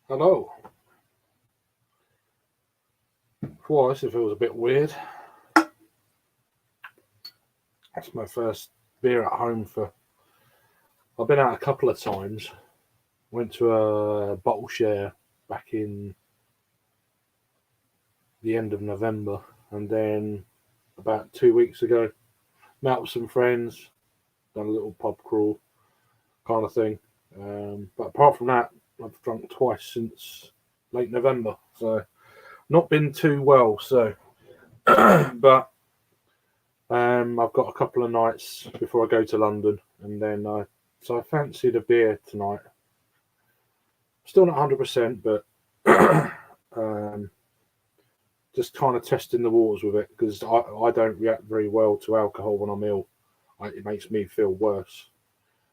Hello. Twice, it feels a bit weird. That's my first beer at home for. I've been out a couple of times. Went to a bottle share back in the end of November, and then about 2 weeks ago, met up with some friends, done a little pub crawl kind of thing. But apart from that, I've drunk twice since late November, so not been too well. So, but I've got a couple of nights before I go to London, and then I fancied a beer tonight. Still not 100%, but um, just kind of testing the waters with it because I don't react very well to alcohol when I'm ill. It makes me feel worse.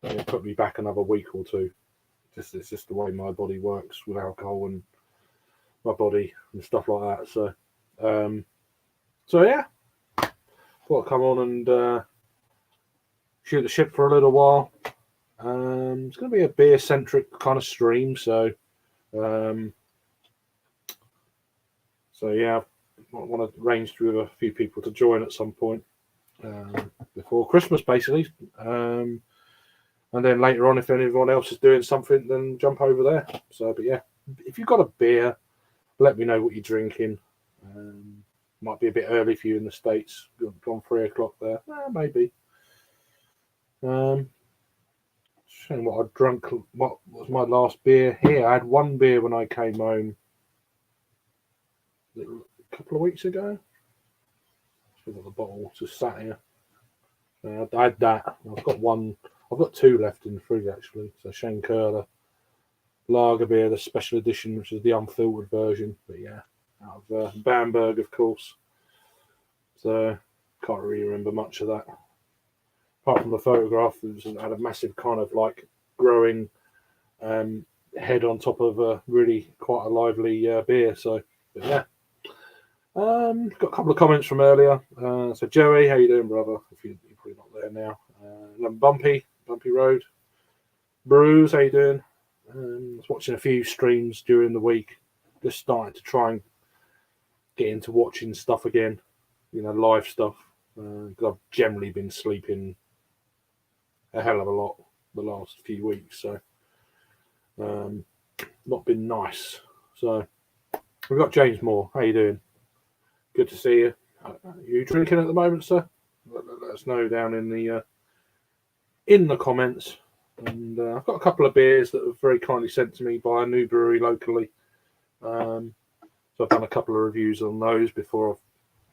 And it put me back another week or two. It's just the way my body works with alcohol and my body and stuff like that. Um, so yeah, thought I'd come on and shoot the ship for a little while. It's going to be a beer centric kind of stream, um, so yeah, I want to arrange with a few people to join at some point before Christmas, basically. And then later on, if anyone else is doing something, then jump over there. So, but yeah, if you've got a beer, let me know what you're drinking. Might be a bit early for you in the States. Gone 3 o'clock there, maybe. Showing what I drunk. What was my last beer here? I had one beer when I came home a couple of weeks ago. I've got the bottle just sat here. I had that. I've got one. I've got two left in the fridge actually. So Shane Curler lager beer, the special edition, which is the unfiltered version. But yeah, out of Bamberg, of course. So can't really remember much of that. Apart from the photograph, it had a massive kind of like growing head on top of a really quite a lively beer. So but yeah. Got a couple of comments from earlier. So Joey, how you doing, brother? If you're probably not there now. Bumpy Road. Bruce, how you doing? I was watching a few streams during the week. Just starting to try and get into watching stuff again. Live stuff. Because I've generally been sleeping a hell of a lot the last few weeks. So not been nice. So we've got James Moore. How you doing? Good to see you. Are you drinking at the moment, sir? Let us know down in the comments. And I've got a couple of beers that were very kindly sent to me by a new brewery locally. So I've done a couple of reviews on those before I've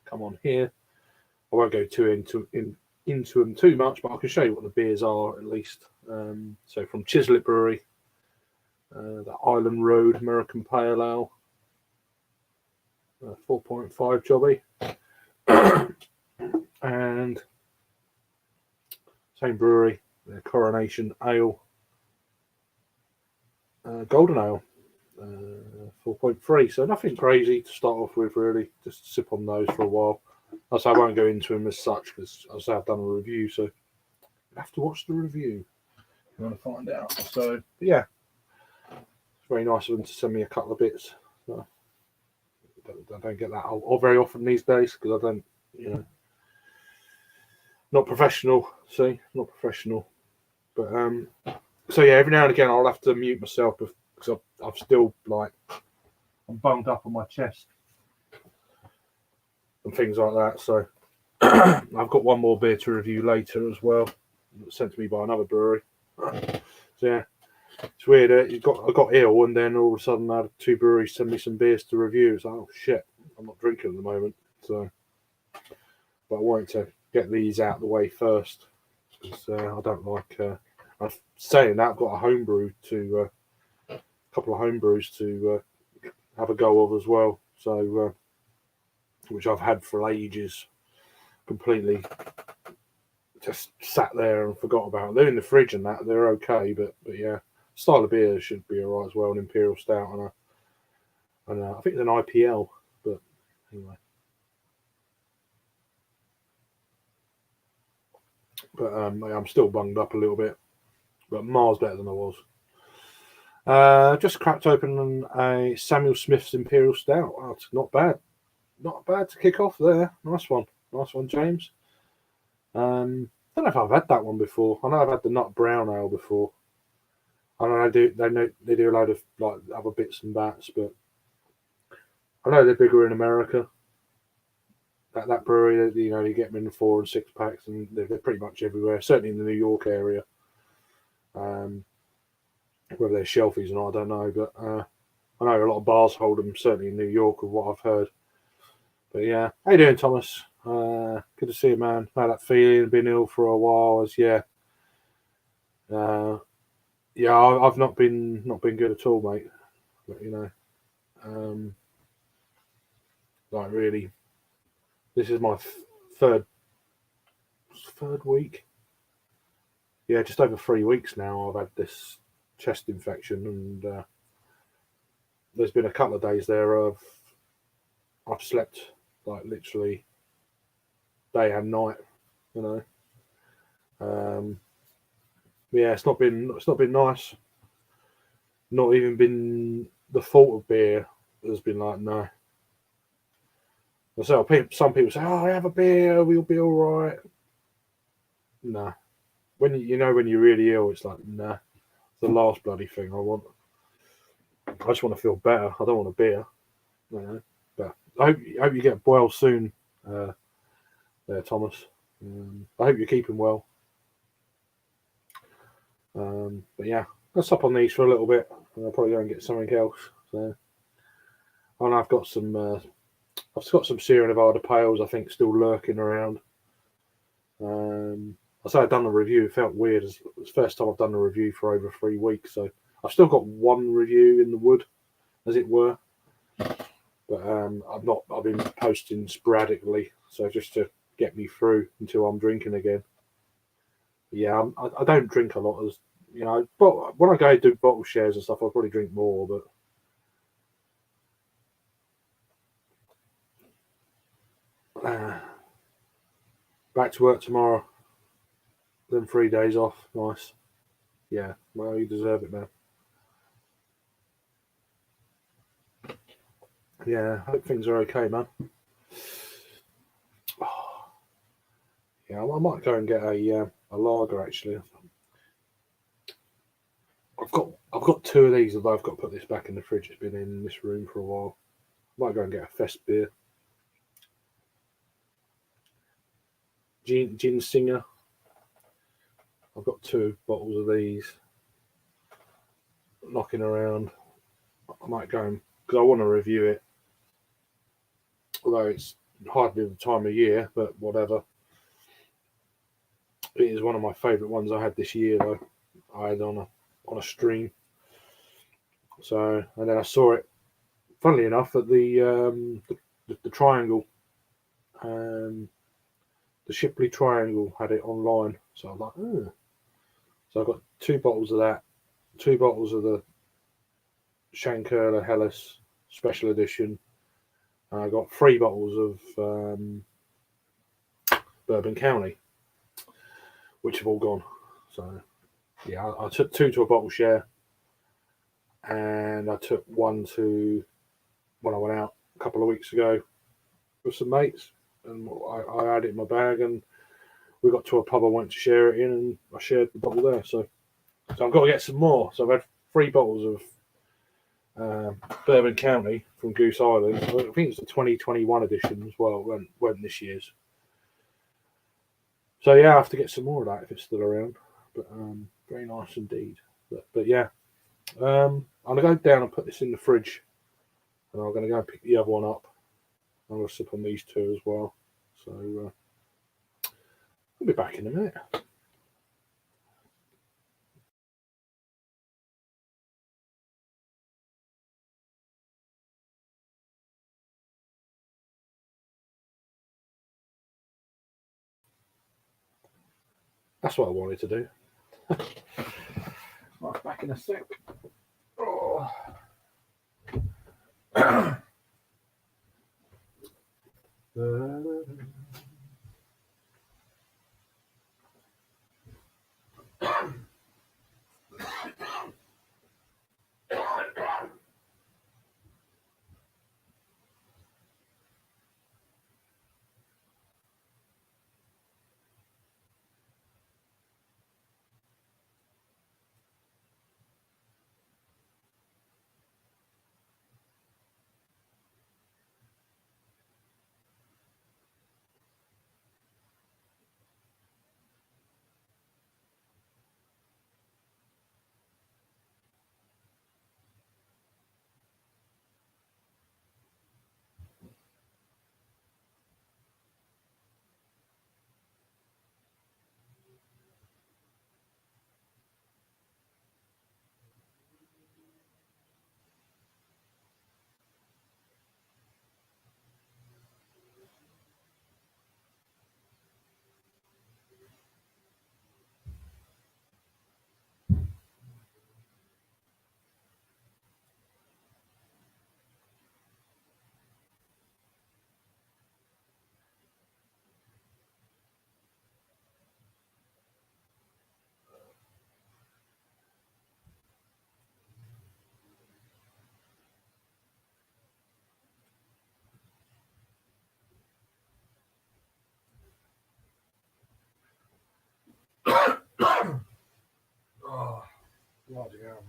come on here. I won't go too into them too much, but I can show you what the beers are at least. So from Chislet Brewery, the Island Road American Pale Ale. 4.5 jobby. And same brewery, the Coronation Ale, Golden Ale, 4.3. So nothing crazy to start off with, really. Just sip on those for a while. I won't go into them as such because I've done a review, so you have to watch the review if you want to find out. So yeah, it's very nice of them to send me a couple of bits. So, I don't get that all very often these days because I don't, not professional. See, not professional. But so yeah, every now and again I'll have to mute myself because I've still I'm bunged up on my chest and things like that. So I've got one more beer to review later as well, sent to me by another brewery. So yeah, it's weird. I got ill, and then all of a sudden I had two breweries send me some beers to review. It's like, oh shit, I'm not drinking at the moment. So, but I wanted to get these out of the way first because I don't like. I'm saying that I've got a homebrew a couple of homebrews to have a go of as well. So, which I've had for ages, completely just sat there and forgot about. They're in the fridge and that they're okay, but yeah, style of beer should be alright as well. An imperial stout and I think it's an IPL, but anyway. But I'm still bunged up a little bit, but miles better than I was. Just cracked open a Samuel Smith's Imperial Stout. Oh, it's not bad. Not bad to kick off there. Nice one, James. Don't know if I've had that one before. I know I've had the nut brown ale before. I know they do a load of like other bits and bats, but I know they're bigger in America. That brewery, you get them in the 4 and 6 packs, and they're pretty much everywhere. Certainly in the New York area. Whether they're shelfies or not, I don't know, but I know a lot of bars hold them. Certainly in New York, of what I've heard. But yeah, how you doing, Thomas? Good to see you, man. Had that feeling, been ill for a while. I've not been good at all, mate. But like really, this is my third week. Yeah, just over 3 weeks now. I've had this chest infection, and there's been a couple of days there I've slept like literally day and night. Yeah, it's not been nice. Not even been the fault of beer. There's been like no. So some people say, "Oh, have a beer, we'll be all right." Nah. When when you're really ill, it's like nah. It's the last bloody thing I want. I just want to feel better. I don't want a beer. But I hope you get well soon, there, Thomas. I hope you're keeping well. But yeah, let's stop on these for a little bit, and I'll probably go and get something else. So, and I've got some Sierra Nevada Pales, I think, still lurking around. I say I've done a review. It felt weird. It's the first time I've done a review for over 3 weeks, so I've still got one review in the wood, as it were. But I've been posting sporadically, so just to get me through until I'm drinking again. Yeah, I don't drink a lot, as but when I go do bottle shares and stuff, I'll probably drink more. But back to work tomorrow. Then 3 days off. Nice. Yeah, well, you deserve it, man. Yeah, hope things are okay, man. Yeah, I might go and get a lager actually. I've got 2 of these, although I've got to put this back in the fridge. It's been in this room for a while. Might go and get a Fest beer. Gin Singer. I've got 2 bottles of these knocking around. I might go and because I want to review it, although it's hardly the time of year, but whatever. It is one of my favourite ones I had this year, though. I had on a stream. So, and then I saw it, funnily enough, at the Triangle. The Shipley Triangle had it online. So I was like, oh. So I got 2 bottles of that, 2 bottles of the Shankerla Hellas Special Edition. And I got 3 bottles of Bourbon County, which have all gone. So, yeah, I took 2 to a bottle share, and I took 1 to when I went out a couple of weeks ago with some mates, and I had it in my bag, and we got to a pub I went to share it in, and I shared the bottle there. So I've got to get some more. So I've had 3 bottles of Bourbon County from Goose Island. I think it's the 2021 edition as well. It weren't this year's. So yeah, I have to get some more of that if it's still around. But very nice indeed. But yeah, I'm gonna go down and put this in the fridge, and I'm gonna go and pick the other one up. I'm gonna sip on these 2 as well. So I'll be back in a minute. That's what I wanted to do. Right, back in a sec. Oh.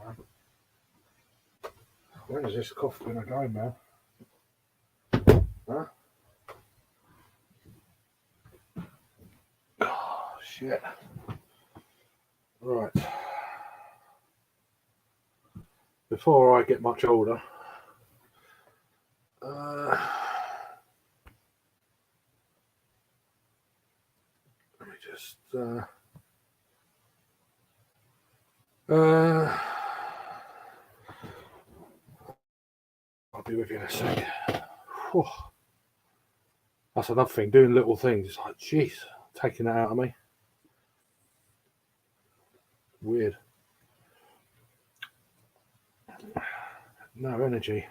man. When is this cough going to go, man? Huh? Oh, shit. Right. Before I get much older, let me just I'll be with you in a sec. Whew. That's another thing, doing little things. It's like, jeez, taking that out of me. Weird. No energy.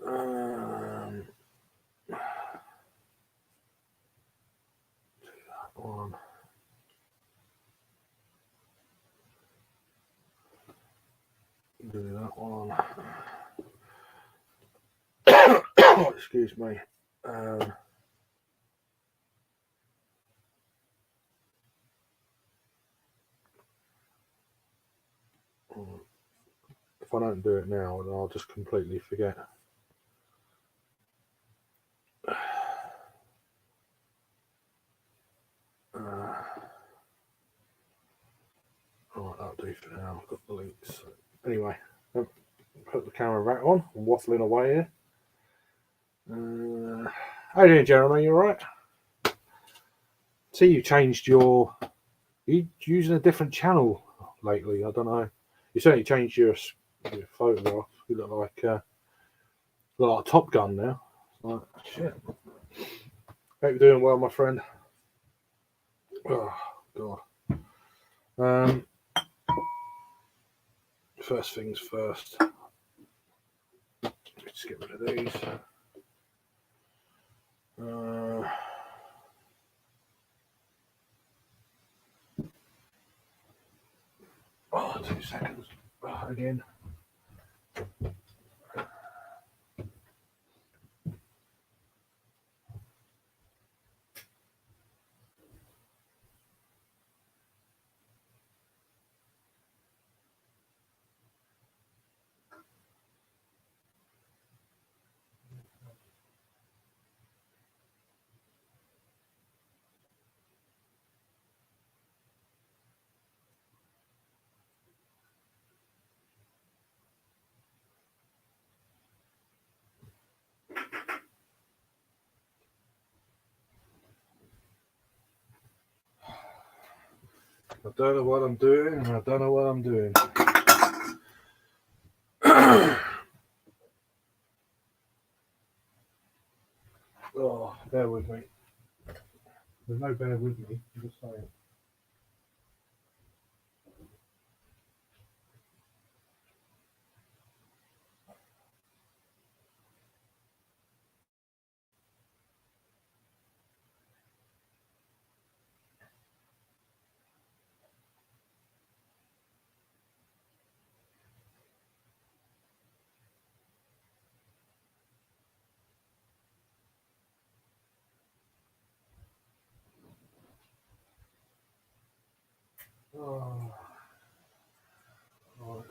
Do that one. Do that one. Oh, excuse me. If I don't do it now, then I'll just completely forget. Alright, that'll do for now. I've got the links. Anyway, put the camera back on. I'm waffling away here. How you doing, Jeremy? You alright? See, you changed your. You using a different channel lately? I don't know. You certainly changed your photograph. You look like a Top Gun now. Like, shit. Hope you're doing well, my friend. Oh God. First things first. Let's get rid of these. Oh, 2 seconds. Again. I don't know what I'm doing, and I don't know what I'm doing. Oh, bear with me. There's no bear with me. I'm just saying. Oh. Right.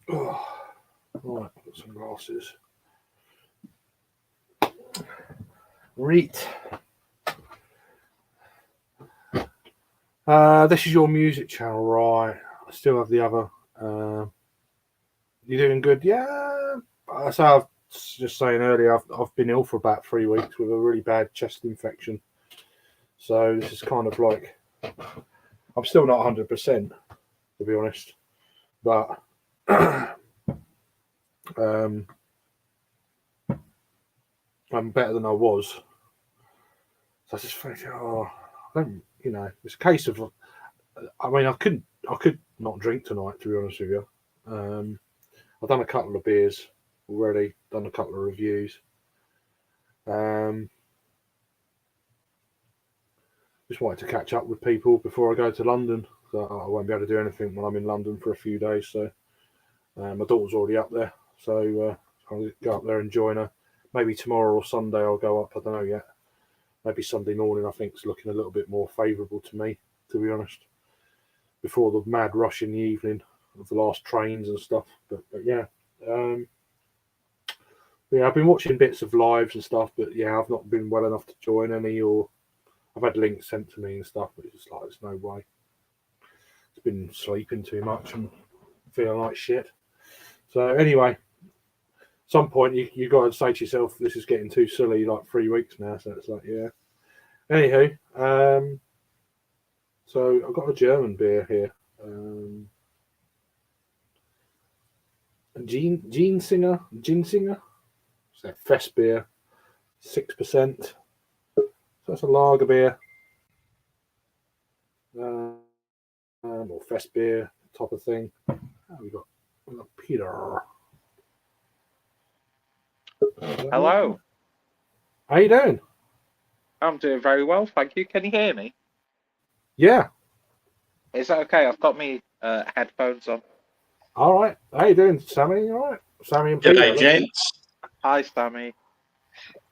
Oh. Right, got some glasses. Reet. This is your music channel, right? I still have the other. You doing good? Yeah. So I was just saying earlier, I've been ill for about 3 weeks with a really bad chest infection. So this is kind of like, I'm still not 100%, to be honest, but I'm better than I was. So I just think, I don't, it's a case of, I mean, I could not drink tonight, to be honest with you. I've done a couple of beers already, done a couple of reviews. Just wanted to catch up with people before I go to London. So I won't be able to do anything when I'm in London for a few days. So My daughter's already up there, so I'll go up there and join her. Maybe tomorrow or Sunday I'll go up. I don't know yet. Maybe Sunday morning. I think it's looking a little bit more favourable to me, to be honest. Before the mad rush in the evening of the last trains and stuff. But yeah. Yeah, I've been watching bits of lives and stuff, but yeah, I've not been well enough to join any, or I've had links sent to me and stuff, but it's just like, there's no way. It's been sleeping too much and feeling like shit. So anyway, some point you got to say to yourself, this is getting too silly, like 3 weeks now, so it's like, yeah. Anywho, so I've got a German beer here. Ginsinger? It's a Fest beer, 6%. So that's a lager beer. Or Fest beer type of thing. Oh, we got Peter. Hello. How you doing? I'm doing very well, thank you. Can you hear me? Yeah. Is that okay? I've got me headphones on. All right. How you doing, Sammy? All right. Sammy and Peter. G'day, gents. Hi, Sammy.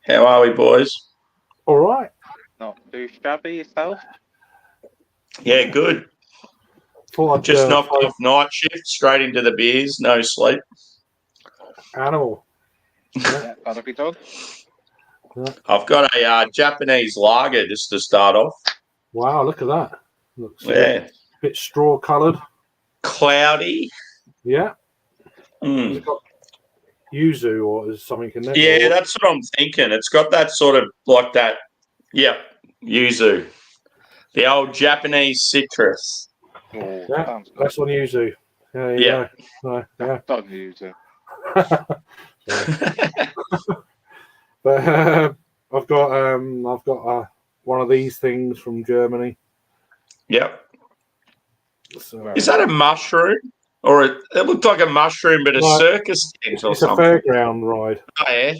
How are we, boys? All right. Not too shabby yourself? Yeah, good. Just knocked off night shift, straight into the beers, no sleep. Animal. Yeah, gotta be done. Yeah. I've got a Japanese lager just to start off. Wow, look at that. Looks Yeah. a bit straw coloured. Cloudy. Yeah. Mm. Has it got yuzu or is something in there? Yeah, that's what I'm thinking. It's got that sort of like that. Yep, yuzu. The old Japanese citrus. Oh, yeah, that's on yuzu. There you Yeah. go. Yeah. Dog yuzu. But I've got one of these things from Germany. Yep. So, is that a mushroom? Or it looked like a mushroom, but a circus tent or something. It's a fairground ride. Oh, yeah.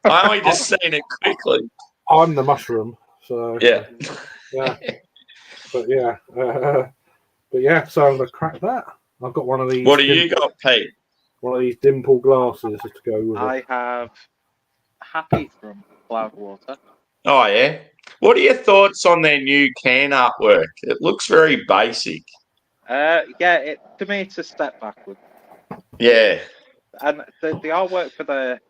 I only just seen it quickly. I'm the mushroom, so yeah. But yeah, so I'm gonna crack that. I've got one of these. What do you got, Pete? One of these dimple glasses to go with I have Happy from Cloudwater. Oh, yeah. What are your thoughts on their new can artwork? It looks very basic. Yeah, to me it's a step backward. Yeah. And the artwork for the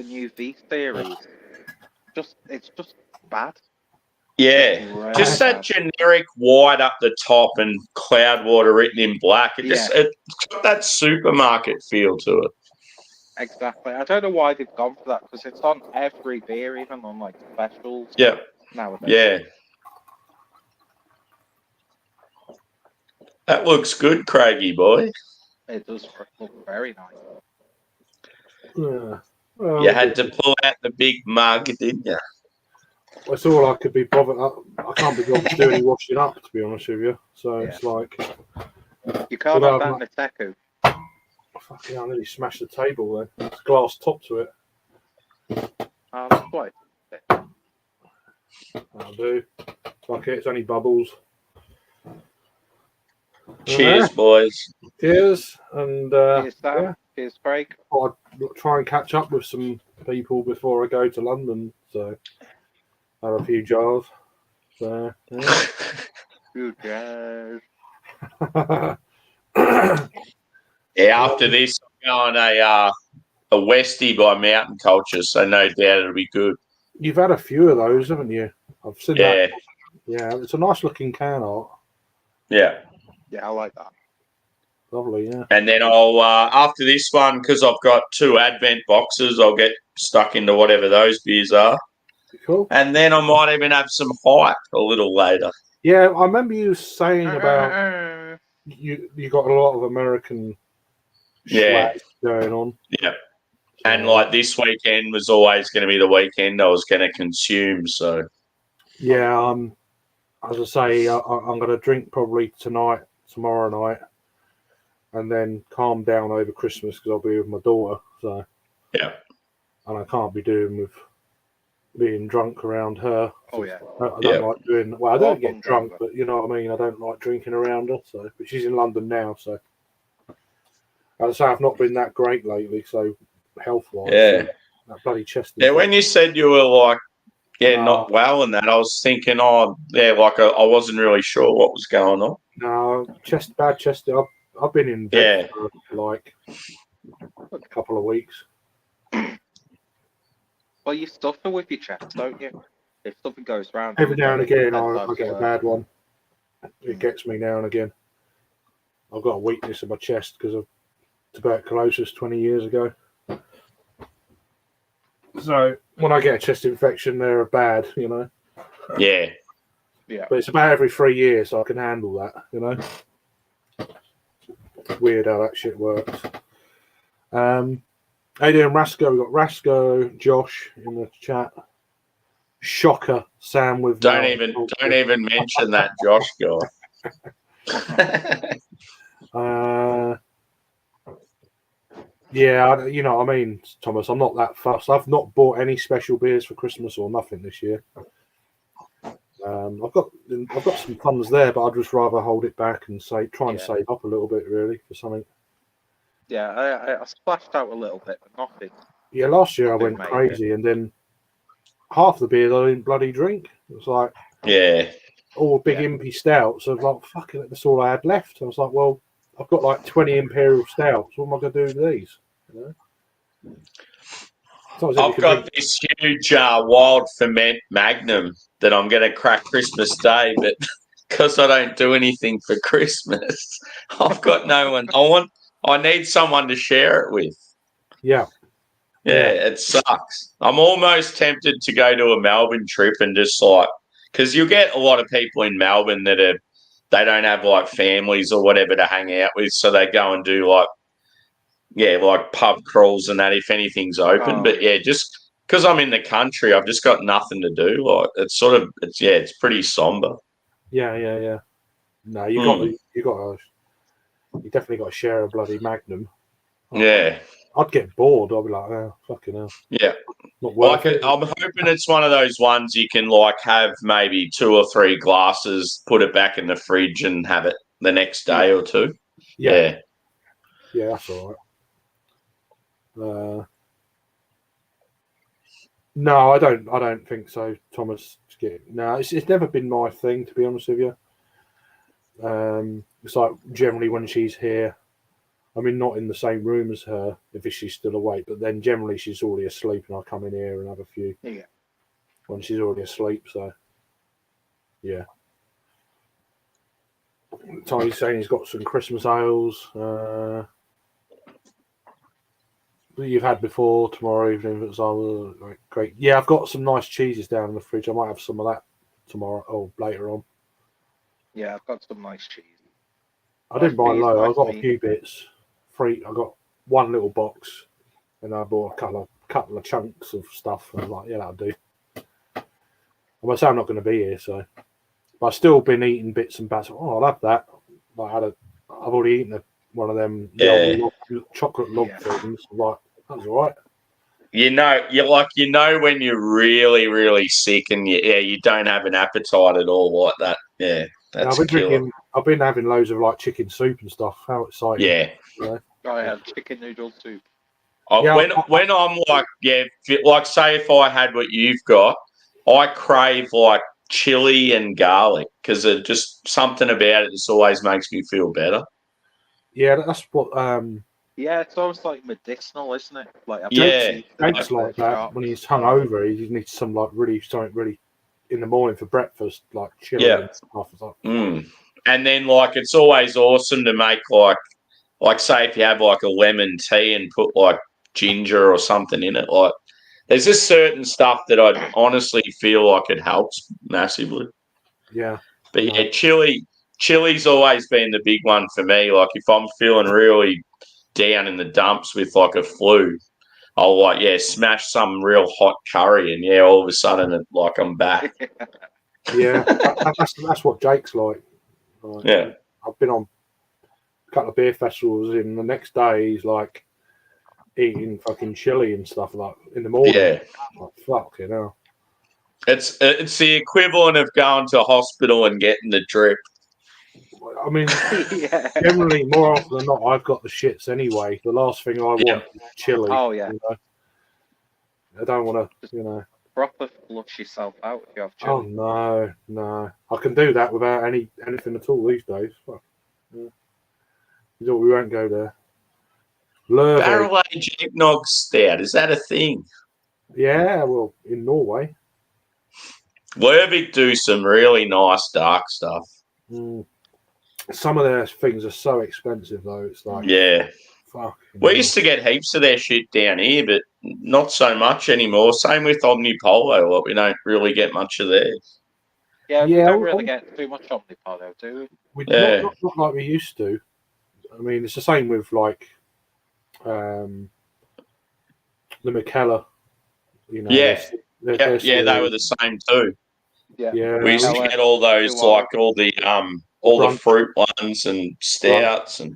new V series, it's just bad. Yeah. Really just that generic white up the top and Cloudwater written in black. It's got that supermarket feel to it. Exactly. I don't know why they've gone for that because it's on every beer, even on like specials. Yeah. Nowadays. Yeah. That looks good, Craigie boy. It does look very nice. Yeah. Well, you had to pull out the big mug, didn't you? That's all I could be bothered. I can't be bothered to do any washing up, to be honest with you. So it's like you can't have that in the Teku. Fucking hell, I nearly smashed the table then. It's glass top to it. That's why. That'll do. Fuck it, it's only bubbles. Cheers, boys. Cheers. And cheers, Sam. Yeah. Cheers, Craig. I'll try and catch up with some people before I go to London. So I have a few jars. So yeah. Few jars. Yeah, after this, I'm going a Westie by Mountain Culture, so no doubt it'll be good. You've had a few of those, haven't you? I've seen that. Yeah, it's a nice looking can art. Yeah. Yeah, I like that. Lovely, yeah. And then I'll, after this one, because I've got 2 Advent boxes, I'll get stuck into whatever those beers are. Cool. And then I might even have some hype a little later. Yeah, I remember you saying about you got a lot of American going on. Yeah. And like this weekend was always going to be the weekend I was going to consume. So, yeah, as I say, I'm going to drink probably tonight, tomorrow night, and then calm down over Christmas because I'll be with my daughter. So, yeah, and I can't be doing with being drunk around her. Oh yeah, I don't like doing. Well, I don't get drunk, but you know what I mean. I don't like drinking around her. So, but she's in London now, so As I say, I've not been that great lately, so health-wise, Yeah. that bloody chest Yeah, infection. when you said you were like, No. not well and that, I was thinking, I wasn't really sure what was going on. No, bad chest. I've been in bed for like a couple of weeks. Well, you suffer with your chest, don't you? If something goes round. Every now and again, I I get a bad one. It gets me now and again. I've got a weakness in my chest because of tuberculosis 20 years ago. So when I get a chest infection, they're bad, you know. Yeah. Yeah. But it's about every 3 years, so I can handle that, you know. Weird how that shit works. How you doing, Rasco? We've got Rasco, Josh in the chat. Shocker, Sam with Don't even mention that Josh guy. Yeah, you know what I mean, Thomas. I'm not that fussed. I've not bought any special beers for Christmas or nothing this year. I've got some funds there, but I'd just rather hold it back and try and save up a little bit, really, for something. Yeah, I splashed out a little bit, but nothing. Yeah, last year I went crazy, and then half the beers I didn't bloody drink. It was like all big impy stouts. I was like, fuck it, that's all I had left. I was like, well, I've got like 20 imperial stouts. What am I going to do with these? You know? I've got this huge wild ferment magnum that I'm going to crack Christmas Day, but because I don't do anything for Christmas, I've got no one. I need someone to share it with. Yeah, it sucks. I'm almost tempted to go to a Melbourne trip and just because you get a lot of people in Melbourne that they don't have like families or whatever to hang out with, so they go and do like pub crawls and that if anything's open. But just because I'm in the country, I've just got nothing to do. Like it's pretty somber. Yeah. No, you definitely got to share a bloody magnum. I'd get bored. I'd be like, oh, fucking hell. Yeah. Not worth it. I'm hoping it's one of those ones you can have maybe 2 or 3 glasses, put it back in the fridge and have it the next day or two. Yeah, that's all right. No, I don't think so, Thomas. No, it's never been my thing, to be honest with you. It's like generally when she's here, I mean, not in the same room as her if she's still awake, but then generally she's already asleep, and I come in here and have a few when she's already asleep. So, yeah. Tiny's saying he's got some Christmas ales that you've had before tomorrow evening. It's like great. Yeah, I've got some nice cheeses down in the fridge. I might have some of that tomorrow or later on. Yeah, I've got some nice cheese. I didn't buy low. I've got a few bits. I got one little box, and I bought a couple of chunks of stuff. And I was like, yeah, that'll do. I'm gonna say I'm not going to be here, so. But I've still been eating bits and bats. Oh, I'll have that. I've already eaten one of them chocolate log things. Like, that's all right. You know when you're really, really sick and you don't have an appetite at all like that. Yeah, that's a killer. I've been having loads of like chicken soup and stuff. How exciting! Yeah, I have chicken noodle soup. When I'm say if I had what you've got, I crave like chili and garlic because it's just something about it just always makes me feel better. Yeah, that's what. Yeah, it's almost like medicinal, isn't it? Like Jake's like that when he's hungover. He needs something really in the morning for breakfast, like chili and stuff. And then it's always awesome to make like say if you have like a lemon tea and put like ginger or something in it. Like there's just certain stuff that I honestly feel like it helps massively. Yeah, but chili's always been the big one for me. Like if I'm feeling really down in the dumps with like a flu, I'll smash some real hot curry and all of a sudden I'm back. Yeah, that's what Jake's like. I've been on a couple of beer festivals and the next day he's like eating fucking chili and stuff like in the morning. Yeah. Like, fuck, you know. It's the equivalent of going to hospital and getting the drip. I mean, Yeah. generally, more often than not, I've got the shits anyway. The last thing I want is chili. Oh, yeah. You know? I don't want to, you know. Proper flush yourself out if you have Oh chili. no! I can do that without anything at all these days. Fuck. Yeah. We won't go there. Lurvig. Barrel aged eggnog stout, is that a thing? Yeah, well, in Norway. Lervig do some really nice dark stuff. Some of their things are so expensive though. It's like, Yeah. fuck. We used to get heaps of their shit down here, but not so much anymore. Same with Omnipolo. Like, we don't really get much of theirs. Yeah, we don't really get too much Omnipolo, do we? Yeah. Not like we used to. I mean, it's the same with like the McKellar. You know, Yeah. they're They were the same too. Yeah, We used to get all those, like all the fruit ones and stouts and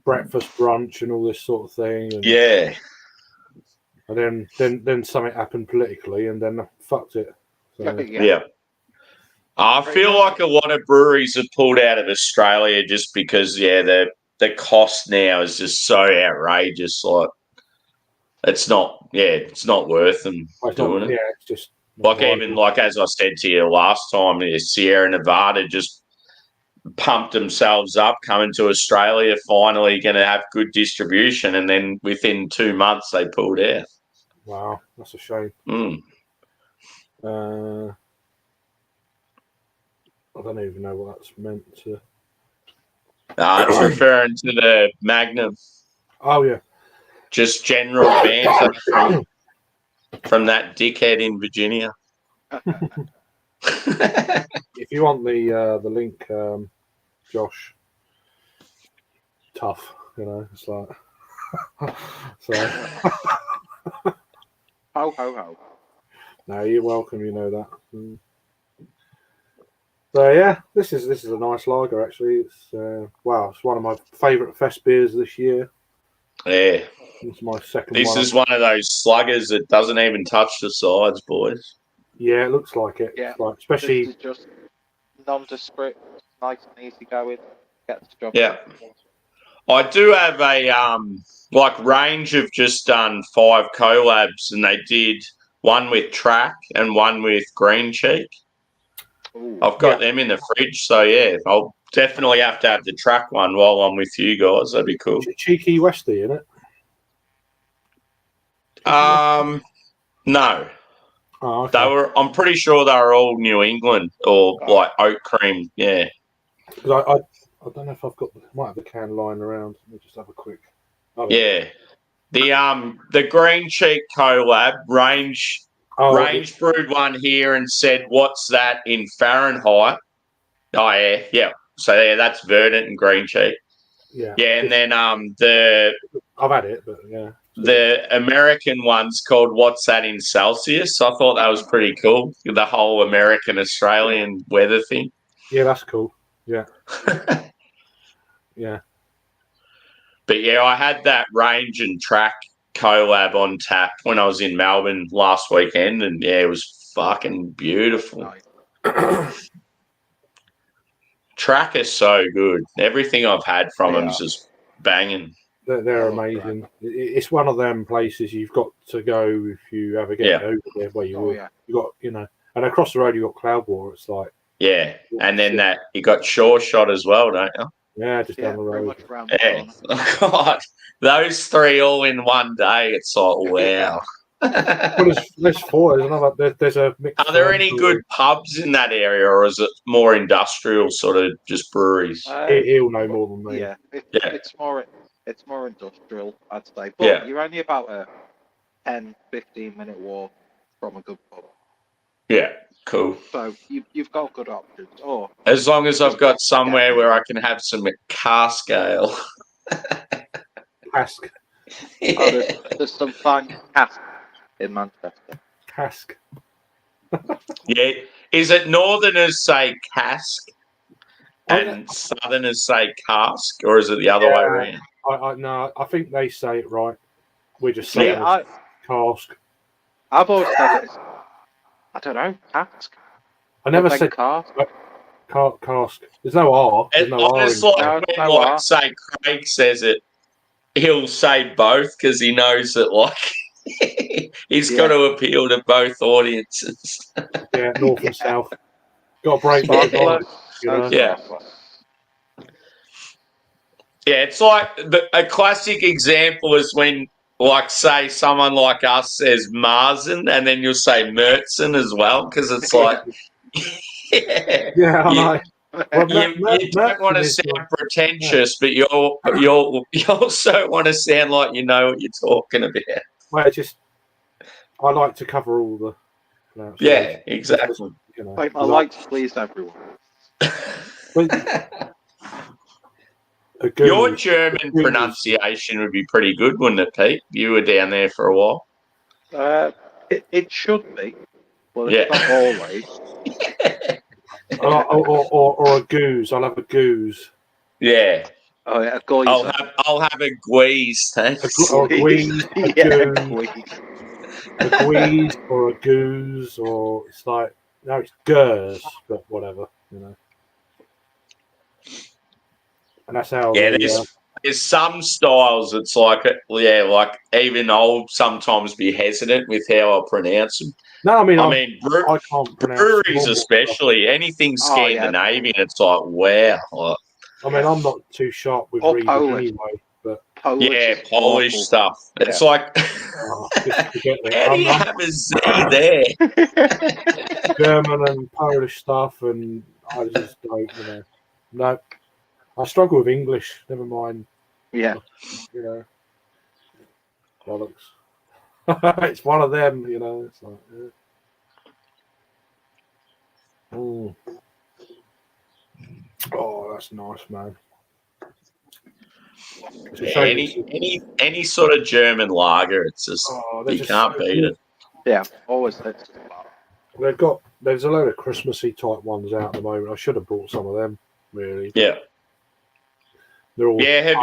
breakfast brunch and all this sort of thing. And, yeah. And then something happened politically, and then fucked it. So. Yeah. I feel like a lot of breweries have pulled out of Australia just because, the cost now is just so outrageous. Like, it's not worth them doing it. Yeah, it's just like even like as I said to you last time, Sierra Nevada just pumped themselves up coming to Australia, finally going to have good distribution, and then within 2 months they pulled out. Wow, that's a shame. I don't even know what that's meant to. It's referring to the Magnum. Oh yeah. Just general banter from that dickhead in Virginia. If you want the link, Josh, tough, you know, it's like so. Ho ho ho. No, you're welcome. You know that. So yeah, this is a nice lager actually. It's it's one of my favourite fest beers this year. Yeah, it's my second. This is one of those sluggers that doesn't even touch the sides, boys. Yeah, it looks like it. Yeah, like, especially this is just nondescript, nice and easy going. Gets the job done. Yeah, I do have a range of just done 5 collabs, and they did one with Track and one with Green Cheek. Ooh. I've got them in the fridge, so yeah, I'll definitely have to have the Track one while I'm with you guys. That'd be cool. Cheeky Westie, isn't it? No. Oh, okay. They were. I'm pretty sure they were all New England or like oat cream. Yeah. Because I don't know if I've got might have the can lying around. Let me just have a quick. Yeah. The Green Cheek collab range brewed one here and said, "What's that in Fahrenheit?" Oh yeah. So yeah, that's Verdant and Green Cheek. Yeah. Yeah, and then I've had it, but yeah. The American one's called "What's That in Celsius?" I thought that was pretty cool. The whole American Australian weather thing. Yeah, that's cool. Yeah. Yeah. But yeah, I had that Range and Track collab on tap when I was in Melbourne last weekend, and yeah, it was fucking beautiful. Track is so good. Everything I've had from them is just banging. They're amazing. It's one of them places you've got to go if you ever get over there where you will. You got, and across the road you got Cloudwater. It's like and then you got Sure Shot as well, don't you? Yeah, just down the road. God, those 3 all in one day. It's like wow. Well, there's 4. There's another. There's a. Are there any good pubs in that area, or is it more industrial, sort of just breweries? He'll know more than me. Yeah, it's more industrial, I'd say. But you're only about a 10-15 minute walk from a good pub. Yeah, cool. So you've got good options. Or as long as I've got somewhere where I can have some cask ale. Cask. There's some fine cask in Manchester. Cask. Yeah. Is it Northerners say cask and Southerners say cask, or is it the other way around? No, I think they say it right. We're just saying cask. I've always said it. I don't know, cask. I never said cask. Cask. There's no R. There's no R It's in like No, when, no like, R. say, Craig says it, he'll say both because he knows that, like, he's got to appeal to both audiences. Yeah, north and south. Got to break the Sparkler, divide, you no know. Yeah. sparkler. Yeah, it's like a classic example is when, like, say, someone like us says Marzen, and then you'll say Mertzen as well, because it's like, Yeah, I know. Well, you don't want to Mertzen is sound pretentious, but you also want to sound like you know what you're talking about. well, it's just I like to cover all the Yeah, exactly. You know, I like to please everyone. a Your goose. German pronunciation would be pretty good, wouldn't it, Pete? You were down there for a while. It should be, but Yeah. it's not always. or a goose. I'll have a goose. Yeah. Oh, yeah, a geyser. I'll have a guise, thanks. A guise, a goose, Geyser. a guise, or a goose, or it's like no, it's gers, but whatever, you know. And that's how there's some styles it's like like even I'll sometimes be hesitant with how I pronounce them. No, I mean I can't pronounce breweries normal especially stuff. anything Scandinavian. It's like wow. I mean, I'm not too sharp with reading Polish. anyway, but Polish stuff. Yeah. It's like just forget it. how do you have a Z there? German and Polish stuff, and I just don't, you know. No, I struggle with English. Never mind. Yeah. You know, bollocks. It's one of them, you know. It's like, yeah. Oh, that's nice, man. Any sort of German lager, it's just you can't beat it. Yeah, always. There's a load of Christmassy type ones out at the moment. I should have brought some of them, really. Yeah. They're all have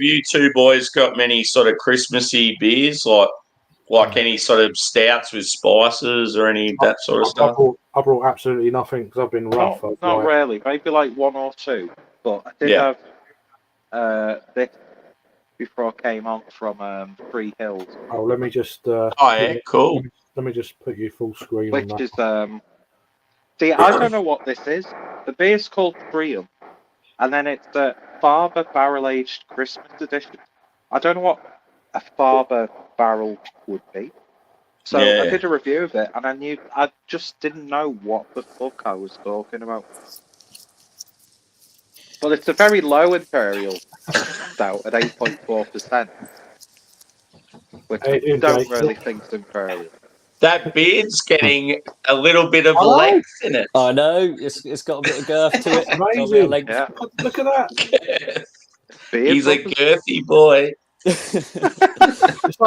you two boys got many sort of Christmassy beers, like any sort of stouts with spices or any that sort of stuff? I brought absolutely nothing because I've been rough. Not really. Maybe like one or two. But I did have this before I came on from Three Hills. Oh, let me just. Cool. Let me just put you full screen. Which on that. is see, I don't know what this is. The beer's called Triumph, and then it's the Faber Barrel Aged Christmas Edition. I don't know what a Faber barrel would be. So I did a review of it, and I just didn't know what the fuck I was talking about. But it's a very low imperial stout at 8.4%, which I don't really think is imperial. That beard's getting a little bit of length in it. I know, it's got a bit of girth to it. Amazing. Yeah. Look at that. He's a girthy boy. It's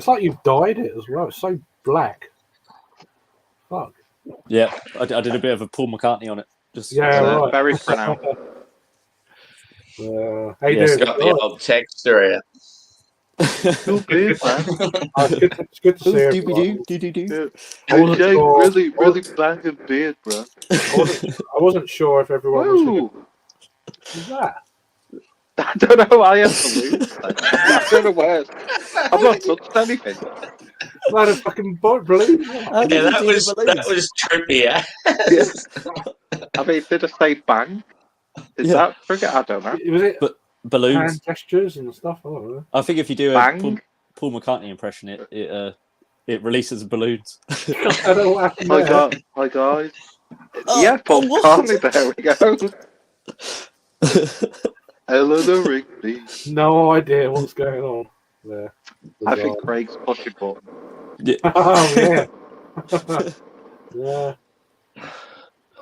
like you've dyed it as well. It's so black. Fuck. Yeah, I did a bit of a Paul McCartney on it. Right. Very pronounced. How you doing? Got the old texture out. It's good to see everyone. Really banging beard, bro. I wasn't sure if everyone was. What's that? I don't know. I have to lose. I don't know where. I've not touched anything. Not a fucking balloon. That was trippy. I mean, did I say bang? Is that trigger? I don't know. Was it balloons, hand gestures and stuff? I don't know. I think if you do bang. a Paul McCartney impression, it releases balloons. I don't know what happened there. Hi guys. Yeah, Paul McCartney. There we go. Eleanor Rigby. No idea what's going on there. I think Craig's pushing button. Yeah. Oh yeah. Yeah.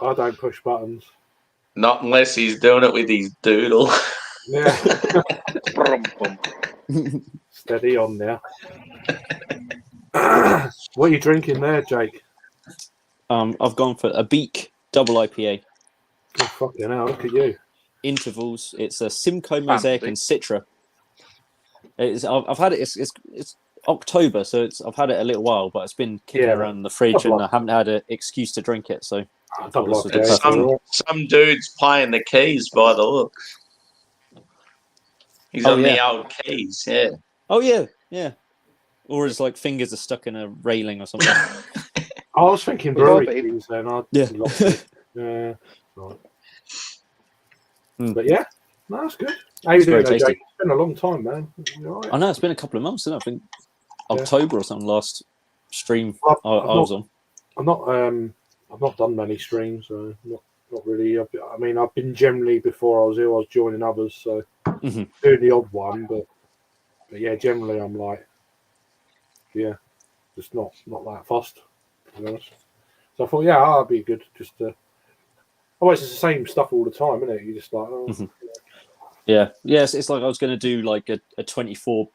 I don't push buttons. Not unless he's doing it with his doodle. Yeah. Steady on now. What are you drinking there, Jake? I've gone for a Beak double IPA. Oh, fucking hell, look at you. Intervals. It's a Simcoe Mosaic and Citra. I've had it. It's October, so I've had it a little while, but it's been kicking around in the fridge, and I haven't had an excuse to drink it. So I thought this was the perfect. Some dude's playing the keys by the look. He's on the old keys, yeah. Oh yeah. Or his like fingers are stuck in a railing or something. I was thinking brewery keys then. Yeah. Right. But yeah, no, that's good. How you doing, Jake? It's been a long time, man. Right? I know it's been a couple of months, isn't it? I think October or something. Last stream I was on. I've not done many streams, so not really. I mean, I've been generally before I was here. I was joining others, so doing the odd one, but yeah, generally I'm like, just not that fussed, to be honest. So I thought, that'd be good just to. Otherwise, it's the same stuff all the time, isn't it? You just like, Yes, it's like I was going to do like a 24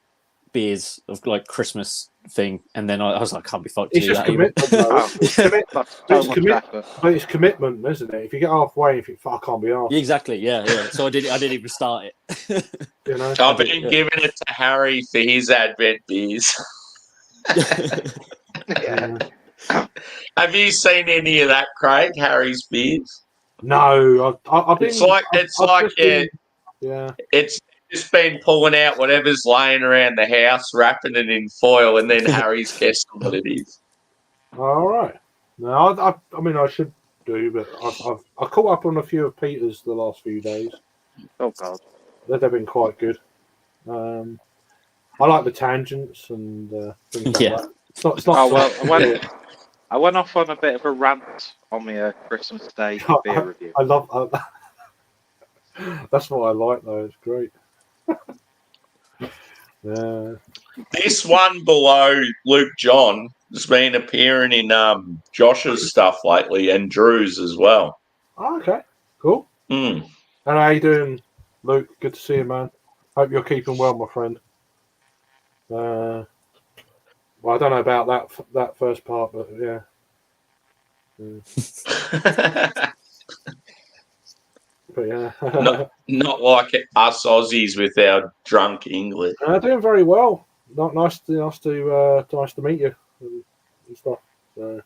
beers of like Christmas thing, and then I was like, I can't be fucked. It's just commitment, but it's commitment, isn't it? If you get halfway, you think, I can't be asked. Exactly, yeah. So I didn't even start it. I've been giving it to Harry for his Advent beers. Have you seen any of that, Craig? Harry's beers? No, I've been. It's just been pulling out whatever's laying around the house, wrapping it in foil, and then Harry's guessing what it is. All right. No, I mean I should do, but I caught up on a few of Peter's the last few days. Oh God, they've been quite good. I like the tangents and things like that. It's not. I went off on a bit of a rant on my Christmas Day beer review. I love that's what I like, though. It's great. This one below Luke John has been appearing in Josh's stuff lately and Drew's as well. Oh, okay, cool. And how you doing, Luke? Good to see you, man. Hope you're keeping well, my friend. Well, I don't know about that first part, but yeah. But yeah, not like us Aussies with our drunk English. Doing very well. Nice to meet you and stuff. So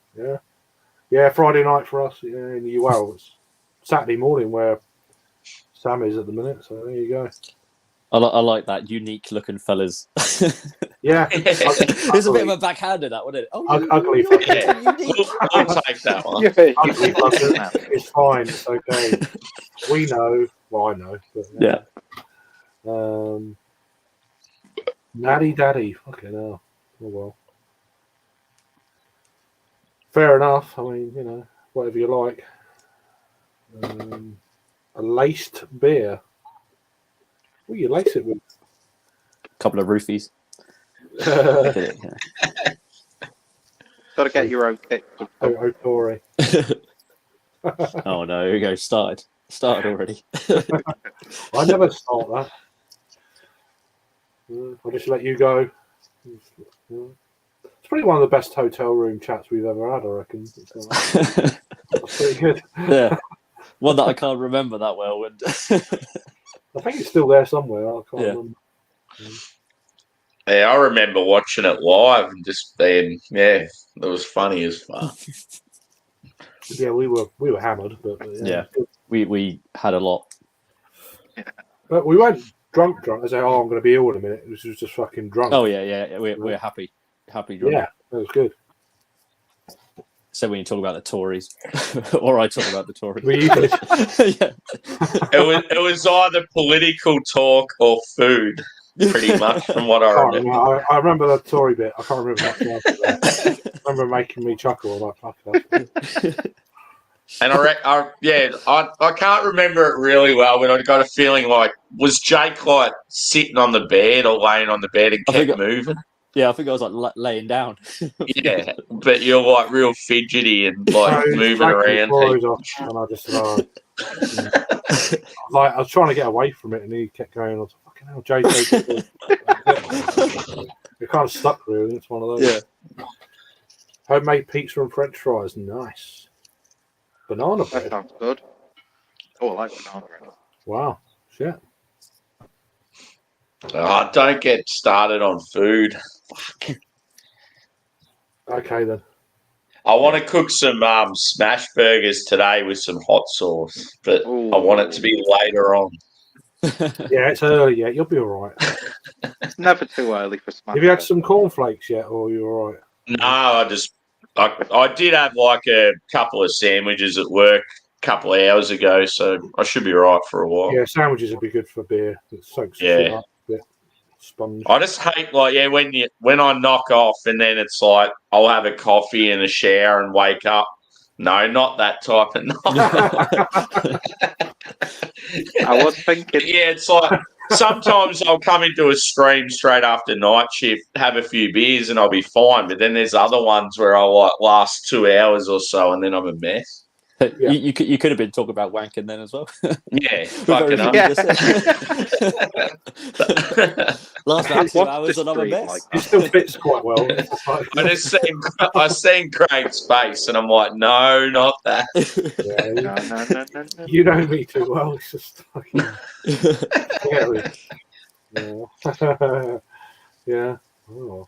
yeah. Friday night for us. Yeah, it's Saturday morning where Sam is at the minute. So there you go. I like that unique looking fellas. Yeah, it's a bit of a backhander, that, wasn't it? Oh, ugly. We'll take that one. Ugly, it's fine. It's okay. We know. Well, I know. But, Natty Daddy. Fucking hell. Oh well. Fair enough. I mean, whatever you like. A laced beer. What do you lace it with? A couple of roofies. Got to get your own kit. Oh, Tory. Oh no, here we go. Started already. I never start that. I'll just let you go. It's probably one of the best hotel room chats we've ever had, I reckon. That's pretty good. Yeah. One that I can't remember that well. And I think it's still there somewhere. I can't remember. Yeah, I remember watching it live and just being, it was funny as fuck. Yeah, we were hammered, but we had a lot. But we weren't drunk. I said, I'm going to be ill in a minute. It was just fucking drunk. Oh yeah. We're happy drunk. Yeah, that was good. So when you talk about the Tories, or I talk about the Tories, It was either political talk or food, pretty much from what I remember. I remember the Tory bit. I can't remember much else of that. I remember making me chuckle. I'm like, fuck that. And I can't remember it really well, but I got a feeling like, was Jake like sitting on the bed or laying on the bed and kept moving? Yeah, I think I was like laying down. Yeah, but you're like real fidgety and like moving around. And I just I was trying to get away from it, and he kept going. I was like, fucking hell, JJ. It kind of stuck, really. It's one of those. Yeah. Homemade pizza and French fries, nice. Banana bread. That sounds good. Oh, I like banana bread. Wow, shit. Don't get started on food. fuck. Okay then. I want to cook some smash burgers today with some hot sauce, but I want it to be later on. Yeah, it's early yet. You'll be all right. It's never too early for smash. Have you had some cornflakes yet, or are you all right? No, I did have like a couple of sandwiches at work a couple of hours ago, so I should be right for a while. Yeah, sandwiches would be good for beer. It soaks the shit up a bit. Sponge. I just hate when I knock off and then it's like I'll have a coffee and a shower and wake up. No, not that type of night. I was thinking. Yeah, it's like sometimes I'll come into a stream straight after night shift, have a few beers, and I'll be fine. But then there's other ones where I'll like last 2 hours or so, and then I'm a mess. Yeah. You could have been talking about wanking then as well. Yeah, fucking everything hell. you just said. Last about 2 hours and I'm a mess. Like It still fits quite well. I seen Craig's face, and I'm like, no, not that. Yeah, no. you know me too well. It's just fucking scary. Yeah. Yeah. Oh.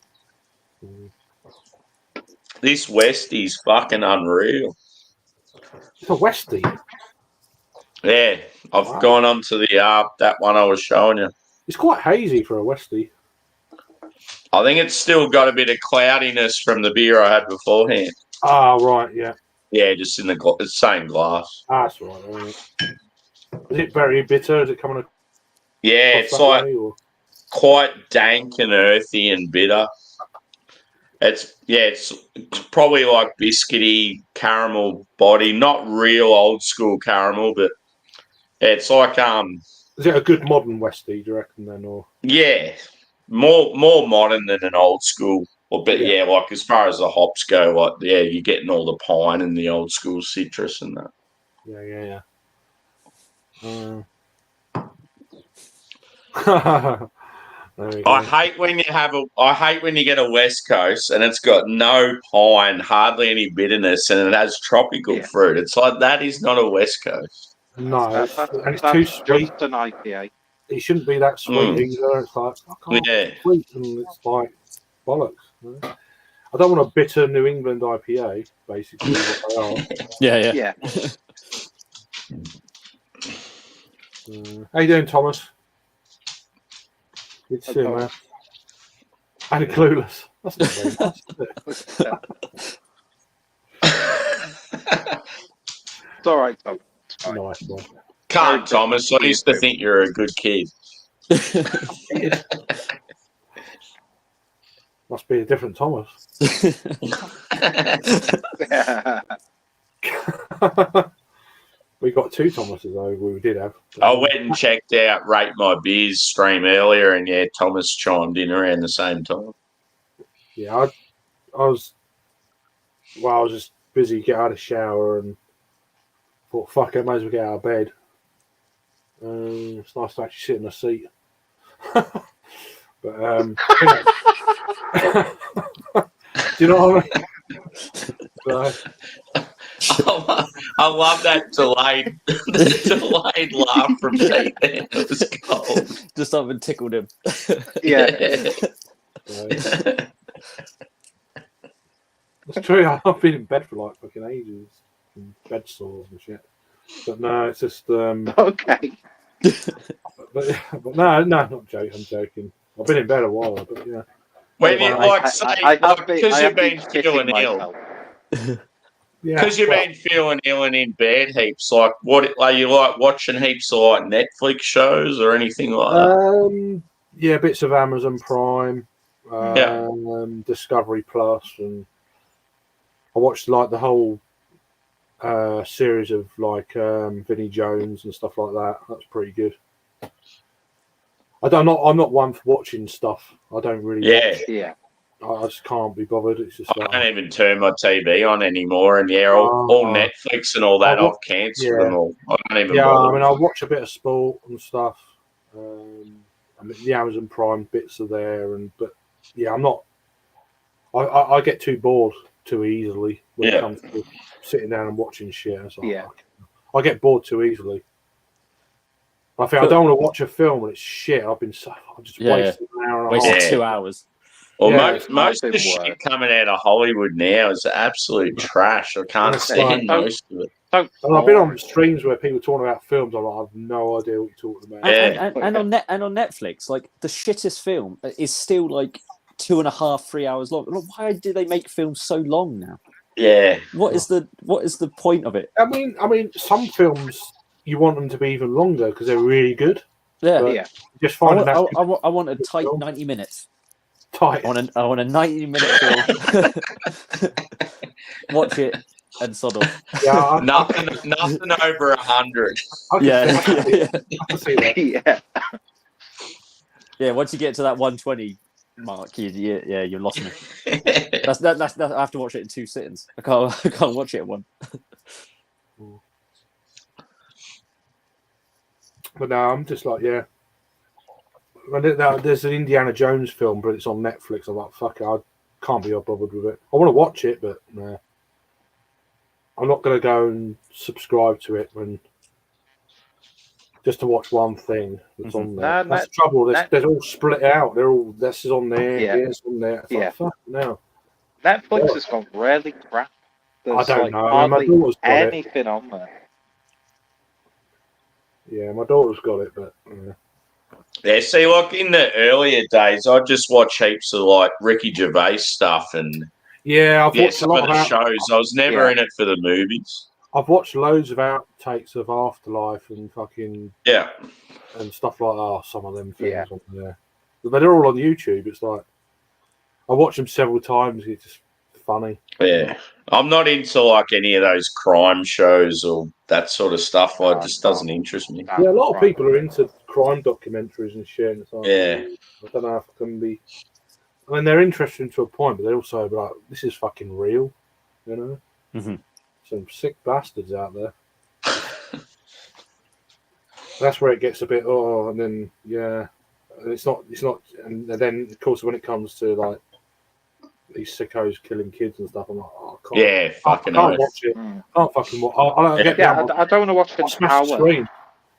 This Westie's fucking unreal. It's a Westie. Yeah, I've gone on to the that one I was showing you. It's quite hazy for a Westie. I think it's still got a bit of cloudiness from the beer I had beforehand. Ah, right, yeah. Yeah, just in the same glass. Ah, that's right. Is it very bitter? Is it coming across Yeah, it's that like way, or? quite dank and earthy and bitter. It's probably like biscuity caramel body, not real old school caramel, but it's like Is it a good modern Westie, do you reckon then, or? yeah, more modern than an old school. But yeah, like as far as the hops go, like yeah, you're getting all the pine and the old school citrus and that. Yeah. I hate when you get a West Coast and it's got no pine, hardly any bitterness, and it has tropical fruit. It's like that is not a West Coast. No, and it's too sweet. Just an IPA. It shouldn't be that sweet either. It's like sweet, and it's like bollocks. You know? I don't want a bitter New England IPA, basically. What they are. Yeah. How you doing, Thomas? Good to see you, man. And clueless. That's not very nice, is it? It's all right, Tom. Nice one. Can't, Thomas. I used to think you're a good kid. Must be a different Thomas. We got two Thomases though. We did have. I went and checked out Rate My Beers stream earlier, and yeah, Thomas chimed in around the same time. Yeah, I was just busy getting out of the shower and thought, fuck it, might as well get out of bed. It's nice to actually sit in a seat. But do you know what I mean? I love that delayed laugh from Pete. It was cold. Just something tickled him. Yeah. It's true. I've been in bed for like fucking ages, and bed sores and shit. But no, it's just Okay. But no, not joking. I'm joking. I've been in bed a while, but yeah. When you because you've been feeling ill. Because you've been feeling ill and in bed heaps, like what are you like watching heaps of like Netflix shows or anything like that? Yeah, bits of Amazon Prime, Discovery Plus, and I watched like the whole series of like Vinnie Jones and stuff like that. That's pretty good. I'm not one for watching stuff. I don't really. Yeah. I just can't be bothered. It's just. I don't even turn my TV on anymore, and all Netflix and all that I've cancelled them all. I don't even. I mean, I watch a bit of sport and stuff. I mean, the Amazon Prime bits are there, but yeah, I'm not. I get too bored too easily when it comes to sitting down and watching shit. It's like, I get bored too easily. I think I don't want to watch a film and it's shit. I'm just wasting an hour and a half. 2 hours. Well, Yeah, most of the nothing shit works. coming out of Hollywood now is absolute trash. I can't It's stand like- most of it. So And I've been on boring. streams where people talking about films. I'm like, I have no idea what you're talking about. Yeah. And on Netflix, like the shittest film is still like 2.5, 3 hours long. Like, why do they make films so long now? Yeah. What is the point of it? I mean, some films you want them to be even longer because they're really good. Yeah, But Yeah. just I finding want, that I want a tight film. 90 minutes. tight. I want a 90-minute film. Watch it and sod off. Yeah, Nothing over 100. I Yeah, can see that. Yeah. yeah. Once you get to that 120 mark, you lost me. That's I have to watch it in 2 sittings. I can't watch it in one. But no, I'm just like, yeah. And there's an Indiana Jones film, but it's on Netflix. I'm like, fuck it, I can't be bothered with it. I want to watch it, but nah. I'm not going to go and subscribe to it when just to watch one thing that's on there. No, That's the trouble. They're all split out. They're all, this is on there, Yeah. this on there. It's like, fuck no. Netflix has gone really crap. There's I don't know. My hardly daughter's got it. anything on there. Yeah, my daughter's got it, but Yeah, see, like in the earlier days, I'd just watch heaps of like Ricky Gervais stuff and yeah, I've watched a some lot of the shows. I was never in it for the movies. I've watched loads of outtakes of Afterlife and fucking Yeah. and stuff like that. Some of them things Yeah. on there, but they're all on YouTube. It's like I watched them several times. It's just funny. Yeah. I'm not into like any of those crime shows or that sort of stuff. It just doesn't interest me. Yeah, a lot of people are into crime documentaries and shit. And it's like, Yeah. I don't know if I can be. I mean, they're interesting to a point, but they're also like, this is fucking real, you know. Mm-hmm. Some sick bastards out there. That's where it gets a bit and then it's not, and then of course when it comes to like these sickos killing kids and stuff, I'm like, oh, I can't, Yeah, fucking I can't oath. watch it. I can't fucking watch. I get Yeah, down, I don't want to watch I'll an smash hour. the screen.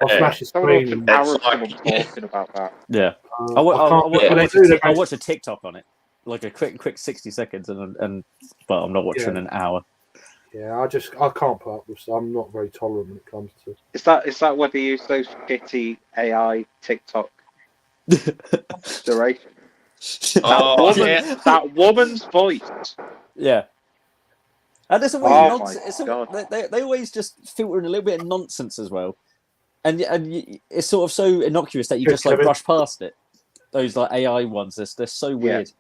I'll smash the I don't want to screen. watch an hour of That's someone like- talking about that. Yeah, I'll watch a TikTok on it, like a quick 60 seconds, and but I'm not watching an hour. Yeah, I can't put up with. I'm not very tolerant when it comes to. Is that whether you use those shitty AI TikTok duration? Oh, yeah. That woman's voice. Yeah. And there's always Oh nonsense. my God. They always just filter in a little bit of nonsense as well, and it's sort of so innocuous that you just like brush past it. Those like AI ones, they're so weird.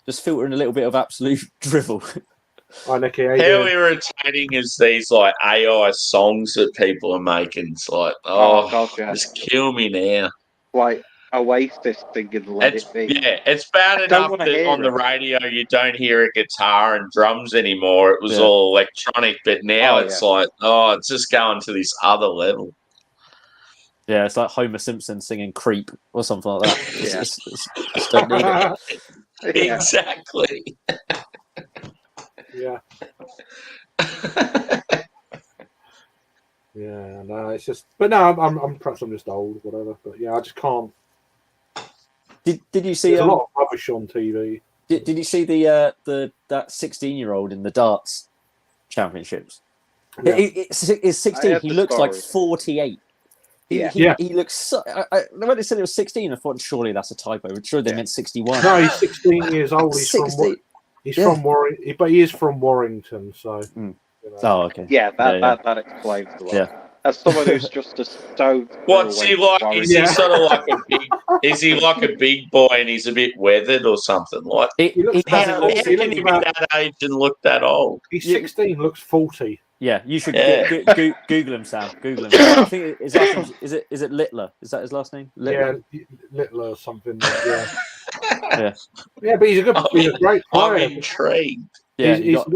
Just filter in a little bit of absolute drivel. Hi, Nicky. How irritating is these like AI songs that people are making? It's like, God, yeah. just kill me now. Like Oasis singing "Let It Be." Yeah, it's bad I don't enough wanna that hear on the it. radio you don't hear a guitar and drums anymore. It was all electronic, but now it's like, it's just going to this other level. Yeah, it's like Homer Simpson singing "Creep" or something like that. Yeah. Just don't need it. Yeah. Exactly. Yeah. Yeah, no, it's just. But no, I'm perhaps I'm just old, whatever. But yeah, I just can't. Did you see There's a lot of rubbish on TV. Did you see that 16-year-old in the darts championships? Yeah. He's 16. He looks like 48. He looks so. When they said it was 16, I thought surely that's a typo. I'm sure they meant 61. No, he's 16 years old. He's 16. from Warrington, but he is from Warrington, so. You know. Oh, okay. Yeah, that explains a lot. Yeah. As someone who's just a stone. What's he like? Is he sort of like a big? Is he like a big boy and he's a bit weathered or something? Like, how can he be that age and look that old? He's 16, looks 40. Yeah, you should Google him, Sam. Google him. I think his last name, is it Littler? Is that his last name? Littler? Yeah, Littler or something. Yeah. Yeah, but he's a great player. I'm intrigued. Yeah, he's the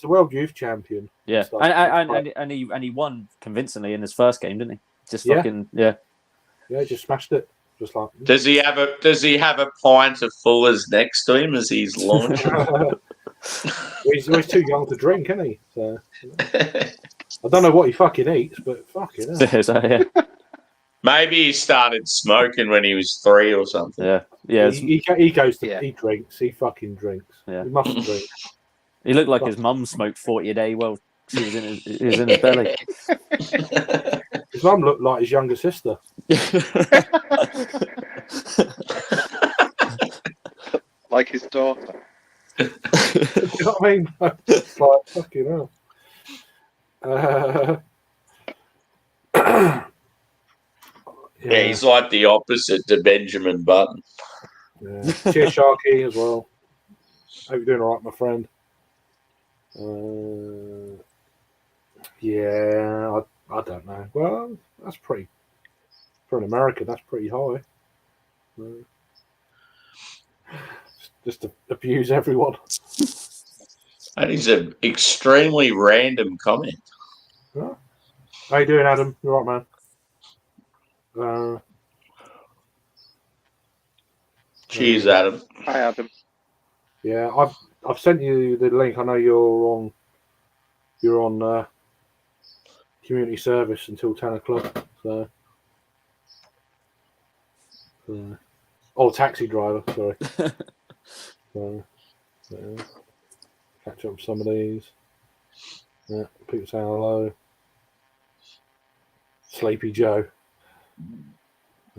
world youth champion. Yeah, and he won convincingly in his first game, didn't he? Just fucking Yeah, just smashed it. Just like. Does he have a pint of Fuller's next to him as he's launching? he's too young to drink, isn't he? So I don't know what he fucking eats, but fucking hell. yeah. Maybe he started smoking when he was 3 or something. Yeah, Yeah, he goes to he drinks. He fucking drinks. Yeah. He must drink. he looked like his mum smoked 40 a day while she was in his belly. His mum looked like his younger sister. Like his daughter. You know what I mean? It's like fucking hell. Yeah, he's like the opposite to Benjamin Button. Yeah. Cheers, Sharky, as well. Hope you're doing all right, my friend. Yeah, I don't know. Well, that's pretty. For an American, that's pretty high. Just to abuse everyone. That is an extremely random comment. Huh? How you doing, Adam? You all right, man? Cheers, Adam. Hi, Adam. Yeah, I've sent you the link. I know you're on community service until 10 o'clock. So, taxi driver. Sorry. So, yeah. Catch up with some of these. Yeah, people saying hello. Sleepy Joe.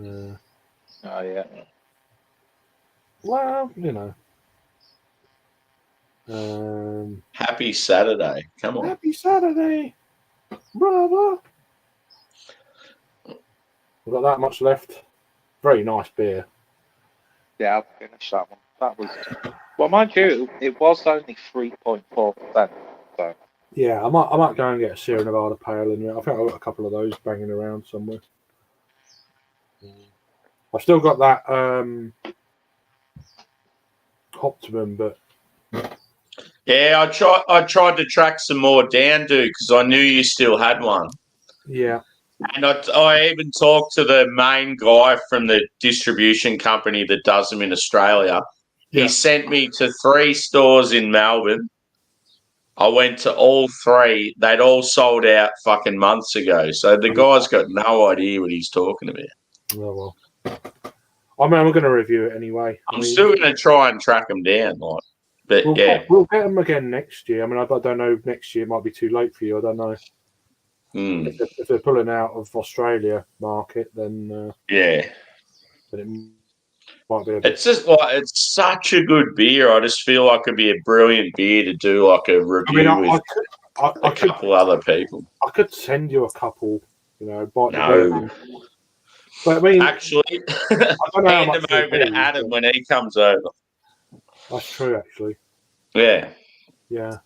Oh yeah. Well, you know. Happy Saturday. Come on. Happy Saturday, brother. We've got that much left. Very nice beer. Yeah, I'll finish that one. That was well, mind you, it was only 3.4%. So Yeah, I might go and get a Sierra Nevada Pale in there. I think I've got a couple of those banging around somewhere. I've still got that Optimum, but yeah, I tried to track some more down, dude, because I knew you still had one. Yeah. And I even talked to the main guy from the distribution company that does them in Australia. He sent me to 3 stores in Melbourne. I went to all 3. They'd all sold out fucking months ago. So the guy's got no idea what he's talking about. Oh, well. I'm going to review it anyway. I'm still going to try and track them down. But we'll get them again next year. I mean, I don't know. Next year might be too late for you. I don't know. If they're pulling out of Australia market, then then it might be. It's just it's such a good beer. I just feel like it'd be a brilliant beer to do like a review with a couple other people. I could send you a couple, bite the beer. But I mean, actually, I don't know hand them over to Adam when he comes over. That's true, actually. Yeah. Yeah.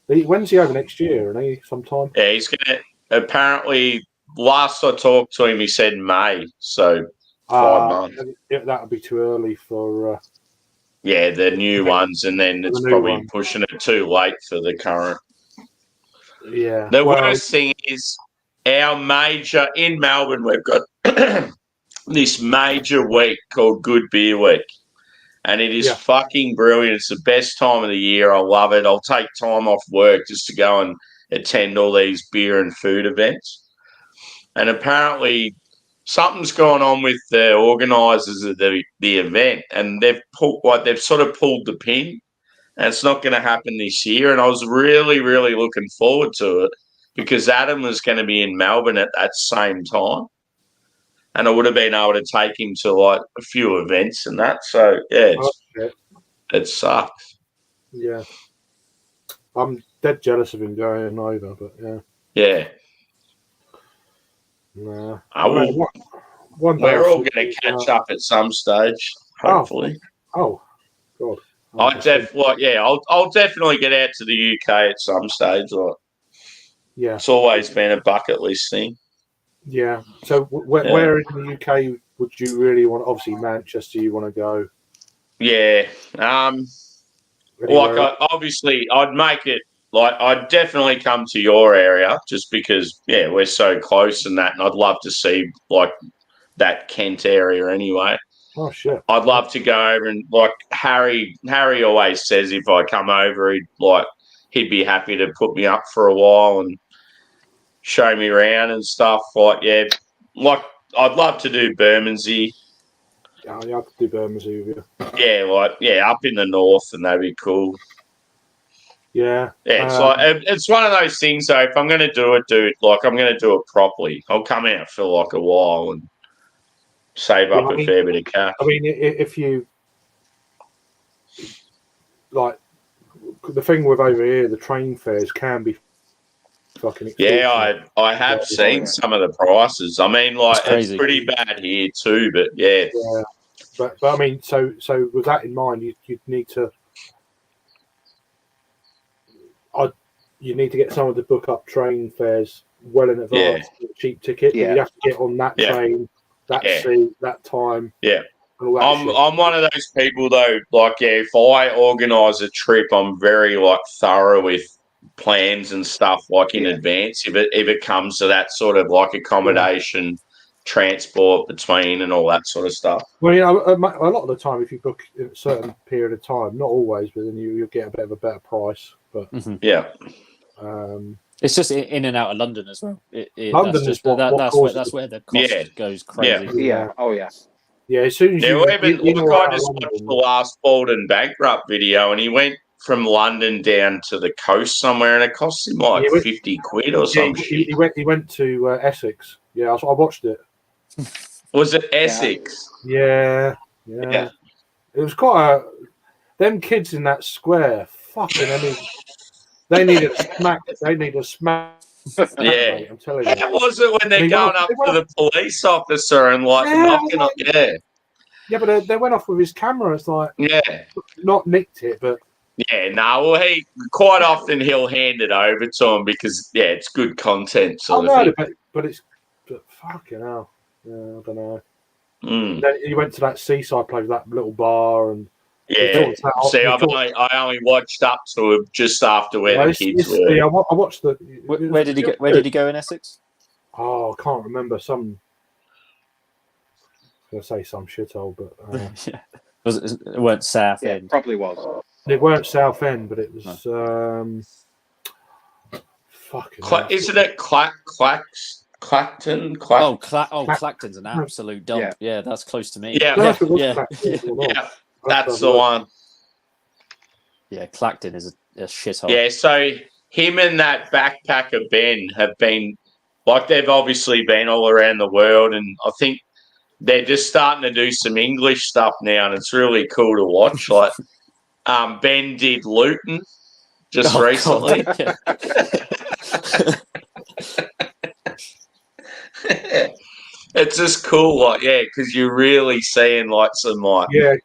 When's he over next year? And he sometime? Yeah, he's gonna. Apparently, last I talked to him, he said May. So 5 months. That would be too early for. Yeah, the new ones, and then it's probably pushing it too late for the current. Yeah. The worst thing is our major in Melbourne. We've got this major week called Good Beer Week. And it is fucking brilliant. It's the best time of the year. I love it. I'll take time off work just to go and attend all these beer and food events. And apparently something's gone on with the organisers of the event, and they've sort of pulled the pin, and it's not going to happen this year. And I was really, really looking forward to it because Adam was going to be in Melbourne at that same time. And I would have been able to take him to like a few events and that. So yeah, it sucks. Yeah, I'm dead jealous of him going over, but yeah. Yeah. Nah. We're all going to catch up at some stage, hopefully. Oh God. I'll definitely get out to the UK at some stage. Yeah. It's always been a bucket list thing. Yeah. So where in the UK would you really want? Obviously, Manchester. You want to go? Yeah. Obviously, I'd make it. I'd definitely come to your area just because, we're so close and that, and I'd love to see that Kent area anyway. Oh shit! I'd love to go over and Harry always says if I come over, he'd be happy to put me up for a while and show me around and stuff. I'd love to do Bermondsey. Yeah, you have to do Bermondsey with you. Yeah, up in the north, and that'd be cool. Yeah. Yeah, it's one of those things. Though, if I'm going to do it, I'm going to do it properly. I'll come out for like a while and save up a fair bit of cash. I mean, if you like, the thing with over here, the train fares can be fucking extortionate. Yeah, I have seen some of the prices. I mean, like it's pretty bad here too, but yeah. Yeah, but I mean, so with that in mind, you'd need to. You need to get someone to book up train fares well in advance, for a cheap ticket. Yeah. You have to get on that train, that seat, that time. Yeah. And all that I'm one of those people though, like if I organise a trip, I'm very like thorough with plans and stuff like in advance. If it comes to that sort of like accommodation, transport between and all that sort of stuff. Well, you know, a lot of the time, if you book in a certain period of time, not always, but then you'll get a bit of a better price. But yeah, it's just in and out of London as well. London that's is that's where the cost goes crazy. Yeah. Oh yeah. Yeah, as soon as I just London, watched the last Baldwin Bankrupt video, and he went from London down to the coast somewhere, and it cost him like 50 quid or something. He went to Essex. Yeah, I watched it. Was it Essex? Yeah. It was quite them kids in that square. Fucking, I mean, they need a smack. They need a smack. Yeah, mate, I'm telling you. How was it when they're going up to the police officer and like knocking on? Yeah, but they went off with his camera. It's like not nicked it, but well, he quite often he'll hand it over to him because it's good content. But fucking hell. Yeah, I don't know. Then he went to that seaside place, that little bar, and I only watched up to him just after where the kids were. Yeah, I watched the. Where did he go? Where did he go in Essex? Oh, I can't remember. I was gonna say some shithole, but it weren't South End. It probably was. It weren't South End, but it was. Fucking. Isn't it Clacton? Clacton's an absolute dump. Yeah, that's close to me. Yeah, that's the one. Yeah, Clacton is a shithole. Yeah, so him and that backpacker Ben have been like they've obviously been all around the world, and I think they're just starting to do some English stuff now, and it's really cool to watch. Like Ben did Luton just recently. It's just cool, like because you're really seeing like some like lower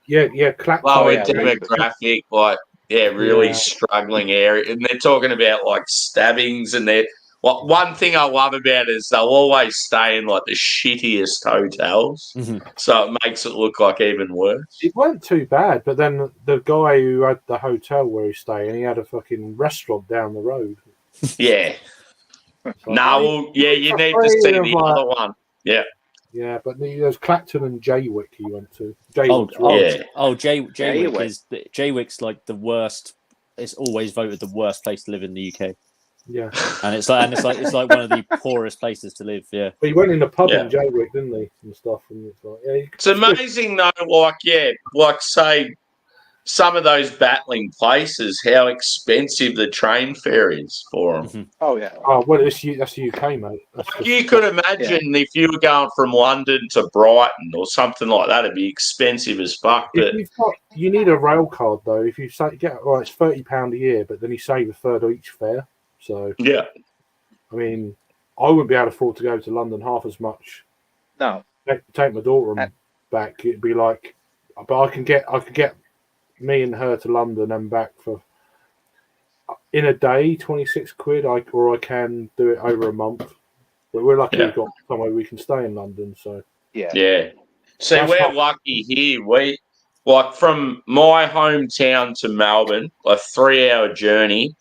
demographic, like really struggling area, and they're talking about like stabbings, and they're one thing I love about it is they'll always stay in like the shittiest hotels, so it makes it look like even worse. It weren't too bad, but then the guy who had the hotel where he's staying, he had a fucking restaurant down the road. Yeah. You need to see the other one. Yeah. Yeah, but there's Clacton and Jaywick he went to. Jaywick's like the worst. It's always voted the worst place to live in the UK. Yeah, and it's like one of the poorest places to live. Yeah, but he went in a pub in Jaywick, didn't he, and stuff. And it's like, it's amazing though. Like say some of those battling places, how expensive the train fare is for them. Oh yeah. Oh well, that's the UK, mate. You could imagine if you were going from London to Brighton or something like that, it'd be expensive as fuck. But you need a rail card though. If you it's £30 a year, but then you save a third of each fare. So I mean, I wouldn't be able to afford to go to London half as much. No. Take my daughter back. It'd be like, but I could get me and her to London and back for in a day, 26 quid. Or I can do it over a month. But we're lucky we've got somewhere we can stay in London. So So we're lucky here. We like from my hometown to Melbourne, a 3-hour journey.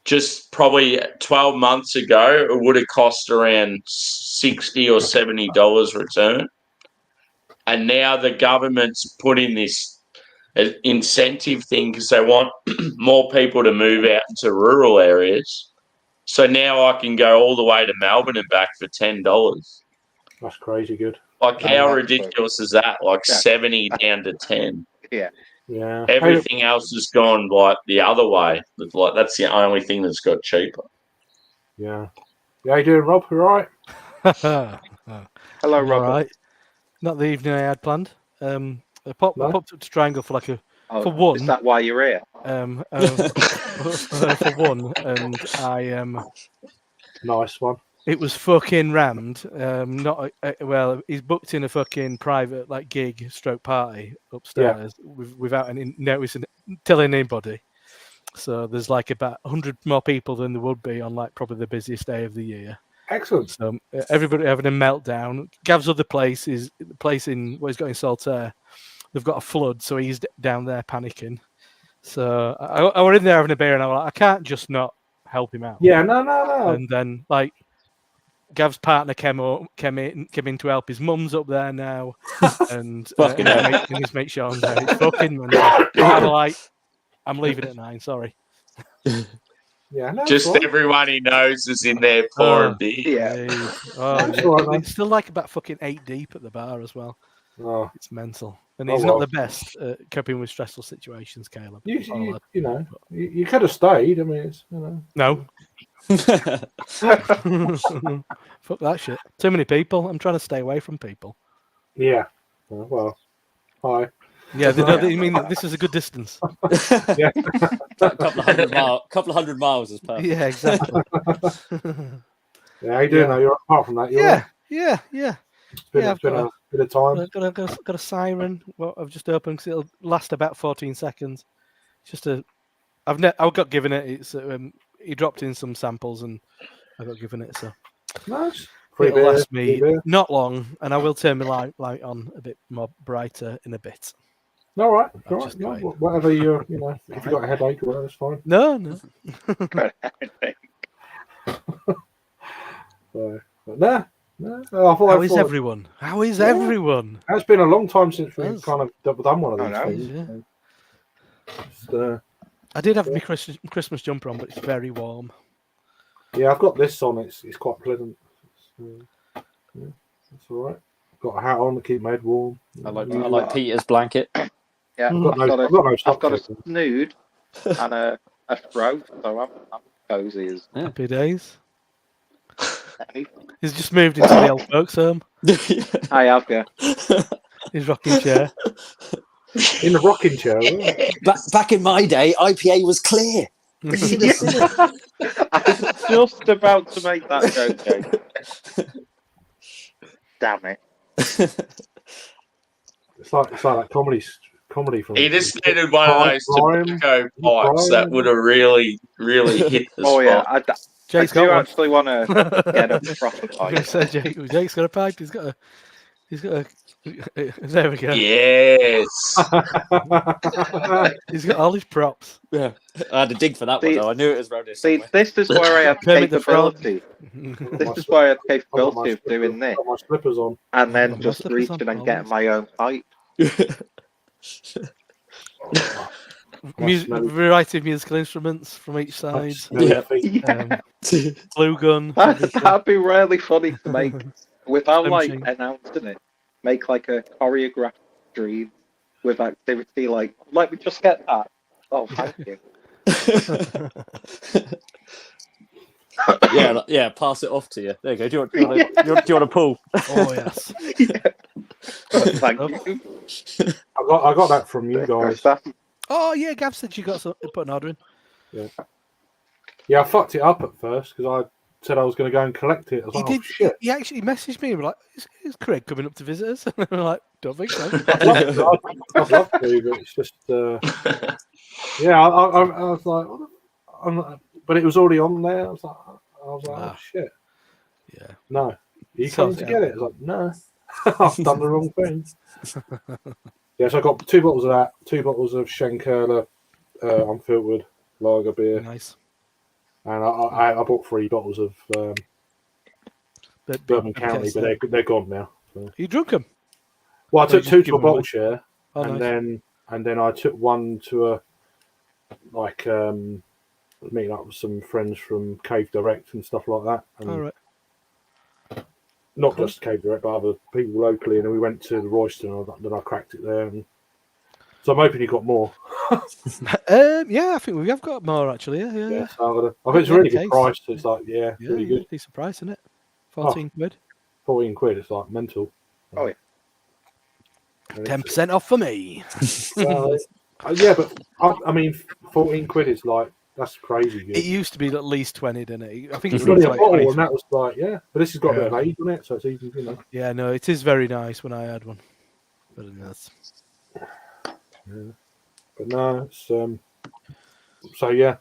Just probably 12 months ago, it would have cost around $60 or $70 return. And now the government's put in this incentive thing because they want more people to move out into rural areas. So now I can go all the way to Melbourne and back for $10. That's crazy good. Like, how that's ridiculous is that? Like, Yeah. 70 down to 10. Yeah. Yeah. Everything else has gone, like, the other way. Like, that's the only thing that's got cheaper. Yeah. Yeah, you doing, Rob? You all right? Hello, All Robert. right. Not the evening I had planned. I popped No? up to Triangle for Oh, for one. Is that why you're here? For one, and I Nice one. it was fucking rammed. Not well. He's booked in a fucking private like gig stroke party upstairs without any noticing telling anybody. So there's like about 100 more people than there would be on like probably the busiest day of the year. Excellent. So everybody having a meltdown. Gav's other place is the place in what he's got in Saltaire. They've got a flood, so he's down there panicking. So I were in there having a beer, and I was like, I can't just not help him out. Yeah, no. And then like Gav's partner came in to help. His mum's up there now, and his mate Sean's there. It's fucking mental. I'm like, I'm leaving at 9. Sorry. Yeah, no. Just everyone he knows is in there pouring beer. Yeah. It's still like about fucking 8 deep at the bar as well. Oh, It's mental, and Oh, he's well. not the best at coping with stressful situations, Caleb. you know, you could have stayed. I mean, it's, you know. No. Fuck that shit. Too many people. I'm trying to stay away from people. Yeah. Well, hi. Yeah, they know that you mean that this is a good distance. Yeah. couple of hundred miles is perfect. Yeah, exactly. Yeah, how you doing? Yeah. Though? You're apart from that. You're all right? Yeah. It's been, Yeah, it's been a bit of time. Got a siren. Well, I've just opened because it'll last about 14 seconds. It's just I got given it. It's he dropped in some samples and I got given it, so Nice. it'll last me not long, and I will turn my light on a bit more brighter in a bit. All right. I'm All right. just No, going. whatever you know, if you got a headache or whatever, it's fine. No. But no. How is everyone? How is everyone? It's been a long time since we've Yes. kind of done one of these I know. things. Yeah. Just, I did have my Christmas jumper on, but it's very warm. yeah, I've got this on. It's quite pleasant. Yeah, that's all right. Got a hat on to keep my head warm. I like Peter's blanket. Yeah, I've got I've got a snood and a throat, so I'm cozy as Happy days. anything. He's just moved into the old folks' home. I have, yeah. His rocking chair. in the rocking chair. Back in my day, IPA was clear. I was just about to make that joke, Jake. Damn it. It's like that comedy from. He just needed one of those tobacco pipes that would have really, really hit the Oh, spot. yeah. I Jake's do got one. actually want to get a proper I was gonna pipe. say Jake's got a pipe. He's got a. There we go. Yes. He's got all his props. Yeah, I had to dig for that one though. I knew it was around here See, somewhere. this is where I have Kermit the Frog. capability. This is where I have capability of doing this, Got my slippers on. and Got then my just slippers on, reaching and always. getting my own pipe. Variety of musical instruments from each side. Yeah. Glue gun. That'd be really funny to make without Slim like Shady. announcing it. Make like a choreographed stream with activity like we just get that. Oh, thank you. yeah. Pass it off to you. There you go. Do you want to pull? Oh yes. Thank you. I got that from you guys. Oh yeah, Gav said you got some, put an order in. Yeah, I fucked it up at first because I said I was going to go and collect it. I was like, oh, shit. He actually messaged me. We're like, is Craig coming up to visit us? And we're like, don't think so. I'd love to, but it's just, yeah. I was like, but it was already on there. I was like, oh shit. Yeah. No, are you Sort coming to it get it? I was like, no, I've done the wrong thing. Yeah, so I got 2 bottles of that, 2 bottles of Schenkerla unfiltered lager beer, Nice. and I bought 3 bottles of Bourbon County, but they're gone now. So. You drunk them? Well, I took just 2 give to a them bottle away? share, Oh, and nice. then I took 1 to a meeting up with some friends from Cave Direct and stuff like that. And All right. not just Cave Direct, but other people locally. And then we went to the Royston, and then I cracked it there. And so I'm hoping you got more. Yeah, I think we have got more actually. Yeah. So I think it's a really good Case. price. It's like, really good. Decent price, isn't it? 14 quid. 14 quid. It's like mental. Oh, yeah. 10% off for me. Yeah, but I mean, 14 quid is like, that's crazy good. It used to be at least 20, didn't it? I think It's it only was a like bottle, 20. and that was like, but this has got a bit of age on it, so it's even, Yeah, no, it is very nice when I had one. But But no, it's so yeah,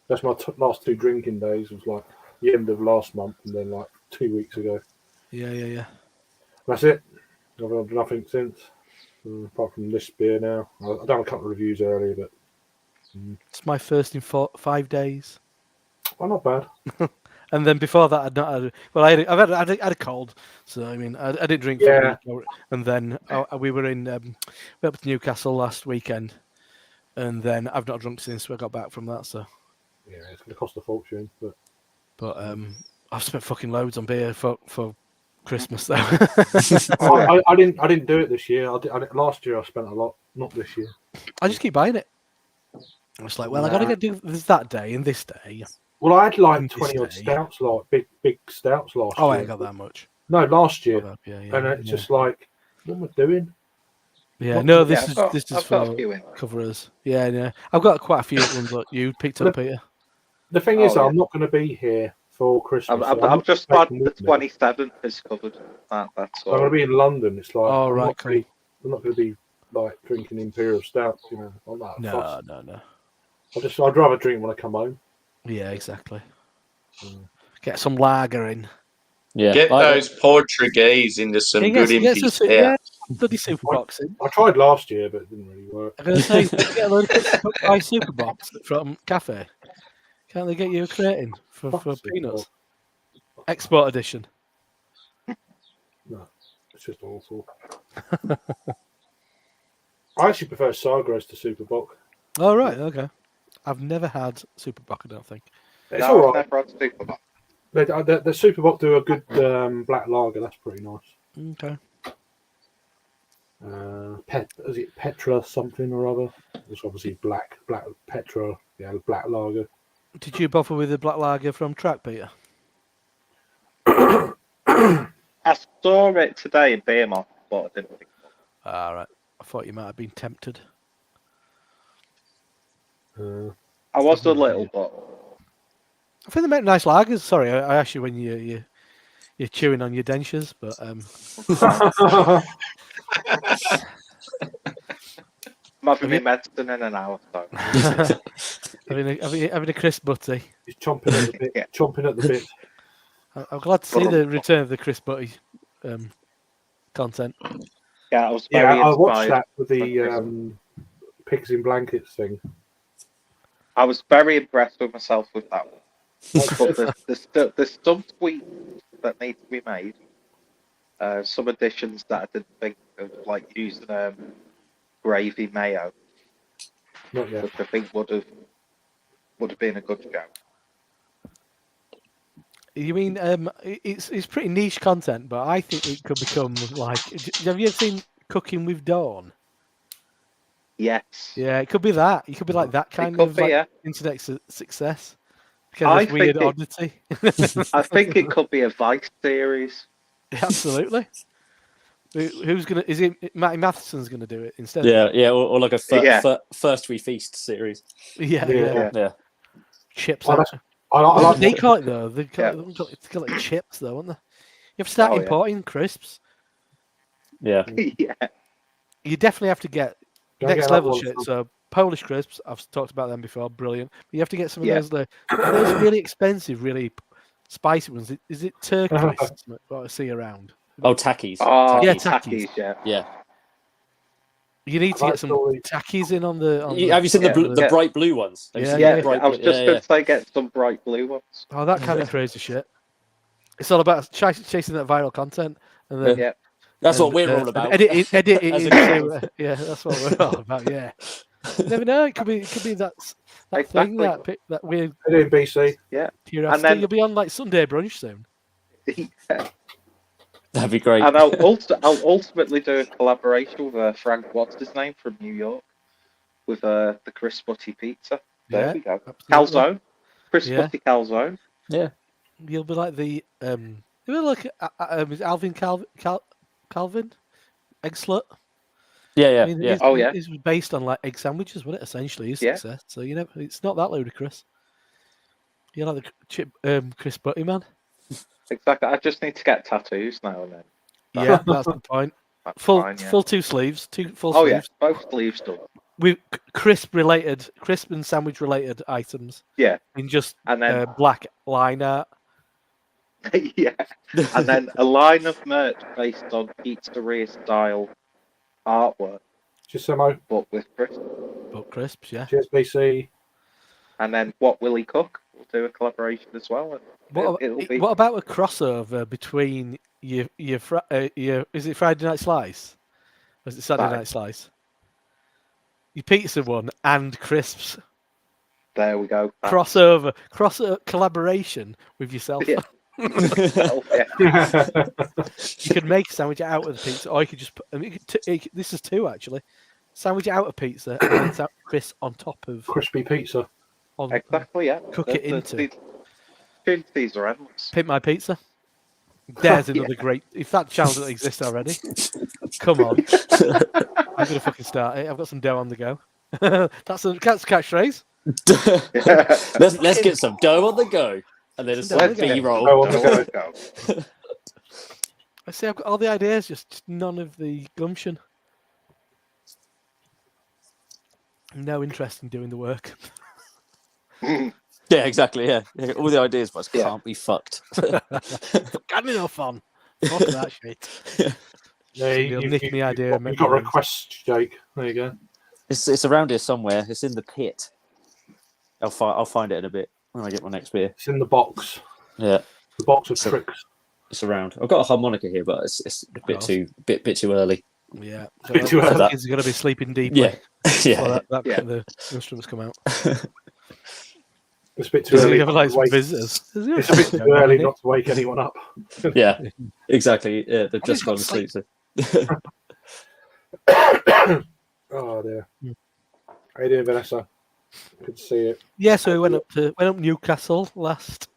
that's my last 2 drinking days. Was like the end of last month, and then like 2 weeks ago. Yeah. That's it. I've had nothing since, apart from this beer now. I've done a couple of reviews earlier, but it's my first in 5 days. well, not bad. And then before that, I'd not had. Well, I've had a cold, so I mean, I didn't drink for a week. And then we were in went up to Newcastle last weekend, and then I've not drunk since we got back from that. So Yeah, it's going to cost a fortune, but I've spent fucking loads on beer for Christmas though. I didn't do it this year. Last year I spent a lot, not this year. I just keep buying it. I was like, well, I got to do this that day and this day. Well, I had like And 20 odd this day. stouts, like big stouts last Oh, year. I ain't got that much. No, last year. Yeah, And it's just like, what am I doing? Yeah, no, Yeah, this I've is got for a few in. coverers. Yeah. I've got quite a few ones that you picked up, Peter. The thing is, Oh, yeah. I'm not going to be here for Christmas. so I've not just had taking the with me. 27th is covered. That's I'm going to all. be in London. It's like, Oh, I'm right, not cool. I'm not going to be like drinking Imperial Stout, I'm not fussed. No. I'd rather drink when I come home. Yeah, exactly. Get some lager in. Yeah. Get those Portuguese into some good impy stout. Yeah, bloody super box in. I tried last year, but it didn't really work. I'm going to say, get a load of by super box from Cafe. Can't they get you a crate in for Fuck peanuts? Export edition. No, it's just awful. I actually prefer Sagres to Superbock. Oh, right, okay. I've never had super box, I don't think. It's No, all I've right. never had Superbox. The Superbock do a good black lager. That's pretty nice. Okay. Is it Petra something or other? It's obviously black Petra. Yeah, black lager. Did you bother with the black lager from Track, Peter? I saw it today in Beermont, but I didn't think so. Ah, right. I thought you might have been tempted. I was a little, but I think they make nice lagers. Sorry, I asked you when you're chewing on your dentures, but I'm having my medicine in an hour. So having a crisp butty. He's chomping at the bit. Yeah. Chomping at the bit. I'm glad to see the return of the crisp butty content. yeah, I was Yeah, very I watched inspired. that with the pigs in blankets thing. I was very impressed with myself with that one. But there's some tweaks that need to be made. Some additions that I didn't think of, like using gravy mayo, Not yet. which I think would have been a good go. You mean it's pretty niche content, but I think it could become like. Have you ever seen Cooking with Dawn? Yes. Yeah, it could be that. It could be like that kind could of be, like yeah. internet success. Because of weird oddity. I think it could be a Vice series. Absolutely. Who's gonna? Is it Matty Matheson's gonna do it instead? Yeah, or like a Yeah. first we feast series. Yeah. Chips. I What like do they call it though? They call Yeah. it's called like chips though, aren't they? You have to start Oh, yeah. importing crisps. Yeah. Yeah. You definitely have to get Don't next get level that one shit. from- So Polish crisps, I've talked about them before, brilliant. But you have to get some of Yeah. those really expensive, really spicy ones. Is it turquoise? What I see around. Oh, Takis. Oh, Yeah, Takis, yeah. Yeah. You need to I get some like Takis in on the. Have you seen Yeah. the bright blue ones? Have you Yeah, seen Yeah, the bright I was blue- just going to say get some bright blue ones. Oh, that kind of crazy shit. It's all about chasing that viral content, and then Yeah. That's what we're all about. Edit it As a into, yeah, that's what we're all about. Yeah, you never know. It could be that thing Exactly. that weird It in BC. curiosity. And then- You'll be on like Sunday brunch soon. Yeah. That'd be great. And I'll ultimately do a collaboration with Frank, what's his name, from New York, with the Crisp Butty Pizza. There Yeah, we go. absolutely. Calzone. Crisp Yeah. Butty Calzone. Yeah. You'll be like the you'll be like is Alvin Calvin egg slut. Yeah. I mean, Yeah. Oh, yeah. It's based on like egg sandwiches, wasn't it? Essentially, his Yeah. success. So you know, it's not that ludicrous. You're like the chip, Chris Butty man. Exactly. I just need to get tattoos now and then. Yeah, that's the point. That's Full fine, yeah. full two sleeves, two full Oh, yeah. sleeves. Both sleeves done. With crisp and sandwich related items. Yeah. In just And then, black line art. yeah. And then a line of merch based on pizzeria style artwork, Just Samo. but with crisp. But crisps, yeah. Cheers, BC. And then What Will He Cook? We'll do a collaboration as well. It'll be. What about a crossover between your is it Friday Night Slice? Or is it Saturday Right. Night Slice? Your pizza one and crisps. There we go. Crossover collaboration with yourself. Yeah. Oh, yeah. You could make a sandwich out of the pizza, or you could just put. I mean, this is two actually. Sandwich out of pizza and then crisp on top of. Crispy pizza. Exactly, yeah. Cook it into. These are endless. Pimp my pizza. There's another great. If that channel doesn't exist already, come on. I'm gonna fucking start it. I've got some dough on the go. That's catchphrase. let's get some dough on the go, and then some B-roll. Oh, on the go. I see. I've got all the ideas, just none of the gumption. No interest in doing the work. Yeah, exactly. Yeah. All the ideas, but can't be fucked. Got enough fun. Fuck that shit. Yeah, You'll nick me idea. You've got requests, Jake. There you go. It's around here somewhere. It's in the pit. I'll find it in a bit when I get my next beer. It's in the box. Yeah, The box of tricks. it's around. I've got a harmonica here, but it's a bit too early. Yeah. Bit too early. Kids are going to be sleeping deeply. Yeah, yeah. The instruments come out. It's a bit too Does early. he have like some Wake- visitors? It's a bit too early not to wake anyone up. Yeah, exactly. Yeah, they've just gone to sleep. So. Oh dear. How you doing, Vanessa? Good to see you. Yeah, so we went up Newcastle last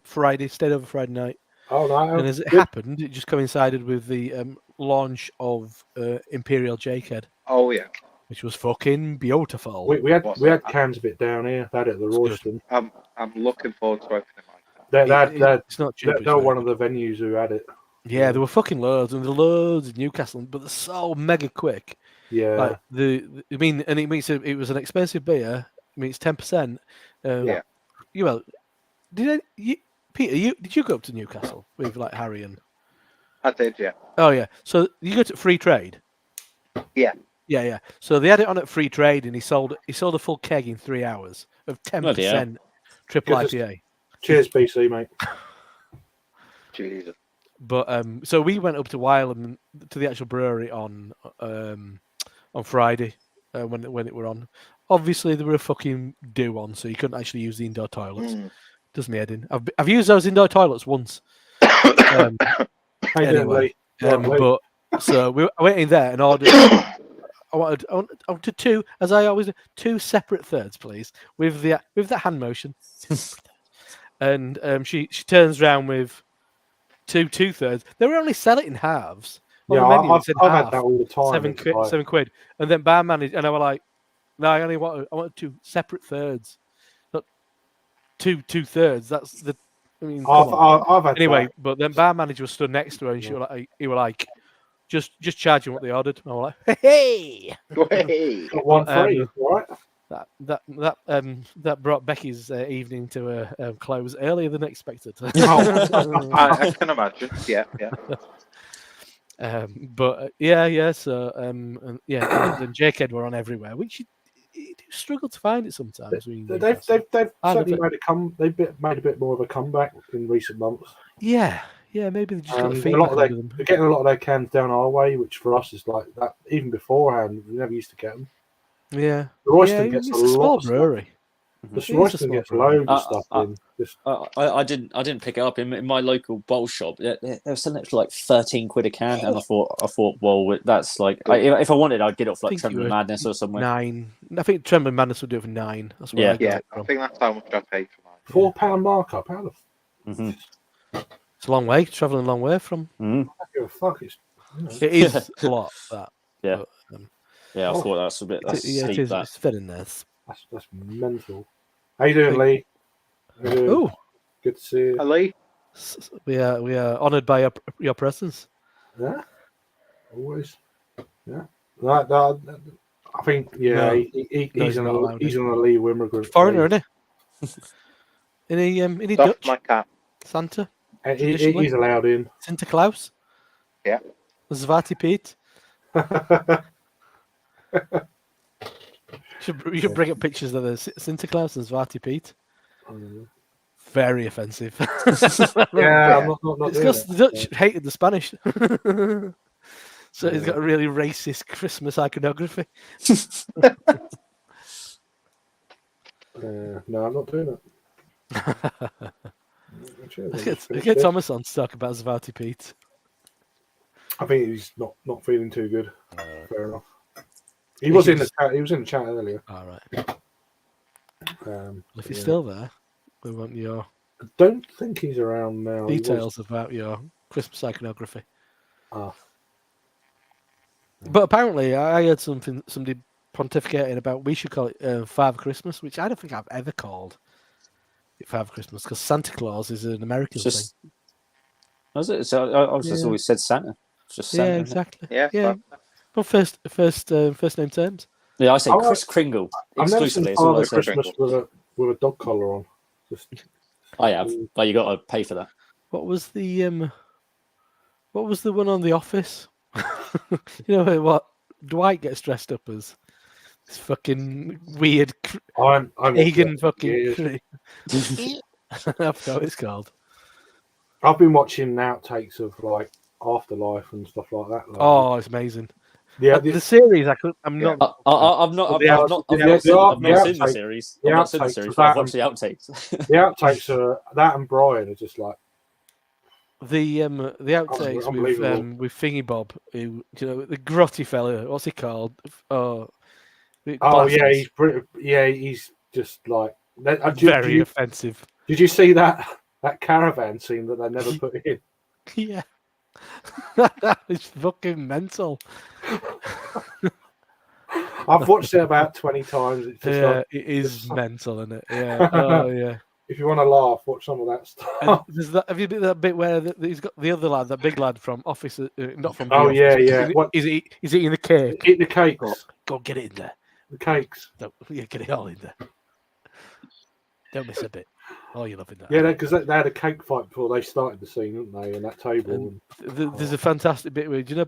Friday, stayed over Friday night. Oh no. And as it happened, it just coincided with the launch of Imperial Jakehead, Oh, yeah. which was fucking beautiful. We had cans of it down here. They had it at the Royston. I'm looking forward to opening mine. It's not cheap. They're one of the venues who had it. Yeah, there were fucking loads, and there were loads in Newcastle, but they're so mega quick. Yeah. Like it was an expensive beer. I mean, it's 10%. Yeah. Peter, did you go up to Newcastle with like Harry and? I did, yeah. Oh yeah. So you go to Free Trade. Yeah. Yeah. So they had it on at Free Trade, and he sold a full keg in 3 hours of 10% triple IPA. Cheers, BC, mate. Jesus. But so we went up to Wylam to the actual brewery on Friday when it were on. Obviously, there were a fucking do on, so you couldn't actually use the indoor toilets. Does me head in. I've used those indoor toilets once. Anyway, but so I went in there and ordered. I wanted two, as I always do, two separate thirds, please, with the hand motion. And she turns around with two thirds. They were only selling it in halves. On the menu, it said I've half, had that all the time. £7. And then bar manager, and I were like, no, I want two separate thirds, not two thirds. That's the. I mean, I've had anyway, that. but then bar manager was stood next to her, and he were like, just charging what they ordered. And I was like, hey, Hey. Got one free, right? That brought Becky's evening to a close earlier than expected. I can imagine. Yeah. But yeah. So and then Jakehead were on everywhere, which you do struggle to find it sometimes. They've certainly made a bit more of a comeback in recent months. Yeah, maybe they just got They're feedback under them. getting a lot of their cans down our way, which for us is like that. Even beforehand, we never used to get them. Yeah, The Royston it's gets a a lot small of stuff. brewery. The It is a Royston small gets loads of Uh, stuff uh, in. Just I didn't pick it up in my local bowl shop. They were selling it for like 13 quid a can, and I thought, well, that's like, if I wanted, I'd get it off I like think it Trembling was Madness or somewhere. 9. I think Trembling Madness would do it for 9. That's where Yeah. I got Yeah, it I from. think that's how much I paid for mine. £4 markup. How the hmm It's a long way, travelling a long way from. hmm fuck? It's you know. It is a lot, that. Yeah. But, Yeah, I Oh. thought that's a bit. That's yeah, it steep, is. that. It's very nice. That's mental. How you doing, Lee? How you doing? Oh, Good to see you. Ali? we are honoured by your presence. Yeah, always. Yeah, I think No. he's he's not allowed an in. illegal immigrant. Foreigner, isn't he? Any Off Dutch? my cap. Santa? He's allowed in. Santa Claus? Yeah. Zwarte Piet? You should bring up pictures of the Santa Claus and Zwarte Piet. Very offensive. Yeah, I'm not It's doing because it. the Dutch hated the Spanish. So he's got a really racist Christmas iconography. No, I'm not doing it. Get Thomas on to talk about Zwarte Piet. I think he's not feeling too good. Fair enough. He was in the chat. He was in the chat earlier. All right. If he's yeah. still there, we want your I don't think he's around now. He was- details about your Christmas iconography. Ah. But apparently, I heard somebody pontificating about we should call it Father Christmas, which I don't think I've ever called it Father Christmas because Santa Claus is an American It's just, thing. was it? So I was just Yeah. always said Santa. It's just Santa. Yeah, isn't it? exactly. Yeah, Yeah. Well, first name terms. Yeah, I say Oh, Chris Kringle I've never exclusively. seen It's all I Father say. Christmas with a dog collar on. Just I have, but you got to pay for that. What was the one on The Office? You know what Dwight gets dressed up as? This fucking weird I'm pagan fucking. years. I forgot what it's called. I've been watching outtakes of like Afterlife and stuff like that. Like, Oh, it's amazing. yeah, The series. I'm Yeah. not. I've not seen the series. the I've not seen the outtakes series, of but I've that watched the outtakes. The outtakes are that and Brian are just like The outtakes unbelievable. with Thingy Bob, who, you know, the grotty fella. What's he called? Oh yeah, he's pretty, he's just like very offensive. Did you see that caravan scene that they never put in? Yeah, that is fucking mental. I've watched it about 20 times. It's just like, it is mental, isn't it? Yeah. Oh yeah. if you want to laugh, watch some of that stuff. And there's that, have you been that bit where he's got the other lad, that big lad from Office, not from. Oh, the yeah, Office. yeah. What- Is he eating the cake? Eat the cakes. Go get it in there. The cakes. Yeah, get it all in there. Don't miss a bit. Oh, you're loving that. Yeah, because they had a cake fight before they started the scene, didn't they? And that table. There's a fantastic bit where you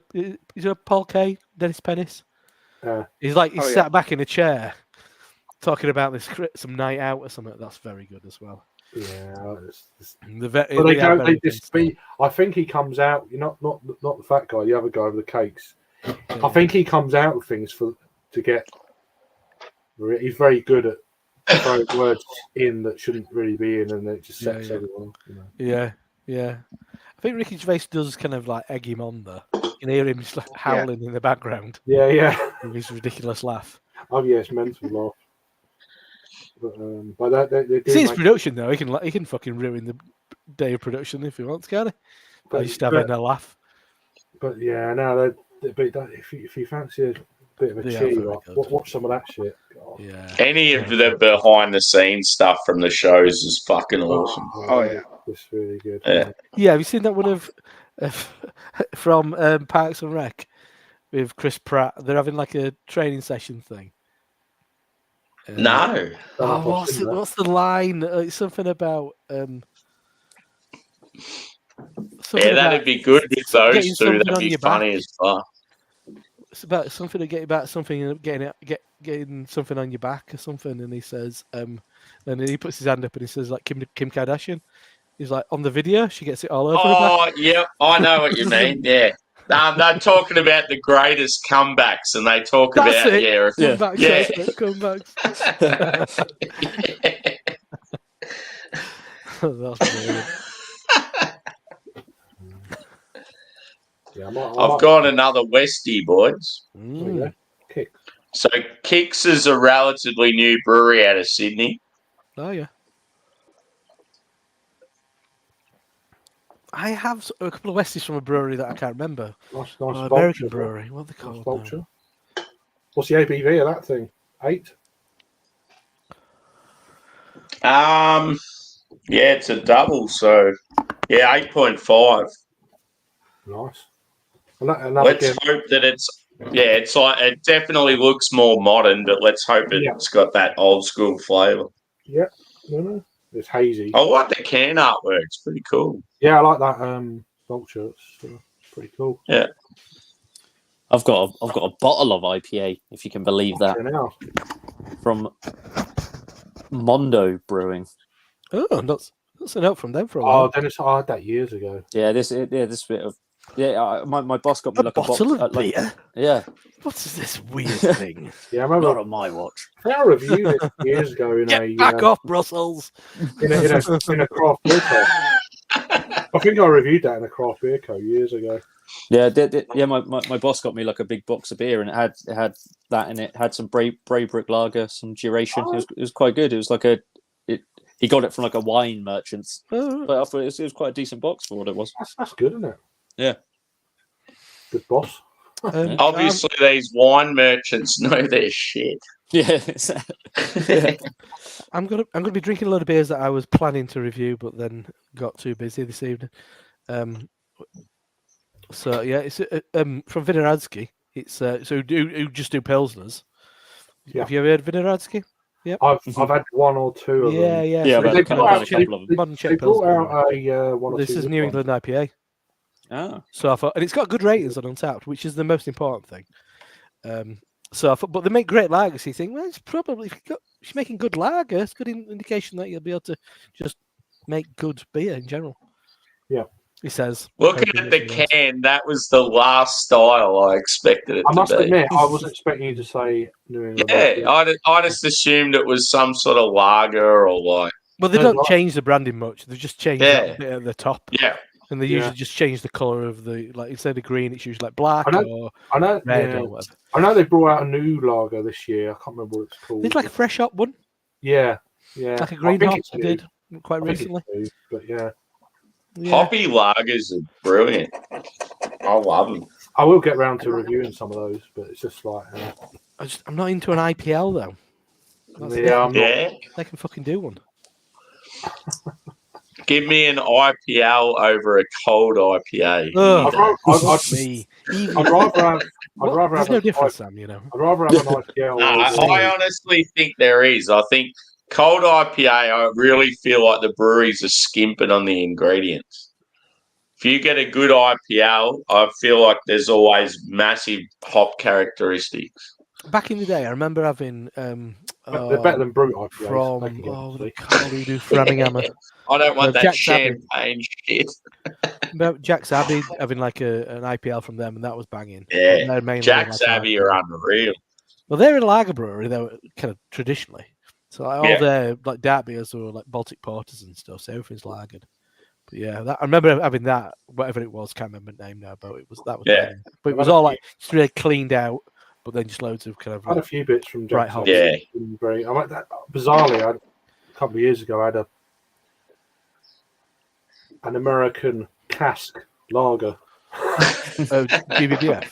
know Paul Kay, Dennis Pennis. He's Oh, sat back in a chair, talking about some night out or something. That's very good as well. Yeah, They just speak. I think he comes out. Not the fat guy, the other guy with the cakes. I think he comes out with things to get. He's very good at throwing words in that shouldn't really be in, and it just sets everyone. You know. Yeah. I think Ricky Gervais does kind of like egg him on there. You can hear him just like howling in the background. Yeah. With his ridiculous laugh. Oh yeah, it's mental laugh. But they It's his production though. He can fucking ruin the day of production if he wants, can't he? But just having a laugh. But yeah, no, if you fancy a bit of a cheat, watch some of that shit. God. Yeah. Any of the behind the scenes stuff from the shows is fucking awesome. Oh yeah, it's really good. Yeah, have you seen that one of from Parks and Rec with Chris Pratt? They're having like a training session thing. No. What's the line? It's something about. That'd be good with those two. That'd be funny as fuck. It's about something to get about something and getting something on your back or something, and he says, and he puts his hand up and he says like Kim Kardashian. He's like on the video, she gets it all over her back. Oh yeah, I know what you mean. Yeah, They're talking about the greatest comebacks, and they talk That's about it. yeah, Comebacks, yeah. that's it, comebacks. That's brilliant. Yeah, I I've might, got another Westie, boys. there you go. Kick. So Kicks is a relatively new brewery out of Sydney. Oh yeah. I have a couple of Westies from a brewery that I can't remember. Nice American vulture, brewery. What are they Nice called? vulture. What's the ABV of that thing? 8? Yeah, it's a double, so yeah, 8.5. Nice. Another Let's game. hope that it's like it definitely looks more modern, but let's hope it's got that old school flavour. Yeah, no, it's hazy. I like the can artwork; it's pretty cool. Yeah, I like that vulture. It's pretty cool. Yeah, I've got a bottle of IPA, if you can believe that, Now. from Mondo Brewing. Oh, that's a note from them for a Oh, while. Dennis, I had that years ago. Yeah, this bit of my boss got me A like bottle a box, of beer. yeah. What is this weird thing? Yeah, I remember. Not on my watch. I think I reviewed it years ago in Get back off, Brussels. in a craft beer co. I think I reviewed that in a craft beer co years ago. Yeah, my boss got me like a big box of beer, and it had that in it. Had some Braybrick lager, some duration. It was quite good. It was like he got it from like a wine merchant, Oh, but I thought it was quite a decent box for what it was. That's good, isn't it? Yeah. Good boss. obviously these wine merchants know their shit. Yeah. I'm gonna be drinking a lot of beers that I was planning to review, but then got too busy this evening. So yeah, it's from Vinohradsky. It's so who just do pilsners. Yeah. Have you ever heard of Vinohradsky? Yep. I've had one or two of Yeah, them. yeah. Yeah, So but they I've had a couple of them. Modern They Czech brought Pilsner. out a one or This two. is New England IPA. Oh. So I thought, and it's got good ratings on Untapped, which is the most important thing. So I thought, but they make great lagers. So you think, well, it's probably if you're making good lager, it's a good indication that you'll be able to just make good beer in general. Yeah. He says. Looking at the can, that was the last style I expected it I must to be. admit, I was expecting you to say New England. Yeah, I just assumed it was some sort of lager or like. Well, they No, don't right. change the branding much. They just change that bit at the top. Yeah. And they usually just change the colour of the, like, instead of green, it's usually like black or red or whatever. I know they brought out a new lager this year. I can't remember what it's called. It's like a fresh hop one. Yeah. Like a green hop they did quite recently. New, but yeah. Hoppy lagers are brilliant. I love them. I will get round to reviewing some of those, but it's just like... I'm not into an IPL, though. That's they can fucking do one. Give me an IPL over a cold IPA. I'd rather have... There's no difference, Sam, you know. I'd rather have an IPL. I honestly think there is. I think cold IPA, I really feel like the breweries are skimping on the ingredients. If you get a good IPL, I feel like there's always massive hop characteristics. Back in the day, I remember having... they're better than Brute IPAs. From... the Carl who do Framingham. I don't want that Jack's champagne shit. About Jack's Abbey having like an IPL from them, and that was banging. Yeah, Jack's like Abbey are unreal. Well, they're a lager brewery, though, kind of traditionally. So like, all their like dark beers were like Baltic porters and stuff. So everything's lagered. But yeah, I remember having that, whatever it was, can't remember the name now, but that was banging. But it was all like just really cleaned out, but then just loads of kind of. I had a few bits from bright Jack's hops. Abbey. I like that. Bizarrely, a couple of years ago, I had an American cask lager. BBBF.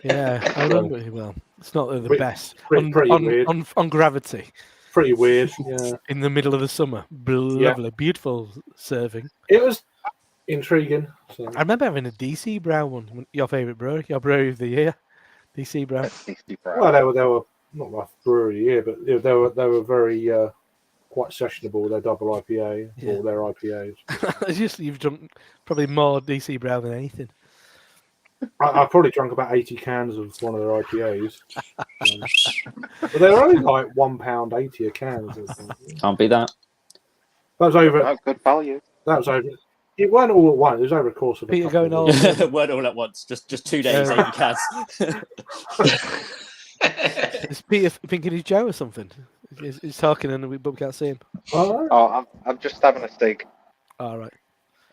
Yeah, I remember it well. It's not the best. Pretty weird. On gravity. Pretty weird. Yeah. In the middle of the summer. Lovely, beautiful serving. It was intriguing. So. I remember having a DC Brown one. Your favourite brewery, your brewery of the year, DC Brown. Well, they were not my brewery of the year, but they were very quite sessionable. Their double IPA or their IPAs. It's just you've drunk probably more DC Brown than anything. I probably drunk about 80 cans of one of their IPAs. But they're only like £1.80 a can. Can't be that. That was over. Good value. That was over. It weren't all at once. It was over the course of Peter a couple going of all- weeks. Weren't all at once. Just 2 days, 80 cans. Is Peter thinking he's Joe or something? He's talking and we can't see him. All right. Oh, I'm just having a cig. All right.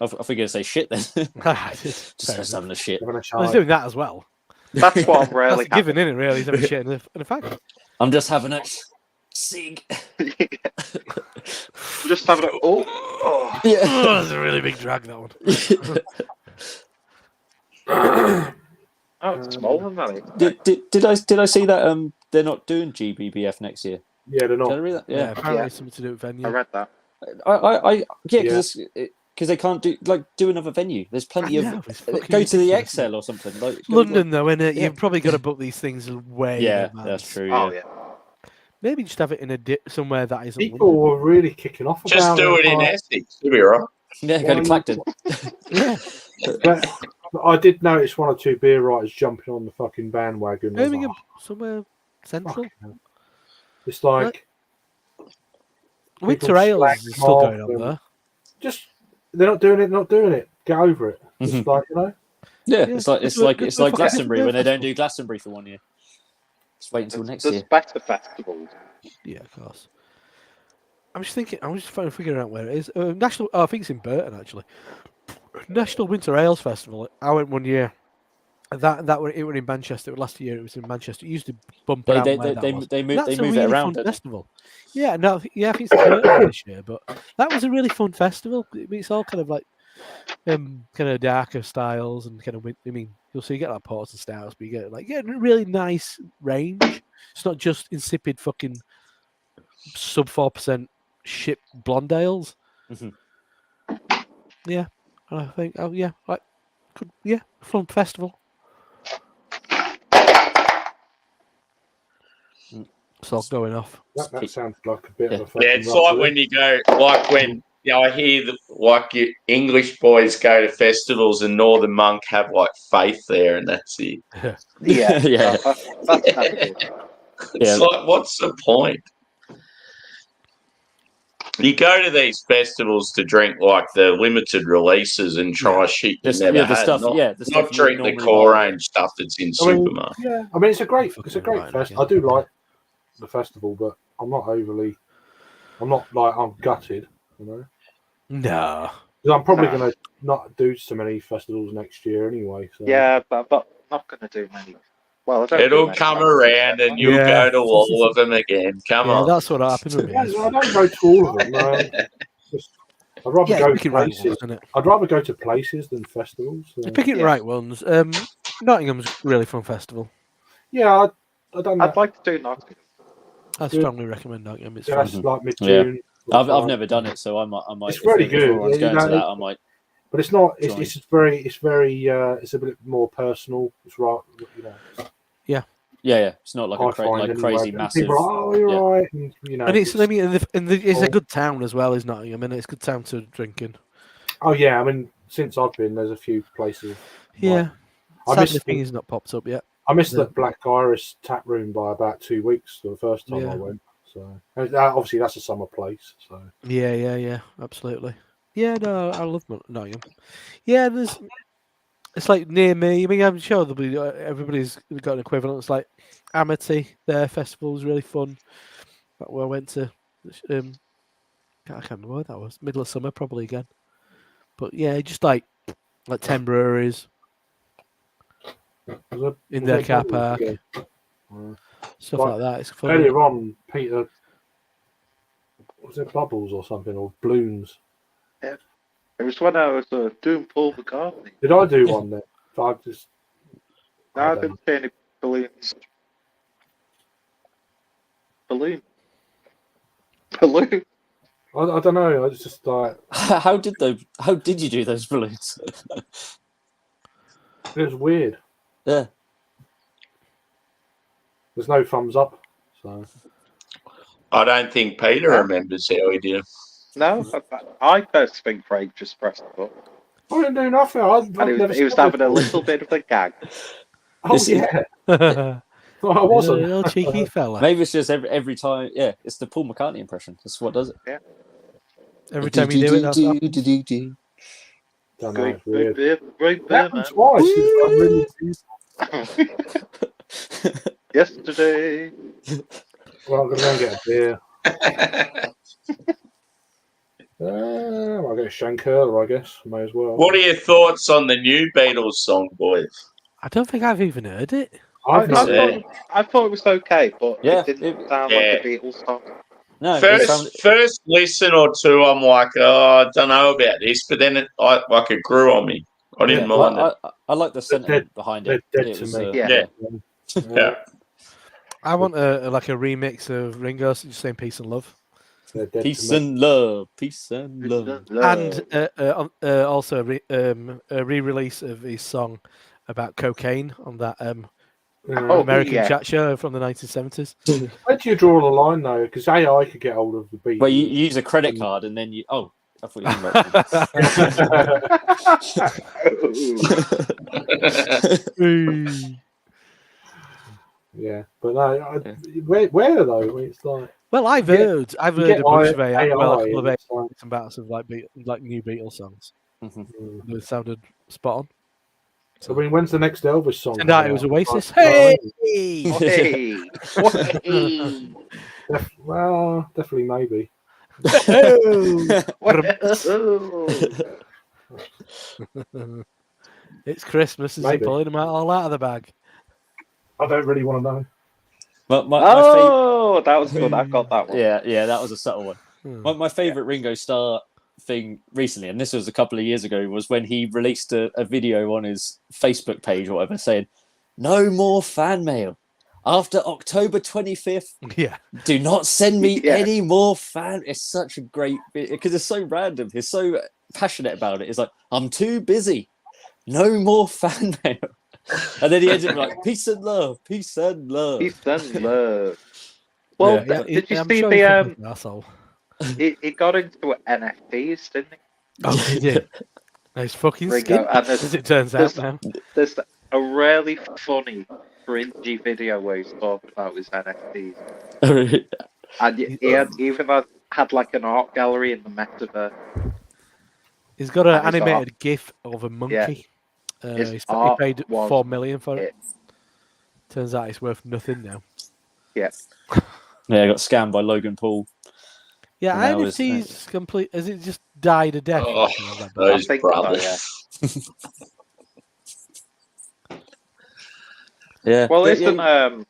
I thought you were going to say shit then. Just having a shit. Having a Well, he's shot. doing that as well. That's what I'm really That's given, isn't it? Really, he's having shit in a fact. I'm just having a sig. Just having a oh. Yeah. Oh, that's a really big drag, that one. Oh, it's smaller than that. Did I see that they're not doing GBBF next year? Yeah, they're Did I not. read that? Yeah, Yeah. apparently Yeah. it's something to do with venue. I read that. Because they can't do another venue. There's plenty I know, of it's fucking go to the ridiculous, XL or something. Like London, though, innit? Yeah. You've probably got to book these things way. Yeah, in advance. that's true. Oh Yeah. yeah. Maybe just have it in somewhere that isn't. People London. were really kicking off about Just do it in like, Essex. You'll be right. Yeah, go to Clacton. Yeah, But I did notice one or two beer writers jumping on the fucking bandwagon. I was Birmingham, like, somewhere central. fucking hell. It's like Winter people Ales slack is still off going on and- there. just they're not doing it. Not doing it. Get over it. Just Mhm. like, you know. Yeah, Yeah, it's like it's a it's like fucking Glastonbury when they festival. don't do Glastonbury for 1 year. Just wait until next There's year. better festivals. Yeah, of course. I'm just thinking. I'm just figuring out where it is. National. Oh, I think it's in Burton actually. National Winter Ales Festival. I went 1 year. That were it were in Manchester. Last year it was in Manchester. It used to bump around where that was. They move That's a it really around. fun don't they? festival. Yeah, no, yeah, I think it's in Burton this year, but that was a really fun festival. I mean, it's all kind of like kind of darker styles and kind of. I mean, you'll see you get like ports and stouts, but you get a really nice range. It's not just insipid fucking sub 4% shit blonde ales. Mhm. Yeah, I think. Oh yeah, like fun festival. It's all going off. That sounds like a bit Yeah. of a fucking Yeah, it's rough like week. when you go, like when I hear you English boys go to festivals and Northern Monk have like faith there, and that's it. Yeah. Yeah. That's kind of good. It's like, what's the point? You go to these festivals to drink like the limited releases and try shit you Just, never the had. stuff. Not, the stuff not you drink the normally core buy. range stuff that's in I mean, supermarket. yeah, I mean it's a great Fucking festival. right, I do like the festival, but I'm not like I'm gutted, you know. No. 'Cause I'm probably Nah. going to not do so many festivals next year anyway. So. Yeah, but not going to do many. Well, I don't. It'll do many come festivals around and you'll Yeah. go to all of them again. Come Yeah, on. that's what happened with me. Yeah, I don't go to all of them. I'd rather Yeah, go picking to right places. ones, isn't it? I'd rather go to places than festivals. So. You're picking Yeah. right ones. Nottingham's a really fun festival. Yeah, I don't know. I'd like to do Nottingham. I Good. strongly recommend Nottingham. It's Yeah, fun. that's like mid-June. I've never done it, so I might. It's if really if good. everyone's Yeah, going to that, I might. But it's not. Join. It's very. It's a bit more personal. It's right. You know. Yeah. It's not like I a find like anyway. crazy And massive. People are, oh, you're yeah. right. And, you know. And it's I mean, it's a cool. good town as well, is Nottingham. And it's a good town to drink in. Oh yeah. I mean, since I've been, there's a few places. Yeah. I Sadly, missed. thing is not popped up yet. I missed Yeah. the Black Iris tap room by about 2 weeks the first time Yeah. I went. So and obviously that's a summer place. So Yeah, absolutely. Yeah, no, I love Nottingham. Yeah, it's like near me. I mean, I'm sure there'll be everybody's got an equivalent. It's like Amity. Their festival was really fun. Where I went to. I can't remember where that was. Middle of summer, probably again. But yeah, just like 10 breweries in their car park, stuff Like, like that. It's fun. earlier on, Peter, was it Bubbles or something or Blooms? It was when I was doing Paul McCartney. Did I do one then? I just No, I I don't didn't see any balloons. Balloon. I don't know. I was just like How did you do those balloons? it was weird. Yeah. There's no thumbs up. So I don't think Peter remembers how he did it. No, I first think Craig just pressed the button. I didn't do nothing. I've And never he was said having a before. little bit of a gag. Oh yeah, I wasn't. Little cheeky fella. Maybe it's just every time. Yeah, it's the Paul McCartney impression. That's what does it. Every time you do it, that's Don't know. It's Great weird. beer, It happened twice. It's like really Yesterday. well, I'm gonna go and get a beer. I'll get a Shankerla, I guess. May as well. What are your thoughts on the new Beatles song, boys? I don't think I've even heard it. I've not. I thought it was okay, but Yeah, it didn't sound like a Beatles song. No, it sounded, First listen or two, I'm like, oh, I don't know about this, but then it grew on me. I didn't mind it. I like the sentiment behind it. They're dead It to was, me. Yeah. Yeah. I want a remix of Ringo just saying peace and love, They're dead peace to me. and love, peace and love. and also a re-release of his song about cocaine on that American chat show from the 1970s. Where do you draw the line though? Because AI could get hold of the beat. Well, you use a credit card and then you. Oh, I thought you meant. Yeah, but no. Where though? It's like. Well, I've heard a bunch of AI, well, a couple of AI like, some bouts of like new Beatles songs. Mm-hmm. It sounded spot on. So, I mean, when's the next Elvis song? Turned out it was Oasis. Like, Hey! well, definitely maybe. It's Christmas. Is he pulling them all out of the bag? I don't really want to know. That was good. I got that one. Yeah, that was a subtle one. My favorite Ringo Starr thing recently, and this was a couple of years ago, was when he released a video on his Facebook page or whatever saying, "No more fan mail. After October 25th, do not send me any more fan." It's such a great because it's so random. He's so passionate about it. It's like, I'm too busy. No more fan mail. And then he ends up like, peace and love, peace and love. Peace and love. Well, did you see the asshole? He got into NFTs, didn't he? Oh, he did. Nice fucking skin, as it turns out now. There's a really funny, cringy video where he's talking about his NFTs. And he even had like an art gallery in the metaverse. He's got an animated GIF of a monkey. He paid $4 million for it. Turns out it's worth nothing now. Yeah. Yeah, I got scammed by Logan Paul. Yeah, NFT's complete. Has it just died a death? Oh, those brothers. Yeah. Well, isn't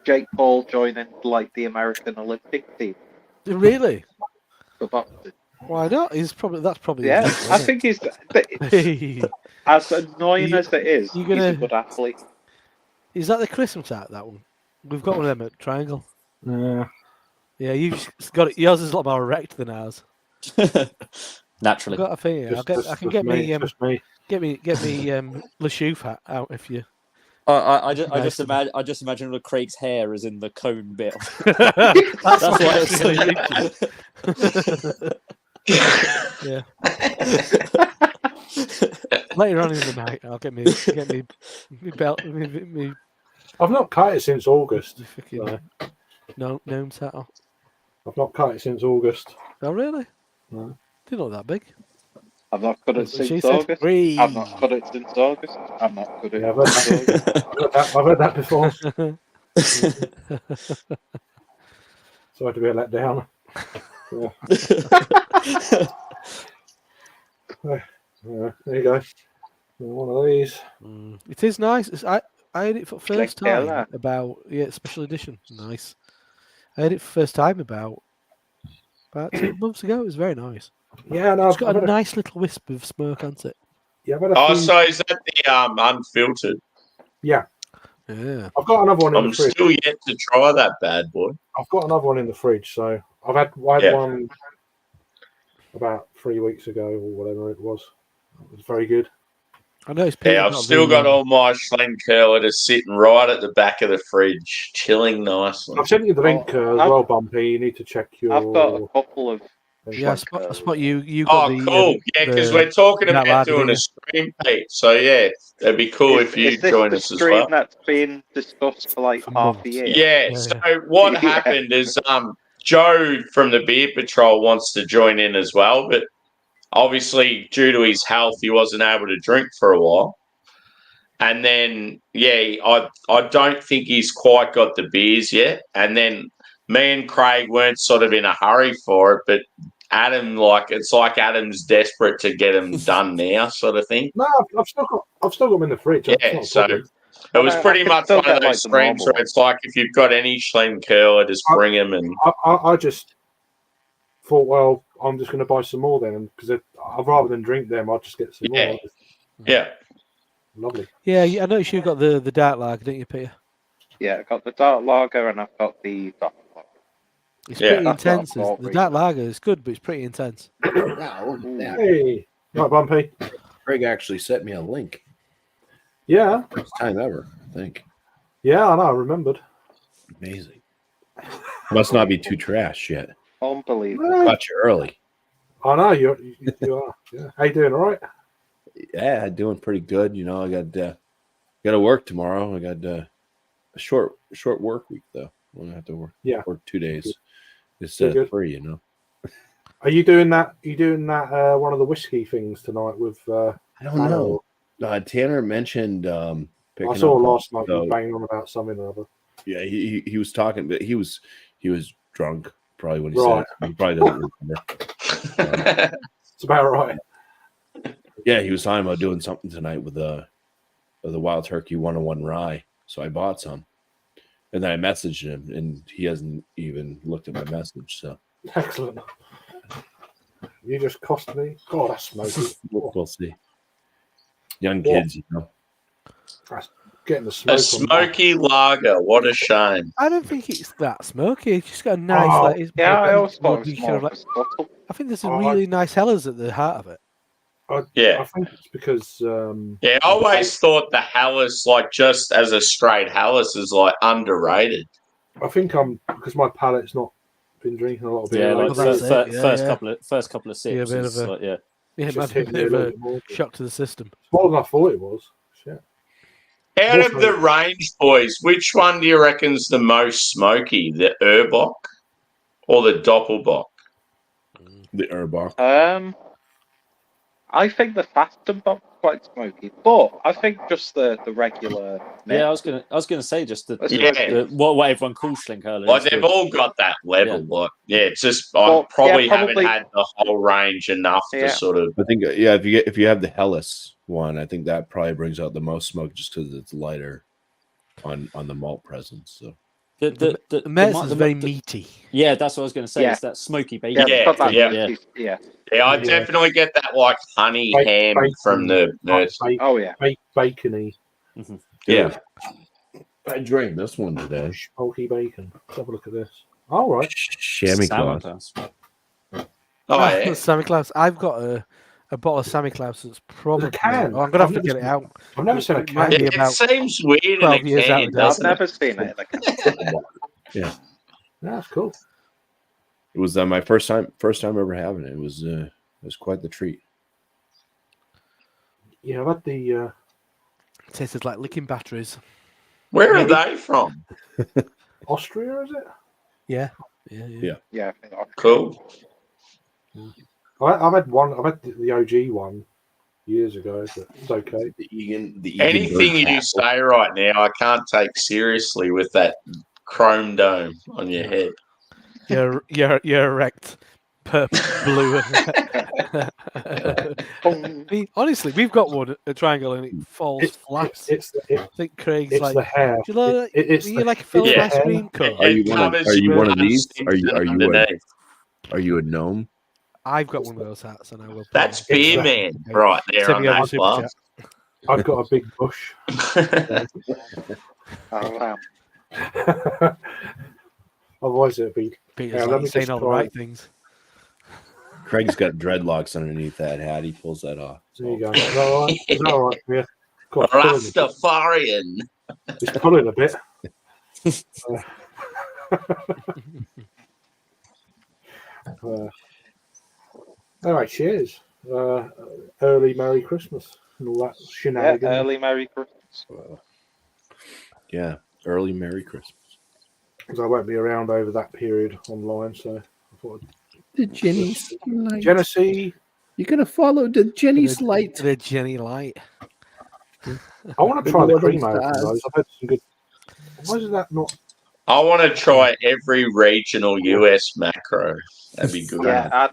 Jake Paul joining like the American Olympic team? Really? For boxing. Why not? That's probably. Yeah, I think he's as annoying as it is. He's a good athlete. Is that the Christmas hat? That one? We've got one of them at Triangle. Yeah, you've got it. Yours is a lot more erect than ours. Naturally. I've got a thing. I can get me LeChouf hat out if you. I just imagine all of Craig's hair is in the cone bit. That's why it's so yeah. Later on in the night, I'll get me belt. Me. I've not cut it since August. No, saddle. I've not cut it since August. Oh really? No. They're not that big. I've not cut it since August. I've not cut it since August. I'm not cut it. Yeah, I've heard that before. Sorry to be a letdown. There you go. One of these. It is nice. I had it for the first time special edition. Nice. I had it for the first time about 2 months ago. It was very nice. Yeah, no, it's got a nice little wisp of smoke, hasn't it? Yeah, so is that the unfiltered? Yeah. Yeah. I've got another one in the fridge. I'm still yet to try that bad boy. I've got another one in the fridge, so I had one about 3 weeks ago or whatever it was. It was very good. I know it's I've still got all my Schlenkerla sitting right at the back of the fridge, chilling nicely. I've sent you the link as well, Bumpy. You need to check your. I've got a couple of. Yeah, I spot you. Got cool. Because we're talking about doing a stream, Pete. So yeah, it'd be cool if you join us as well. Stream that's been discussed for like half a year. Yeah. So what happened is Joe from the Beer Patrol wants to join in as well, but obviously, due to his health, he wasn't able to drink for a while. And then, I don't think he's quite got the beers yet. And then me and Craig weren't sort of in a hurry for it, but Adam, it's like Adam's desperate to get them done now, sort of thing. No, I've still got them in the fridge. That's Yeah, not a so problem. it was pretty I can much still one of get, like, those the streams normal where it's like if you've got any Schlemm curler, just bring them. And I just thought, well, I'm just going to buy some more then, because rather than drink them, I'll just get some Yeah. more. yeah, Lovely. Yeah, I noticed you got the dark lager, didn't you, Peter? Yeah, I've got the dark lager and I've got the dark lager. It's Yeah. pretty That's what I intense. thought, The dark lager is good, but it's pretty intense. Wow, look at that. Hey, right, Bumpy. Craig actually sent me a link. Yeah, First time ever, I think. yeah, I know. I remembered. Amazing. Must not be too trash yet. Unbelievable. No, Got you early. I know you are. Yeah. How you doing? All right. Yeah, doing pretty good. You know, I got to work tomorrow. I got a short work week though. I'm gonna have to work. Yeah. Work 2 days Good. instead Good. of 3. You know. Are you doing that? One of the whiskey things tonight with? I don't know. Tanner mentioned. I saw up last night the- you banging on about something or other. Yeah, he was talking, but he was drunk probably when he Right. said it. He probably doesn't remember. It's about right. Yeah, he was talking about doing something tonight with the Wild Turkey 101 rye. So I bought some, and then I messaged him, and he hasn't even looked at my message. So Excellent. You just cost me. God, that's smoky. we'll see. Young kids, you know. That's getting the smoke. a smoky lager. What a shame. I don't think it's that smoky. It's just got a nice, it's Yeah, I always thought it woody was kind more of of a subtle. I think there's a Oh, really nice Hellers at the heart of it. I Yeah, think it's because. I always thought the Hallis, just as a straight Hallis, is underrated. I think because my palate's not been drinking a lot of beer. Yeah, like Well, that's lately. it, yeah. first couple of sips. Yeah, a bit is of a- like, yeah. Yeah, it Just might be a hitting me bit of little a bit more. shock to the system. It's more than I thought it was. Shit. Out of Also- the range, boys, which one do you reckon's the most smoky? The Urbach or the Doppelbock? The Urbach. I think the Fastenbock's quite smoky, but I think just the regular. Yeah, I was gonna say just Yeah. what everyone calls Schlenkerler. Like they've all got that level. It's just I Well, probably yeah, haven't had the whole range enough Yeah. to sort of. I think if you have the Hellas one, I think that probably brings out the most smoke just because it's lighter on the malt presence. So The Metz is very meaty. Yeah, that's what I was going to say. Yeah. It's that smoky Yeah, bacon. it's got that yeah. meaty- yeah. Yeah, I Yeah. definitely get that honey ham Bacon. from the Mertz. Oh yeah. Bacony, Yeah. I drank this one today. smoky bacon. Let's have a look at this. All right. Chamois Claus. Sauerkraut. Oh yeah. Sammy Klaus. I've got a bottle of Sammy Klaus that's probably. can. Oh, I'm gonna have to I've get never it out. I've never seen a It might can. be It about seems weird in 12 a years out can, of date. I've doesn't it? never seen it. Yeah, That's cool. it was my first time ever having it. It was quite the treat. Yeah, I've had the tasted like licking batteries. Where are they from? Austria, is it? Yeah. Yeah. Cool. I've had one. I've had the OG one years ago, but it's okay. The Egan Anything Bird you Apple. say right now, I can't take seriously with that chrome dome on your head. You're erect, purple, blue. I mean, honestly, we've got one a triangle and it falls flat. It's I think Craig's it's like, the hair. do you like, It's are you the- like a Philip yeah. ice cream cone? Are you It one of- covers are you your one of these? Simpson Are you underneath. Are you a gnome? I've got one of those hats, and I will. put That's it on. Beer Man right there Send on me over that super glass. I've got a big bush. Oh wow. Otherwise, it'd be. Peter's Yeah, like, let me he's saying just all the try right it. things. Craig's got dreadlocks underneath that hat. He pulls that off. There you go. Is that all right? Is that all right? Yeah. God, Rastafarian. it's pulling a bit. All right, cheers. Early Merry Christmas and all that Yeah, shenanigans. early Merry Christmas. Yeah, early Merry Christmas. Because I won't be around over that period online, so I thought The Jenny's Genesee, You're gonna follow the Jenny's light. The Jenny Light. I want to try the One of them cream over stars. those. I've had some good. Why is that not? I want to try every regional US macro. That'd be good. Yeah,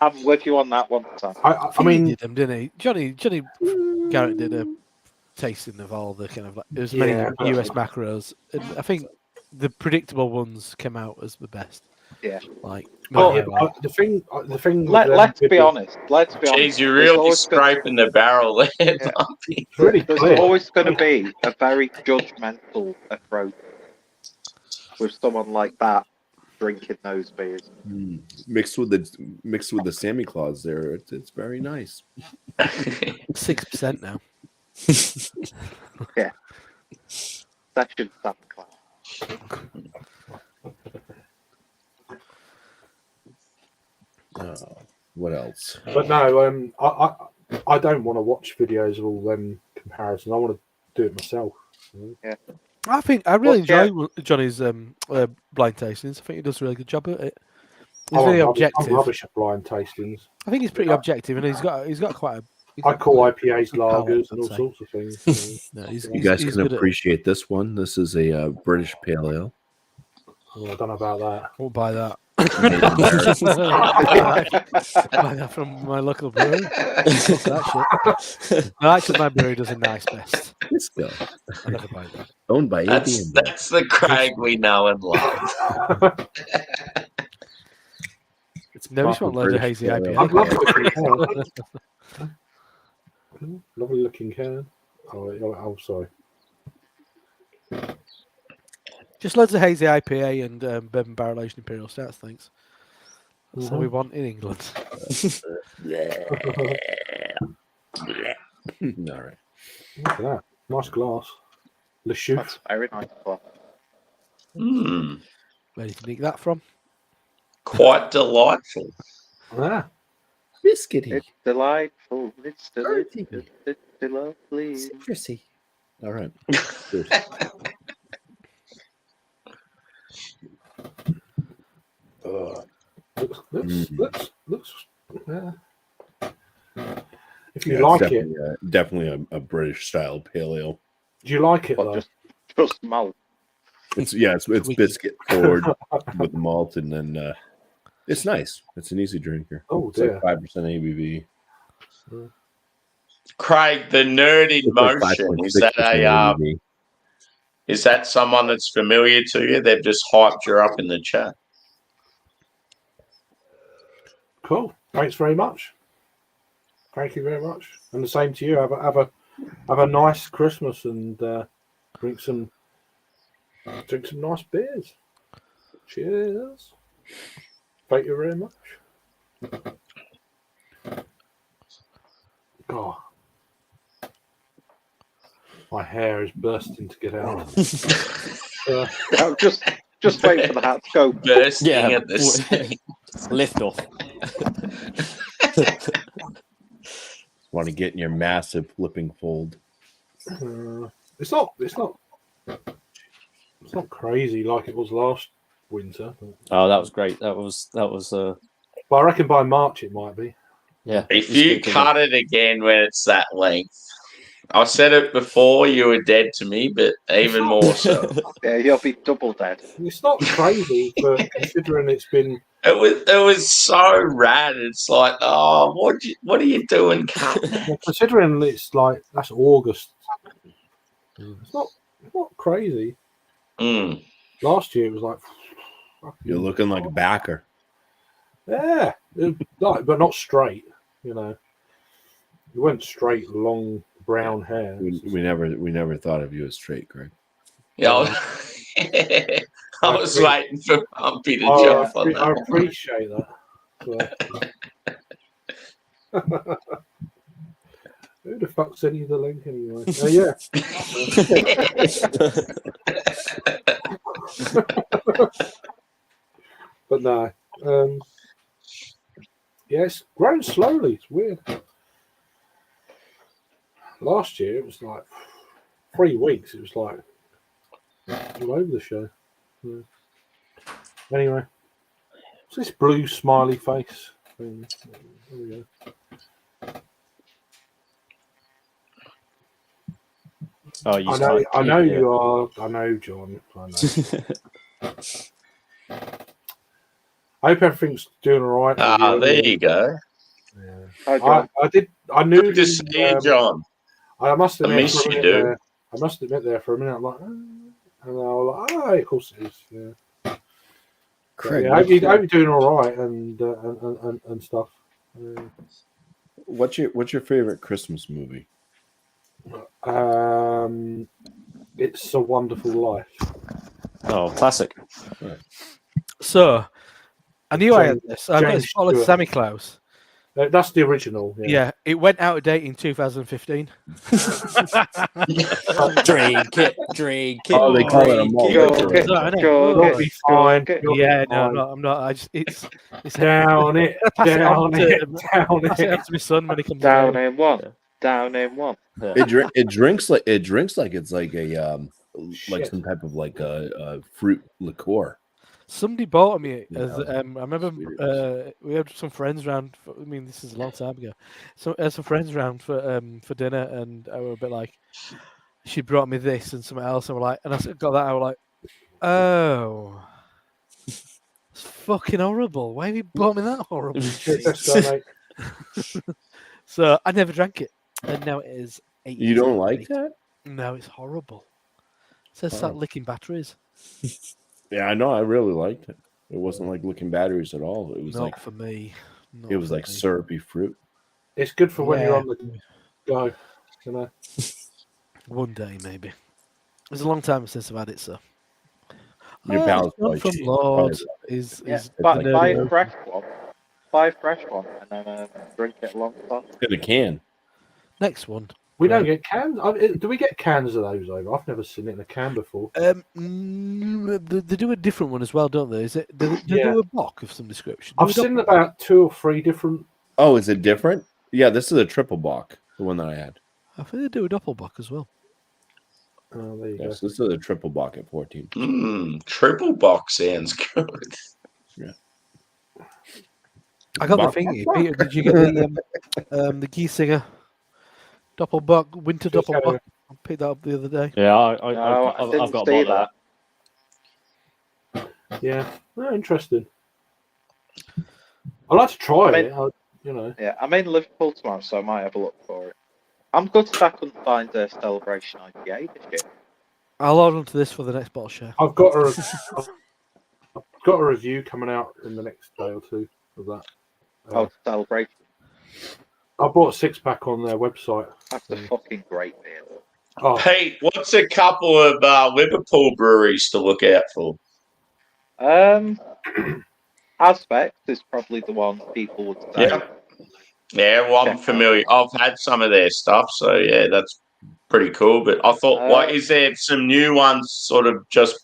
I'm with you on that one, Sam. I He mean, did them, didn't he? Johnny Garrett did a tasting of all the kind of like there's many Yeah, but- US macros, and I think the predictable ones came out as the best. Yeah. Like, Well, Miller High Life. the thing. Let's be honest. Let's be honest. Jeez, you're There's really always gonna- scraping the barrel there, Yeah. Bumpy. It's really There's clear. always going to be a very judgmental approach with someone like that drinking those beers. Mixed with the Sammy Claus there, it's very nice. 6% now. Section Santa Claus. What else? But no, I don't want to watch videos of all them comparisons. I want to do it myself. I really Well, yeah. enjoy Johnny's blind tastings. I think he does a really good job at it. He's I'm very rubbish- objective. I'm rubbish at blind tastings. I think he's pretty objective, and he's got quite a. I call IPAs Palate, lagers and I'd all say. sorts of things. No, he's, You guys he's can good at it. appreciate this one. This is a British pale ale. Well, I don't know about that. I won't buy that. Made in America. Buy that from my local brewery. Fuck that shit. No, actually, my brewery does a nice best. Let's go. I never buy that. Owned by That's AD&D. that's the Craig we know and love. It's No, we just proper want loads of British hazy pale IPA. ale. I've lovely looking can. Lovely looking can. Oh, sorry. Just loads of hazy IPA and bourbon barrel aged imperial stouts, thanks. That's all we want in England. All right. Look at that. Nice glass. Le Chouf. That's very nice. Claus. Mm, Where did you nick that from? quite delightful. Ah, Biscuity. It's delightful. It's delicious. Earthy. It's lovely. Citrusy. All right. looks. Yeah. If you like it, definitely a British style pale ale. do you like it Well, though? just malt. It's biscuit forward with malt, and then it's nice. It's an easy drinker. Oh It's dear. like 5% ABV. Craig, the nerd in It's like motion, 5.6% is that ABV. is that someone that's familiar to you? They've just hyped you up in the chat. Cool. Thanks very much. Thank you very much, and the same to you. Have a nice Christmas and drink some nice beers. Cheers. Thank you very much. God, my hair is bursting to get out. I'm just wait for the hat to go. Bursting Yeah. at the seams. Lift off. Want to get in your massive flipping fold. It's not crazy like it was last winter, Oh, that was great. That was but I reckon by March it might be. yeah. If it's you good to cut it again when it's that length, I said it before, you were dead to me, but even more so. know. Yeah, you'll be double dead. It's not crazy, but considering it's been It was so rad. It's like, oh, what are you doing, cutting that? considering it's like that's August. It's not crazy. Mm. Last year it was like You're looking like a backer. yeah, like, but not straight. You know, you went straight, long brown hair. We never thought of you as straight, Greg. Yeah, I was waiting for Bumpy to Oh, jump on I that. appreciate that. Who the fuck sent you the link anyway? But no. Yes, grown slowly. It's weird. Last year it was like 3 weeks. It was like all over the show. Yeah. Anyway, what's this blue smiley face? thing. There we go. Oh, you I know you are. I know, John. I know. I hope everything's doing all right. with you There anyway. you go. Yeah. Hi, John. I did. I knew Good to see you, John. I must I admit, miss for a you, minute dude. there. I must admit there for a minute. I'm like, and I was like, of course it is. Yeah. Craig, Yeah, I hope you're doing all right and stuff. what's your favorite Christmas movie? It's a Wonderful Life. Oh, classic. So I knew I had James- this. I've got James this bottle of Stewart. Sammy Klaus. That's the original. Yeah. Yeah, it went out of date in 2015. Drink it. Oh, they call it a drink malt Go liquor. get, Sorry, innit? go You'll get, be go fine. get. You'll Yeah, be fine. no, I'm not. It's Down it. pass it on Down to it. Down pass it on it. to my son when he comes Down over. in one. Yeah. Down in one. It drinks like it's like a like Shit. some type of like a fruit liqueur. Somebody bought me Yeah. as I remember we had some friends round. I mean, this is a long time ago. So some friends round for dinner, and I were a bit like, she brought me this and something else, and we're like, and I got that. I was like, oh, it's fucking horrible. Why have you bought me that horrible shit? Let's go, mate. So I never drank it, and now it is 8 You years don't old. like that? No, it's horrible. It says start licking batteries. Yeah, I know. I really liked it. It wasn't like licking batteries at all. It was Not like for me. Not it was for like me. syrupy fruit. It's good for when you're Yeah. on the go. You know. One day, maybe. It's a long time since I've had it, so. Your Oh, balance John probably from changed. Lord Probably. is Yeah, is buy like- a fresh one. Buy a fresh one and then drink it alongside. In a can. next one. We don't get cans. Do we get cans of those over? I've never seen it in a can before. They do a different one as well, don't they? Is it? They Yeah. do a bock of some description. I've seen about 2 or 3 different. Oh, is it different? Yeah, this is a triple bock, the one that I had. I think they do a doppelbock as well. Oh, there you Yes, go. this is a triple bock at 14. Triple box sounds good. I got Bock, the thingy. Peter, did you get the Giesinger doppelbock, winter Just had doppelbock? I picked that up the other day. Yeah, No, I didn't I've got a see bottle of that. Yeah. Oh, interesting. I'd like to try it. You know. Yeah, I'm in Liverpool tomorrow, so I might have a look for it. I'm good if I couldn't find a Celebration IPA this year. I'll hold on to this for the next bottle share. I've got a review coming out in the next day or two of that. Celebration. I bought a 6-pack on their website. That's a fucking great beer. Oh, Pete, what's a couple of Liverpool breweries to look out for? Aspect is probably the one people would say. Yeah, well, I'm familiar. I've had some of their stuff, so yeah, that's pretty cool. But I thought, is there some new ones sort of just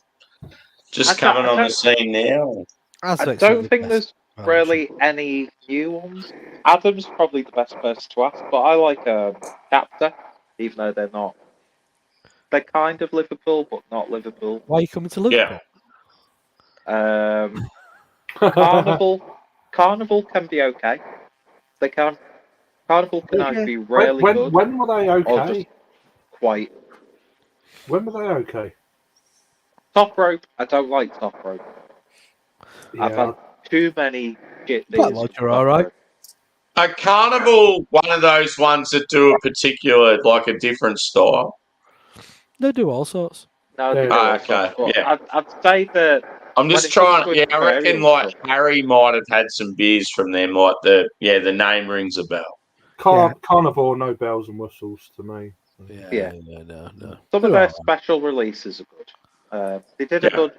coming on the scene now? I don't think there's really any new ones. Adam's probably the best person to ask, but I like Capta, even though they're not. They're kind of Liverpool, but not Liverpool. Why are you coming to Liverpool? Carnival can be okay. Carnival can either be really good. When were they or okay? just quite. When were they okay? Top Rope, I don't like Top Rope. Yeah. I've had too many shit Flat beers. Lodge are all right. A Carnival, one of those ones that do a particular, like a different style. They do all sorts. No, they do Ah, also, okay, but yeah. I'd say that I'm when just it comes trying. to Yeah, I reckon Imperial like stuff- Harry might have had some beers from them. Like the name rings a bell. Carnivore, no bells and whistles to me. Yeah. No. some of They're their all right. special releases are good. They did a good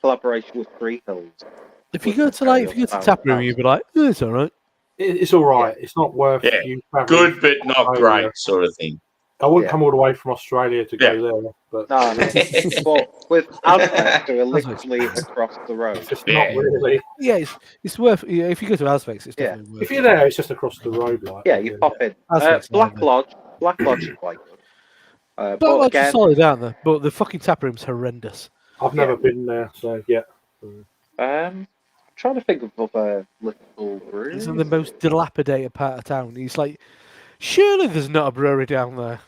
collaboration with Three Hills. If you go to Taproom, you'd be like, oh, it's all right. It's all right. It's not worth you traveling. Good but not great, sort of thing. I wouldn't come all the way from Australia to go there, but No. But with Aztecs, who are literally across the road. it's not really. Yeah, it's worth. Yeah, if you go to Aztecs, it's definitely worth. If you're there, it's just across the road, like. Yeah, you pop in. Aztecs Black are Lodge is quite good. Black But Lodge again, is solid, aren't they? But the fucking Taproom's horrendous. I've never been there, so yeah. trying to think of other little It's breweries. in the most dilapidated part of town. He's like, surely there's not a brewery down there.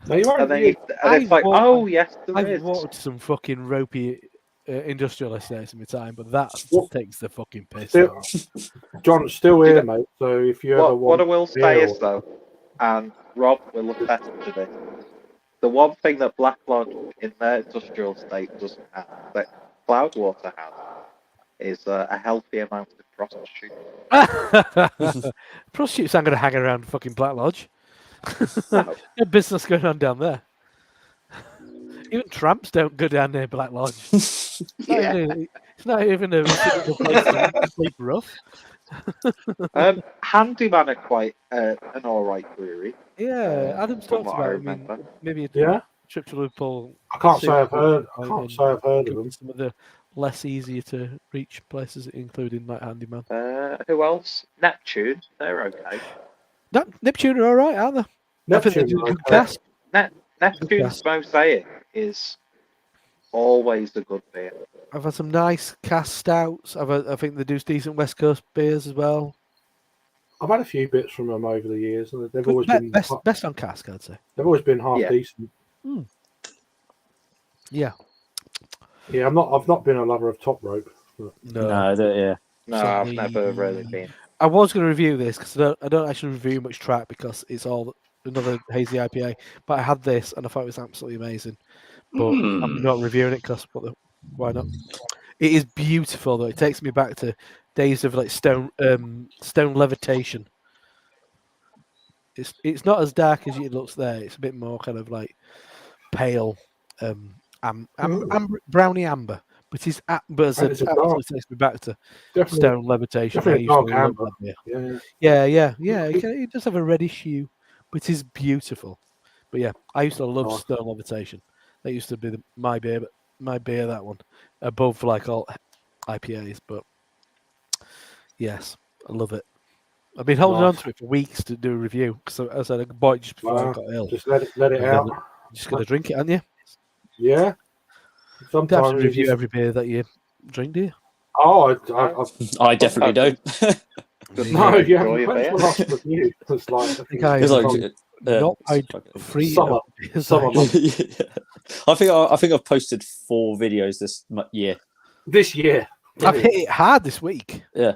No, you won't. And then You, it's like, oh yes, there I've is. walked some fucking ropey industrial estates in my time, but that What- takes the fucking piss. still, John's still here, mate. So if you ever What I want, will say is though, and Rob will attest to this, the one thing that Black Lodge in their industrial estate doesn't have, that Cloudwater has, is a healthy amount of prostitutes. Prostitutes aren't going to hang around fucking Black Lodge. No. No business going on down there. Even tramps don't go down near Black Lodge. It's not even a suitable place to sleep rough. Handyman are quite an alright brewery. Yeah, Adam's from talked what I about. remember. Maybe a yeah, trip to Liverpool. I can't say I've heard. I and- can't and say I've heard of go to them. some of the less easier to reach places, including like Handyman. Who else? Neptune, they're okay. Neptune are all right, aren't they? I think they Neptune, do a good okay. cast. Neptune's Mosaic is always a good beer. I've had some nice cast stouts. I think they do decent West Coast beers as well. I've had a few bits from them over the years, and they've Good- always been best on cask, I'd say. they've always been half Yeah. decent. Yeah. Yeah, I've not been a lover of top rope. But No. yeah. No, So I've the- never really been. I was going to review this because I don't actually review much track because it's all another hazy IPA. But I had this and I thought it was absolutely amazing. But I'm not reviewing it because why not? It is beautiful though. It takes me back to days of like stone levitation. It's not as dark as it looks there. It's a bit more kind of like pale, browny amber. But it's And it's a absolutely dark- takes me back to definitely, stone levitation. definitely I used to dark love amber. that beer. yeah. Yeah. It does have a reddish hue, but it is beautiful. But yeah, I used to love Nice. Stone Levitation. That used to be my beer, that one, above like all IPAs. But yes, I love it. I've been holding on Nice. to it for weeks to do a review because as I said, I bought it just before Wow. I got ill. Just let it And out. then just gonna drink it, aren't you? Yeah. You don't have to Sometimes you review just, every beer that you drink, do you? I definitely don't. no, you Enjoy haven't. your When's beer. the last review? It's like, I think I It's like, not it's I'd fucking- free Summer. beers Summer I- month. I think I've posted 4 videos this year. This year. I've hit it hard this week. Yeah.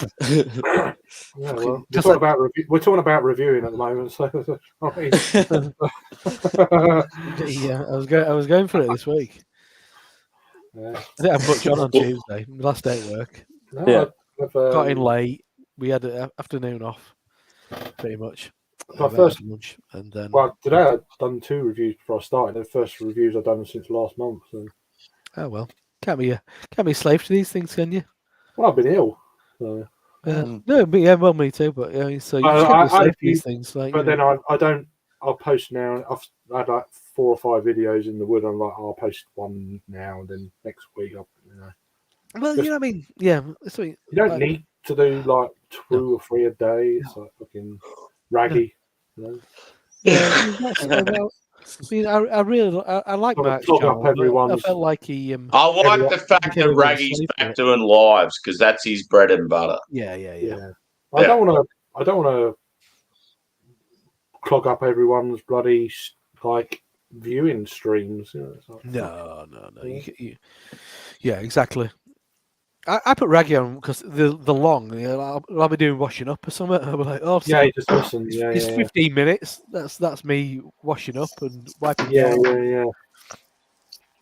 Yeah, well, Just we're talking about reviewing at the moment, so I mean, Yeah, I was going for it this week. yeah. I didn't have much on Tuesday. My last day at work. No, Yeah. I've, Got in late. We had an afternoon off, pretty much. My About first- lunch, and then Well, today I've done 2 reviews before I started. The first reviews I've done since last month. So. oh well, can't be a slave to these things, can you? Well, I've been ill. So. No, but yeah, well, me too. But yeah, so you I- just can't be a I- slave to these things. Like, But you know. then I don't. I'll post now. I've had like 4 or 5 videos in the wood. I'm like, I'll post one now, and then next week, Well, you know what I mean? Yeah, so, you don't need to do like 2 or 3 a day. It's like fucking raggy. You know? Yeah, well, I mean, I really I like Gotta Mark's talk up channel. I everyone's- felt like he I like the fact that Raggy's back doing lives because that's his bread and butter. yeah. I don't want to clog up everyone's bloody like viewing streams. You know, it's like, No. Yeah, exactly. I put Raggy on because the long. You know, I'll be doing washing up or something. I'll be like, oh, yeah, you just listen. Yeah, it's yeah, 15 minutes. That's me washing up and wiping. yeah, down. yeah.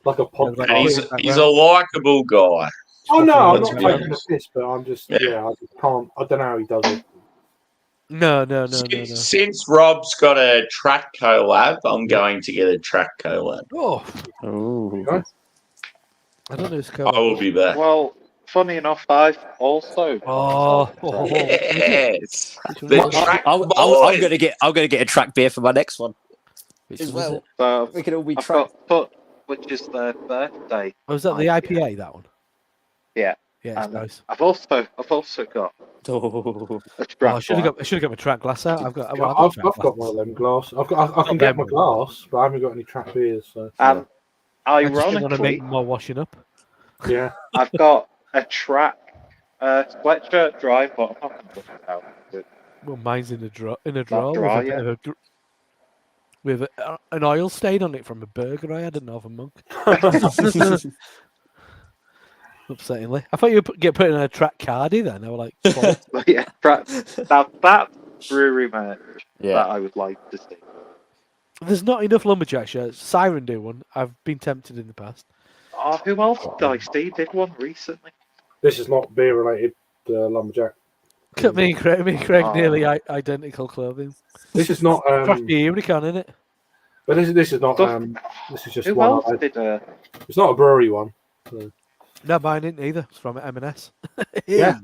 Like a Yeah, podcast. like- And he's a likable guy. Oh no, I'm Let's not be taking the honest. piss, but I'm just Yeah. I just can't. I don't know how he does it. No. Since Rob's got a track collab, I'm going to get a track collab. Oh, Ooh. I don't know who's I called. will be back. Well, funny enough, I've also. Oh, Yes. Which one The was it? track I'm boys. gonna get a track beer for my next one Which as one was well. it? So We can all be I've track. got Put, which is their birthday. Oh, was that the IPA? That one. Yeah. Yeah, it's And nice. I've also got Oh. a Oh, track. I should have got my track glass out. I've got I've track got one of them glass. I can get my glass, but I haven't got any track beers. So And I just didn't want to ironically, make more washing up. yeah, I've got a track Sweatshirt dry, but I'm not going to put it out. Well, mine's in a drawer dry, with a bit of with an oil stain on it from a burger I had at Northern Monk. Upsettingly, I thought you would get put in a track cardi then. I was like, quality. But yeah, that brewery merch Yeah. that I would like to see. There's not enough lumberjack shirts. Siren do one. I've been tempted in the past. Oh, who else did I see? Did one recently? This is not beer related, lumberjack. Look at me and Craig Oh. nearly identical clothing. This is not. Crafty unicorn, isn't it? But this is not. Stuff- This is just Who one. else did? It's not a brewery one. So. No, mine didn't either. It's from M&S. Yeah.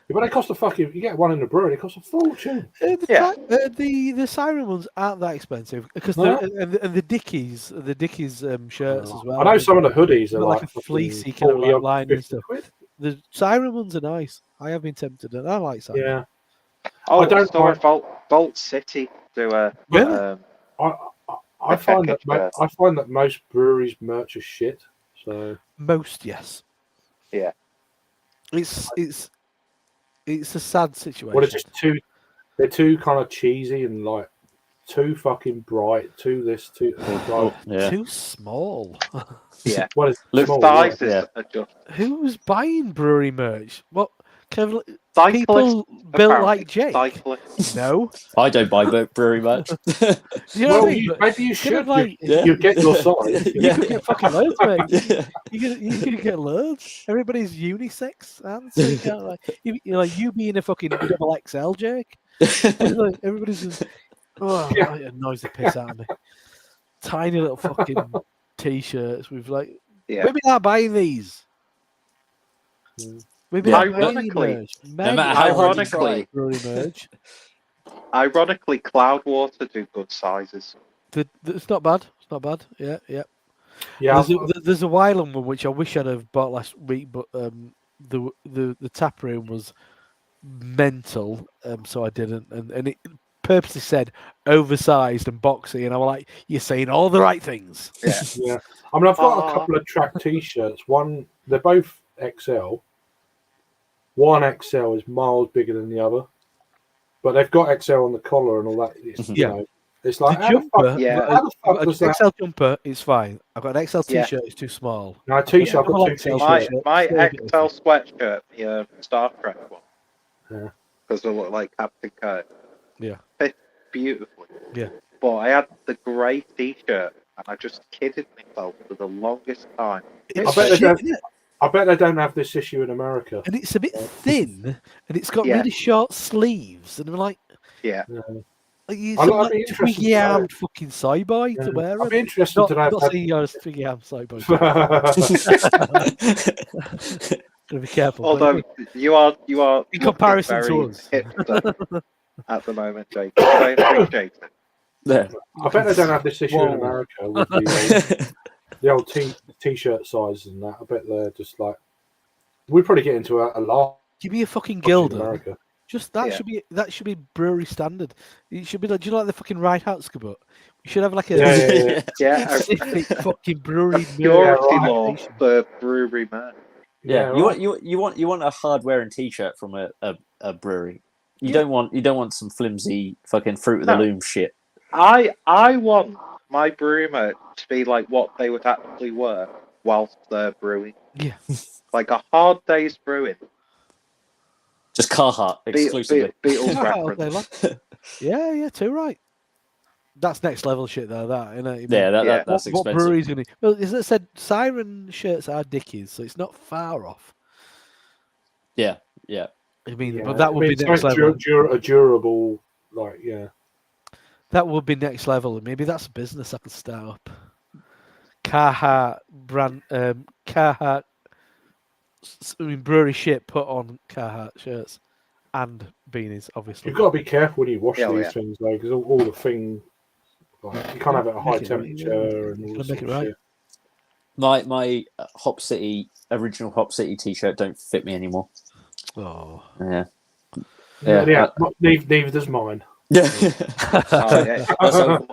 But they cost a fucking. You get one in the brewery, it costs a fortune. The Siren ones aren't that expensive because No. and the Dickies shirts as well. I know some of the hoodies are like like a fleecy kind of 40 like odd, line and 50 stuff. quid. The Siren ones are nice. I have been tempted, and I like Siren. Yeah. Oh, I don't saw mind- Vault City do a. Really? I find that most breweries merch is shit. So Most, yes. Yeah. It's a sad situation. well, it's just too. They're too kind of cheesy and like too fucking bright. Too this. Too. Oh, yeah. Too small. Yeah. Well, it's Look, small, Sizes yeah. are just Who's buying brewery merch? What? Kevin, cyclists. people built apparently. like Jake. Cyclists. No. I don't buy brewery merch. You know Well, what I mean? But maybe you kind of should. like, Yeah. You get your size. you Yeah. could get fucking loads, mate. Yeah. You can get loads. Everybody's unisex, and so you can't, like you being a fucking double XL, Jake. Like, everybody's just, Yeah. it annoys the piss out of me. Tiny little fucking t-shirts with like, Yeah. maybe not buying these. Maybe Yeah. not buying Ironically- merch. No matter how hard you try. Ironically- brewery merch. Ironically, Cloudwater do good sizes. It's not bad. It's not bad. Yeah, yeah. Yeah. There's a Wylam one which I wish I'd have bought last week, but the tap room was mental, so I didn't, and it purposely said oversized and boxy, and I was like, "You're saying all the right things." Yeah. Yeah. I mean, I've got Aw. a couple of track T-shirts. One, they're both XL. One XL is miles bigger than the other, but they've got XL on the collar and all that. It's, Yeah. you know, it's like The how the fuck, jumper, Yeah. how the fuck an does that? XL jumper is fine. I've got an XL Yeah. T-shirt. It's too small. No, T-shirt. I've Double got two XL. T-shirts. My Still a bit XL sweatshirt, the Star Trek one. Yeah. Because they look like Captain Kirk. Yeah. Fit beautifully. Yeah. But I had the grey T-shirt, and I just kidded myself for the longest time. It's I bet they shit, don't- isn't it? I bet they don't have this issue in America. And it's a bit thin, and it's got Yeah. really short sleeves, and I'm like, Yeah. you I'd some be like interested to twiggy know. armed fucking soy boy to wear I'd it. be interested Not, to know. not saying you're a twiggy armed soy boy. Gotta be careful. but Although you are In looking comparison to very us. hipster at the moment, Jake. I appreciate it. Yeah. I bet they don't have this issue in Whoa. America with the old T-shirt sizes and that. I bet they're just like we probably get into a lot give me a fucking in gilder. America. Just that Yeah. should be brewery standard. It should be like, do you like the fucking Ride Hotskebut? You should have like a Yeah. Yeah, a specific fucking brewery purity right. law for brewery man. Yeah, right. you want a hard wearing T-shirt from a brewery. You don't want some flimsy fucking Fruit of the No. Loom shit. I want my brewery merch to be like what they would actually wear whilst they're brewing. Yeah. Like a hard day's brewing. Just Carhartt exclusively. Beatles Oh, they reference. like- yeah, too right. That's next level shit though. That, you know. Yeah, that's what expensive. brewery's gonna? Well, as I said, Siren shirts are Dickies, so it's not far off. Yeah. I mean, Yeah. but that would I mean, be it's next very level. a durable, like That would be next level, and maybe that's a business I could start up. Carhartt brand, Carhartt. I mean, brewery shit put on Carhartt shirts and beanies, obviously. You've got to be careful when you wash Yeah, these yeah. things though, because all the thing, like, you can't have it at a high Make it right, temperature and all Gotta this make sort it of right. shit. My Hop City original Hop City T-shirt don't fit me anymore. Oh, Yeah. Yeah, neither does mine. Yeah. Oh, yeah.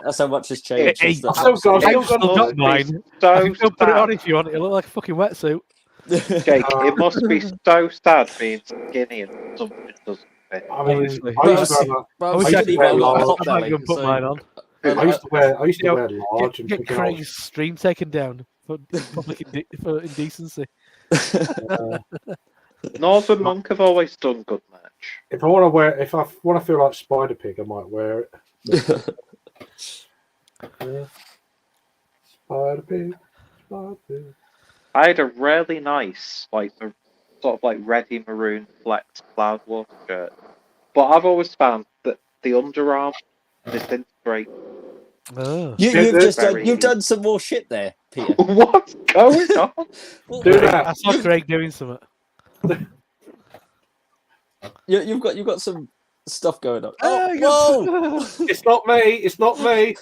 That's how much has changed. Hey, since the I've still Hop got- City. I've still got mine. So you can put it sad. on if you want. It'll look like a fucking wetsuit. Jake, it must be so sad being skinny and something doesn't fit. I mean, Honestly. I used to have a, Well, I wish used I to could wear I large. might go and put mine on. I used to wear You know, large and Get thinking Craig's stream taken down for for indecency. Northern Monk have always done good merch. if I want to feel like Spider Pig, I might wear it. Yeah. Spider Pig, Spider Pig. I had a really nice, like, sort of like reddy maroon flex cloud wolf shirt. But I've always found that the underarm disintegrates. Oh. You've done some more shit there, Peter. What's going on? Do that. I saw Craig doing something. You've got some stuff going on. Oh, Whoa! It's not me. It's not me.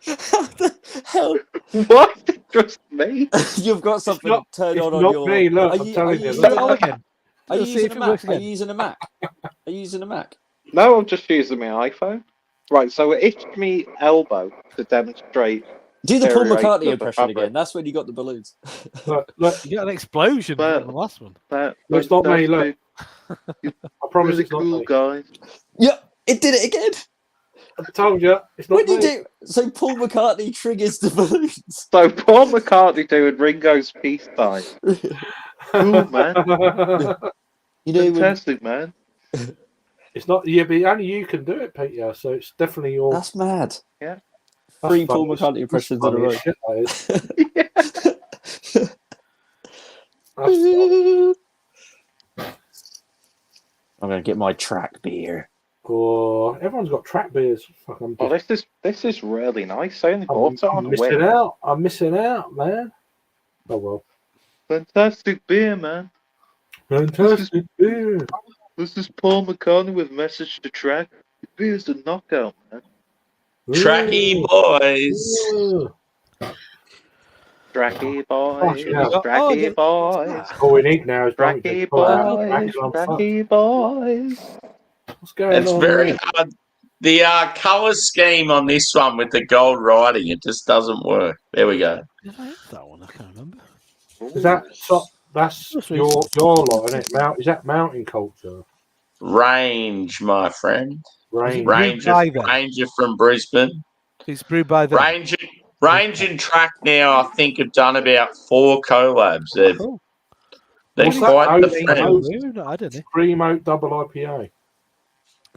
How the hell? What? Just me? You've got something not- turned it's on not your. me, look, are I'm you, telling are you, you look. using Go a, again. are you Let's see using if a it Mac? works Are you again. using a Mac? Are you using a Mac? No, I'm just using my iPhone. Right, so it itched me elbow to demonstrate. Do the Paul Deterioration McCartney of the impression fabric. again. That's when you got the balloons. Look, You got an explosion Well, from the last one. it's not me. Look, I promise Really it's not cool, me. guys. Yeah, it did it again. I told you, it's not When you me. do so, Paul McCartney triggers the balloons. So Paul McCartney doing Ringo's peace sign. Cool, man. You know when Fantastic, man. It's not. Yeah, but only you can do it, Peter. So it's definitely your. that's mad. Yeah. That's 3 Paul funny. McCartney That's impressions in a funny row. as shit, that is. That's funny. I'm gonna get my track beer. Oh, everyone's got track beers. Fuck, Oh, this is really nice. I only bought it I'm on a missing whim. out. I'm missing out, man. Oh well. Fantastic beer, man. Fantastic beer. This is Paul McCartney with message to track. The beer's a knockout, man. Tracky boys. Ooh. Tracky boys, yeah. tracky boys, All we need now is drunk tracky to pull out boys, back 'cause I'm fucked. tracky boys. What's going It's on? very there? hard. The color scheme on this one with the gold writing, it just doesn't work. There we go. Did I have that one? I can't remember. Is that so? That's That's your lot, isn't it? Is that mountain culture? Range, my friend. Range. Ranger from Brisbane. It's brewed by them. Range and Track now, I think, have done about 4 collabs. They're Cool. What's quite that? the friends. I don't know. Cream oat double IPA.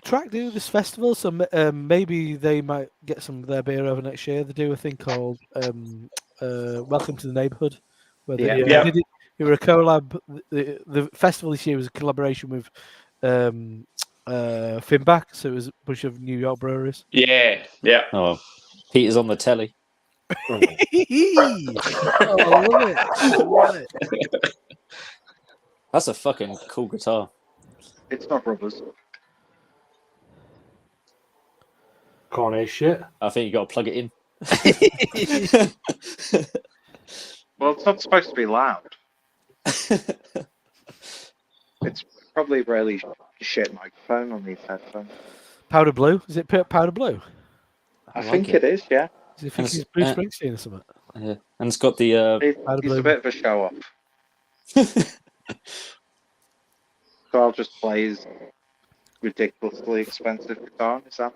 Track do this festival, so maybe they might get some of their beer over next year. They do a thing called Welcome to the Neighborhood, where they did it. It was a collab. The festival this year was a collaboration with Finback, so it was a bunch of New York breweries. Yeah. Oh, Peter's on the telly. Oh, I love it. I love it. That's a fucking cool guitar. It's not rubbers. Can't hear shit. I think you got to plug it in. Well, it's not supposed to be loud. It's probably really shit microphone on these headphones. Powder Blue? Is it Powder Blue? I think it is, yeah. Is it Bruce Springsteen or something? Yeah, and it's got the. He's a bit of a show off. So I'll just play his ridiculously expensive guitar. Is that?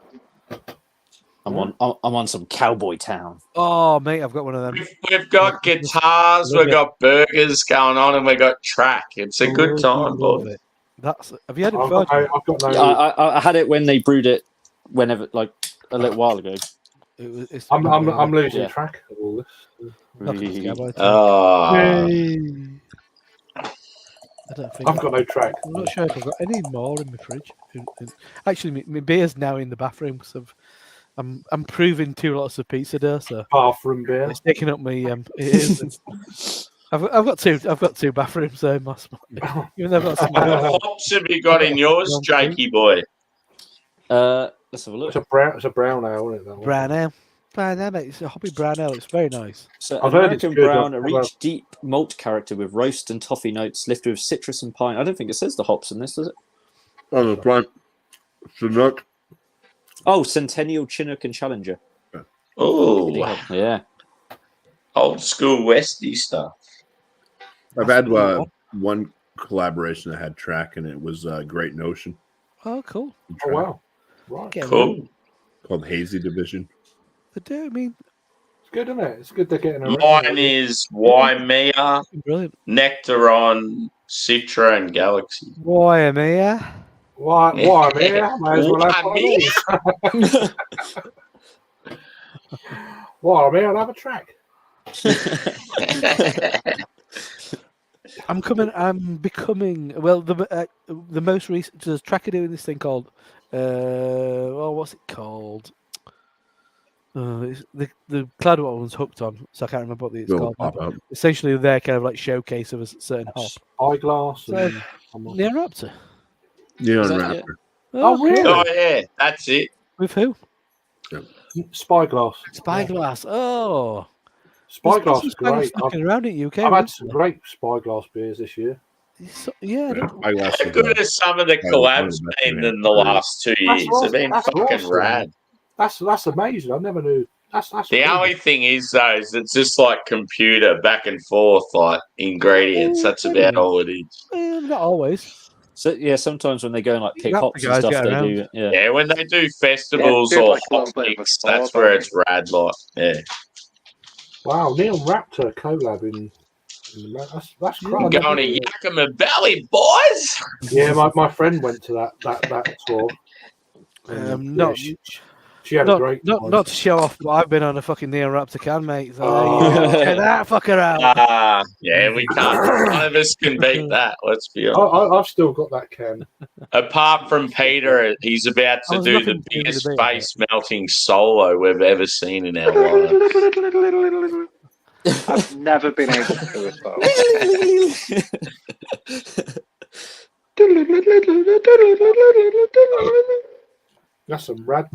I'm on some Cowboy Town. Oh, mate, I've got one of them. We've got guitars, we've got burgers going on, and we've got track. It's a good time, boy. Have you had it I've before? got no. Yeah, I had it when they brewed it, whenever, like a little while ago. I'm losing track of all this. I don't think I've got no track. I'm not sure if I've got any more in my fridge. Actually, my beer's now in the bathroom because I'm proving 2 lots of pizza dough, so bathroom beer. it's taking up my. I've got two bathrooms there. Even though I've got some. What hops have you got in yours, Jakey boy? Let's have a look. It's a brown ale, isn't it? That one? Brown ale. Brown ale, mate. It's a hobby brown ale. It's very nice. So I've heard it's American good. brown, a rich, deep malt character with roast and toffee notes, lifted with citrus and pine. I don't think it says the hops in this, does it? Oh, the plant. Chinook. Oh, Centennial, Chinook, and Challenger. Oh, Yeah. old school Westie stuff. I've had one collaboration that had track, and it was Great Notion. Oh, cool. Oh wow, right. Cool. Called Hazy Division. They do. I mean, It's good, isn't it? It's good they're getting around. Mine is Waimea, brilliant. Nectaron, Citra, and Galaxy. Why am I here? Why I'm here? I may as well have one of these. Why I'm here? I'll have a track. I'm becoming. Well, the most recent. There's Tracker doing this thing called. What's it called? It's the cloud one's hooked on, so I can't remember what it's called. But essentially, they're kind of like showcase of a certain hop. Eyeglass. So, Neoraptor. Neon Raptor. Oh, really? Oh yeah, that's it. With who? Spyglass. Spyglass. Oh. Spyglass is great. Around in UK. I've had some great Spyglass beers this year. Yeah. Spyglass How good as some of the collabs been in the last 2 years? They've been fucking awesome. rad. That's amazing. I never knew. That's the only thing is though, is it's just like computer back and forth, like ingredients. That's about all it is. Not always. So yeah, sometimes when they go and like pick hops and stuff, they do. Yeah, when they do festivals or like hot mix, that's where it's rad. Like, yeah. Wow, Neon Raptor collab in that's I'm great. going to Yakima Valley, boys. Yeah, my friend went to that tour. She had a great time. Not to show off, but I've been on a fucking Neon Raptor can, mate. So check that fucker out. Yeah, we can't. None of us can beat that. Let's be honest. I've still got that can. Apart from Peter, he's about to do the biggest face melting solo we've ever seen in our lives. I've never been able to do it though. That's some rad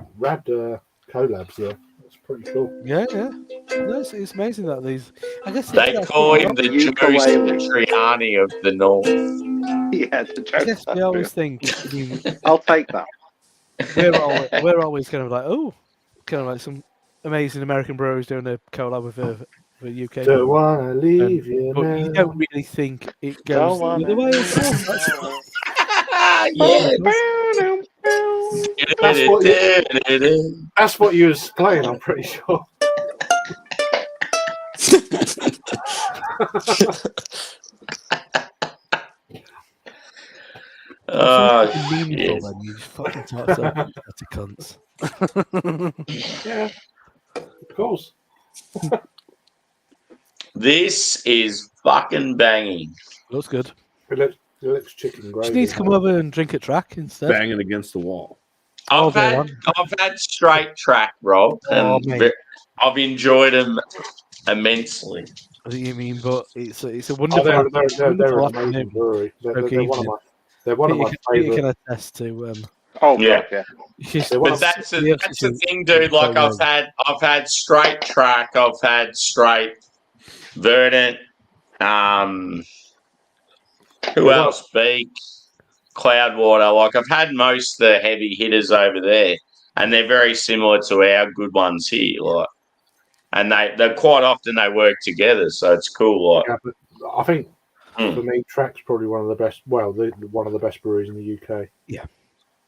collabs there. That's pretty cool. Yeah. It's amazing that these. I guess they call him the Joe Satriani of the North. Yeah, the Joe. I guess we always think. I'll take that. We're always kind of like some amazing American breweries doing a collab with a UK. Don't wanna leave you but now. you don't really think it goes the other way. That's what you was playing, I'm pretty sure. You fucking talk to cunts. Yeah, of course. This is fucking banging. Looks good. It looks chicken gravy. Just need to come over and drink a track instead. Banging against the wall. I've had straight track, Rob, and I've enjoyed them immensely. What do you mean? But it's a wonderful. They're an amazing brewery. They're one of my favourite. You can attest to. Yeah. But that's the thing, dude. Like I've had straight track. I've had straight Verdant. Who else? Beak, Cloudwater. Like I've had most of the heavy hitters over there, and they're very similar to our good ones here. Like, and they quite often they work together, so it's cool. Like, yeah, but I think for me, Track's probably one of the best. Well, one of the best breweries in the UK. Yeah.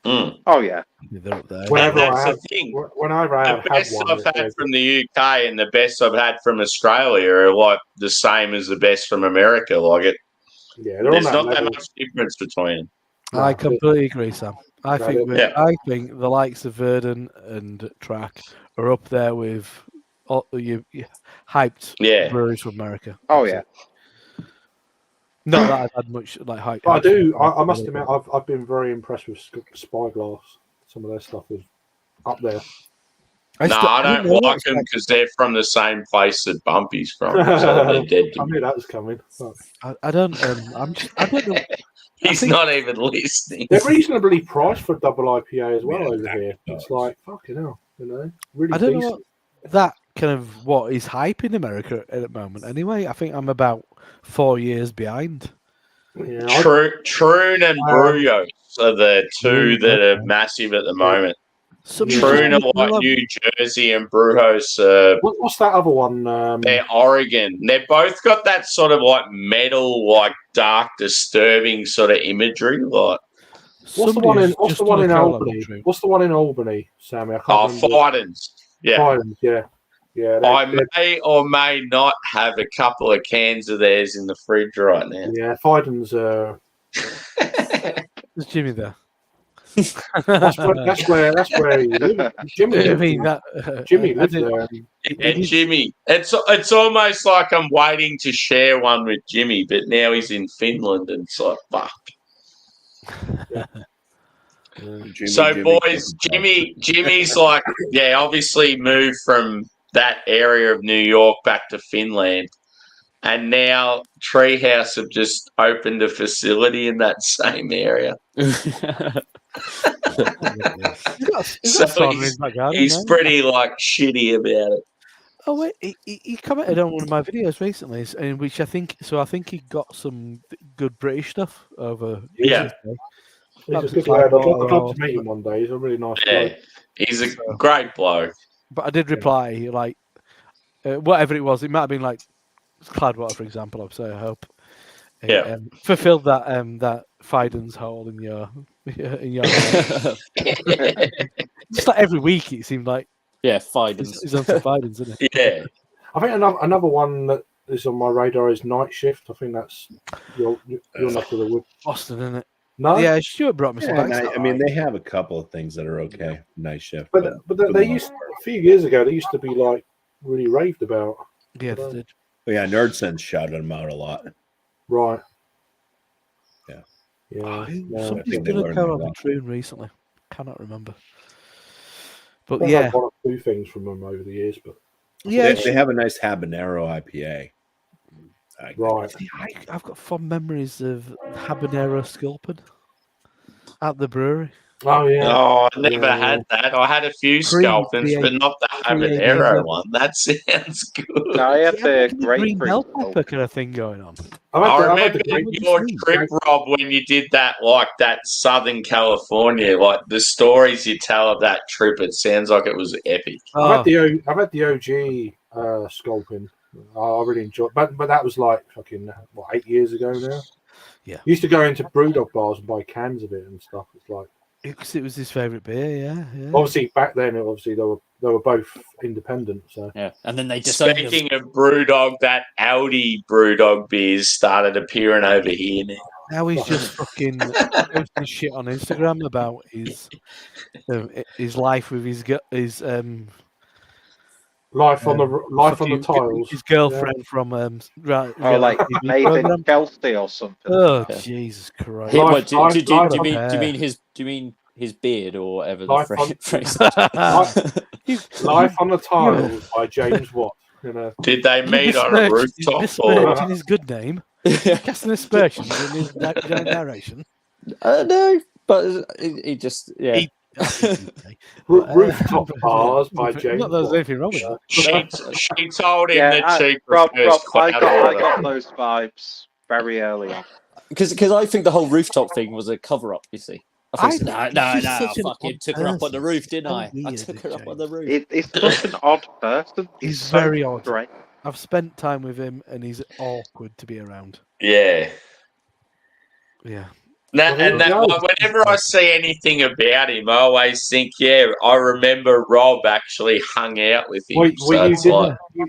Oh yeah. Whenever I have the best I've had from the UK and the best I've had from Australia are like the same as the best from America. Like it. Yeah, there's not that much difference between. I completely agree, Sam. I think the likes of Verdant and Track are up there with all you hyped breweries from America. Oh yeah. Not that I've had much like hype. But I must admit, I've been very impressed with Spyglass. Some of their stuff is up there. I don't like them because they're from the same place that Bumpy's from. So they're dead. I knew that was coming. I don't. I don't know. He's not even listening. They're reasonably priced for double IPA as well over here. It's like fucking hell, really. I don't know that kind of what is hype in America at the moment. Anyway, I think I'm about 4 years behind. Troon and Brujos are the two that are massive at the moment. Troon are like New Jersey and Brewhouse What's that other one? they're Oregon. They've both got that sort of like metal, like dark, disturbing sort of imagery. Like, what's the one in Albany? What's the one in Albany, Sammy? I can't remember. Fidens. Yeah. Fidens, yeah. Yeah, I may or may not have a couple of cans of theirs in the fridge right now. Yeah, Fidens. Is Jimmy there? That's where he lives. Jimmy. I mean, Jimmy lives there. And Jimmy, it's almost like I'm waiting to share one with Jimmy, but now he's in Finland, and it's like fuck. Boys, Jimmy's like, obviously moved from that area of New York back to Finland, and now Treehouse have just opened a facility in that same area. He's pretty like shitty about it. Oh wait, he commented on one of my videos recently, in which I think he got some good British stuff over. Yeah, he's a good lad. I'd love to meet him one day. He's a really nice bloke. He's a great bloke. But I did reply like whatever it was. It might have been like Cloudwater, for example. I'd say I hope. Fulfilled that that Fidens hole in your just like every week it seemed like Fidens. He's on some Fidens, isn't it? Yeah. I think another one that is on my radar is Night Shift. I think that's your neck of the wood. Boston, isn't it? No. Yeah, Stuart brought me some. I mean, they have a couple of things that are okay. Night Shift, but they used a few years ago. They used to be like really raved about. Yeah, they did. But yeah, Nerd Sense shouted them out a lot. Right. Yeah. Yeah. Somebody's done a cover on Troon recently. Cannot remember. But I've had one or two things from them over the years, but yeah, they have a nice habanero IPA. Right. I've got fond memories of habanero sculpin at the brewery. Oh yeah. Oh, I never had that. I had a few sculpins, but not the habanero one. That sounds good. I had the green bell pepper kind of thing going on. I remember your trip, Rob, when you did that, like that Southern California, like the stories you tell of that trip. It sounds like it was epic. I've had the OG sculpin. I really enjoyed, but that was like fucking 8 years ago now. Yeah, used to go into Brewdog bars and buy cans of it and stuff. It's like because it was his favourite beer. Yeah. Obviously, back then, they were both independent. So yeah, and then they Speaking of Brewdog, that Audi Brewdog beers started appearing over here now. Now he's just fucking posting shit on Instagram about his life with his life on the tiles. His girlfriend from like Nathan Kelsey or something. Oh Jesus Christ! Do you mean his beard or whatever the phrase? Life on the tiles by James Watt. You know. Did they meet on a rooftop? Or his good name? Casting aspersions in his narration. No, but he just Rooftop bars by James. Not that there's anything wrong with that. She told him that she Rob, I got those vibes very early on. Because I think the whole rooftop thing was a cover up. You see, I fucking took her up on the roof, didn't I? I took her up on the roof. He's such an odd person. He's very odd. Right. I've spent time with him, and he's awkward to be around. Yeah. Yeah. Whenever I see anything about him, I always think, I remember Rob actually hung out with him.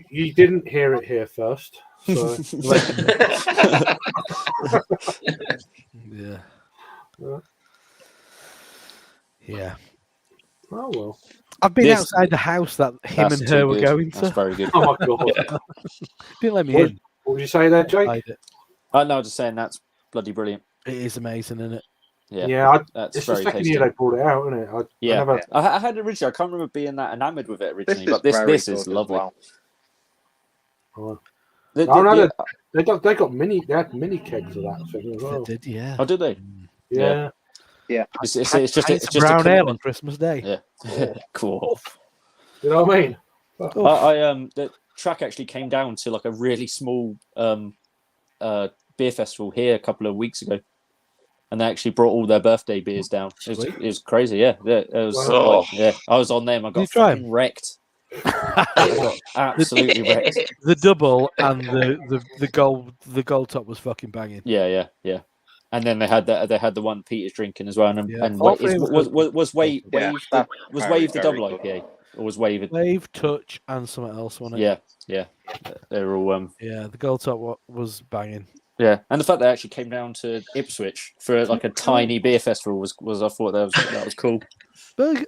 You didn't hear it here first. So. Yeah. Oh well. I've been outside the house that him and her were going to. That's very good. Oh my god! Didn't let me in. What would you say there, Jake? No, just saying that's bloody brilliant. It is amazing, isn't it? Yeah. That's it's very the second tasty. year they brought it out, isn't it? I had it originally. I can't remember being that enamoured with it originally, but this is lovely. Well. They got mini kegs of that thing as well. They did, yeah. Oh, did they? Yeah. It's just brown ale on Christmas Day. Yeah. Cool. You know what I mean? The track actually came down to like a really small beer festival here a couple of weeks ago. and they actually brought all their birthday beers down. It was crazy. Yeah, it was. Wow. Yeah, I was on them. I got try fucking wrecked. I got absolutely wrecked. The double and the gold top was fucking banging. Yeah. And then they had the one Peter's drinking as well, Yeah. and All Wave three was Wave Yeah, Wave that's was very, Wave the very double good. IPA or was Wave? Wave, touch, and something else on it. Yeah. They were all Yeah, the gold top was banging. Yeah, and the fact they actually came down to Ipswich for like a tiny beer festival was I thought that was cool. But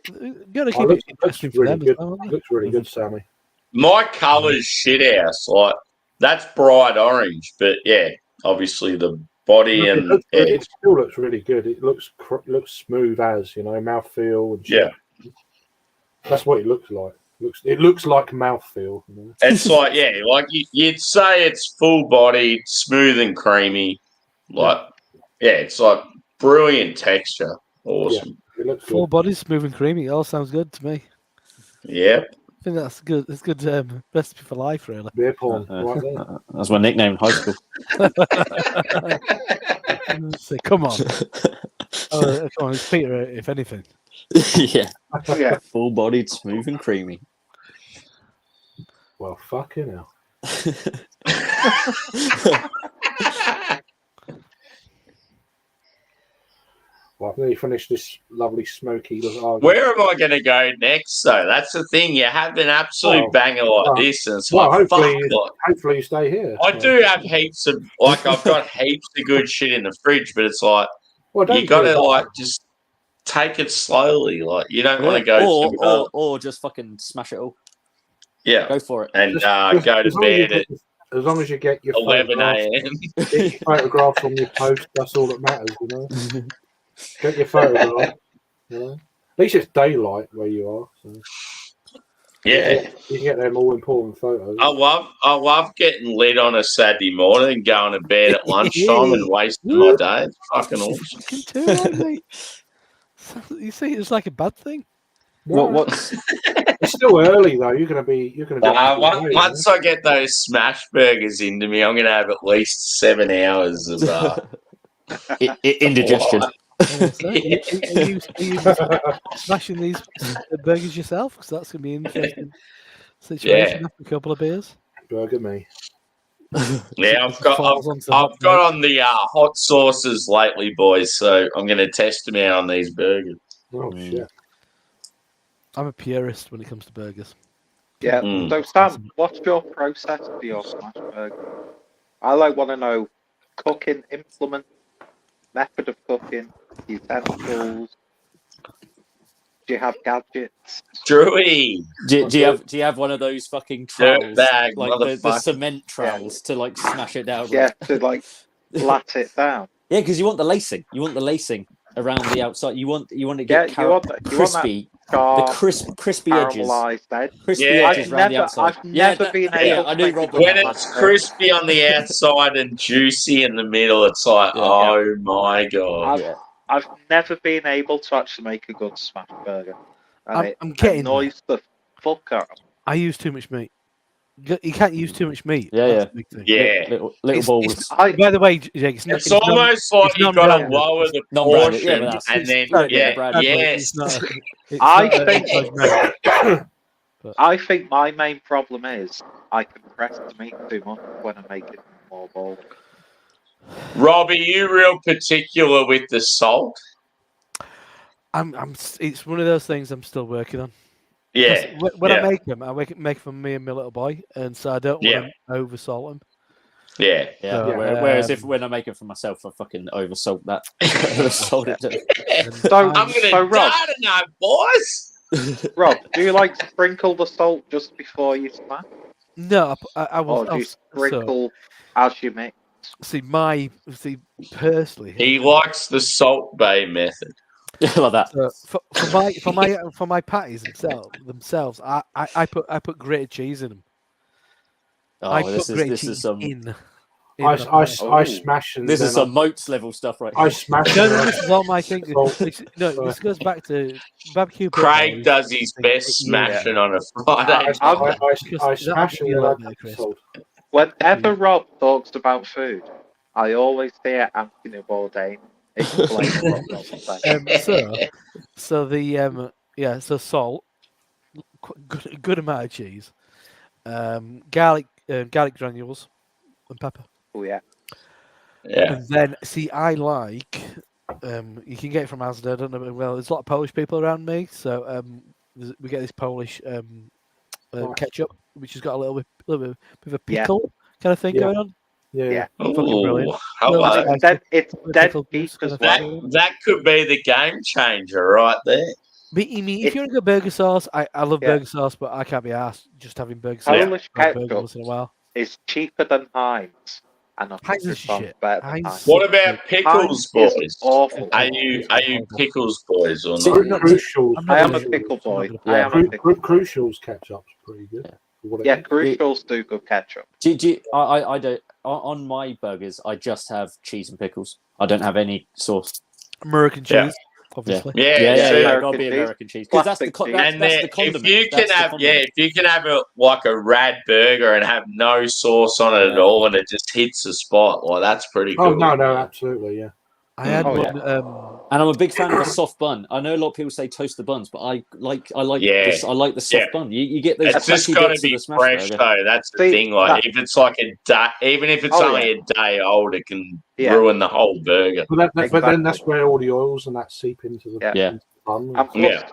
gotta keep Looks it interesting for really them good. as well. Haven't they? Looks really good, Sammy. My colour's shit house. Like that's bright orange, but yeah, obviously the body It and looks really- it still looks really good. It looks smooth as mouthfeel and shit. yeah. That's what it looks like. It looks like mouthfeel. It's like like you'd say it's full bodied, smooth and creamy. Like it's like brilliant texture. Awesome. It looks Full good. body, smooth and creamy. It all sounds good to me. Yep. I think that's good. It's good recipe for life, really. Beer porn. Right there. That's my nickname in high school. So, come on. Come on, it's Peter, if anything. Yeah, Yeah. full-bodied, smooth and creamy. Well, fucking hell. Well, I've nearly finished this lovely smoky lasagna. Where am I going to go next, though? That's the thing. You have an absolute banger like this, and it's Well, like, hopefully you stay here. I do have heaps of, I've got heaps of good shit in the fridge, but it's like, Well, you got to, just take it slowly. Like, you don't want to go or just fucking smash it all. Yeah. Go for it. And go to bed at as long as you get your 11 a.m. Get your photographs on your post. That's all that matters, Get your photograph. At least it's daylight where you are. So. Yeah. You can get them all important photos. I love getting lit on a Saturday morning and going to bed at lunchtime and wasting my day. It's fucking awesome. You see, it's like a bad thing. What's It's still early though. You're gonna be. Once I get those smash burgers into me, I'm gonna have at least 7 hours of indigestion. Are you smashing these burgers yourself? Because that's gonna be an interesting situation after a couple of beers. Burger me. Yeah, I've got on the hot sauces lately, boys. So I'm going to test them out on these burgers. Oh shit! I'm a purist when it comes to burgers. Yeah. So Sam, what's your process for your smash burger? I want to know cooking implement, method of cooking, utensils. Do you have gadgets? Drewy. Do you have one of those fucking trowels, bag, like the cement trowels, to like smash it down? Yeah, to like lat it down. Yeah, because you want the lacing. You want the lacing around the outside. You want to get crispy. The crispy edges. Crispy edges around the outside. I've never been able. I knew Rob. When it's crispy on the outside and juicy in the middle, it's like, oh my god. I've never been able to actually make a good smash burger. And I'm getting annoys the fuck out of me. I use too much meat. You can't use too much meat. Yeah. Little balls. By the way, Jake, it's almost like you've got to lower the portion, and then I think my main problem is I compress the meat too much when I make it more balls. Rob, are you real particular with the salt? It's one of those things I'm still working on. Yeah. When I make them, I make for me and my little boy, and so I don't want to oversalt them. Yeah. So, whereas when I make it for myself, I fucking oversalt that. Oversalt it. I'm gonna die tonight, boys. Rob, do you sprinkle the salt just before you smash? No, I will. Or do you sprinkle as you mix? Personally, he likes the Salt Bay method. Like that. For my patties themselves, I put grated cheese in them. Oh, this is some. I smash and this is some Moats level stuff, right? I smash. No, this is all my thing. This goes back to barbecue. Craig does his best smashing on a Friday. I smash and Whenever Rob talks about food, I always hear Anthony Bourdain explain what I'm saying. So the so salt, good amount of cheese, garlic granules, and pepper. Oh yeah. Yeah. And then see, I like you can get it from Asda. I don't know. Well, there's a lot of Polish people around me, so we get this Polish ketchup, which has got a little bit of a pickle kind of thing going on. Yeah. Fucking brilliant. Ooh, hello. It's dead Pickle deep juice kind as of well. thing. That could be the game changer right there. But you mean if you want to go burger sauce, I love Yeah. burger sauce, but I can't be asked just having burger sauce. Polish Burger ketchup once in a while. is cheaper than Heinz, and I Heinz think is it's on shit. better than Heinz Heinz. What about pickles, Heinz is boys? awful. Are you pickles boys or See, not? Crucials. I'm not I am a gonna- pickle I'm not boy. gonna- I am a pickle. Crucials ketchup's pretty good. for what it Yeah, is. Crucials do good ketchup. I don't. On my burgers, I just have cheese and pickles. I don't have any sauce. American Yeah. cheese, obviously. Yeah, see? American Gotta be cheese. American cheese because that's the Plastic cheese. And that's then the condiment. if you can That's the have condiment. if you can have a rad burger and have no sauce on it at all and it just hits the spot, well, that's pretty Oh cool. no, absolutely, yeah. I had Oh, one. And I'm a big fan of a soft bun. I know a lot of people say toasted buns, but I like Yeah. this. I like the soft bun. You get those It's just crunchy got to bits of be the smash fresh burger. though. That's the See, thing. Like if it's like a day, even if it's only a day old, it can ruin the whole burger. But then that's Exactly. where all the oils and that seep into the, Yeah. into the bun. And plus,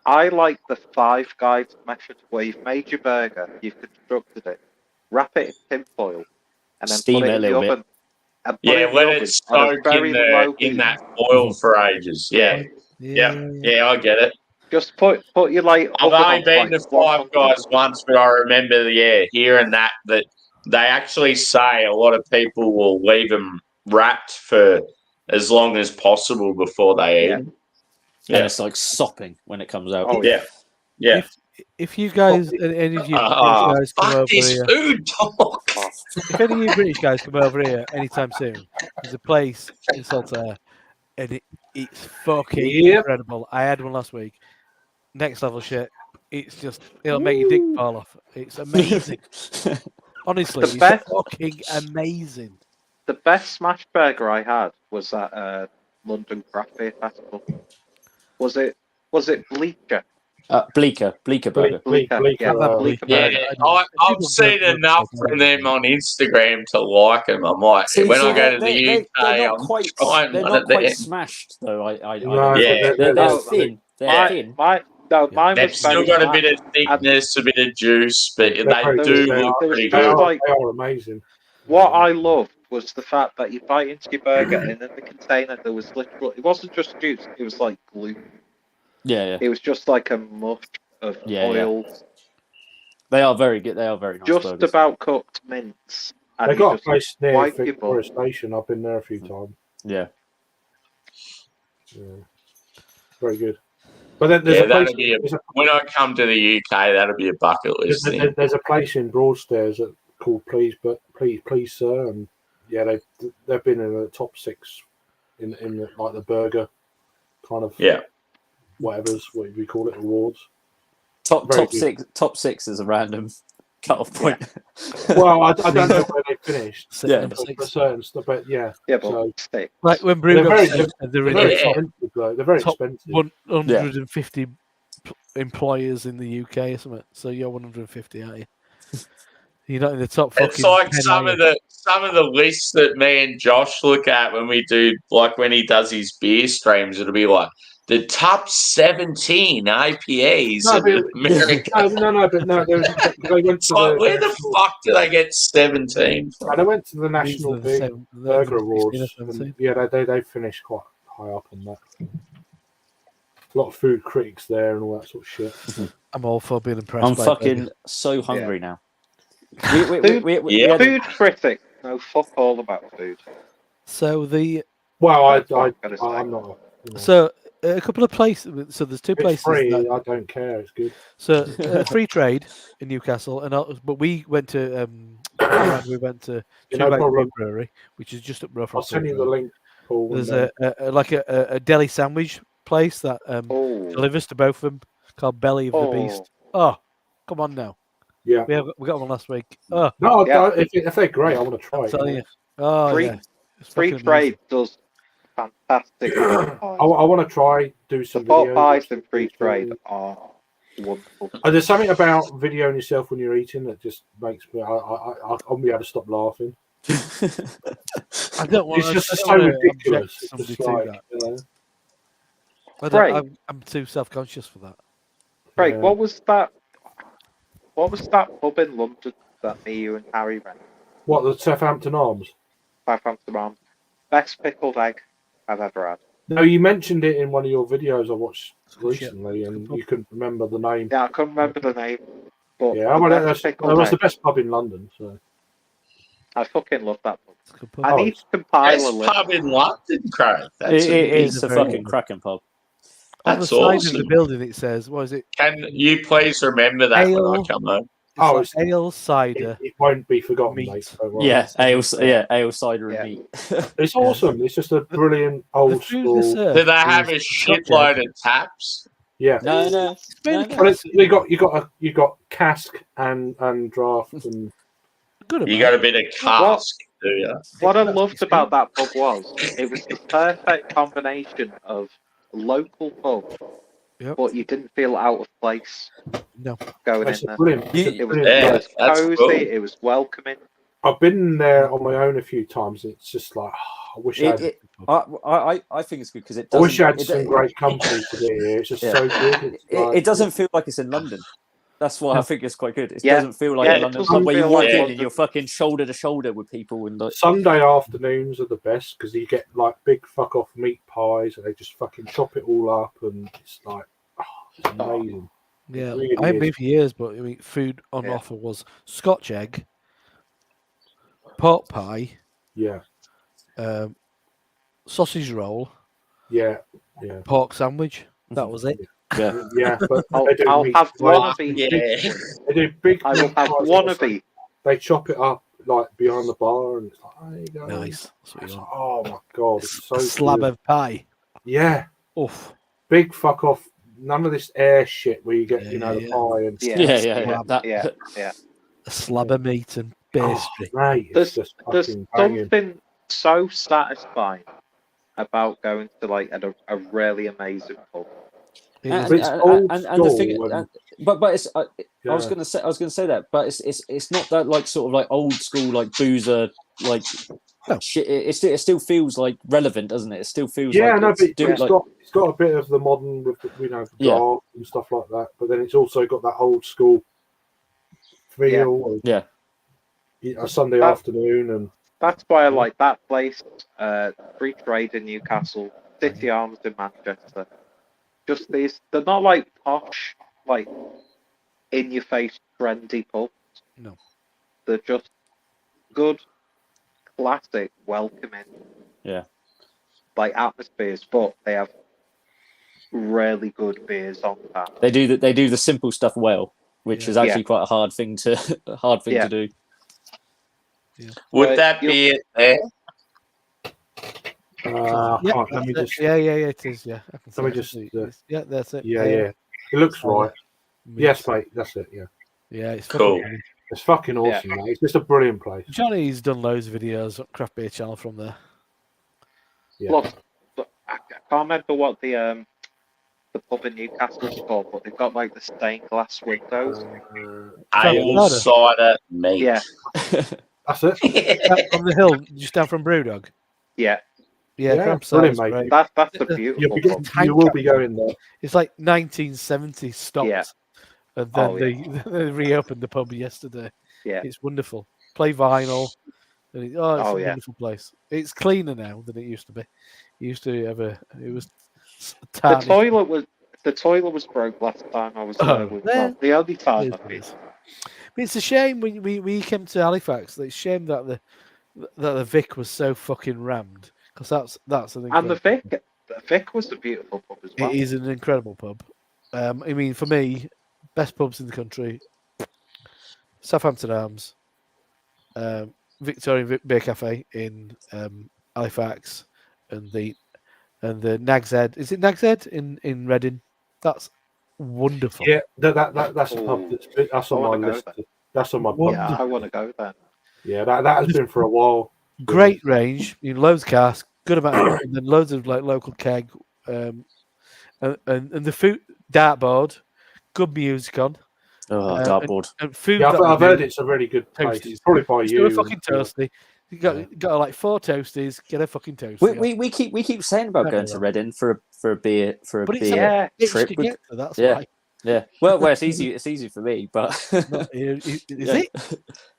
I like the Five Guys method where you've made your burger, you've constructed it, wrap it in tinfoil, and then Steam put it it a in the little bit. oven. And put it Yeah, in the let oven it on a soak very low in heat. that oil for ages. Yeah, yeah, I get it. Just put your like. I've oven only on been like to Five 100. Guys once, but I remember, hearing that they actually say a lot of people will leave them wrapped for as long as possible before they eat them. And it's like sopping when it comes out. Oh yeah. If you guys, any of you British guys come Fuck over this here, food talk. if any of you British guys come over here anytime soon, there's a place in Saltaire, and it's fucking incredible. I had one last week. Next level shit. It's just it'll make your dick fall off. It's amazing. Honestly, The it's best- fucking amazing. The best smash burger I had was at London Craft Beer Festival. Was it Bleacher? Bleaker burger. Bleacher. Yeah, Bleacher burger. I've seen enough from them on Instagram to like them. I might when I go to the UK. they're not I'm quite. trying They're one not of them. quite smashed though. No, They're thin. They're thin. Mine They've was still very got a smashed. bit of thickness, a bit of juice, but they very do good. look There was pretty just good. like They are amazing. what I loved was the fact that you bite into your burger and in the container there was literal. It wasn't just juice. It was like glue. Yeah. It was just like a mush of oil. They are very good. They are very nice Just burgers. about cooked mince. And They you got a just place near wipe your Victoria butt. Station. I've been there a few times. Yeah. Very good. But then there's a place. When I come to the UK, that'll be a bucket list thing. There's a place in Broadstairs called Please Sir, and they've been in the top 6 in the, like the burger kind of what we call it, awards. Top 6 is a random cut-off point. Well, I don't know where they finished. Number For 6. certain stuff, but stick. Like when they're Brew very, they're in very the top expensive. Though. They're very top expensive. 150 employers in the UK or something. So you're 150, aren't you? You're not in the top. It's like some of the lists that me and Josh look at when we do, like when he does his beer streams. It'll be like the top 17 IPAs in America. They went to where the fuck did I get 17 from? And I went to the National Burger Awards. And, they finished quite high up on that. A lot of food critics there and all that sort of shit. I'm all for being impressed. I'm by fucking so hungry now. Food critic. No, fuck all about food. So I'm not. So a couple of places. So there's 2 places. Free. I don't care. It's good. So free trade in Newcastle, but we went to Brewery, which is just up Rough. I'll send you the link. Paul, there's a deli sandwich place that delivers to both of them called Belly of the Beast. Oh, come on now. Yeah, we got one last week. Oh no, if they're great, I want to try it. Tell you. Oh, free trade does fantastic pork I pies. want to try do The some pork videos. pies in free trade are wonderful. There's something about videoing yourself when you're eating that just makes me. I'll be able to stop laughing. I don't want. It's just I so don't wanna ridiculous. object It's somebody just to like, that. you know, Craig, I'm too self-conscious for that. Craig, yeah. what was that? What was that pub in London that me, you, and Harry went? What, the Southampton Arms? Southampton Arms. Best pickled egg I've ever had. No, you mentioned it in one of your videos I watched Good shit. recently, and you couldn't remember the name. Yeah, I couldn't remember the name, but Yeah, the well, best that pickled was the egg. best pub in London. So I fucking love that pub. It's a good pub. I need to compile a Best list. pub in London, Craig. That's It amazing. is a very fucking good. cracking pub. On the That's side of awesome. the building, it says, "What is it? Can you please remember that when I Ale. come home? It's like ale cider." it won't be forgotten, Meat. mate. Don't worry. Yeah, ale cider Yeah. and meat. It's awesome. It's just a brilliant The old food they school. serve Do they have a is Scotch shitload egg. of taps? Yeah. No. It's really No. Well, you got cask and draft and good. You amount. got a bit of cask, do you? What I That's loved decent. about that pub was it was the perfect combination of local pub, Yep. but you didn't feel out of place No. going it's in a there. brilliant. It's a It was, brilliant it Yeah, place. was that's cozy, cool. it was welcoming. I've been there on my own a few times. It's just like I wish I had. I think it's good because it I wish I doesn't. had some great company to be here. It's just Yeah. so good. It's like, It doesn't feel like it's in London. That's why I think it's quite good. It Yeah. doesn't feel like Yeah, in it London. doesn't Like where you feel walk like in London. and you're fucking shoulder to shoulder with people and like Sunday afternoons are the best because you get like big fuck off meat pies and they just fucking chop it all up and it's like, it's amazing. Yeah, It really I haven't is. been for years, but I mean, food on Yeah. offer was Scotch egg, pork pie, Yeah, sausage roll, yeah, pork sandwich. That was it. yeah. But I'll they do I'll meat have pies. one of each. Yeah. They do big. I will meat have pies one also. of each. They chop it up like behind the bar and it's like, there you go. Nice. That's what It's you like, want. oh my god, it's so A slab good. of pie. Yeah, Oof. big fuck off. None of this air shit where you get Yeah, you know yeah, the yeah. pie and Yeah. That, Yeah. A slab of meat and pastry. mate, There's it's just there's fucking banging. something so satisfying about going to like a really amazing pub. It and, is. But it's and, old and, and the thing, school and- but it's. I was Yeah. gonna say that, but it's not that like sort of like old school like boozer like No. shit. It still feels like relevant, doesn't it? It still feels Yeah, like no, it's but doing, like, it's got a bit of the modern with the, Yeah. draft and stuff like that. But then it's also got that old school feel. Yeah. A Sunday That- afternoon and That's why I like that place. Free Trade in Newcastle, City Arms in Manchester. Just these, they're not like posh, like in your face trendy pubs. No. They're just good, classic, welcoming. Yeah. Like atmospheres, but they have really good beers on tap. They do the simple stuff well, which Yeah. is actually quite a hard thing to Yeah. to do. Would that be it there? I Yeah, can't, let me that's just it. Yeah, it is. Yeah, I can see me it, I can just, see it. Yeah, that's it. yeah. It looks right. Meat. Yes, mate, that's it. Yeah, Yeah, it's Cool. fucking. it's fucking awesome, mate. It's just a brilliant place. Johnny's done loads of videos on Craft Beer Channel from there. Yeah. Look, I can't remember what the pub in Newcastle is called, but they've got like the stained glass windows. Ale cider meat. Yeah, That's it. Down from the hill, just down from Brewdog. yeah, Yeah, Yeah, Cramp brilliant, Cider's mate. great. that's a You'll beautiful be, pub. you will be going there. It's like 1970 stopped, Yeah. and then Oh, they reopened the pub yesterday. Yeah. It's wonderful. Play vinyl, and it's Oh, a yeah. wonderful place. It's cleaner now than it used to be. It used to have it was The tarnished. toilet was broke last time I was Oh, there. yeah. The only time It I've been. is. But it's a shame when we came to Halifax. It's a shame that the Vic was so fucking rammed, because that's an And incredible, the Vic was a beautiful pub as well. it is an incredible pub. I mean, for me, best pubs in the country: Southampton Arms, Victorian Beer Cafe in Halifax, and the Nag's Head. Is it Nag's Head in Reading? That's wonderful. Yeah, that's a pub. That's I on wanna my go list. there. That's on my pub. Yeah, I want to go there. Yeah, that has been for a while. Great range. You know, loads of cask, good amount, and then loads of like local keg, and the food dartboard, good music on. Oh, dartboard. And food. Yeah, that I've we heard do, it's a really good place. toasties. Probably by Just you. do a fucking and- toasty. You got like 4 toasties. Get a fucking toasty. We keep saying about going to Reading for a beer but it's beer a bitch trip. to get to, that's Yeah. why. Yeah. Well, it's easy. It's easy for me, but Is Yeah. it?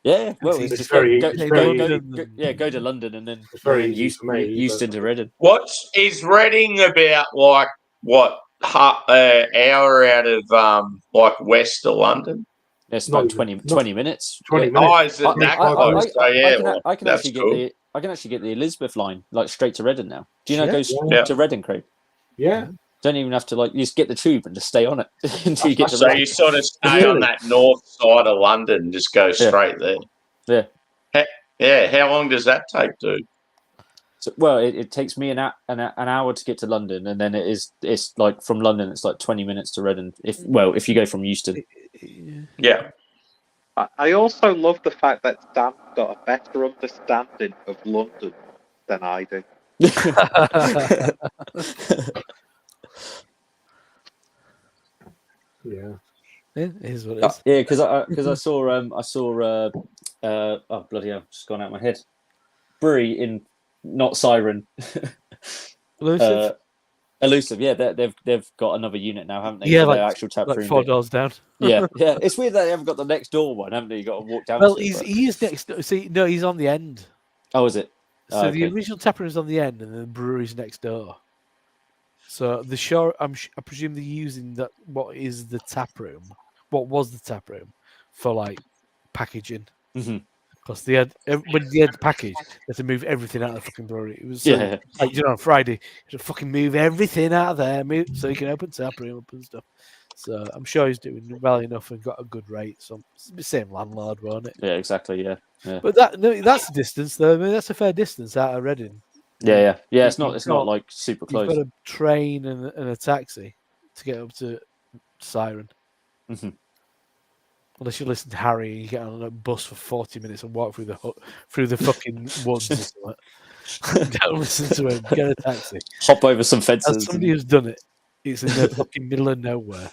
yeah. Well, It's just very go, easy. It's go, very go, easy. go to London and then It's very and easy for me, Euston to Reading. What is Reading about? Like what? Hour out of like west of London. It's Not about even- 20 minutes. 20 Yeah. minutes. Oh, is it that I- close? So yeah, I can that's actually get cool. I can actually get the Elizabeth line like straight to Reading now. Do you know Yeah. it goes Yeah. to Reading, Craig? Yeah. Don't even have to like you just get the tube and just stay on it until you get to So Reading. you sort of stay on Really? that north side of London, and just go straight there. Yeah. Yeah. How long does that take, dude? So, well, it takes me an hour to get to London, and then it's like from London it's like 20 minutes to Reading. If you go from Euston. Yeah. I also love the fact that Sam's got a better understanding of London than I do. Yeah. It is what it is. Yeah, because I saw oh bloody hell, just gone out of my head. Brewery in not Siren. Elusive? Elusive, yeah, they've got another unit now, haven't they? Yeah, for like- their actual tap Like room 4 bit. doors down. Yeah. It's weird that they haven't got the next door one, haven't they? You got to walk down. Well, to it, he is next. See, no, he's on the end. oh, is it? So Oh, the okay. original tap room is on the end, and then the brewery's next door. So the show, I presume they're using that. What is the tap room? What was the tap room for like packaging? Mhm. Because they had when they had the package, they had to move everything out of the fucking brewery. It was so, Yeah. like on Friday, you had to fucking move everything out of there, so you can open tap room up and stuff. So I'm sure he's doing well enough and got a good rate. So it's the same landlord, won't it? Yeah, exactly. Yeah. But that's a distance though. I mean, that's a fair distance out of Reading. Yeah. It's You've not like super You've close. got a train and a taxi to get up to Siren. Mhm. Unless you listen to Harry and you get on a bus for 40 minutes and walk through the fucking woods or something. Don't listen to him. Get a taxi. Hop over some fences. As somebody who's done it, it's in the fucking middle of nowhere.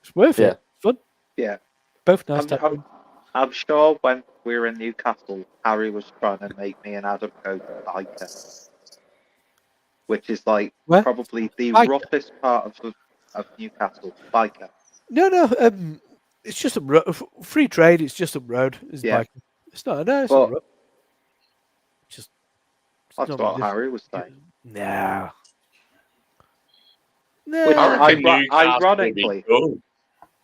It's worth it. Fun. Yeah. Both nice. tap rooms. I'm sure when we were in Newcastle, Harry was trying to make me and Adam go to Banter, which is like Where? probably the Biker. roughest part of Newcastle. Biker. No. It's just free trade. It's just up road. It's Yeah. biking. It's not. No, it's Well, up road. Just. it's That's not what different. Harry was saying. Nah. Which I reckon Iron- Newcastle would be ironically- cool.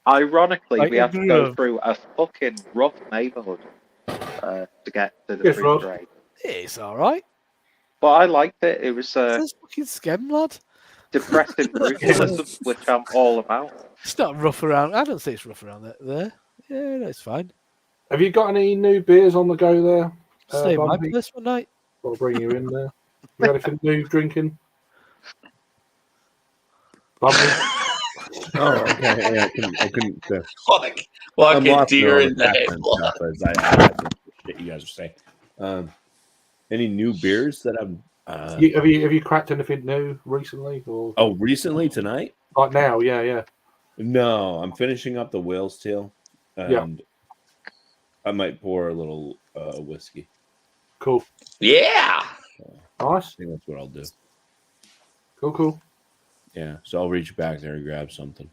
Ironically, Like we have to a go grove. through a fucking rough neighbourhood to get to the Yes, free Rod. trade. It's all right. But I liked it. It was It's fucking scam, lad. depressing brutalism, which I'm all about. It's not rough around. I don't say it's rough around there. Yeah, no, it's fine. Have you got any new beers on the go there? Stay in my Bumpy? place one night. I'll bring you in there. You got anything new drinking? Bumpy? Oh, okay. I couldn't. Like I'm a lost deer now in with the that headlock. kind of stuff, as I think the shit you guys are saying. Any new beers that I've? Have you cracked anything new recently? Or Oh, recently tonight? like now? Yeah. No, I'm finishing up the whale's tail, and I might pour a little whiskey. Cool. Yeah. I Nice. think that's what I'll do. Cool. Yeah, so I'll reach back there and grab something.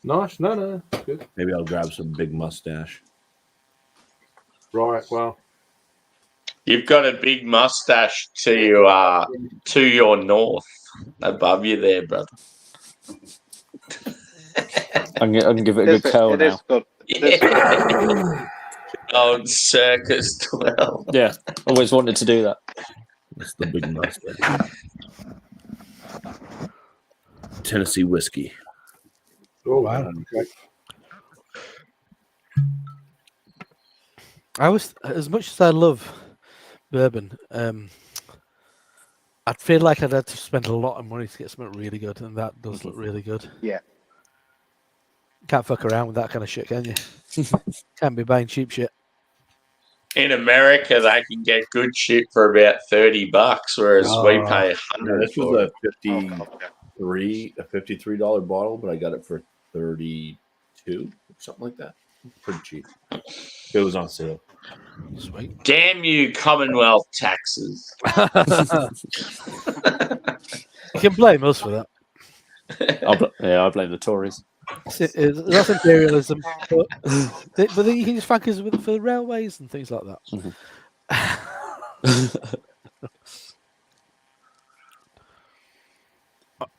Nice. No. Good. Maybe I'll grab some big mustache. Right. Well. You've got a big mustache to your north, above you there, brother. I can give it a good curl It now. is good. It is good. Yeah. Old Circus 12. Yeah, always wanted to do that. That's the big mustache. Tennessee whiskey. Oh wow. Okay. I was, as much as I love bourbon, I'd feel like I'd have to spend a lot of money to get something really good, and that does look really good. Yeah. Can't fuck around with that kind of shit, can you? Can't be buying cheap shit. In America, they can get good shit for about $30, whereas we pay No, $100 this for was it. a $53 bottle, but I got it for 32, something like that. Pretty cheap. It was on sale. Sweet. Damn you, Commonwealth taxes. You can blame us for that. I blame the Tories. That's imperialism. But you can just thank us for the railways and things like that.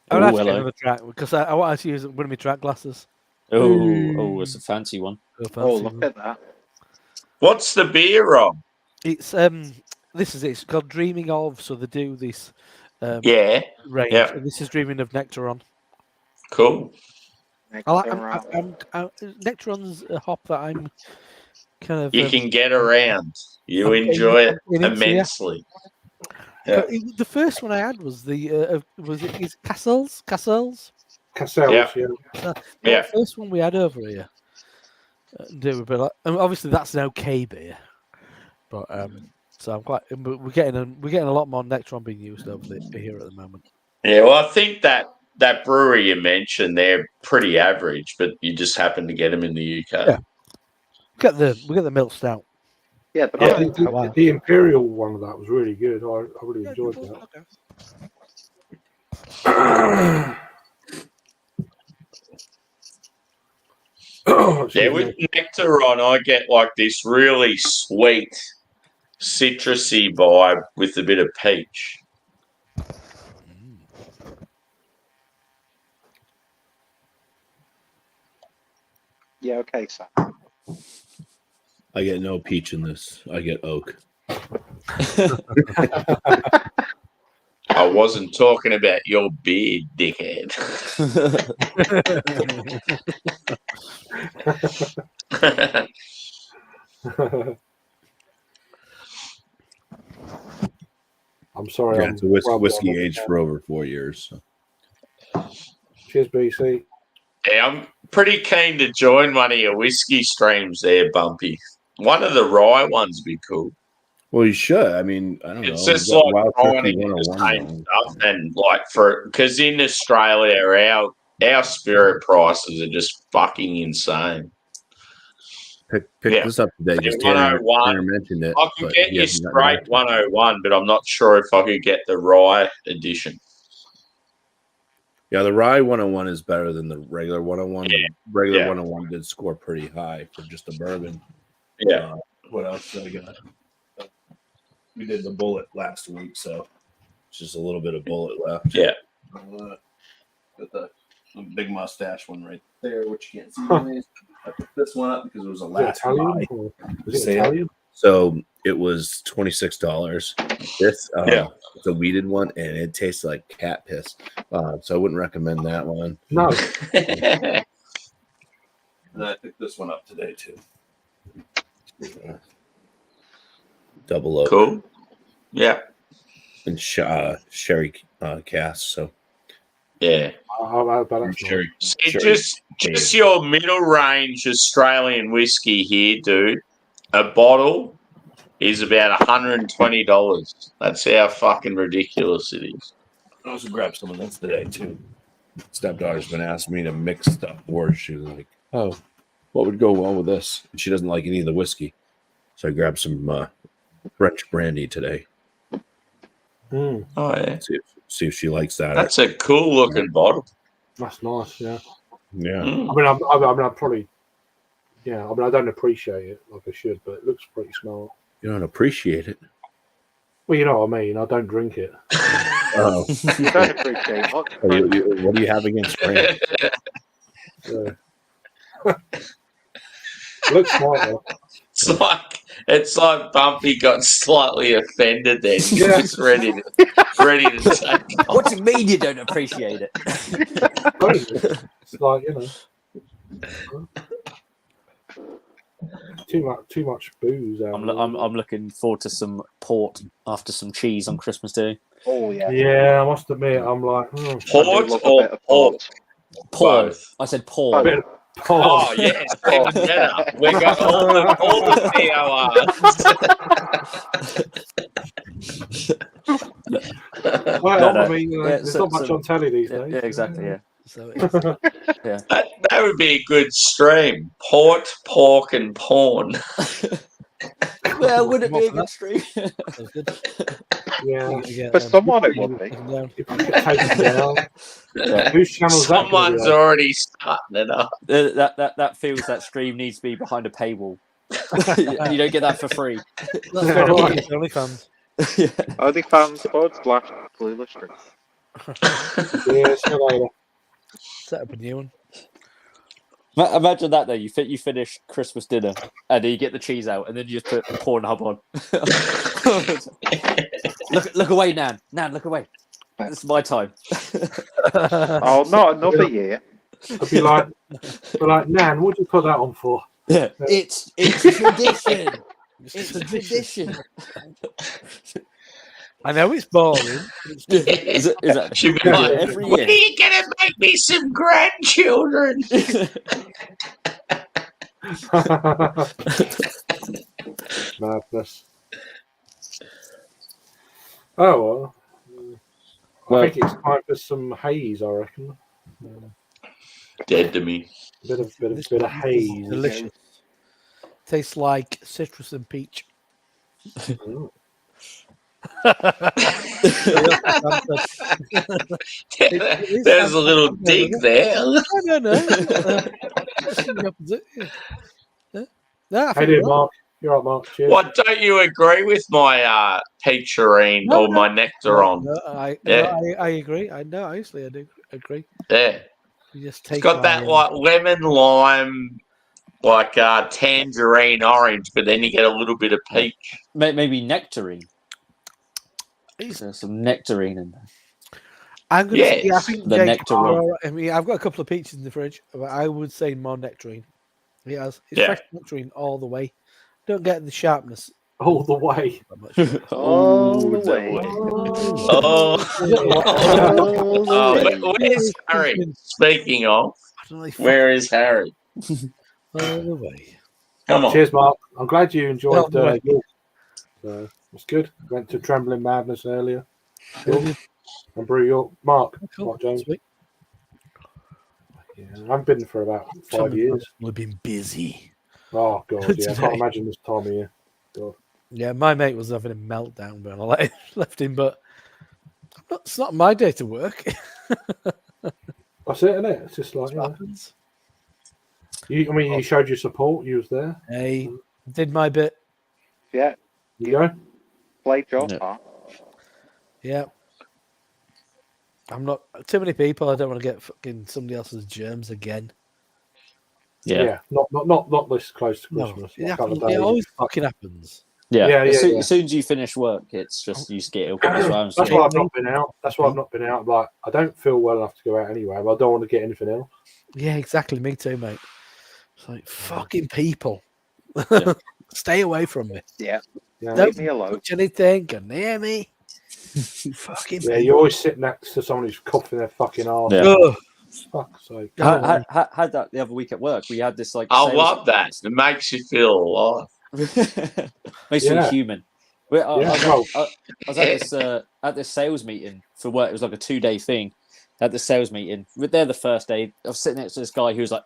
I would have to get another track because I want to use one of my track glasses. Oh, it's a fancy one. Look at that. What's the beer, Rob? It's this is it. It's called Dreaming of. So they do this range. Yeah. And this is Dreaming of Nectaron. Cool. Nectaron's a hop that I'm kind of. You can get around. You enjoy it immensely. Yeah. The first one I had was is Cassell's? Cassell's, Yeah. The first one we had over here. Obviously that's an okay beer, but so I'm quite. We're getting a lot more Nectaron being used over here at the moment. Yeah, well, I think that brewery you mentioned, they're pretty average, but you just happen to get them in the UK. Yeah. We get the milk stout. Yeah, but the Imperial one of that was really good. I really enjoyed that. With Nectaron, I get like this really sweet, citrusy vibe with a bit of peach. Yeah, okay, Sam. I get no peach in this. I get oak. I wasn't talking about your beard, dickhead. I'm sorry. Yeah, it's a whiskey aged for over 4 years. So. Cheers, BC. Yeah, I'm pretty keen to join one of your whiskey streams there, Bumpy. One of the rye ones would be cool. Well, you should. I mean, I don't know. It's just like trying the same stuff, and because in Australia, our spirit prices are just fucking insane. Pick this up today. Just Tanner mentioned it. I could get you straight 101, but I'm not sure if I could get the rye edition. Yeah, the rye 101 is better than the regular 101. Yeah. The regular 101 did score pretty high for just a bourbon. Yeah. What else did I get? We did the bullet last week, so it's just a little bit of bullet left. Yeah. Got the big mustache one right there, which you can't see. I put this one up because it was a last buy. Was it Italian? So it was $26. This it's a weeded one, and it tastes like cat piss. So I wouldn't recommend that one. No. And I picked this one up today too. Double oak. Cool. Yeah. And sherry cask. So yeah. Sherry. Just your middle range Australian whiskey here, dude. A bottle is about $120. That's how fucking ridiculous it is. I also grabbed some of this today too. Stepdaughter's been asking me to mix stuff for her. She was like, "Oh, what would go well with this?" And she doesn't like any of the whiskey, so I grabbed some French brandy today. Oh yeah. See if she likes that. That's a cool looking bottle. That's nice. Yeah. Yeah. I mean, I'm probably. Yeah. I mean, I don't appreciate it like I should, but it looks pretty smart. You don't appreciate it. Well, you know what I mean. I don't drink it. Oh. You don't appreciate what? What do you have against France? Looks smart though. It's like Bumpy got slightly offended then. He's just ready to take off. What do you mean you don't appreciate it? It's like, too much booze. I'm looking forward to some port after some cheese on Christmas Day. Oh yeah. Yeah, I must admit, I'm like port or port. Port. I said port. Oh yes, even better. We got all the PORs. Well, No, I no. mean, Yeah, there's not much on telly these yeah, days. yeah, exactly. Yeah. So it's, That would be a good stream. Port, pork, and porn. Well, would it Come be on a for good stream? that's good. Yeah. You gotta get, For someone, it would be. taken down. If you get taken down, Yeah. whose channel is that going to Someone's be on? already starting it up. That feels that stream needs to be behind a paywall. You don't get that for free. That's Yeah, fair enough. right. It's OnlyFans. Yeah. OnlyFans/Clueless. Yeah, see you later. Set up a new one. Imagine that though. You finish Christmas dinner and then you get the cheese out and then you just put Pornhub on. Look away, Nan. Nan, look away. This is my time. Oh, not another year. I'd be like, Nan, what'd you put that on for? Yeah. It's tradition. It's tradition. I know it's boring. Is that She'd be like, every when year? are you going to make me some grandchildren? Madness. Oh well. I think it's time for some haze. I reckon. Dead to me. Bit of haze. Delicious. Tastes like citrus and peach. Mm. There's a little dig there. No. No, I Hey think there, we're Mark. You're right, Mark. Cheers. What, don't you agree with my peacherine No, or my nectaron? No, Yeah. I agree. I know, honestly, I do agree. Yeah. You just It's take got that like lemon, lime, like tangerine, orange, but then you get a little bit of peach. Maybe nectarine. There's some nectarine in there. I'm gonna say, Yes, I think the Jake, nectarine. I mean, I've got a couple of peaches in the fridge, but I would say more nectarine. It's Yeah. fresh nectarine all the way. Don't get the sharpness All the way. that much. All the way. Oh, All the way. where's Harry? Speaking of, I don't know, where is Harry? all the way. Come on. Cheers, Mark. I'm glad you enjoyed All the way. York. So it's good. Went to Trembling Madness earlier. York. And Brew York. Mark. Cool. Mark Jones. Sweet. Yeah, I've been for about 5 years. We've been busy. Oh god, yeah. I Today. can't imagine this time of year. God. Yeah, my mate was having a meltdown when I left him, but it's not my day to work. That's it, isn't it? It's just like, That's what happens. you showed your support. You was there. Hey, did my bit. Yeah, You go. played your Yeah. part. Yeah. I'm not too many people. I don't want to get fucking somebody else's germs again. Yeah. Not this close to No, Christmas. it, Like a couple happens, of it days. always fucking happens. Yeah. Yeah, As yeah. soon as you finish work, it's just you get ill. That's why I'm That's saying. why I've not been out. That's why I've not been out. Like, I don't feel well enough to go out anyway, but I don't want to get anything else. Yeah, exactly. Me too, mate. It's like fucking people. Yeah. Stay away from me. Yeah, Yeah, Don't leave me alone. touch anything. Go near me. Fucking yeah. people. You always sit next to someone who's coughing their fucking arse. Yeah. Ugh. Fuck's sake. I had that the other week at work. We had this like. I sales- love that. It makes you feel alive. Makes you Yeah. human. I was at this sales meeting for work. It was like a 2-day thing. At the sales meeting, there the first day, I was sitting next to this guy who was like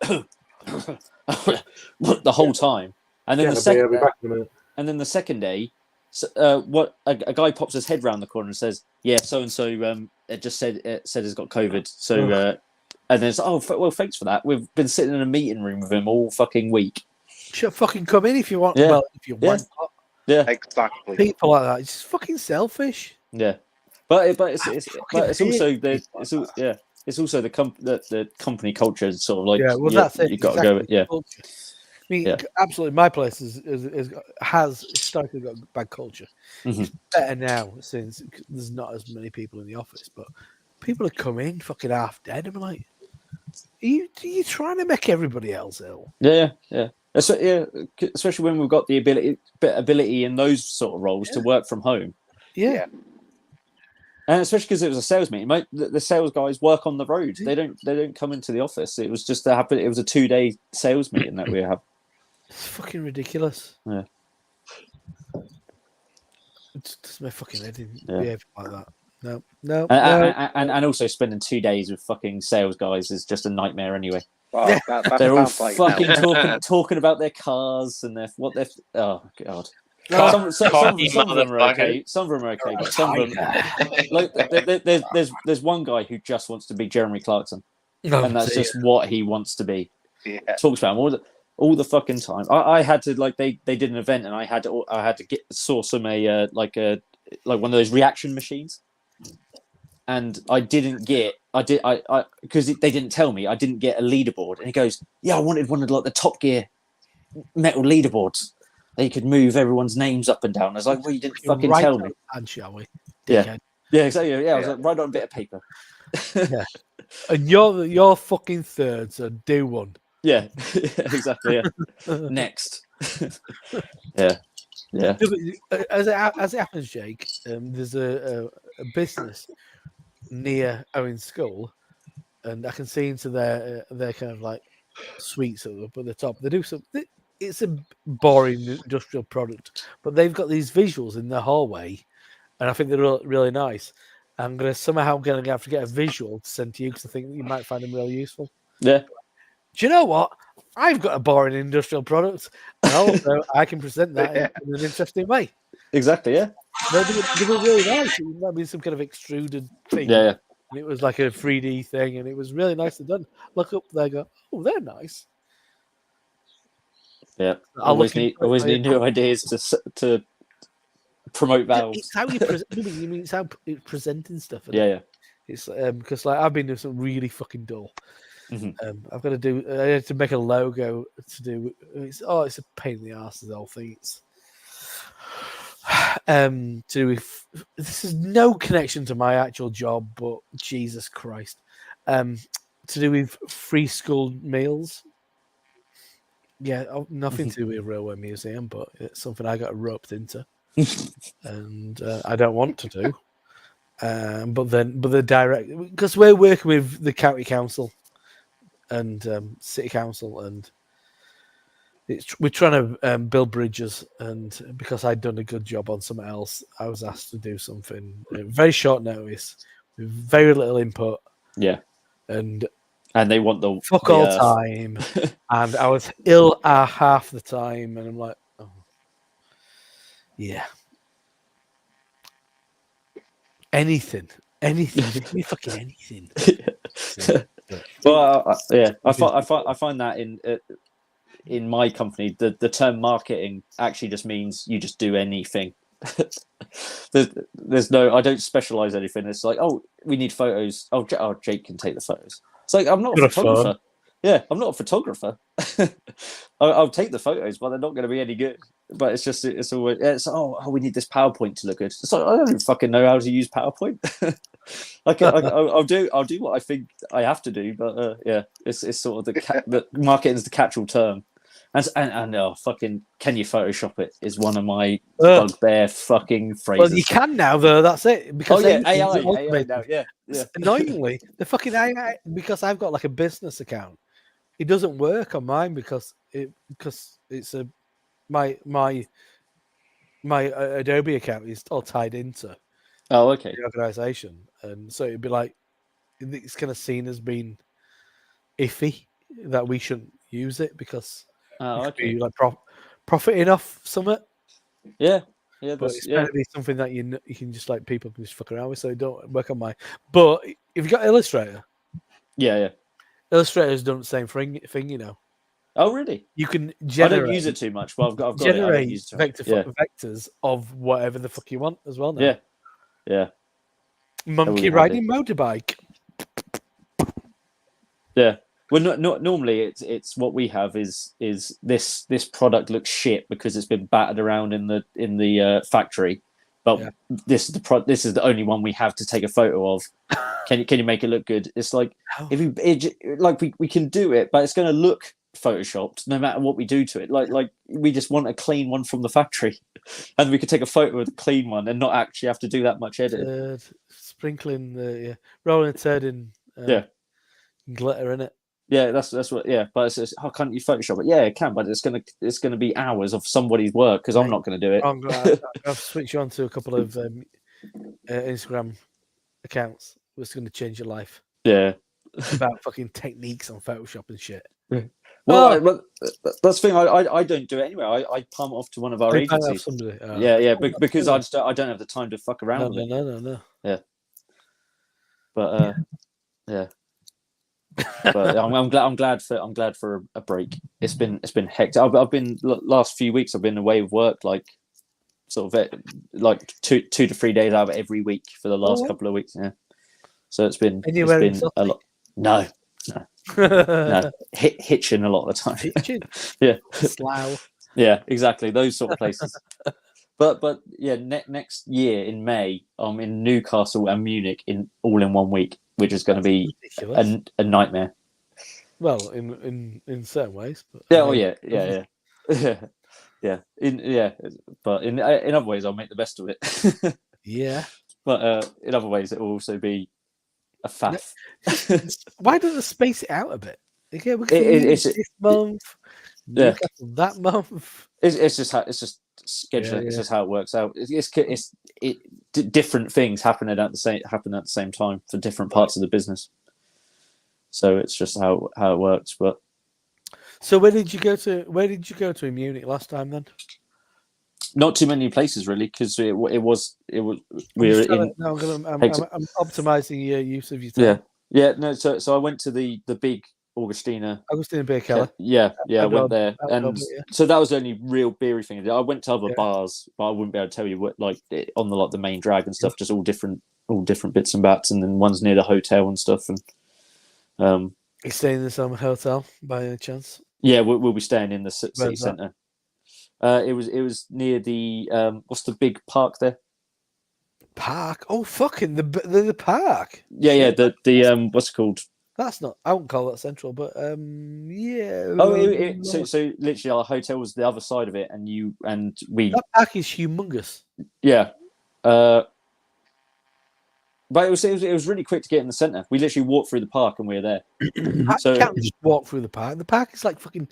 the whole time, and then Yeah, the second, I'll be back in a minute. and then the second day, a guy pops his head round the corner and says, "Yeah, so and so, it just said he's got COVID." So, and then it's well, thanks for that. We've been sitting in a meeting room with him all fucking week. Should fucking come in if you want. Yeah. Well, if you want. Yeah, Exactly. People like that. It's just fucking selfish. yeah, but it's also the company culture. It's sort of like Yeah, well, that's it. You got to go. exactly. Yeah, Culture. I mean, Yeah. absolutely. My place has historically got bad culture. Mhm. It's better now since there's not as many people in the office, but people have come in fucking half dead. I'm like, are you trying to make everybody else ill? yeah. Especially when we've got the ability in those sort of roles to work from home. Yeah. Yeah. And especially because it was a sales meeting. The sales guys work on the road. They don't come into the office. It was just to happen. It was a 2-day sales meeting that we have. It's fucking ridiculous. Yeah. It's just my fucking head in Yeah. behave like that. No. And also spending 2 days with fucking sales guys is just a nightmare anyway. Well, that They're all sounds like fucking talking about their cars and oh god. Cocky Some of them are motherfucker. okay. Some of them are okay, but some of them, like there's one guy who just wants to be Jeremy Clarkson, and that's just what he wants to be. Yeah. Talks about him all the fucking time. I had to they did an event and I had to source them like one of those reaction machines, and I didn't get because they didn't tell me I didn't get a leaderboard, and he goes, yeah, I wanted one of like the Top Gear metal leaderboards. They could move everyone's names up and down. I was like, well, you didn't fucking tell me. And shall we? Yeah, exactly. Yeah, I was like, write on a bit of paper. Yeah. And you're fucking third, so do one. Yeah, exactly. Yeah. Next. Yeah. As it happens, Jake, there's a business near Owen School, and I can see into their kind of like suites up at the top. They do some. It's a boring industrial product, but they've got these visuals in their hallway, and I think they're really nice. I'm gonna have to get a visual to send to you because I think you might find them really useful. Yeah. Do you know what? I've got a boring industrial product, and also I can present that in an interesting way. Exactly. Yeah. They were really nice. It might be some kind of extruded thing. Yeah. And it was like a 3D thing, and it was really nicely done. Look up there, go, oh, they're nice. Yeah, always need new ideas to promote valves. It's how you present. You mean it's how it's presenting stuff. Yeah. It's because like I've been doing something really fucking dull. Mm-hmm. I've got to do. I had to make a logo to do. It's a pain in the arse. The whole thing. It's to do with. This is no connection to my actual job, but Jesus Christ, to do with free school meals. Yeah, nothing to do with a railway museum, but it's something I got roped into, and I don't want to do. But the direct, because we're working with the county council and city council, and we're trying to build bridges. And because I'd done a good job on something else, I was asked to do something at very short notice with very little input. Yeah, and they want the fuck all time, and I was ill half the time, and I'm like, oh, yeah, anything, fucking anything. Well, I find that in my company, the term marketing actually just means you just do anything. There's no, I don't specialize anything. It's like, oh, we need photos. Oh, Jake can take the photos. It's like, I'm not a photographer. Yeah, I'm not a photographer. I'll take the photos, but they're not going to be any good. But it's always we need this PowerPoint to look good. It's like, I don't fucking know how to use PowerPoint. I'll do what I think I have to do. But it's sort of the marketing is the catch-all term. And fucking, can you Photoshop it? Is one of my bugbear fucking phrases. Well, you can now though. That's it. Because AI now. Yeah. Annoyingly, the fucking AI, because I've got like a business account, it doesn't work on mine because it's my Adobe account is all tied into the organization, and so it'd be like it's kind of seen as being iffy that we shouldn't use it because. Be like profiting off something. Yeah, but it's going to be something that you can just like people can just fuck around with. So don't work on mine. But if you've got Illustrator, Illustrator's done the same thing, you know. Oh, really? You can generate. I don't use it too much. Well, I've got generate vectors of whatever the fuck you want as well. Now. Yeah. Monkey riding motorbike. Yeah. Well, not normally. It's what we have is this product looks shit because it's been battered around in the factory, but this is the only one we have to take a photo of. Can you make it look good? It's like we can do it, but it's going to look photoshopped no matter what we do to it. Like we just want a clean one from the factory, and we could take a photo of the clean one and not actually have to do that much editing. sprinkling rolling a turd in glitter in it. Yeah, that's what. Yeah, but it's how can't you Photoshop it? Yeah, it can, but it's gonna be hours of somebody's work because I'm not gonna do it. I've switched you on to a couple of Instagram accounts. What's going to change your life? Yeah, about fucking techniques on Photoshop and shit. Well, but that's the thing. I don't do it anyway. I palm it off to one of our agencies. Because I don't have the time to fuck around with it. No. Yeah, but yeah. But I'm glad for a break. It's been hectic. I've been last few weeks. I've been away with work, like sort of like 2 to 3 days out of every week for the last couple of weeks. Yeah, so it's been a lot. No. Hitching a lot of the time. Hitching, yeah, Slough. Yeah, exactly those sort of places. but yeah, next year in May, I'm in Newcastle and Munich all in 1 week, which is going to be a nightmare. Well, in certain ways. But yeah. But in other ways, I'll make the best of it. Yeah. But in other ways, it will also be a faff. Why doesn't it space it out a bit? Okay, it's this month. That month. It's just scheduling. It's just how it works out. It's different things happen at the same time for different parts of the business. So it's just how it works. But so where did you go to in Munich last time then? Not too many places really, because it was we were in. I'm optimizing your use of your time. Yeah. No. So I went to the big Augustina beer keller. I went there, and so that was the only real beery thing. I went to other bars, but I wouldn't be able to tell you what on the main drag and stuff. Just all different bits and bats, and then one's near the hotel and stuff. And you staying in the summer hotel by any chance? Yeah, we'll be staying in the city centre. It was near the what's the big park there? Park? Oh, fucking the park. Yeah. The what's it called? That's not. I wouldn't call that central, but yeah. Oh, so literally our hotel was the other side of it, and we. That park is humongous. Yeah, but it was really quick to get in the centre. We literally walked through the park and we were there. So you can't just walk through the park. The park is like fucking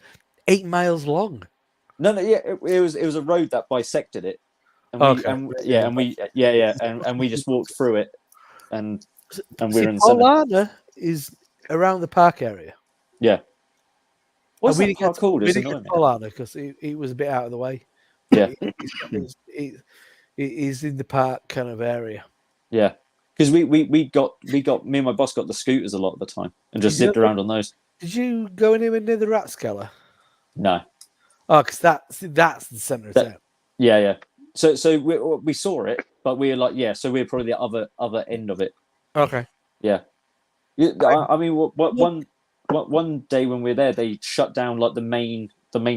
8 miles long. No, yeah, it was a road that bisected it. And we just walked through it, and we were in the centre. Paulana is around the park area. Yeah. What's that park called? We didn't get Paulana because it was a bit out of the way. Yeah. It is in the park kind of area. Yeah. Because we got me and my boss got the scooters a lot of the time and just zipped around on those. Did you go anywhere near the Ratskeller? No. Oh, because that's the centre of town. Yeah. So we saw it, but we were like, so we were probably the other end of it. Okay. Yeah. I mean, one day when we were there, they shut down like the main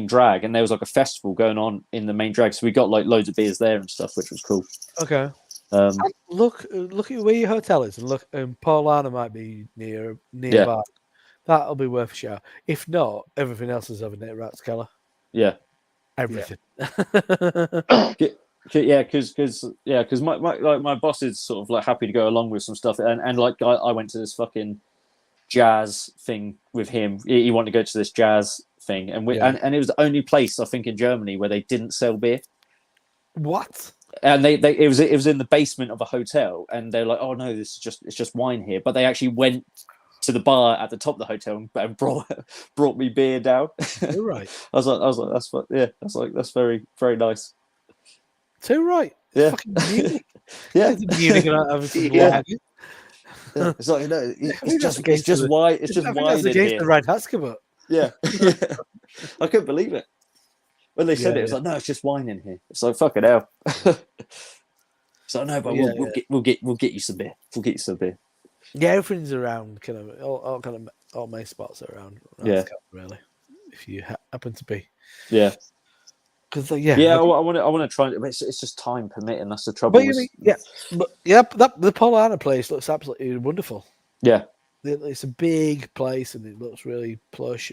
drag, and there was like a festival going on in the main drag, so we got like loads of beers there and stuff, which was cool. Okay. Look at where your hotel is, and look, Paulana might be nearby. Yeah. That'll be worth a shot. If not, everything else is over near Ratskeller. Yeah. Everything. Yeah, because my boss is sort of like happy to go along with some stuff, and like I went to this fucking jazz thing with him. He wanted to go to this jazz thing, and and it was the only place I think in Germany where they didn't sell beer. What? And it was in the basement of a hotel, and they're like, oh no, it's just wine here. But they actually went to the bar at the top of the hotel and brought me beer down. You're right. I was like, that's very, very nice. Too right. Yeah. Fucking Munich. Yeah. Munich and It's like it's just wine. It's just wine in here. The right Haskell. Yeah. I couldn't believe it when they said it. It was like, no, it's just wine in here. It's like fucking hell. So no, but we'll get you some beer. We'll get you some beer. Yeah, everything's around. Kind of all my spots are around. Really, if you happen to be. Yeah. Because I want to try. It's just time permitting. That's the trouble. The Paulana place looks absolutely wonderful. Yeah, it's a big place and it looks really plush.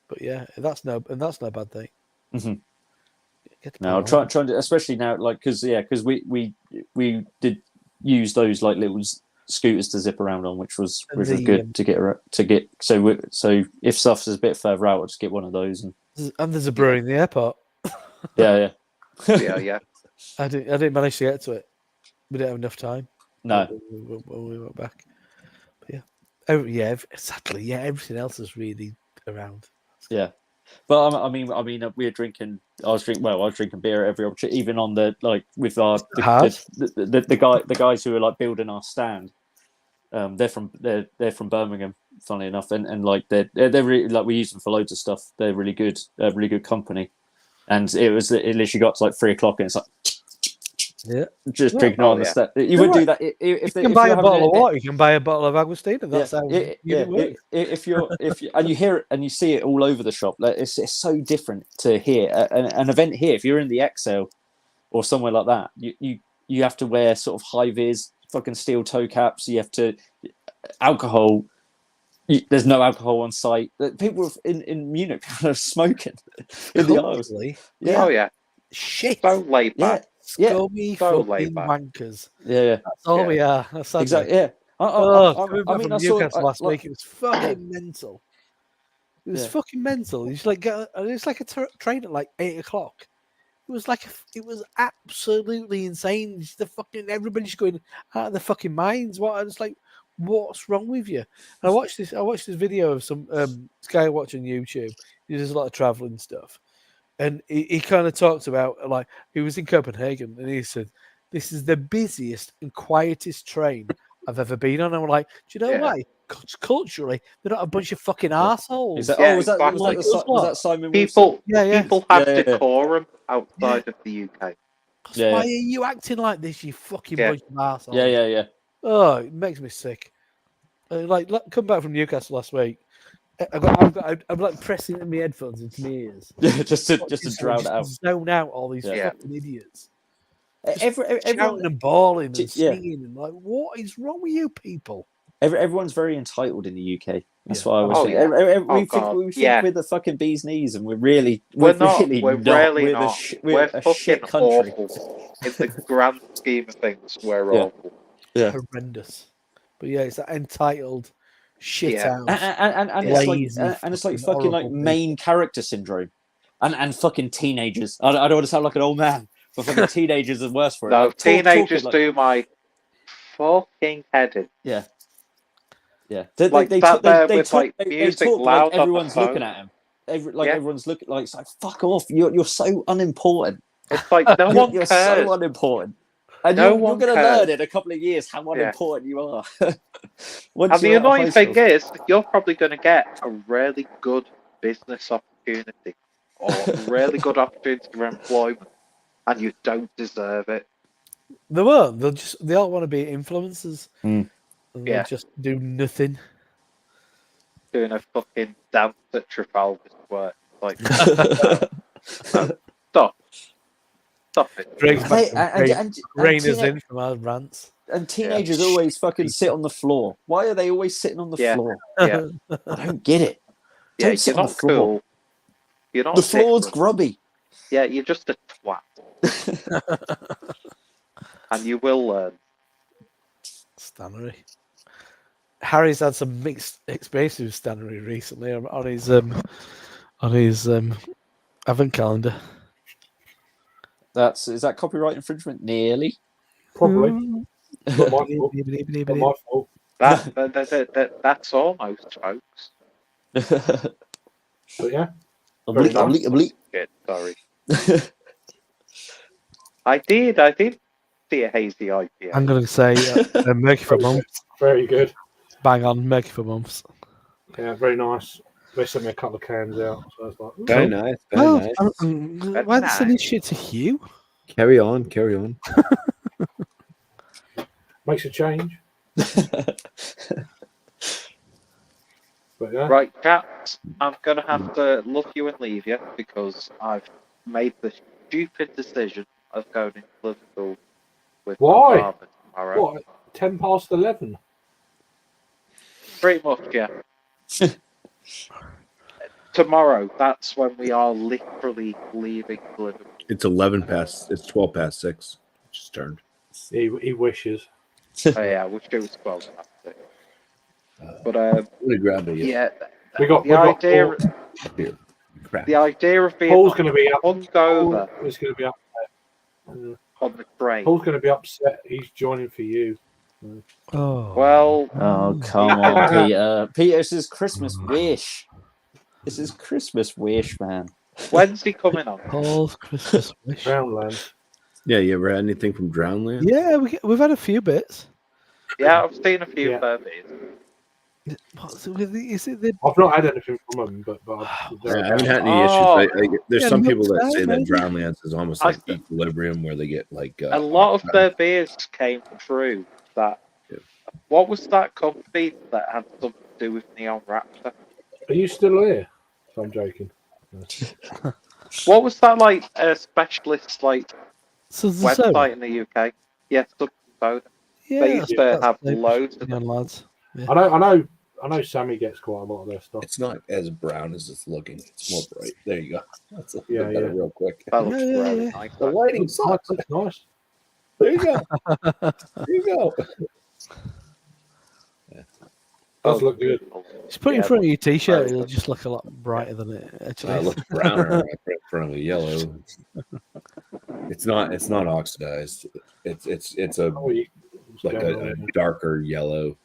But that's no bad thing. Mm-hmm. No, I'll try to, especially now, like because we did use those like little scooters to zip around on, which was And good to get. So if stuff's a bit further out, I'll just get one of those. And there's a brewery in the airport. Yeah. Yeah. I didn't manage to get to it. We didn't have enough time. No. When we went back. But yeah. Exactly. Yeah, everything else is really around. Yeah. But I mean, we were drinking. I was drinking beer at every opportunity, even on the with our the guys who were building our stand. They're from Birmingham, funnily enough, and they're really we use them for loads of stuff. They're really good company. And it literally got to 3:00, and it's just drinking on the step. You would do that if you can buy a bottle of water. You can buy a bottle of Agustina. That's how it works. If you and you hear it and you see it all over the shop, it's so different to here. An event here, if you're in the Excel or somewhere like that, you have to wear sort of high vis, fucking steel toe caps. You have to alcohol. There's no alcohol on site. People in Munich are smoking in the aisles. Yeah. Oh yeah. Shit. So laid back. Scummy fucking wankers. Yeah. That's all we are. Exactly. Yeah. I mean, from Newcastle last week. It was fucking mental. It was fucking mental. It's like a train at 8:00. It was absolutely insane. Everybody's going out of their fucking minds. What's wrong with you? And I watched this video of some guy watching YouTube. He does a lot of traveling stuff, and he kind of talked about he was in Copenhagen, and he said, "This is the busiest and quietest train I've ever been on." And I'm like, "Do you know why? Culturally, they're not a bunch of fucking assholes." Was that Simon Wilson? People people have decorum outside of the UK. Why are you acting like this, you fucking bunch of assholes? Yeah. Oh, it makes me sick. Come back from Newcastle last week. I'm pressing my headphones into my ears. Yeah, just to drown it out. Zone out all these fucking idiots. Everyone shouting and bawling and singing and what is wrong with you people? Everyone's very entitled in the UK. That's why I was saying. We think we're the fucking bee's knees, and we're really not. We're a fucking shit country. Awful. In the grand scheme of things, we're awful. Yeah, horrendous. But it's that entitled shit out. And it's like fucking main character syndrome, and fucking teenagers. I don't want to sound like an old man, but fucking teenagers are worse for it. No, teenagers do my fucking head in. Yeah. They talk loud. Everyone's looking at him. Everyone's looking it's like fuck off. You're so unimportant. It's like no one you're cares. So unimportant. And you're going to learn in a couple of years how unimportant you are. And the annoying thing is, you're probably going to get a really good business opportunity or a really good opportunity for employment, and you don't deserve it. They won't. They all want to be influencers. Mm. And they'll just do nothing. Doing a fucking dance at Trafalgar Square. Stop it. Rainers in from our rants. And teenagers always fucking sit on the floor. Why are they always sitting on the floor? Yeah. I don't get it. Don't sit you're on not the floor. Cool. You're not the floor's grubby. Yeah, you're just a twat. And you will learn. Stannery. Harry's had some mixed experiences with Stannery recently on his advent calendar. Is that copyright infringement? Nearly. Probably. Not my fault. That's almost, folks. But yeah. Good, sorry. I did see a hazy IPA. I'm going to say Murky for Months. Very good. Bang on, Murky for Months. Yeah, very nice. They sent me a couple of cans out. So I was like, very nice. Very nice. Why are they sending shit to Hugh? Carry on. Makes a change. But yeah. Right, chaps, I'm going to have to look you and leave you because I've made the stupid decision of going into Liverpool with Why? my father tomorrow. What? 10 past 11? Pretty much, yeah. Tomorrow, that's when we are literally leaving Liverpool. It's 12 past 6. Just turned. He wishes. Oh yeah, I wish it was 12 and a half. But I'm gonna grab a yeah, We got the idea, beer. Crap. the idea of being Paul's going to be up. hungover Paul is going to be upset. on the train. Paul's going to be upset. He's joining for you. Oh. Well, Oh, come on, Peter. Peter, this is Christmas wish. This is Christmas wish, man. when's he coming on? Paul's Christmas wish. Drownlands. Yeah, you ever had anything from Drownland? Yeah, we've had a few bits. Yeah, I've seen a few Yeah. Furbies. What's it with the, is it the I've not had anything from them, but Yeah, I haven't had any Oh. issues. There's Yeah, some milk people that stout, say that maybe? Drownlands is almost I like think- equilibrium, where they get like A lot of their beers came through that. Yeah. What was that company that had something to do with Neon Raptor? Are you still here? So I'm joking. What was that like? A specialist like so website in the UK? Yes, something soda. Yeah, They used to have the loads of young them. lads. I know. Sammy gets quite a lot of their stuff. It's not as brown as it's looking. It's more bright. There you go. That's a Yeah, little better yeah. real quick. That looks Yeah, really yeah. nice. The lighting Looks sucks. nice. There you go. There you go. Does look good. Just put it in Yeah, front of your t-shirt; very it'll good. just look a lot brighter than it actually. It is. looks browner when I put it in front of a yellow. It's not oxidized. It's a Oh, you, like a darker yellow,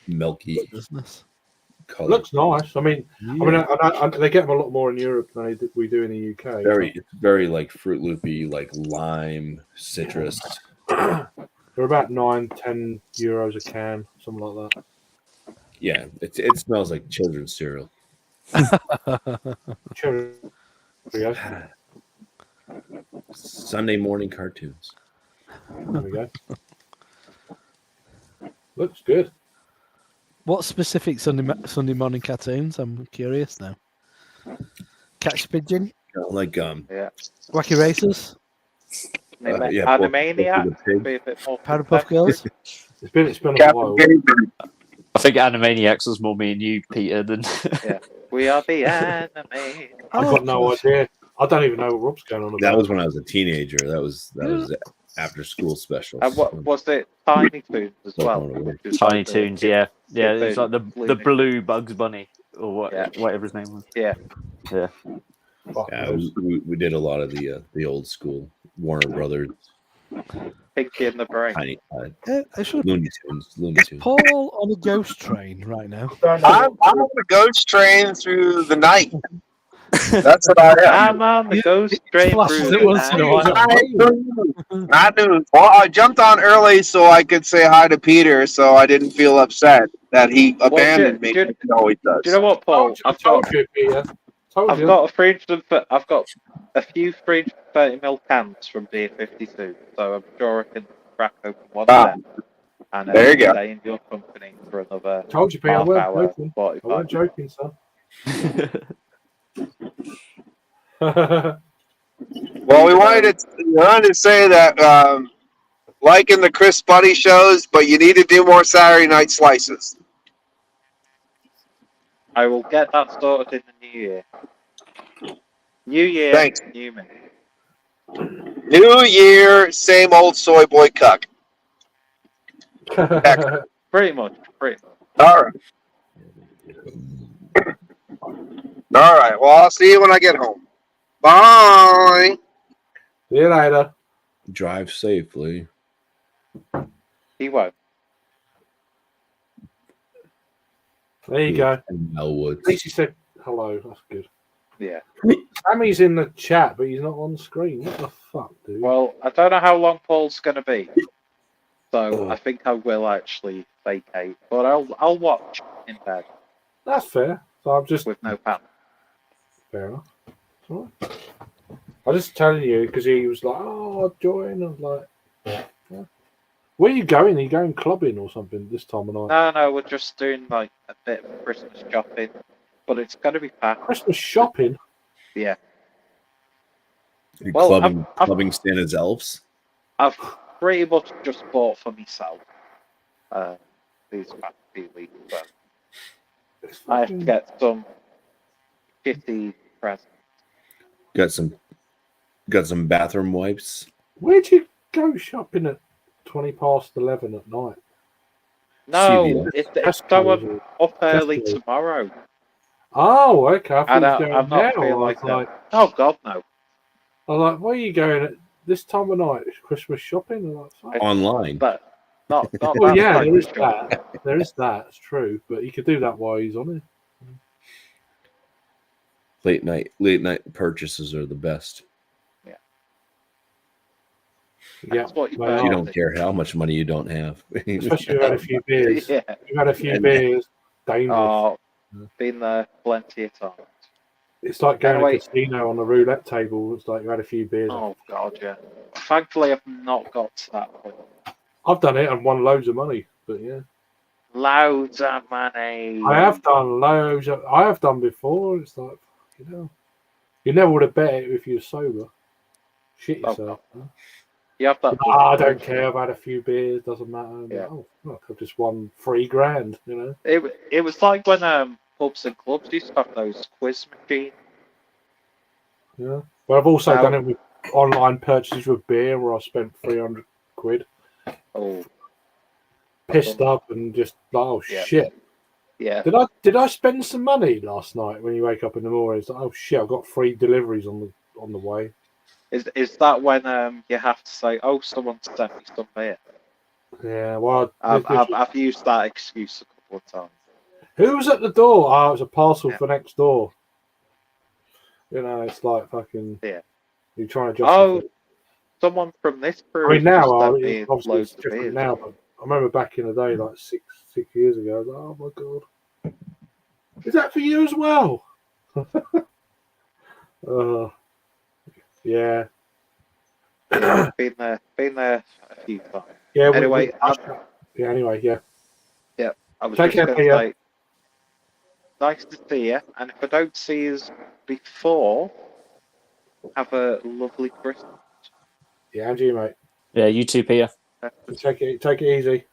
milky Business. color. looks nice. I mean, Yeah. they get them a lot more in Europe than we do in the UK. very like Fruit Loopy, like lime, citrus. They're about 9-10 euros a can, something like that. Yeah, it smells like children's cereal. Cheerio. Sunday morning cartoons. There we go. Looks good. What specific Sunday morning cartoons? I'm curious now. Catch Pigeon, Like Yeah. Wacky Racers, yeah, Animaniac. the pig. Be a bit more Powerpuff Girls. It's been a Captain while. Gabriel. I think Animaniacs was more me and you, Peter, than We are the anime. I've got no idea. I don't even know what Rob's going on about. That was when I was a teenager. That was after school specials. And what was it? Tiny Toons as well. Well, which is Tiny like the- Toons. Yeah, yeah. the It's like the Looney- blue Bugs Bunny or what, Yeah. whatever his name was. Yeah. Fuck Yeah, knows. we did a lot of the old school Warner Brothers, Pinky in the Brain. tiny I should have. Looney Tunes. Is Paul on a ghost train right now? I'm on the ghost train through the night. That's what I am. I'm on the ghost train flashes through it once in a while. Not noon. Well, I jumped on early so I could say hi to Peter, so I didn't feel upset that he abandoned me. do- like he always does. Do you know what, Paul? I told you, Peter. Told I've you. got a 300. I've got a few 330ml cans from Beer 52, so I'm sure I can crack open one Ah, of them. And there you go. stay in your company for another Told you, Peter. I half weren't hour, joking. I 45. weren't joking, son. Well, we wanted to say that, like in the Chris Buddy shows, but you need to do more Saturday night slices. I will get that sorted in the new year. New year, Thanks. new me. New year, same old soy boy cuck. Pretty much. All right. All right. Well, I'll see you when I get home. Bye. See you later. Drive safely. He won't. There you go. And Melwood. At least he said hello. That's good. Yeah. Sammy's in the chat, but he's not on screen. What the fuck, dude? Well, I don't know how long Paul's going to be, so I think I will actually vacate. But I'll watch in bed That's fair. So I'm just with no pants. fair enough. It's all right. I'm just telling you because he was like, "Oh, I'll join." I was like, yeah. "Where are you going? Are you going clubbing or something this time of night?" No, we're just doing like a bit of Christmas shopping, but it's going to be packed. Christmas shopping. Yeah. You're Well, clubbing Santa's elves. I've pretty much just bought for myself these past few weeks. So It's I have to fucking- get some shitty presents. Got some bathroom wipes. Where'd you go shopping at 11 at night. No, CVS. it's so up early tomorrow. Oh, okay. I thought And he was going I'm now. not feeling I was like like, that. Oh, God, no. I was like, where are you going at this time of night? It's Christmas shopping? And I'm like, fuck. Online. But not Well, that yeah, type there of is shopping. that. There is that. It's true. But he could do that while he's on it. Late night purchases are the best. Yeah, That's what you they burn. are. You don't care how much money you don't have. Especially if you've had a few beers. Yeah. You've had a few beers. Dangerous. Oh, been there plenty of times. It's like going Anyway. to a casino on a roulette table. It's like you had a few beers. Oh, God, yeah. Thankfully, I've not got to that point. I've done it and won loads of money. But yeah. Loads of money. I have done loads. I have done before. It's like, you never would have bet it if you were sober. Shit yourself. You have that. I don't care. I've had a few beers. Doesn't matter. Yeah. Oh, look, I've just won $3,000. You know. It was like when pubs and clubs used to have those quiz machines. Yeah. But I've also done it with online purchases with beer where I spent £300. Oh. Pissed up and just like, shit. Yeah. Did I spend some money last night when you wake up in the morning? It's like, oh shit, I've got 3 deliveries on the way. Is that when you have to say, oh, someone sent me some beer? Yeah, well, I've used that excuse a couple of times. Who was at the door? Oh, it was a parcel for next door. You know, it's like fucking. Yeah. You're trying to justify. Oh, someone from this brewery. I mean, now obviously it's different now, but I remember back in the day, like six years ago, I was like, oh my god, is that for you as well? Yeah. been there a few times. Yeah. Anyway, Anyway, yeah. Yeah. I was Take just care, going to say, nice to see you. And if I don't see you before, have a lovely Christmas. Yeah, and you, mate. Yeah, you too, Peter. Take it easy.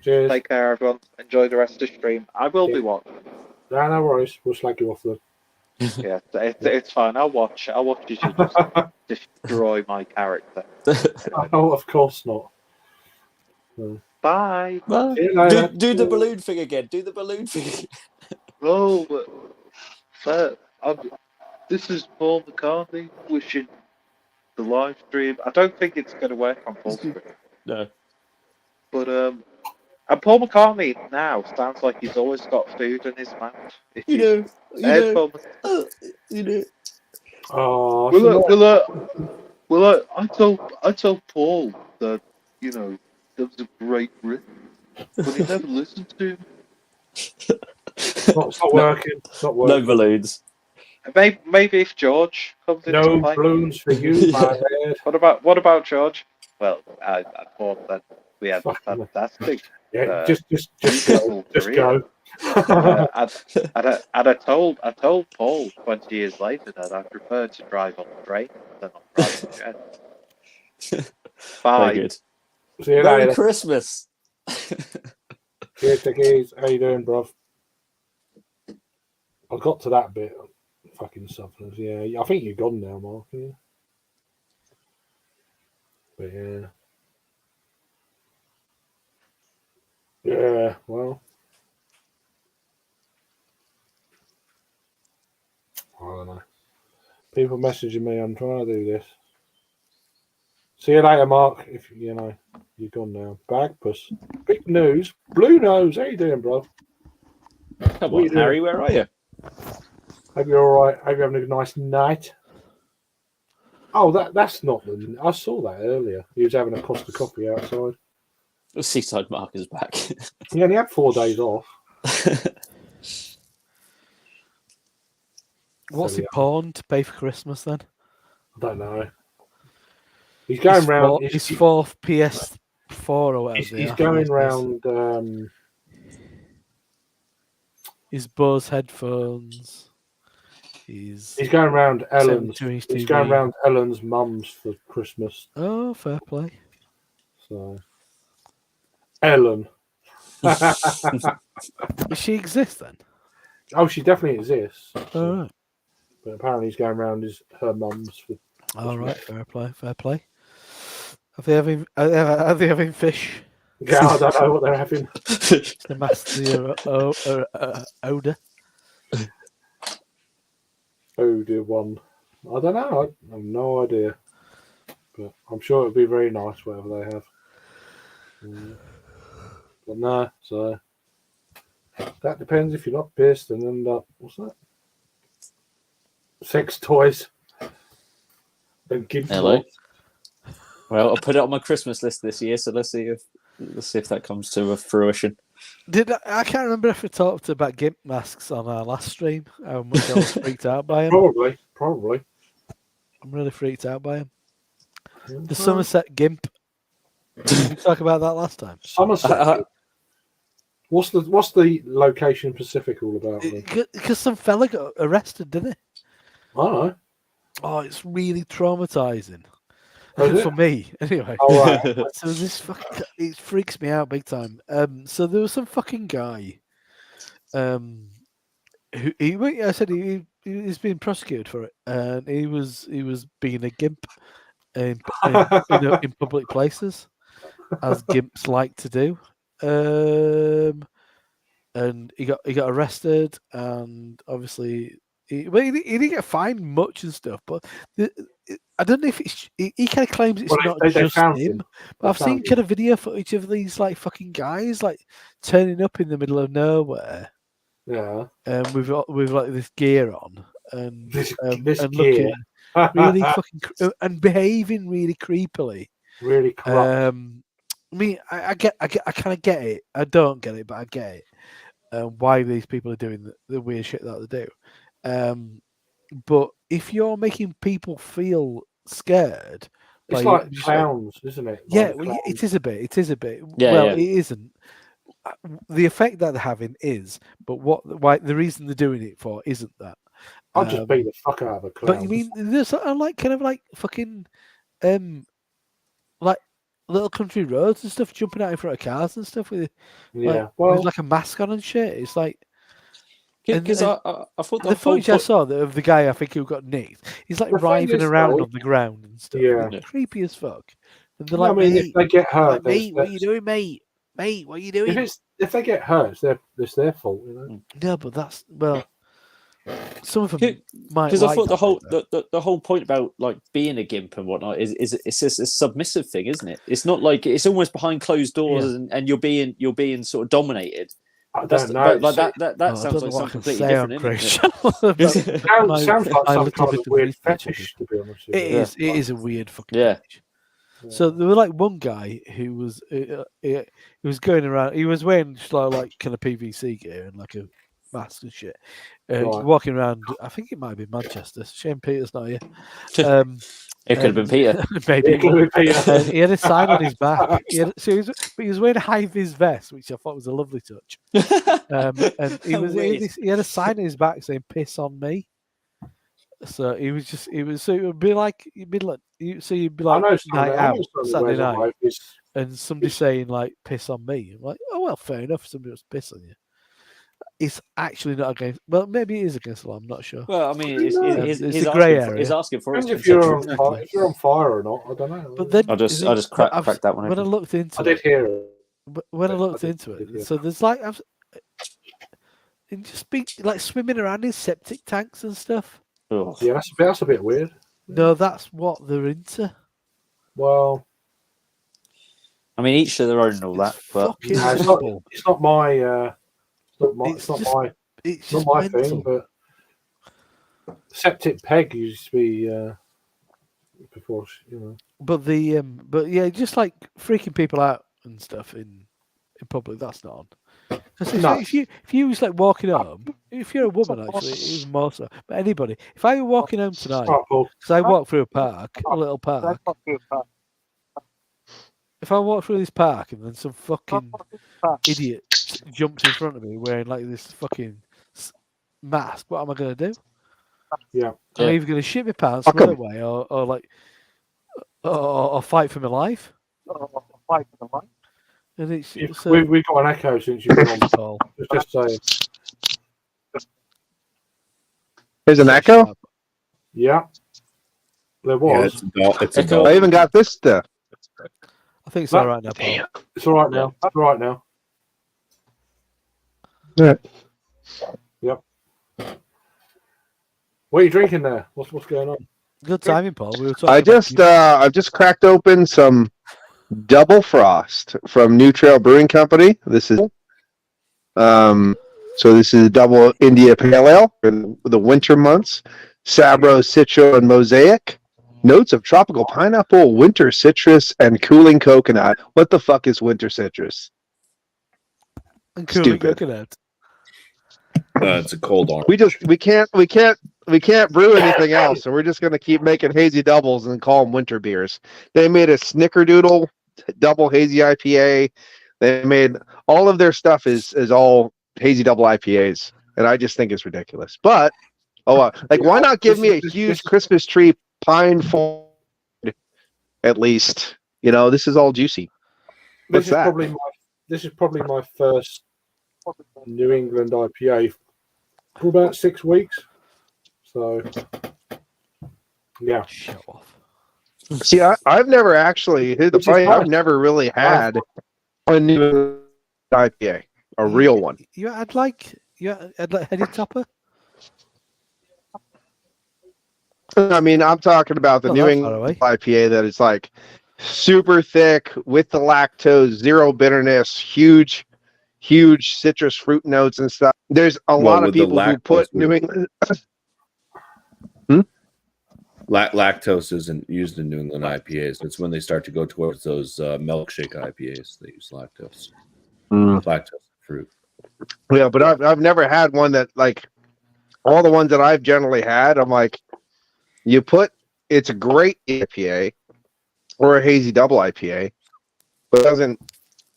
Cheers. Take care, everyone. Enjoy the rest of the stream. I will be watching. No worries. We'll slag you off then. Yeah, it's fine. I'll watch as you just destroy my character. Oh, of course not. Bye. Do the balloon thing again. Do the balloon thing again. Oh, but this is Paul McCartney wishing the live stream. I don't think it's going to work on full screen. No. But and Paul McCartney now sounds like he's always got food in his mouth. You know. Oh, well, I told Paul that that was a great riff, but he never listened to him. it's not working. It's not working. No balloons. Maybe if George comes in. No balloons for you, my head. What about George? Well, I thought that we had fantastic. Yeah, just go. Just go. I told Paul 20 years later that I prefer to drive on the train than on private jet. Bye. Very good. See you Merry later. Christmas. Cheers, Tickies. How you doing, bruv? I got to that bit. Fucking suffers. Yeah, I think you're gone now, Mark. Yeah. But yeah. Yeah, well. I don't know. People messaging me, I'm trying to do this. See you later, Mark. If you're gone now. Bagpuss. Big news. Blue nose. How you doing, bro? Come on, Harry, where are you? Hope you're alright. Hope you're having a nice night. Oh, that's not the. I saw that earlier. He was having a Costa coffee outside. The Seaside Mark is back. He only had 4 days off. What's he pawned to pay for Christmas then? I don't know. He's going round. His fourth PS4 or whatever. He's going round. His Bose headphones. He's going round Ellen's. 7-2-inch He's TV. going round Ellen's mum's for Christmas. Oh, fair play. So, Ellen. Does she exist then? Oh, she definitely exists. All right. But apparently he's going round her mum's for All right. Fair play. Fair play. Are they having fish? Yeah, I don't know what they're having. To mask the odor. Oh dear, one. I don't know. I have no idea. But I'm sure it'll be very nice, whatever they have. But no, so that depends. If you're not pissed, and end up what's that? Sex toys. And kids. Hello. Well, I'll put it on my Christmas list this year, so let's see if that comes to fruition. I can't remember if we talked about gimp masks on our last stream. How much I was freaked out by them. Probably. I'm really freaked out by them. The Somerset gimp. Did we talk about that last time? Somerset. What's the location Pacific all about? Because some fella got arrested, didn't he? I don't know. Oh, it's really traumatizing. Oh, for me, anyway. Oh, right. So it freaks me out big time. So there was some fucking guy, who he's being prosecuted for it, and he was being a gimp in public places, as gimps like to do. And he got arrested, and obviously. He didn't get fined much and stuff, but I don't know if he kind of claims it's not just him. But I've seen kind of video footage of these like fucking guys like turning up in the middle of nowhere, with like this gear on and looking really fucking and behaving really creepily, really corrupt. I mean, I kind of get it. I don't get it, but I get it. Why these people are doing the weird shit that they do. But if you're making people feel scared, it's like clowns, isn't it? Yeah, it is a bit. Yeah, it isn't. The effect that they're having is, but why the reason they're doing it for isn't that. I'll just beat the fuck out of a clown. But you mean there's like kind of like fucking like little country roads and stuff jumping out in front of cars and stuff with with like a mask on and shit. It's like. Because I thought the footage I saw of the guy I think who got nicked, he's like writhing around on the ground and stuff. Yeah, creepy as fuck. And they're like, I mean, if they get hurt, mate, what are you doing, mate? Mate, what are you doing? If they get hurt, it's their fault, you know. No, but that's some of them might. Because I thought the whole point about like being a gimp and whatnot is it's just a submissive thing, isn't it? It's not like it's almost behind closed doors and you're being sort of dominated. I don't know. Like that sounds like something completely different. Sounds like some kind of weird fetish, to be honest with you. It is a weird fucking fetish. So there was like one guy who was he was going around. He was wearing just like kind of PVC gear and like a mask and shit. Walking around. I think it might be Manchester. Shane Peter's not here. It could have been Peter. Maybe. He had a sign on his back. He was wearing a high-vis vest, which I thought was a lovely touch. And he had a sign on his back saying "Piss on me." So it would be like you'd be like night out Saturday night, and somebody saying like "Piss on me." I'm like, oh well, fair enough. Somebody wants to piss on you. It's actually not against. Well, maybe it is against the law. I'm not sure. Well, I mean, it's a grey area. He's asking for it. If you're on fire or not, I don't know. But then I just cracked that one. When I looked into I did hear it. But when I looked into it, so there's like just be like swimming around in septic tanks and stuff. Oh. Yeah, that's a bit weird. No, that's what they're into. Well, I mean, each to their own and all that. But it's not my. It's not my thing, but septic peg used to be before, you know. But yeah, just like freaking people out and stuff in public, that's not on. Because if you was like walking home, if you're a woman actually, even more so, but anybody, if I were walking home tonight, because I walk through a little park. If I walk through this park and then some fucking idiot jumps in front of me wearing like this fucking mask, what am I going to do? Yeah, I'm either going to shit my pants, run away, or like, or fight for my life. And it's we've got an echo since you've been on the call. Just saying. There's an echo. Yeah, there was. It's a doll. I even got this stuff. I think it's That- all right now, Paul. It's all right now. It's all right now. Yeah. Yep. What are you drinking there? What's going on? Good timing, Paul. We were talking. I've just cracked open some Double Frost from New Trail Brewing Company. This is so this is Double India Pale Ale for the winter months. Sabro, Citro, and Mosaic. Notes of tropical pineapple, winter citrus, and cooling coconut. What the fuck is winter citrus? And cooling stupid. coconut. It's a cold orange. We can't brew anything else, so we're just gonna keep making hazy doubles and call them winter beers. They made a Snickerdoodle double hazy IPA. They made all of their stuff is all hazy double IPAs, and I just think it's ridiculous. But why not give me a huge Christmas tree pine forward at least? You know, this is all juicy. What's that? This is probably my first New England IPA for about 6 weeks. So, yeah. Show off. See, I've never actually. Here's the funny, I've never really had a new IPA, a real one. You had like Heady Topper. I mean, I'm talking about the Not New that England far away. IPA that is like super thick with the lactose, zero bitterness, huge citrus fruit notes and stuff. There's a lot of with the people who put New England. Lactose isn't used in New England IPAs. It's when they start to go towards those milkshake IPAs. They use lactose. Lactose fruit. Yeah, but I've never had one that, like, all the ones that I've generally had, I'm like, it's a great IPA or a hazy double IPA, but it doesn't,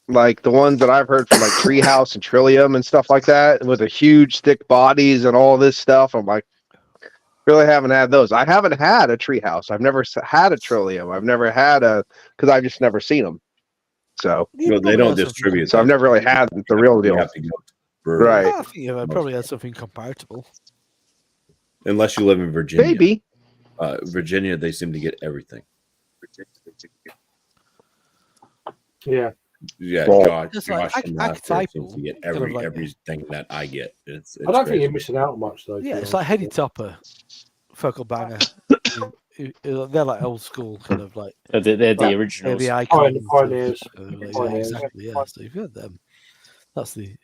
like the ones that I've heard from like Treehouse and Trillium and stuff like that, with the huge thick bodies and all this stuff. I'm like, really haven't had those. I haven't had a Treehouse. I've never had a Trillium. I've never had because I've just never seen them. So they don't distribute. So I've never really had the real deal. You have to go to Brewery. Right. I think you probably had something comparable. Unless you live in Virginia. Maybe. Virginia, they seem to get everything. Yeah. Yeah, Well, Just Josh like from archetypal, seems to get kind of like- everything that I get. It's I don't think crazy. you're missing out on much, though. Yeah, it's like Heady Topper, Focal Banger. They're like old school, kind of like They're the they're originals. the icons. Pioneers. Yeah, Pioneers. exactly. Yeah, so you've got them. That's the.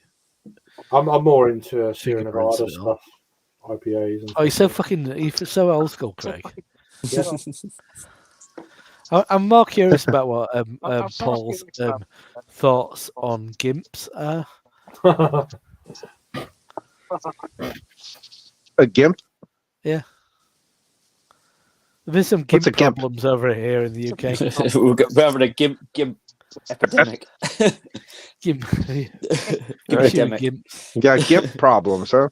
I'm more into Sierra Fingerprints Nevada and all. stuff, IPAs. And Oh, you're so old school, Craig. Yeah. I'm more curious about what Paul's thoughts on gimps are. A GIMP? There's been some What's gimp a gimp? problems over here in the UK. We're having a gimp epidemic. Gimp. Epidemic. Gimp. You got GIMP problems, huh?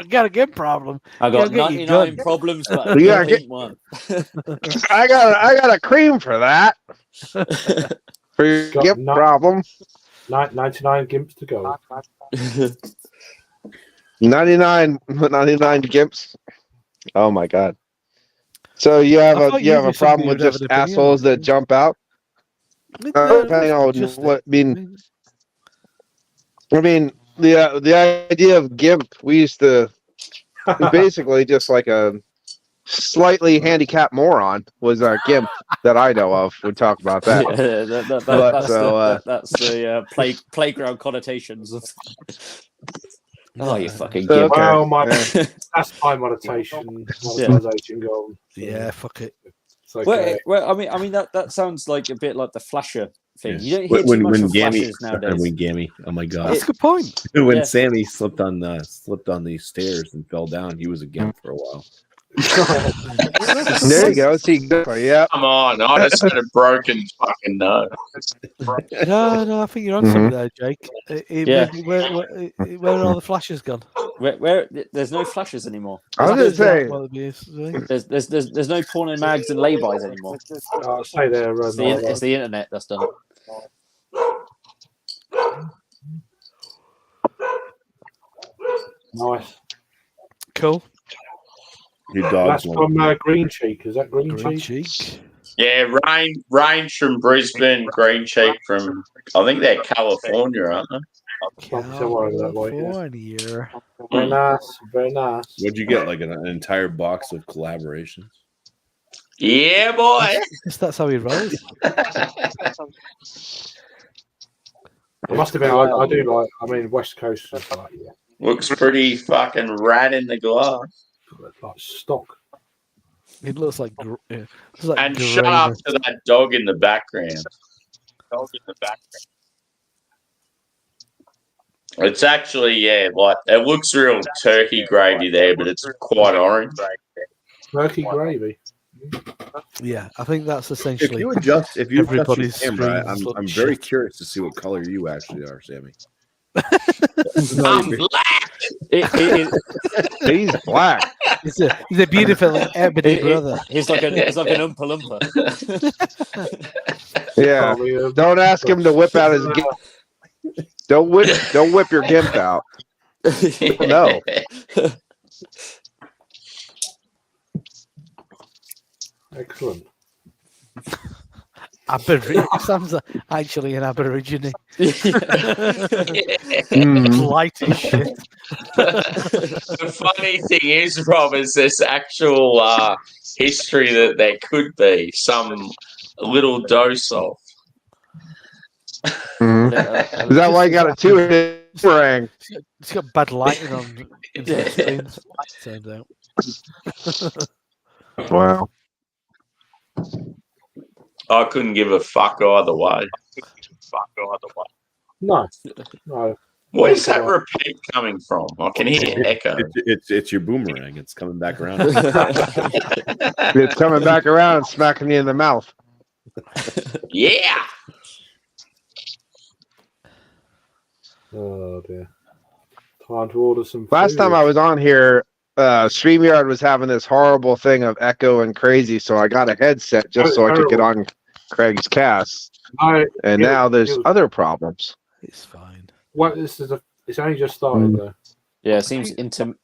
Got a gimp problem. I got Go get your 99 gun. problems, but You I gotta don't one. I got a cream for that. For your Got GIMP problem. 99 gimps to go. 99 GIMPs. Oh my god. So you have I thought a knew problem somebody with would have just an opinion assholes on that it. jump out? Depending on I mean, the idea of GIMP, we used to basically just like a slightly handicapped moron was our GIMP that I know of. We'd talk about that. That's the playground connotations of. Oh, you fucking Okay. gimp. Well, Yeah. that's my monetization goal. Yeah, fuck it. It's okay. Well, I mean that sounds like a bit like the flasher thing. You don't hear too when much of Gammy, flashes nowadays. when Gammy, oh my god! That's a good point. When Yeah. Sammy slipped on the stairs and fell down, he was a gimp for a while. There you go. See, yeah. Come on, I just had a broken fucking nose. No, I think you're on something there, Jake. Yeah. Where are all the flashes gone? Where there's no flashes anymore. I was gonna say, There's no porn and mags and laybys anymore. I'll say there. It's the internet that's done it. Nice. Cool. Your dog's That's from Green Cheek. Is that Green Green Cheek? cheek. Yeah, range from Brisbane, green sheep from, I think they're California, aren't they? Somewhere over that way, yeah. California. Very nice, very nice. What'd you get? Like an entire box of collaborations? Yeah, boy. That's how he rolls. I must admit, I do like. I mean, West Coast is like, yeah, Looks pretty fucking rad in the glass. like stock. It looks like. Looks like And shut up grayness. to that dog in the background. It's actually, yeah, like it looks real turkey gravy there, but it's quite orange. Turkey gravy. Yeah, I think that's If essentially. you adjust your everybody's camera, screens look I'm very shit. curious to see what color you actually are, Sammy. I'm black. He's black. He's a beautiful ebony brother. He's like an Oompa Loompa. Yeah. Don't ask him to whip out his. Don't whip your gimp out. No. Excellent. Sam's actually an aborigine. Mm. Light as shit. The funny thing is, Rob, is this actual history that there could be some little dose of. Mhm. Is that why you got a 2 boomerang? It's got bad lighting on the screens. Turns out. Wow. I couldn't give a fuck either way. No. Where's that repeat coming from? I can hear echo. It's your boomerang. It's coming back around. It's coming back around and smacking you in the mouth. Yeah. Oh dear. Time to order some. Last food. time I was on here, StreamYard was having this horrible thing of echo and crazy, so I got a headset just so I could get on Craig's cast. No, And now there's other problems. It's fine. What this is it's only just started though. Yeah, it seems intermittent.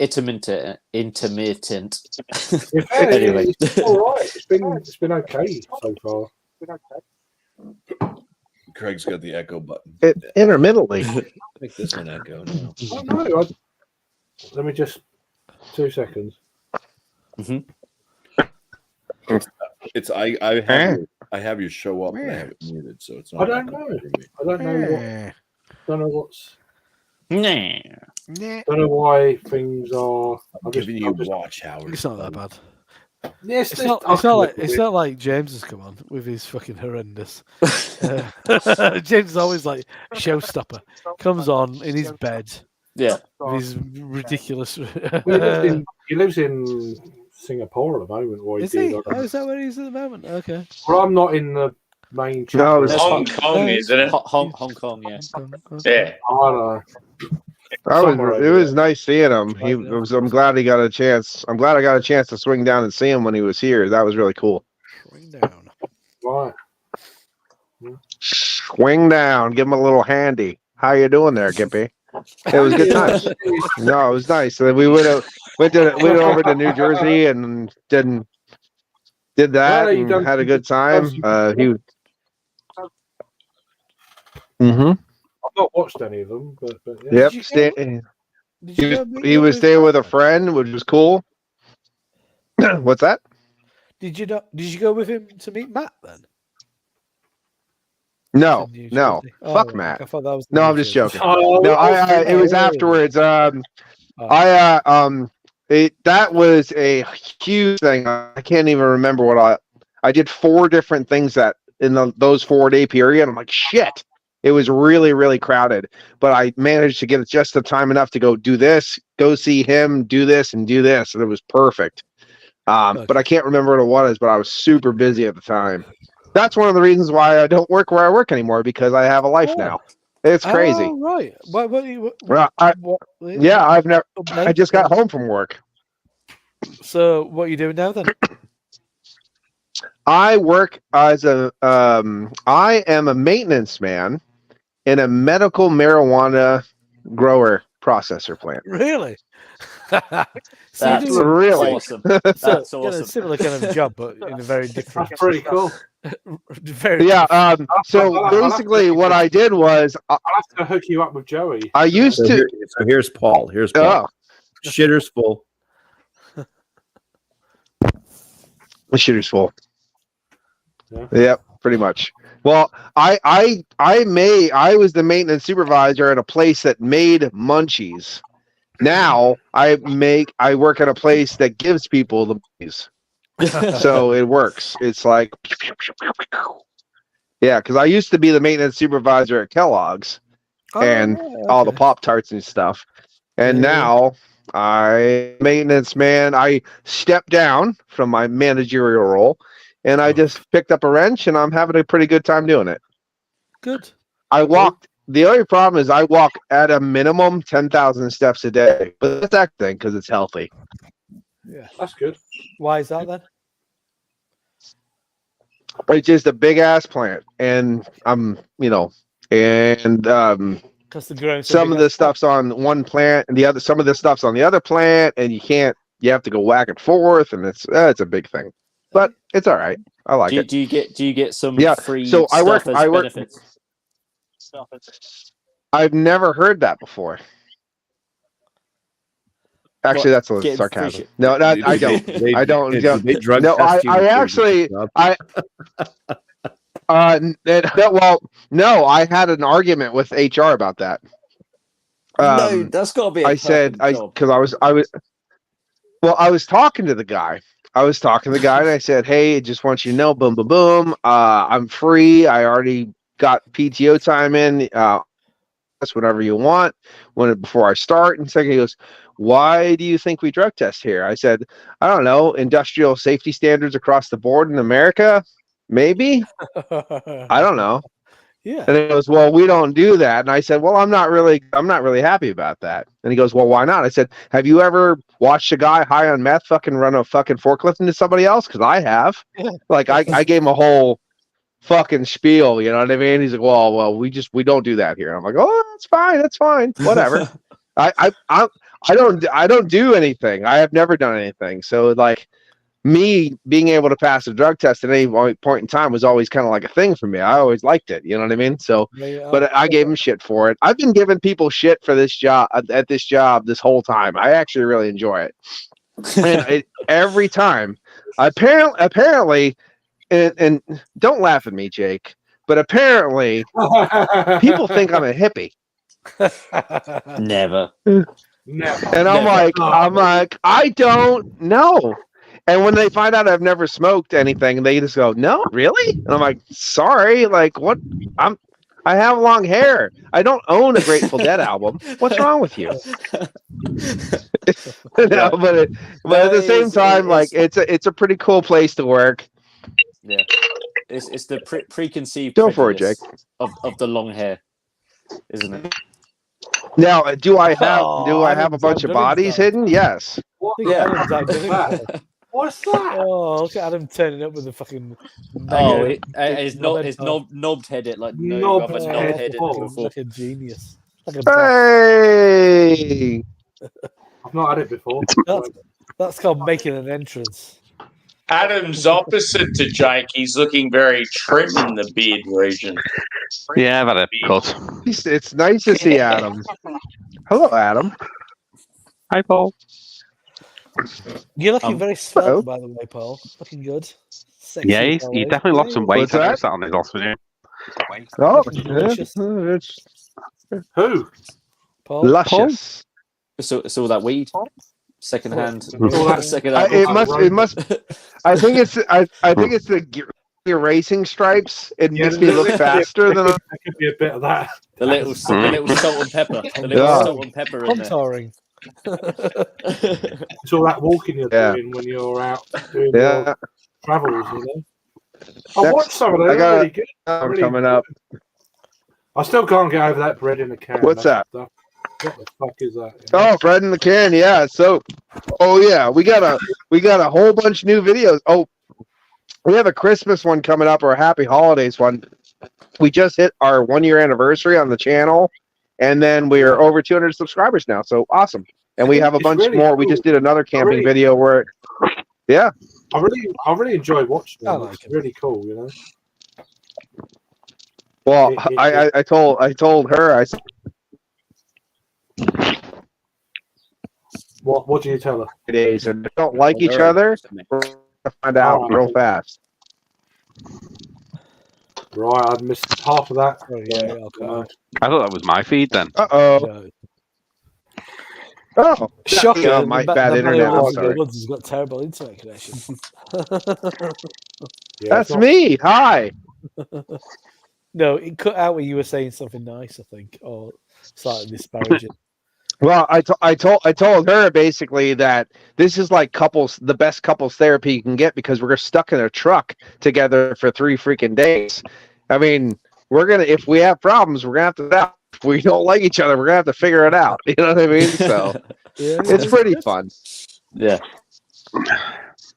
Anyway, it's all right. It's been okay so far. Craig's got the echo button. Intermittently. Make this one echo now. Oh, no, let me just 2 seconds. It's I have you show up and I have it muted, so it's not. I don't know. I don't know what. Don't know what's. Nah. Don't know why things are. I'm giving you watch hours. It's not that bad. Yes, It's not like James has come on with his fucking horrendous. James is always like showstopper. Comes on in his bed. Yeah. With his ridiculous. He lives in Singapore at the moment. Or Is he? Oh, is that where he is at the moment? Okay. Well, I'm not in the main. No, It's Hong Kong, isn't it? Hong Kong, yeah. Yeah. I don't know. It was nice seeing him. I'm glad he got a chance. I'm glad I got a chance to swing down and see him when he was here. That was really cool. Swing down. Right. Swing down. Give him a little handy. How you doing there, Gimpy? It was good times. No, it was nice. So we went over to New Jersey and did that and had a good time. I've not watched any of them, but yeah. Yep. He was staying with a friend, which was cool. What's that? Did you go with him to meet Matt then? No. Oh, Fuck right. Matt. I thought that was No, I'm just joking. Oh, No, it was afterwards. That was a huge thing. I can't even remember what I did 4 different things that in those 4-day period. I'm like, shit. It was really, really crowded, but I managed to get just the time enough to go do this, go see him, do this, and do this, and it was perfect. But I can't remember what it was, but I was super busy at the time. That's one of the reasons why I don't work where I work anymore, because I have a life now. It's crazy. Oh, right. I just got home from work. So what are you doing now then? I work as I am a maintenance man in a medical marijuana grower processor plant. Really? So you That's do Really? awesome. so, That's you know, awesome. a similar kind of job, but in a very different. That's pretty cool. Very Yeah. different. So I'll have to basically, get what I did was I'll have to hook you up with Joey. I used So, to. here's Paul. Here's Paul. Oh, Shitter's full. the shooter's full. Yeah. Yep, pretty much. Well, I was the maintenance supervisor at a place that made munchies. Now I work at a place that gives people the munchies. So it works. It's like, yeah, because I used to be the maintenance supervisor at Kellogg's and all the Pop Tarts and stuff, and now I maintenance man. I stepped down from my managerial role, and I just picked up a wrench, and I'm having a pretty good time doing it. Good. I walked. The only problem is I walk at a minimum 10,000 steps a day, but that's that thing because it's healthy. Yeah. That's good. Why is that then? It's just a big ass plant, and and Because the growing some of the stuff's on one plant, and some of the stuff's on the other plant, and you have to go whack and forth, and it's a big thing, but it's all right. I like it. Do you get some free So stuff as benefits? I've never heard that before. Actually, that's a Getting sarcasm. free shit? No, I don't. I don't. They drug No, test you I before you actually, pick it up? no, I had an argument with HR about that. No, that's got to be. I said, because I was talking to the guy. And I said, "Hey, I just want you to know, boom, boom, boom. I'm free. I already got PTO time in. That's whatever you want before I start." And second, he goes, "Why do you think we drug test here?" I said, "I don't know, industrial safety standards across the board in America, maybe. I don't know." Yeah. And he goes, "Well, we don't do that." And I said, "Well, I'm not really happy about that." And he goes, "Well, why not?" I said, "Have you ever watched a guy high on meth fucking run a fucking forklift into somebody else? Because I have." Like I gave him a whole fucking spiel, you know what I mean? He's like, well, we don't do that here. I'm like, "Oh, that's fine, whatever." I don't do anything. I have never done anything. So like, me being able to pass a drug test at any point in time was always kind of like a thing for me. I always liked it, you know what I mean? So, but I gave him shit for it. I've been giving people shit for this job this whole time. I actually really enjoy it, and every time, apparently, and don't laugh at me, Jake, but apparently, people think I'm a hippie. Never. And I'm like, I don't know. And when they find out I've never smoked anything, they just go, "No, really?" And I'm like, "Sorry, like what? I have long hair. I don't own a Grateful Dead album. What's wrong with you?" No, but at the same time, like it's a pretty cool place to work. Yeah, it's the preconceived Go for it, Jake. of the long hair, isn't it? Now, do I have a bunch of bodies hidden? Yes. What's that? Oh, look at Adam turning up with the fucking. It's knobbed headed like no other knob headed before. Like a genius. Like a Hey. I've not had it before. That's called making an entrance. Adam's opposite to Jake. He's looking very trim in the beard region. Yeah, I've had a cut. It's nice to see Adam. Hello, Adam. Hi, Paul. You're looking very svelte, by the way, Paul. Looking good. Sexy, Yeah, he definitely lost some weight. What's that? I sat on his lost with him. Oh, Delicious. Who? Paul. Luscious. It's all that weed, secondhand. Secondhand. It must. I think it's the erasing stripes. It makes me look faster than. There could be a bit of that. The little salt and pepper. The little salt and pepper in there. Contouring. It's all that walking you're doing when you're out doing your travels, you know. I watched some of those. Really good. Really coming up. I still can't get over that bread in the can. What's that? Stuff. What the fuck is that? Oh, bread in the can. Yeah. So, we got a whole bunch of new videos. Oh, we have a Christmas one coming up or a Happy Holidays one. We just hit our 1 year anniversary on the channel, and then we are over 200 subscribers now. So awesome. and we have a It's bunch really more. We cool. just did another camping really- video where, yeah. I really enjoy watching I them. like It's it. really cool, you know. Well, I told her, I said, What do you tell her? days and don't like each other. We're gonna find out real fast. Right, I missed half of that. Oh, yeah, okay. I thought that was my feed then. Oh, No. shocking! Shocking. My the bad internet. I'm Ones sorry. has got terrible internet connection. Yeah, That's it's not- me. Hi. No, it cut out when you were saying something nice, I think, or slightly disparaging. Well, I told her basically that this is like the best couples therapy you can get because we're stuck in a truck together for 3 freaking days. I mean, if we have problems, we're gonna have to. If we don't like each other, we're gonna have to figure it out. You know what I mean? So it's pretty fun. Yeah.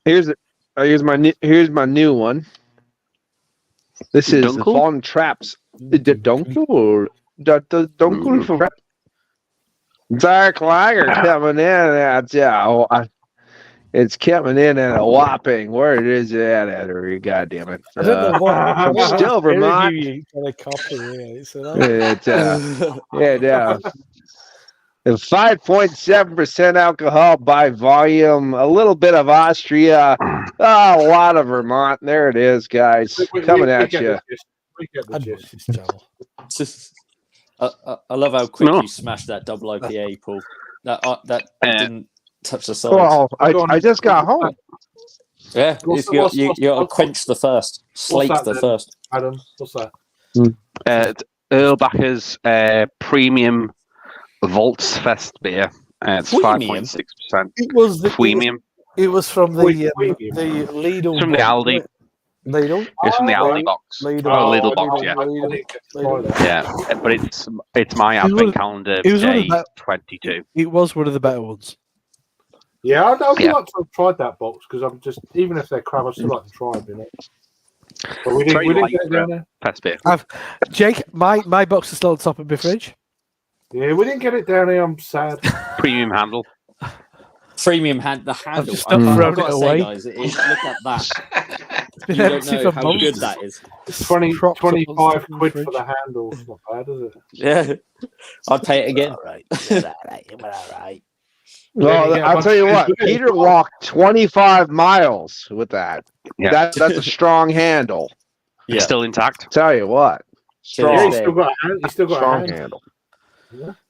Here's my new one. This is the Dunkel? Fallen Traps. The Dunkel. The Dunkel. Dark Lager coming in at it's coming in at a whopping. Where is it at? God damn it! I don't know what. From still Vermont. You got a copy here. So It's 5.7% alcohol by volume. A little bit of Austria. A lot of Vermont. There it is, guys. Coming at get you. the gist. We get the gist. I love how quick No. you smashed that double IPA, Paul. That didn't touch the sides. Well, I just got home. Yeah, What's- you what's- got to what's- quench the first, slake that the then? first. Adam, what's that? It's Erlbacher's premium Volksfest beer. It's Premium? 5.6%. it was the Premium. It was from the Premium. Lidl. It's from the Aldi. Lidl. It's from the Oh, Aldi right. box. Lidl. Oh, I Lidl box, didn't- yeah. I didn't get to try that. Yeah, but it's my It was advent calendar it was one of day the- 22. It was one of the better ones. Yeah, I'd Yeah. like to have tried that box because I'm just, even if they're crap, I still like to try them, you know. But we Very didn't light get it down there. Fest beer. Jake, my box is still on top of my fridge. Yeah, we didn't get it down here. I'm sad. Premium handle. Premium the handle. just not I've thrown got it to away. say, guys, look at that. It's been You don't empty know for how months. good that is. It's 20, propped up on 25 stuff in quid the for fridge. the handle. It's not bad, is it? Yeah, I'd pay it again. All right. All right. Well, Yeah, I'll tell you what. Peter walked 25 miles with that. Yeah. That's a strong handle. Yeah. Still intact. Tell you what. Till Yeah, Strong, this he's still got a hand. He's still got a strong hand. handle.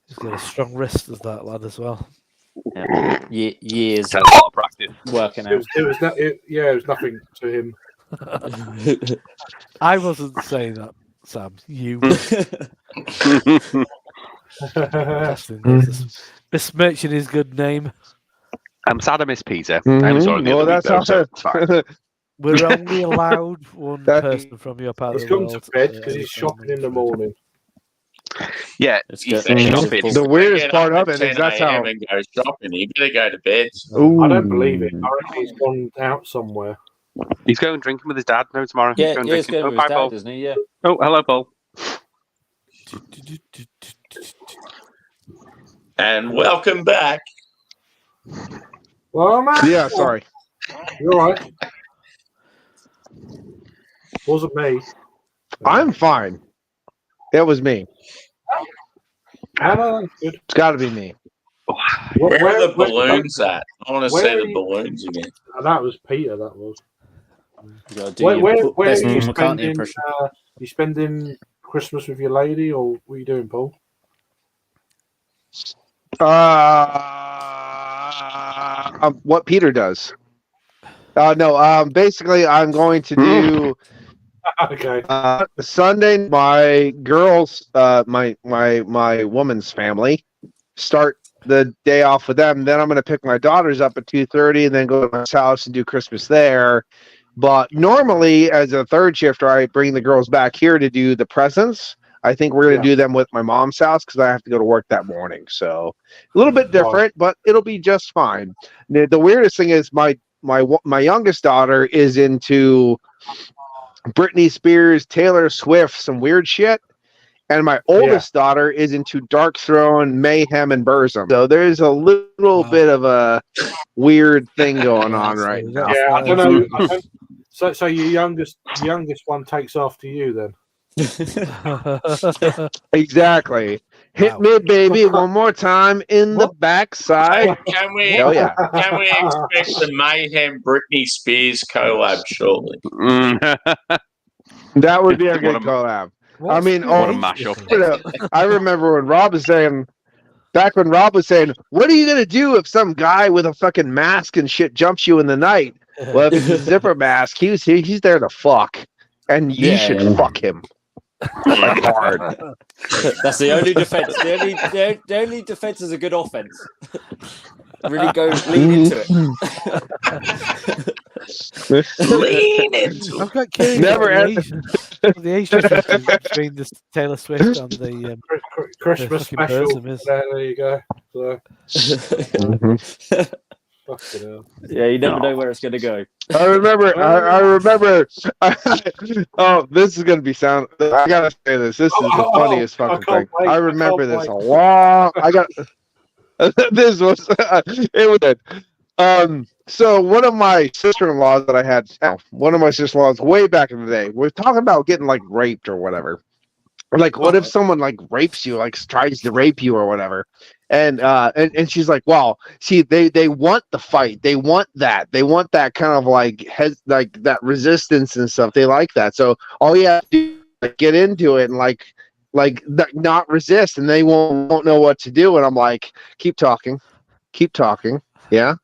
He's got a strong wrist as that lad as well. Years It's a lot of practice. working It out. was, it was nothing to him. I wasn't saying that, Sam. You. Besmirching his good name. I'm sad I missed Peter. Mhm. I'm sorry. the Well, other week, that's though, how so it's fine. We're only allowed one That- person from your part He's of the gone world. to bed because he's shopping in the morning. Yeah, It's he's good. shopping. It's The weirdest Get part up of at it is 10 that's how. a.m. and go shopping. You better go to bed. I don't believe it. I reckon he's gone out somewhere. He's going drinking with his dad. No, tomorrow. Yeah, he's going he's drinking. going with Oh, his bye, dad, Paul. isn't he? Yeah. Oh, hello, Paul. And welcome back. Well, man. Yeah, sorry. You're all right. Wasn't me. I'm fine. It was me. No, that's good. It's got to be me. Where are the balloons at? I want to where see are the you- balloons again. That was Peter. That was. You gotta do Where your are best you McCartney spending? impression. You spending Christmas with your lady, or what are you doing, Paul? What Peter does. No. Basically, I'm going to do Okay. Sunday. My girls, my woman's family, start the day off with them. Then I'm going to pick my daughters up at 2:30, and then go to my house and do Christmas there. But normally, as a third shifter, I bring the girls back here to do the presents. I think we're going to do them with my mom's house because I have to go to work that morning. So a little bit different, but it'll be just fine. The weirdest thing is my youngest daughter is into Britney Spears, Taylor Swift, some weird shit. and my oldest daughter is into Dark Throne, Mayhem, and Burzum. So there's a little bit of a weird thing going on right now. Yeah, I don't know. So your youngest one takes after you then. Exactly. Hit me, baby, one more time in the backside. Can we Hell yeah. can we expect the Mayhem Britney Spears collab shortly? That would be a good collab. I mean, what a mashup. I remember when Rob was saying, back when Rob was saying, what are you going to do if some guy with a fucking mask and shit jumps you in the night? Well, if it's a zipper mask, he's there to fuck. And you should fuck him. Like hard. That's the only defense. The only defense is a good offense. Really lean into it. Lean into I've got curious Never the age difference between the Taylor Swift and the Christmas fucking special. Burzum is. There you go. So, fucking hell. Yeah, you never know where it's going to go. I remember. Oh, this is gonna be sound. I gotta say this. This is the funniest fucking thing. wait, I remember can't this wait. a long. I got. This was. It was good. So one of my sister-in-laws that I had. One of my sister-in-laws way back in the day. We're talking about getting like raped or whatever. Like, what if someone like rapes you, like tries to rape you or whatever? And she's like, well, see, they want the fight, they want that kind of like like that resistance and stuff. They like that. So all you have to do is like, get into it and like not resist, and they won't know what to do. And I'm like, keep talking. Yeah,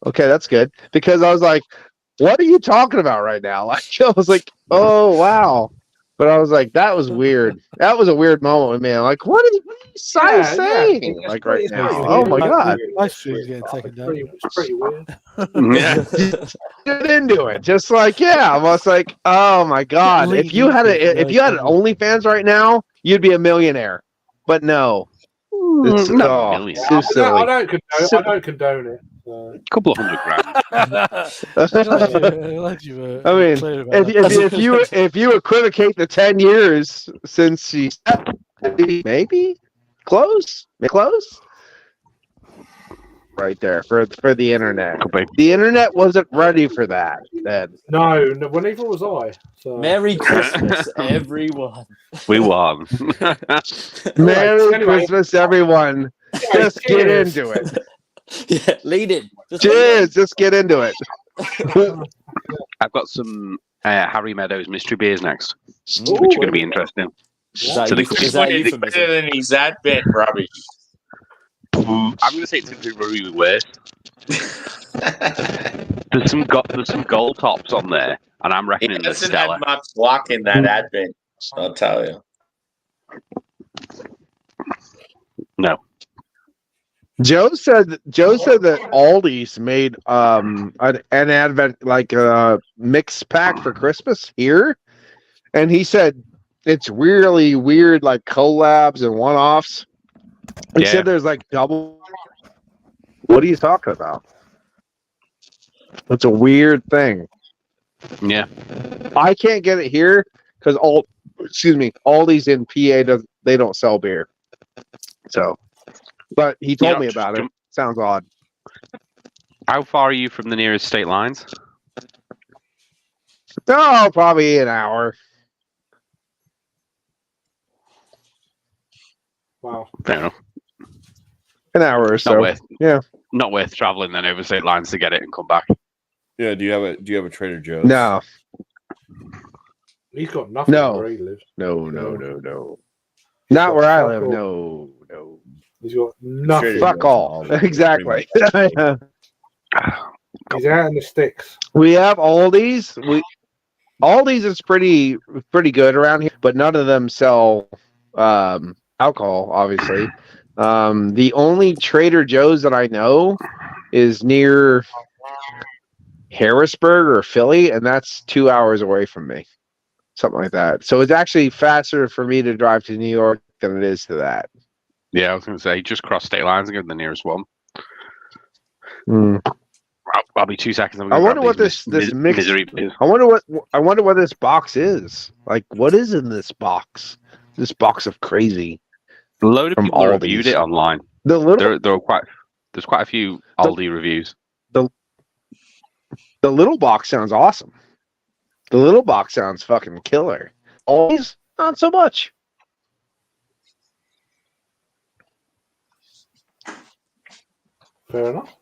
okay, that's good. Because I was like, what are you talking about right now? Like, I was like, oh wow. But I was like, that was weird. That was a weird moment with me. I'm like, what are you saying? Yeah, like right it's now. pretty Oh weird. my god. My stream's getting taken down. It's pretty weird. Get into it. Just like, I was like, oh my god. If you had an OnlyFans right now, you'd be a millionaire. But no. It's too silly. I don't condone it. A couple of $100,000. I mean, if you equivocate the 10 years since she maybe close, right there for the internet. The internet wasn't ready for that then. No, well, neither was I. So. Merry Christmas, everyone. We won. Merry Christmas, everyone. Just get into it. Yeah, lead in. Just get into it. I've got some Harry Meadows mystery beers next, Ooh, which are going to be interesting. Is that Better euphemism? than his advent rubbish. I'm going to say it's really worse. There's some gold tops on there, and I'm He reckoning the hasn't Stella. had much luck in that advent, I'll tell you. No. Joe said that Aldi's made an advent like a mix pack for Christmas here, and he said it's really weird, like collabs and one-offs. He said there's like double. What are you talking about? It's a weird thing. Yeah. I can't get it here because Aldi's in PA they don't sell beer. So. But he told me about it. Sounds odd. How far are you from the nearest state lines? Oh, probably an hour. Wow. Fair enough. An hour or so. Not worth traveling then over state lines to get it and come back. Yeah. Do you have a Trader Joe's? No. He's got nothing where he lives. No. Not where I live. No. He's got nothing. Fuck all. Exactly. He's out in the sticks. We have Aldi's. Aldi's is pretty good around here, but none of them sell alcohol, obviously. The only Trader Joe's that I know is near Harrisburg or Philly, and that's 2 hours away from me. Something like that. So it's actually faster for me to drive to New York than it is to that. Yeah, I was going to say, just cross state lines and go to the nearest one. I'll be 2 seconds. I wonder what this mix. Misery is. I wonder what this box is. Like, what is in this box? this box of crazy. A load of From people reviewed Aldi's. it online. The little There's quite a few Aldi reviews. the little box sounds awesome. The little box sounds fucking killer. Always not so much. Fair enough.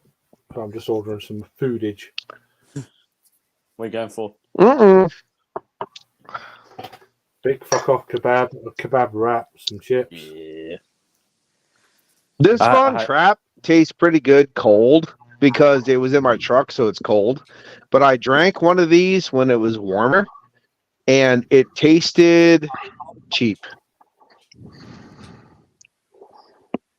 I'm just ordering some foodage. What are you going for? Big fuck off kebab, a kebab wrap, some chips. Yeah. This Von Trap tastes pretty good cold because it was in my truck, so it's cold. But I drank one of these when it was warmer, and it tasted cheap.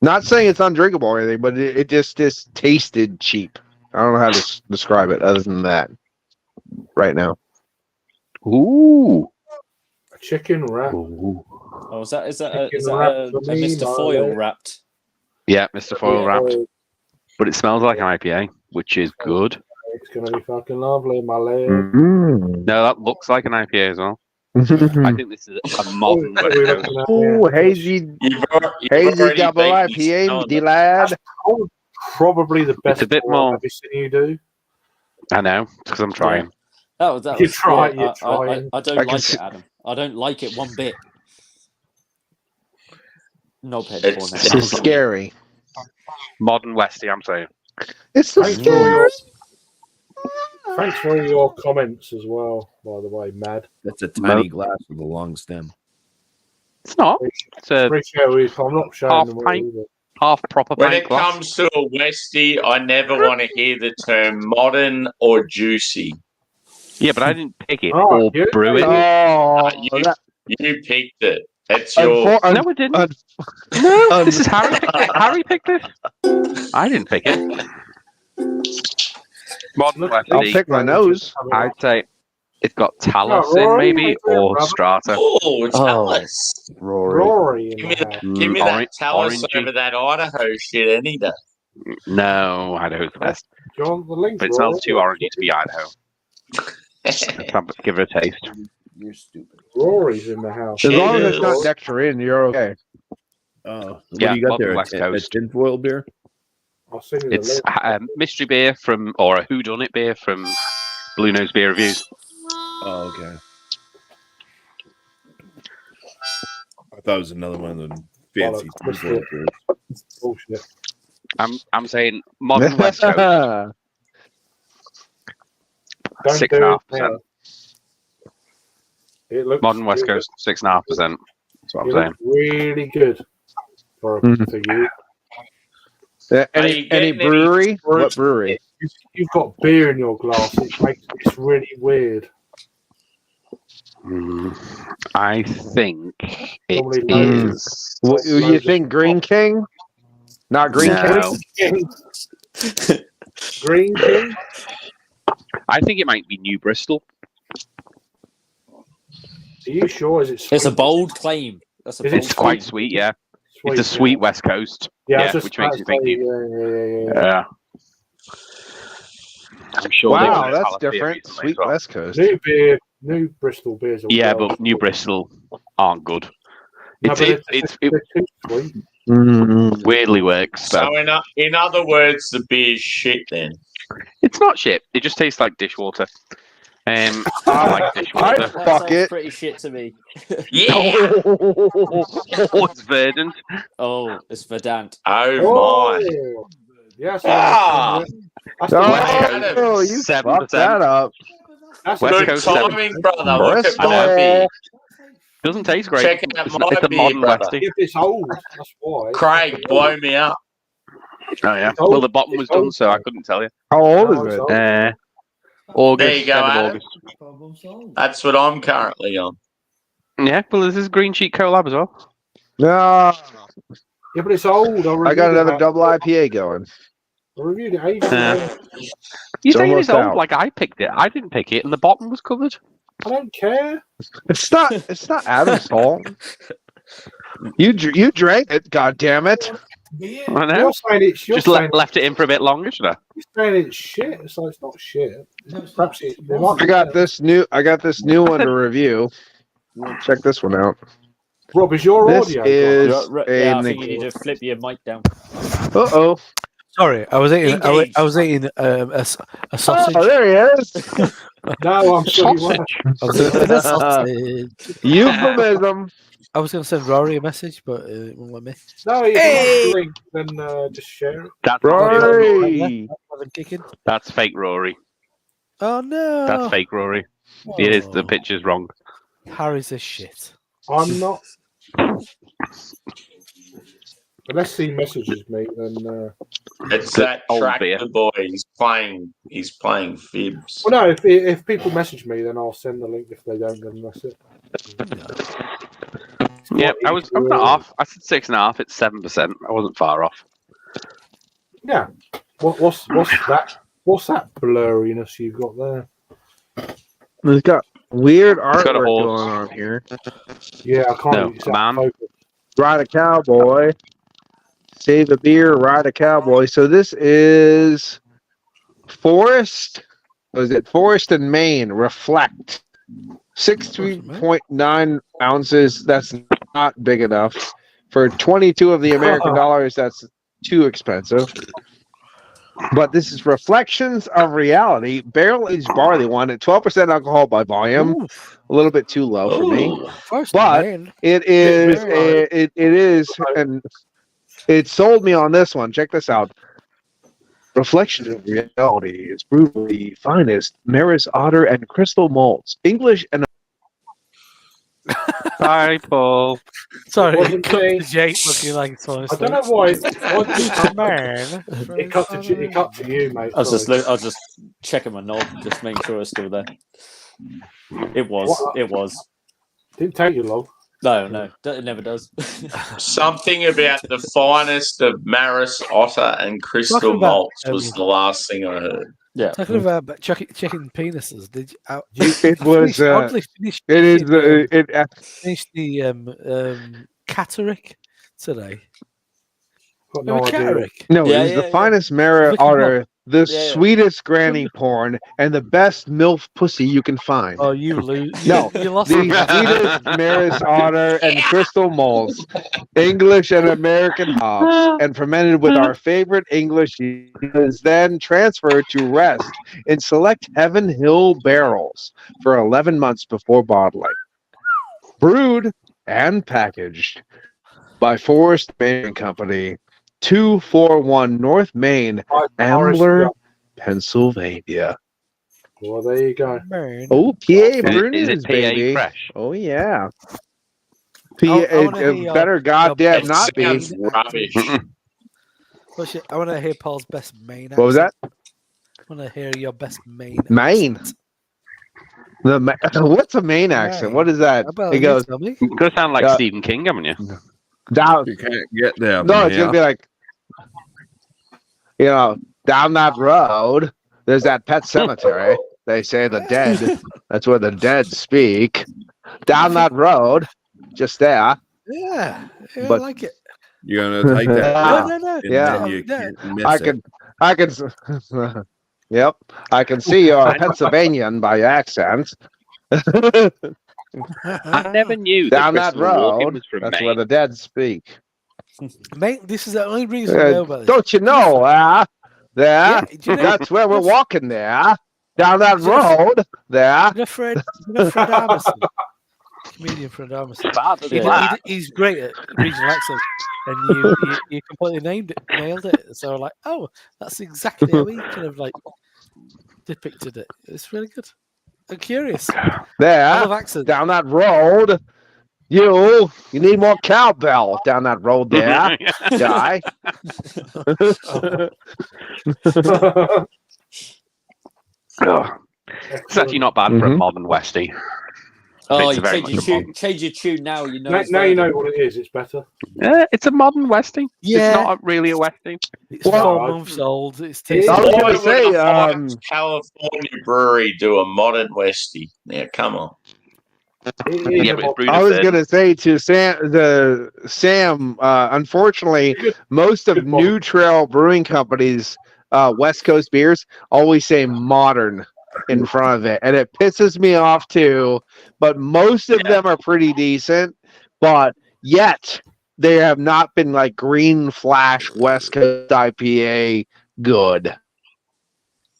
Not saying it's undrinkable or anything, but it just tasted cheap. I don't know how to describe it other than that right now. Ooh. A chicken wrap. Ooh. Oh, is that a Chicken wrap for me, Mr. Foil darling. wrapped? Yeah, Mr. Foil wrapped. But it smells like an IPA, which is good. It's gonna be fucking lovely, my lad. Mm. No, that looks like an IPA as well. I think this is a modern Oh, West we're Coast. looking at Ooh, it. hazy You've double already beaten IPA, us the on lad. Probably the best a bit pour more- I've ever seen you do. I know, because I'm trying. That was You're trying, yeah, you're trying. I don't I can like see- it, Adam. I don't like it one bit. Knobhead It's- corner. It's scary. Modern Westie, I'm saying. It's the Thanks for scary. your- Thanks for your comments as well, by the way, Mad. That's a tiny glass with a long stem. It's not. It's a Appreciate it. I'm not showing half them all pint. either. half proper When pint it glass. comes to a Westie, I never want to hear the term modern or juicy. Yeah, but I didn't pick it Oh, or you- brew it. Oh, You picked it. It's your. No, I didn't. No, this is Harry. Harry picked this. I didn't pick it. Modern Look, I'll Westie. pick my nose. I'd say it's got Talus No, in Rory, maybe, what are you doing, or brother? Strata. Oh, Talus. Rory in Give me the that, house. give me that Talus orangey. over that Idaho shit any day. No, Idaho's the best. Do you want the link, But it Rory? smells too orangey to be Idaho. Give it a taste. You're stupid. Rory's in the house. As long as it's not Cheers. nectarine, you're okay. Oh, what Yeah, do you got modern there? West A Coast. tinfoil beer? I'll send you the It's link. mystery beer from, or a whodunit beer from Blue Nose Beer Reviews. Oh, okay. I thought it was another one of the fancy Bollocks, tinfoil beers. Bullshit. I'm saying modern West Coast, Don't 6.5%. do it now. It looks Modern West it Coast, 6.5%. That's what I'm looks saying. really good for you. Any getting brewery? any- What brewery? You've got beer in your glass. It's really weird. I think Normally it loads is. What, you think Green King? Not Green No. King? Green King? I think it might be New Bristol. Are you sure? Is it sweet? It's a bold claim. That's a Is it bold It's quite claim. sweet, yeah. Sweet, It's a sweet West Coast. Yeah, I yeah, was just which makes you about to think say, you- yeah. Yeah. I'm sure. they Wow, were that's Talus beer different. recently Sweet as well. West Coast. New Bristol beers. Are Yeah, well. but New Bristol aren't good. No, It's but it they're too sweet. weirdly works. But So in other words, the beer's shit then. it's not shit. It just tastes like dishwater. I like dishwater. I'd That fuck sounds it. pretty shit to me. Yeah. Oh, it's verdant. Oh, it's verdant. Oh my. Yes. Ah. That's the way. Oh, you 7%. fucked that up. That's West Good Coast timing, brother. Look at Bristol. my beer. Doesn't taste great. Check out It's, my it's a beer, modern brother. Westie. If it's old, that's why. Craig, blow me up. Oh yeah. It's old. Well, the bottom was It's done, old, so I mate. couldn't tell you. How old No, is it's it? old. August. There you go, end of Adam. August. That's what I'm currently on. Yeah. Well, this is Green Cheek collab as well. No. Yeah, but it's old. I got another double IPA going. I reviewed it ages ago. You It's say almost it's old out. like I picked it. I didn't pick it, and the bottom was covered. I don't care. It's not Adam's fault. You drank it, god damn it. I know. You're saying it's Just left it in for a bit longer, should I? You're saying it's shit. It's like it's not shit. Perhaps I got this new one to review. Check this one out. Rob, is your This audio? is Yeah, I in think you the. need to flip your mic down. Uh-oh. Sorry, I was eating. Engage. I was eating a sausage. Oh, there he is. No, I'm sure you weren't. I was eating a sausage. Euphemism. I was going to send Rory a message, but it won't let me. No, if you want the link, then just share it. That's Rory. Having kicking. That's fake Rory. Oh no. That's fake Rory. It is. The picture's wrong. Harry's a shit. I'm not. Unless he messages me, then. It's that Old tractor beer. boy. He's playing fibs. Well, no. If people message me, then I'll send the link. If they don't, then that's it. Yeah, I was not off. I said 6.5. It's 7%. I wasn't far off. Yeah. What's that? What's that blurriness you've got there? It's got weird It's got a artwork horse. going on here. Yeah, I can't. No, it's a out of man. focus. Ride a cowboy. Save a beer, ride a cowboy. So this is Forest. Was it Forest and Maine? Reflect. 6.9 ounces. That's not big enough. For 22 of the American dollars, that's too expensive. But this is Reflections of Reality, barrel-aged barley wine at 12% alcohol by volume. Oof. A little bit too low for me. Ooh. First But man. it is Right. it is and it sold me on this one. Check this out. Reflection of Reality is brewed with the finest Maris Otter and Crystal malts, English and Hi, Paul. Sorry, Wasn't it cut me. to Jake looking like it's I don't know why. man. It cut to you, mate. I was sorry. just checking my knob, just making sure it's still there. It was. What? It was. Didn't take you long. No, it never does. Something about the finest of Maris Otter and Crystal Talking about, malts was the last thing I heard. Yeah. Talking about checking penises, did you? it was oddly finished, it is finished the Catterick today. Got no idea. Catterick. no, Yeah, it is yeah, the yeah. finest Maris Look 'em Otter, the Yeah. sweetest granny porn, and the best MILF pussy you can find. Oh, you lose. No, you lost. the sweetest Maris Otter and Crystal malts, English and American hops, and fermented with our favorite English yeast, is then transferred to rest in select Heaven Hill barrels for 11 months before bottling. Brewed and packaged by Forest Maine Company, 241 North Main, Ambler, Pennsylvania. Well, there you go. Man. Oh, PA Is Brewers, it PA baby. fresh? Oh yeah. I wanna hear It your- better goddamn It not be. sounds rubbish. Oh, shit, I want to hear Paul's best Maine. What was that? accent. I want to hear your best Maine. Maine. accent. What's a Maine accent? Maine. What is that? How about It you goes tell me? You're gonna sound like Yeah. Stephen King, haven't you? down. You can't get there. No, from it's here. gonna be like, down that road. There's that pet cemetery. They say the dead. That's where the dead speak. Down that road, just there. Yeah, But- I like it. You're gonna take that. Ah, No. and yeah. then you Yeah. can't miss I it. can. Yep, I can see you're Pennsylvanian by your accent. I never knew Down that that Christopher Walken road, was from that's Maine. where the dead speak. Mate, this is the only reason I know about this. Don't you know? There, Yeah, do you know- that's where we're walking. There, down that Is it a- road. There. You know Fred Armisen, comedian Fred Armisen. Father's He, lad. he's great at regional accents, and you completely nailed it. So I'm like, oh, that's exactly how he kind of like depicted it. It's really good. I'm curious. I There, love accents. down that road. You need more cowbell down that road there, guy. It's actually not bad for a Mhm. modern Westie. Oh, It's you very change your much a tune. Change your tune now. You know. Now, it's now you better. know what it is. It's better. It's a modern Westie. Yeah. It's not really a Westie. It's Well, 4 months old. It's It is. I was Why gonna would say, a fine California brewery do a modern Westie? Now, come on. It is Yeah, a but it's mod- brewed I a was bit. gonna say to Sam. Unfortunately, most of New Trail Brewing Company's West Coast beers always say modern in front of it, and it pisses me off too. But most of them are pretty decent. but yet they have not been like Green Flash West Coast IPA good.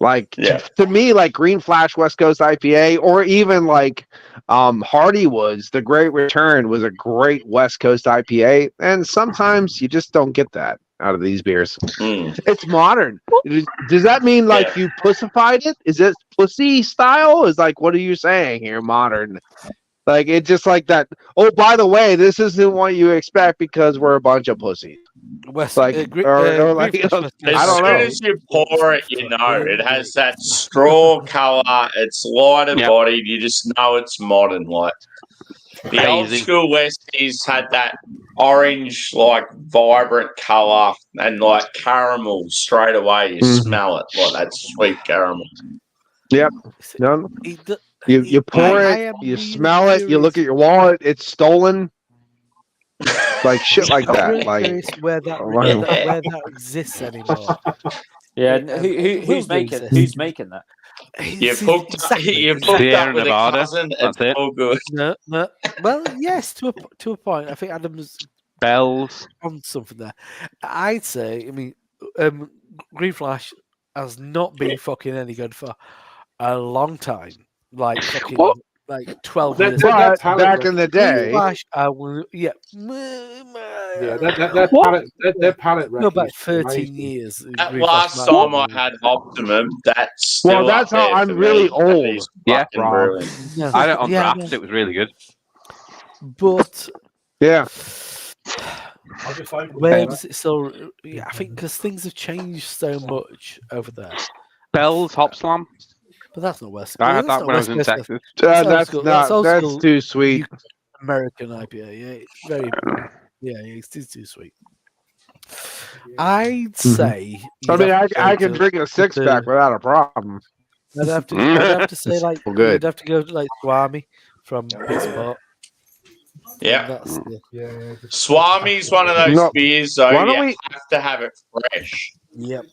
Like to me, like Green Flash West Coast IPA, or even like Hardywood's The Great Return was a great West Coast IPA, and sometimes you just don't get that out of these beers. It's modern. Does that mean like you pussified it? Is it pussy style? Is like, what are you saying here? Modern. Like, it's just like that. Oh, by the way, this isn't what you expect because we're a bunch of pussies. West, Like, or like, I don't know. As soon as you pour it, you know it has that straw color. It's lighter bodied. You just know it's modern. Like the old school Westies had that orange, like vibrant color and like caramel straight away. You smell it like that sweet caramel. Yep. No. You pour it, you smell it, you look at your wallet, it's stolen. Like shit like that. Like where that exists anymore. Yeah, who's making that? You hooked up with a cousin. It's all good. No. Well, yes, to a point. I think Adam's Bells on something there. I'd say. I mean, Green Flash has not been fucking any good for a long time. Like fucking like 12 years. But back in the day, Flash, their palette. No, about 13 years. Last time I had Optimum, that's still that's how I'm really old. Yeah, Rob. I don't on drafts. It was really good. But yeah. Where does it still? Yeah, I think because things have changed so much over there. Bell's Hop Slam. But that's not West. I had that when I was in Texas. That's too sweet. American IPA, yeah, very, it's too sweet. I'd say. I mean, I can drink a 6-pack without a problem. I'd have to say like good. I'd have to go to like Swami from Pittsburgh. Yeah. Swami's one of those beers, though. You have to have it fresh. Yep.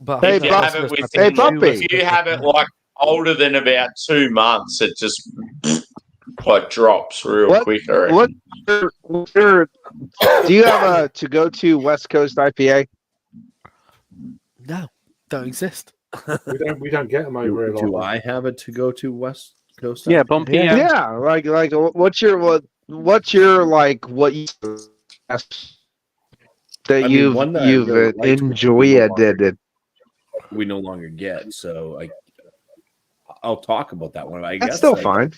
But if you have it like older than about 2 months, it just like drops real quick. Do you have a to-go-to West Coast IPA? No, don't exist. we don't get them over here. Do I have a to-go-to West Coast? Yeah, bumpy. Yeah, like what's your like what you that you've enjoyed? We no longer get, so I'll talk about that one. I That's guess still fine.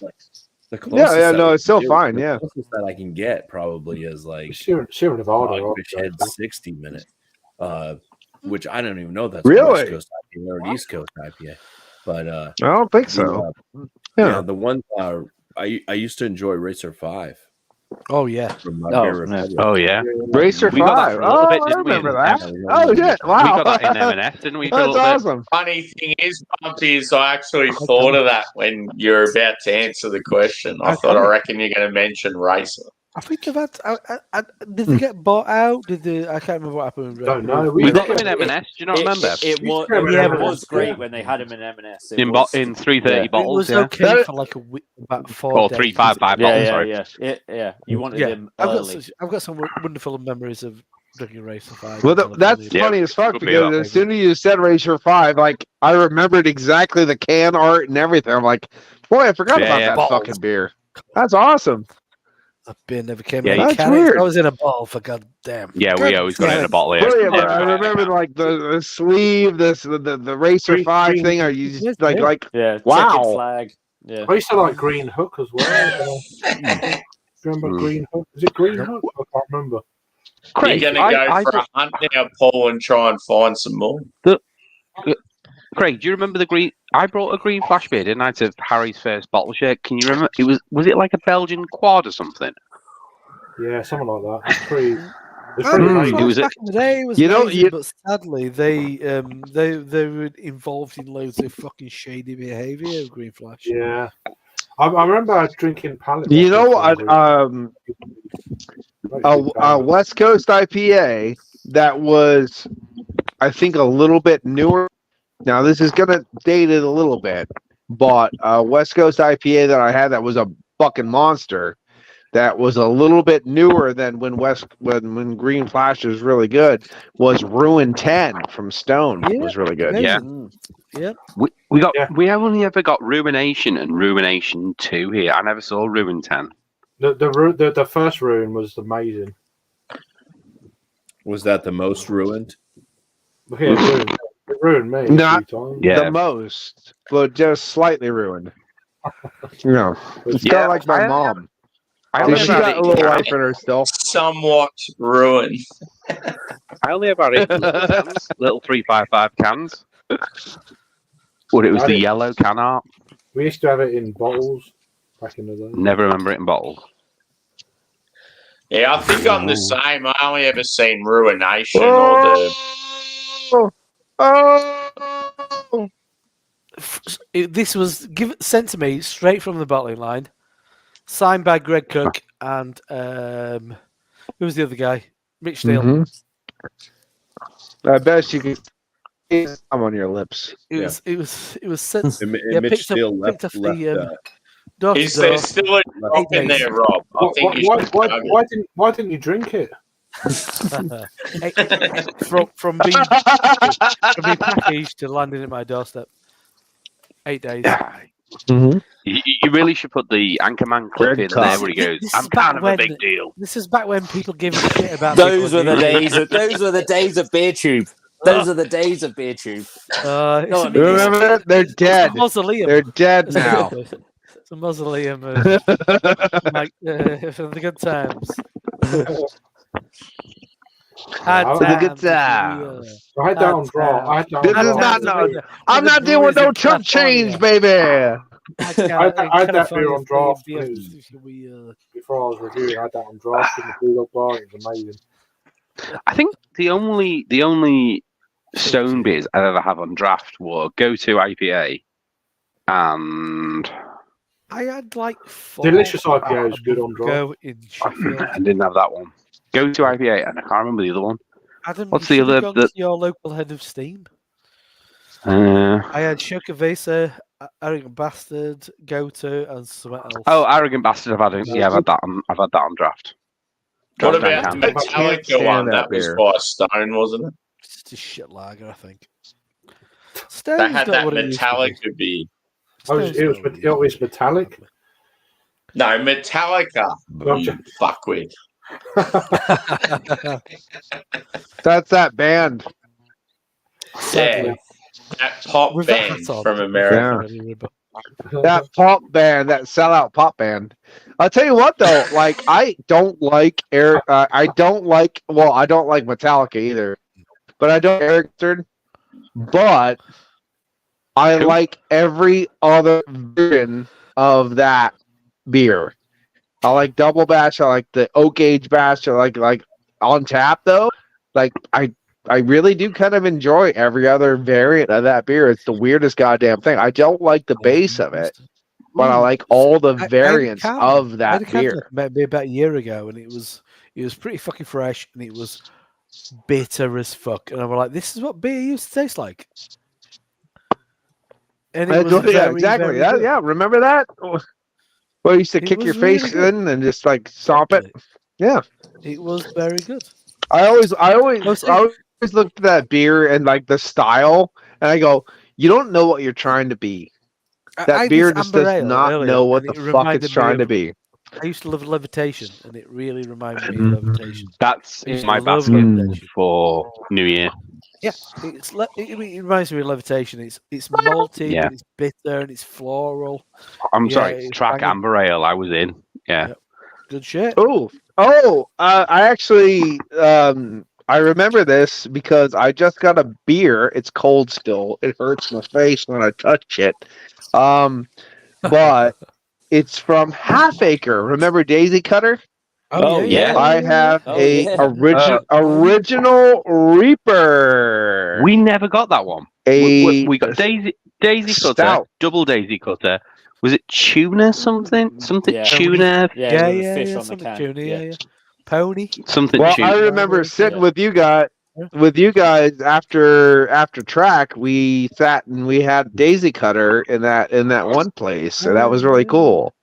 The closest it's still fine. The closest that I can get probably is like Sierra Nevada, 60-minute, which I don't even know that's really West Coast IPA or an East Coast IPA, but I don't think so. The one I used to enjoy Racer 5. Oh yeah. Oh yeah. Racer 5. Oh, I remember that. Oh shit! Wow. We got that in M&S, didn't we? That's awesome. Funny thing is, Bumpy, is I actually thought of that when you're about to answer the question. I reckon you're going to mention Racer. I think they've had. Did they get bought out? Did they? I can't remember what happened. Don't know. We got them in M&S. Do you not remember? It was great when they had them in M&S. In 330 bottles. It was okay for like a week, about 4 days. Or 355 bottles. Yeah. You wanted them early. I've got some wonderful memories of drinking Racer 5. Well, that's funny as fuck because as soon as you said Racer 5, like I remembered exactly the can art and everything. I'm like, boy, I forgot about that fucking beer. That's awesome. That beer never came out. That's weird. I was in a bottle for goddamn. Yeah, we always got it in a bottle. I remember like the sleeve, the Racer 5 thing. Are you just like wow? Flag. Yeah. I used to like Green Hook as well. Remember Green Hook? Is it Green Hook? I can't remember. Craig, you're going to go for a hunt now, Paul, and try and find some more. Craig, do you remember the green? I brought a Green Flash beer, didn't I, to Harry's first bottle share? Can you remember? Was it like a Belgian quad or something? Yeah, something like that. It's pretty. It was back in the day. It was amazing, but sadly, they were involved in loads of fucking shady behaviour of Green Flash. Yeah, I remember drinking pallet. You know what? A West Coast IPA that was, I think, a little bit newer. Now this is gonna date it a little bit, but West Coast IPA that I had that was a fucking monster that was a little bit newer than when Green Flash was really good was Ruin 10 from Stone was really good. Yeah. Yeah. We only ever got Ruination and Ruination 2 here. I never saw Ruin 10. The first Ruin was amazing. Was that the most ruined? Yeah, it ruined me Not a few times. Yeah. the most, but just slightly ruined. You know, it's Yeah, kind of like my I only mom. I only She ever had got it a in little cans. life in her still. Somewhat ruined. I only ever had it in little cans, little 355 cans. But it was the yellow can art. We used to have it in bottles back in the day. Never remember it in bottles. Yeah, I think I'm the same. I only ever seen Ruination or the. Oh! This was sent to me straight from the bottling line, signed by Greg Cook and who was the other guy? Rich Steele. Mhm. I bet you could see some on your lips. It was sent. And Yeah, Mitch Steele left. off the door to Is there door. still a drop in days. there, Rob? I think you should chug it. Why didn't you drink it? from being packaged to landing at my doorstep. 8 days. Mhm. You really should put the Anchorman clip Greg in Cook. there where he goes, This I'm is back kind of a when- big deal. This is back when people give a shit about. Those were the days. days of Beer Tube. Those are the days of Beer Tube. It's Go a- on, You remember that? They're dead. It's a mausoleum. They're dead now. It's a mausoleum of like, for the good times. For the good times. I had that on draw. I had that on This is draw. not no. I'm not dealing with no chump change, baby. I had that beer on draft before I was reviewing. I had that on draft in the Blue Bar. It was amazing. I think the only Stone beers I've ever had on draft were Go-To IPA and I had like 4 Delicious IPA is good on draft. Go in Sheffield. I didn't have that one. Go-To IPA and I can't remember the other one. Adam, What's you the should have other- gone to your local head of steam. I had Shokavesa, Arrogant Bastard, Go-To, and something else. Oh, Arrogant Bastard! I've had it. Yeah, I've had that on draft. What Draft about and the can. Metallica stand one? that That was beer. by Stone, wasn't it? It's just shit lager, I think. They Stone's had not that what it used to be. Metallica beer. It was metallic. No, Metallica. Gotcha. You fuckwit. That's that band. Yeah. That pop With that band hat on. from America. That pop band, that sellout pop band. I'll tell you what though, like I don't like Metallica either, but I don't Eric Clapton, but I like every other version of that beer. I like Double Batch. I like the Oak Age Batch. I like On Tap though. Like I really do kind of enjoy every other variant of that beer. It's the weirdest goddamn thing. I don't like the base of it, but I like all the variants of that beer. Maybe about a year ago, and it was pretty fucking fresh, and it was bitter as fuck. And I was like, "This is what beer used to taste like." And it was very, exactly. very good. Yeah, remember that? Well, you used to kick was your face really good. in and just like stomp it. Yeah, It was very good. I always looked at that beer and like the style, and I go, "You don't know what you're trying to be." That beer just does not know what the fuck it's trying to be. I used to love Levitation, and it really reminded me of Levitation. That's I in used my to love basket Levitation. for New Year. Yeah, it reminds me of Levitation. It's malty, Yeah. and it's bitter, and it's floral. I'm Yeah, sorry, it's Track banging. Amber Ale. I was in. Yeah. Good shit. I actually I remember this because I just got a beer. It's cold still. It hurts my face when I touch it. But it's from Half Acre. Remember Daisy Cutter? Oh, yeah. I have Oh, a yeah. original Reaper. We never got that one. A We got Daisy Cutter, stout. double Daisy Cutter. Was it tuna something? Something Yeah. tuna? Yeah, with yeah, the fish yeah. on the Something can. tuna, yeah. Pony. Something Well, tuna. I remember sitting Yeah. with you guys after track. We sat and we had Daisy Cutter in that one place, so that was really cool.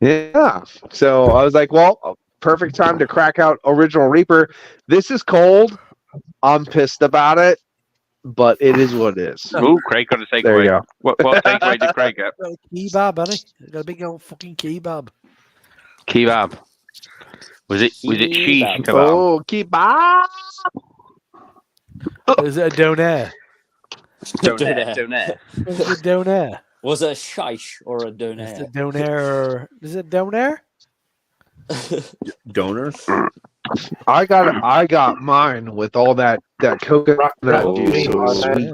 Yeah. So I was like, well, perfect time to crack out Original Reaper. This is cold. I'm pissed about it, but it is what it is. Ooh, Craig got a takeaway. There you go. What takeaway did Craig get? Got a kebab, buddy. Got a big old fucking kebab. Kebab. Was it shish Kebab. kebab? Oh, kebab. Is it a donair? Donair. Is it a donair? Was it a shish or a Is donair? it donair? Is it donair? Donor. I got mine with all that coconut juice. So Oh, sweet.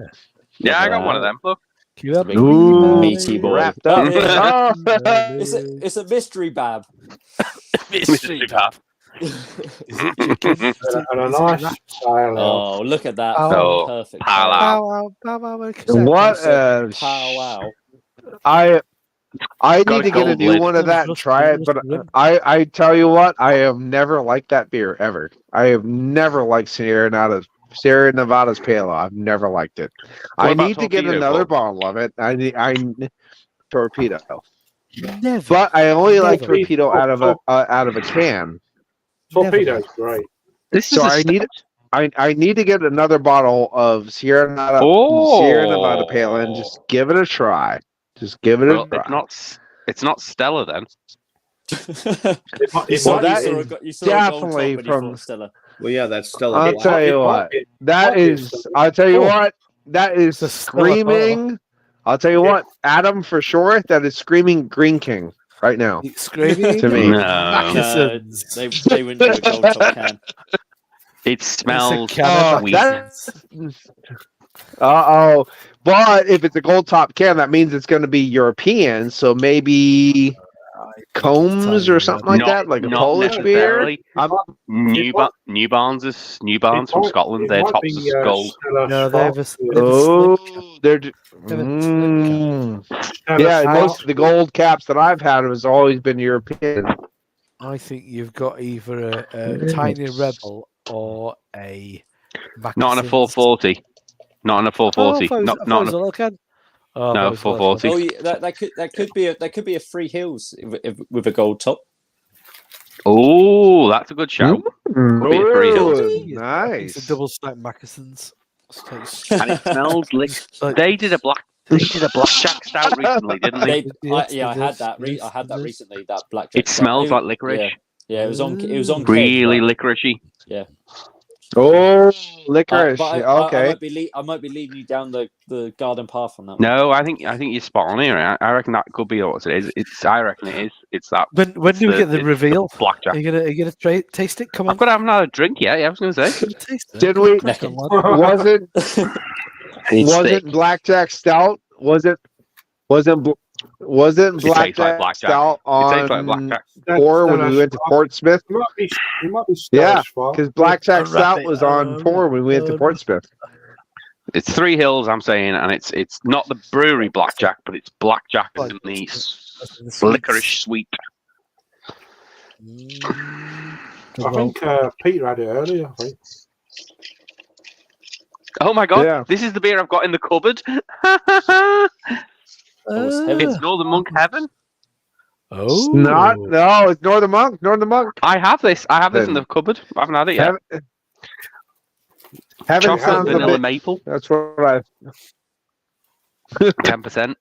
Yeah, I got one of them. Look. Kebab. Big Ooh, meaty boy. wrapped up. Oh, Oh. it's a mystery bab. Mystery kebab. Is it chicken? And a nice style. Oh, look at that. Oh, Perfect. pal out. Pow, wow, pow, wow, What? Pow wow. I Got need a to get a gold new lid. one of that and try it, but I tell you what, I have never liked that beer ever. I have never liked Sierra Nevada's Pale Ale. I've never liked it. What I about need to get Torpedo, another Paul? bottle of it. I Torpedo, Never. but I only like Never. Torpedo out of a can. Torpedo's great. This is So a I need I need to get another bottle of Sierra Nevada Pale Ale and just give it a try. Just give it a Well, try. it's not Stella then. It So might that be- is you saw a gold definitely top when you from- thought Stella. Well, yeah, that's still I'll a tell you it might what. be- That might be is. Stella. I'll tell you Oh. what. That is It's a Stella screaming. I'll tell you Yeah. what. Adam for sure. That is screaming Green King right now. Screaming To me. No. Mackesons. They wouldn't do a gold top can. It smells can of sweet. Mackesons. Oh. But if it's a gold top can, that means it's going to be European. So maybe Combs or something like that, like a not Polish beer. necessarily. I'm, New Barnes from Scotland. Their tops is gold. No, they have a oh, they're. Never- Yeah, most of the gold caps that I've had has always been European. I think you've got either a Tiny Rebel or a Not on a Mackesons. 440. Not on a 440. Oh, I not thought it on was a a little can. Oh, No, that was a little 440. Oh, yeah, that could be a Free Hills with a gold top. Oh, that's a good shout. Could be a free hill. Ooh, It's nice. a double stack Mackesons. And it smells like they did a blackjack stout recently, didn't they? I had that. I had that recently. That blackjack. It smells like licorice. Yeah, it was on. It was on. Really keg, licoricey. Oh, licorice. but I Okay. might be leading you down the garden path on that one. No, I think you're spot on here. I reckon that could be what it is. I reckon it is. It's that When do we get the it's reveal? blackjack. Are you gonna taste it? Come on. I've got to have another drink yet. Yeah, I was going to say. Taste it. Did we? Neck it. Wasn't blackjack stout? Wasn't tastes like blackjack blackjack. stout It tastes like on blackjack. tour when we went to Portsmouth? It might be Yeah, Stella's fault. because blackjack Unwrap stout it. was on tour when we went to Portsmouth. It's Three Hills, I'm saying, and it's not the brewery blackjack, but it's blackjack and the licorice sweet. I think Peter had it earlier. I think. Oh my god, Yeah. this is the beer I've got in the cupboard. It's Northern Monk Heaven. Oh, No, it's Northern Monk. Northern Monk. I have this. I have this in Then- the cupboard. I haven't had it yet. Heaven Chocolate sounds a vanilla bit. maple, That's what I. 10%.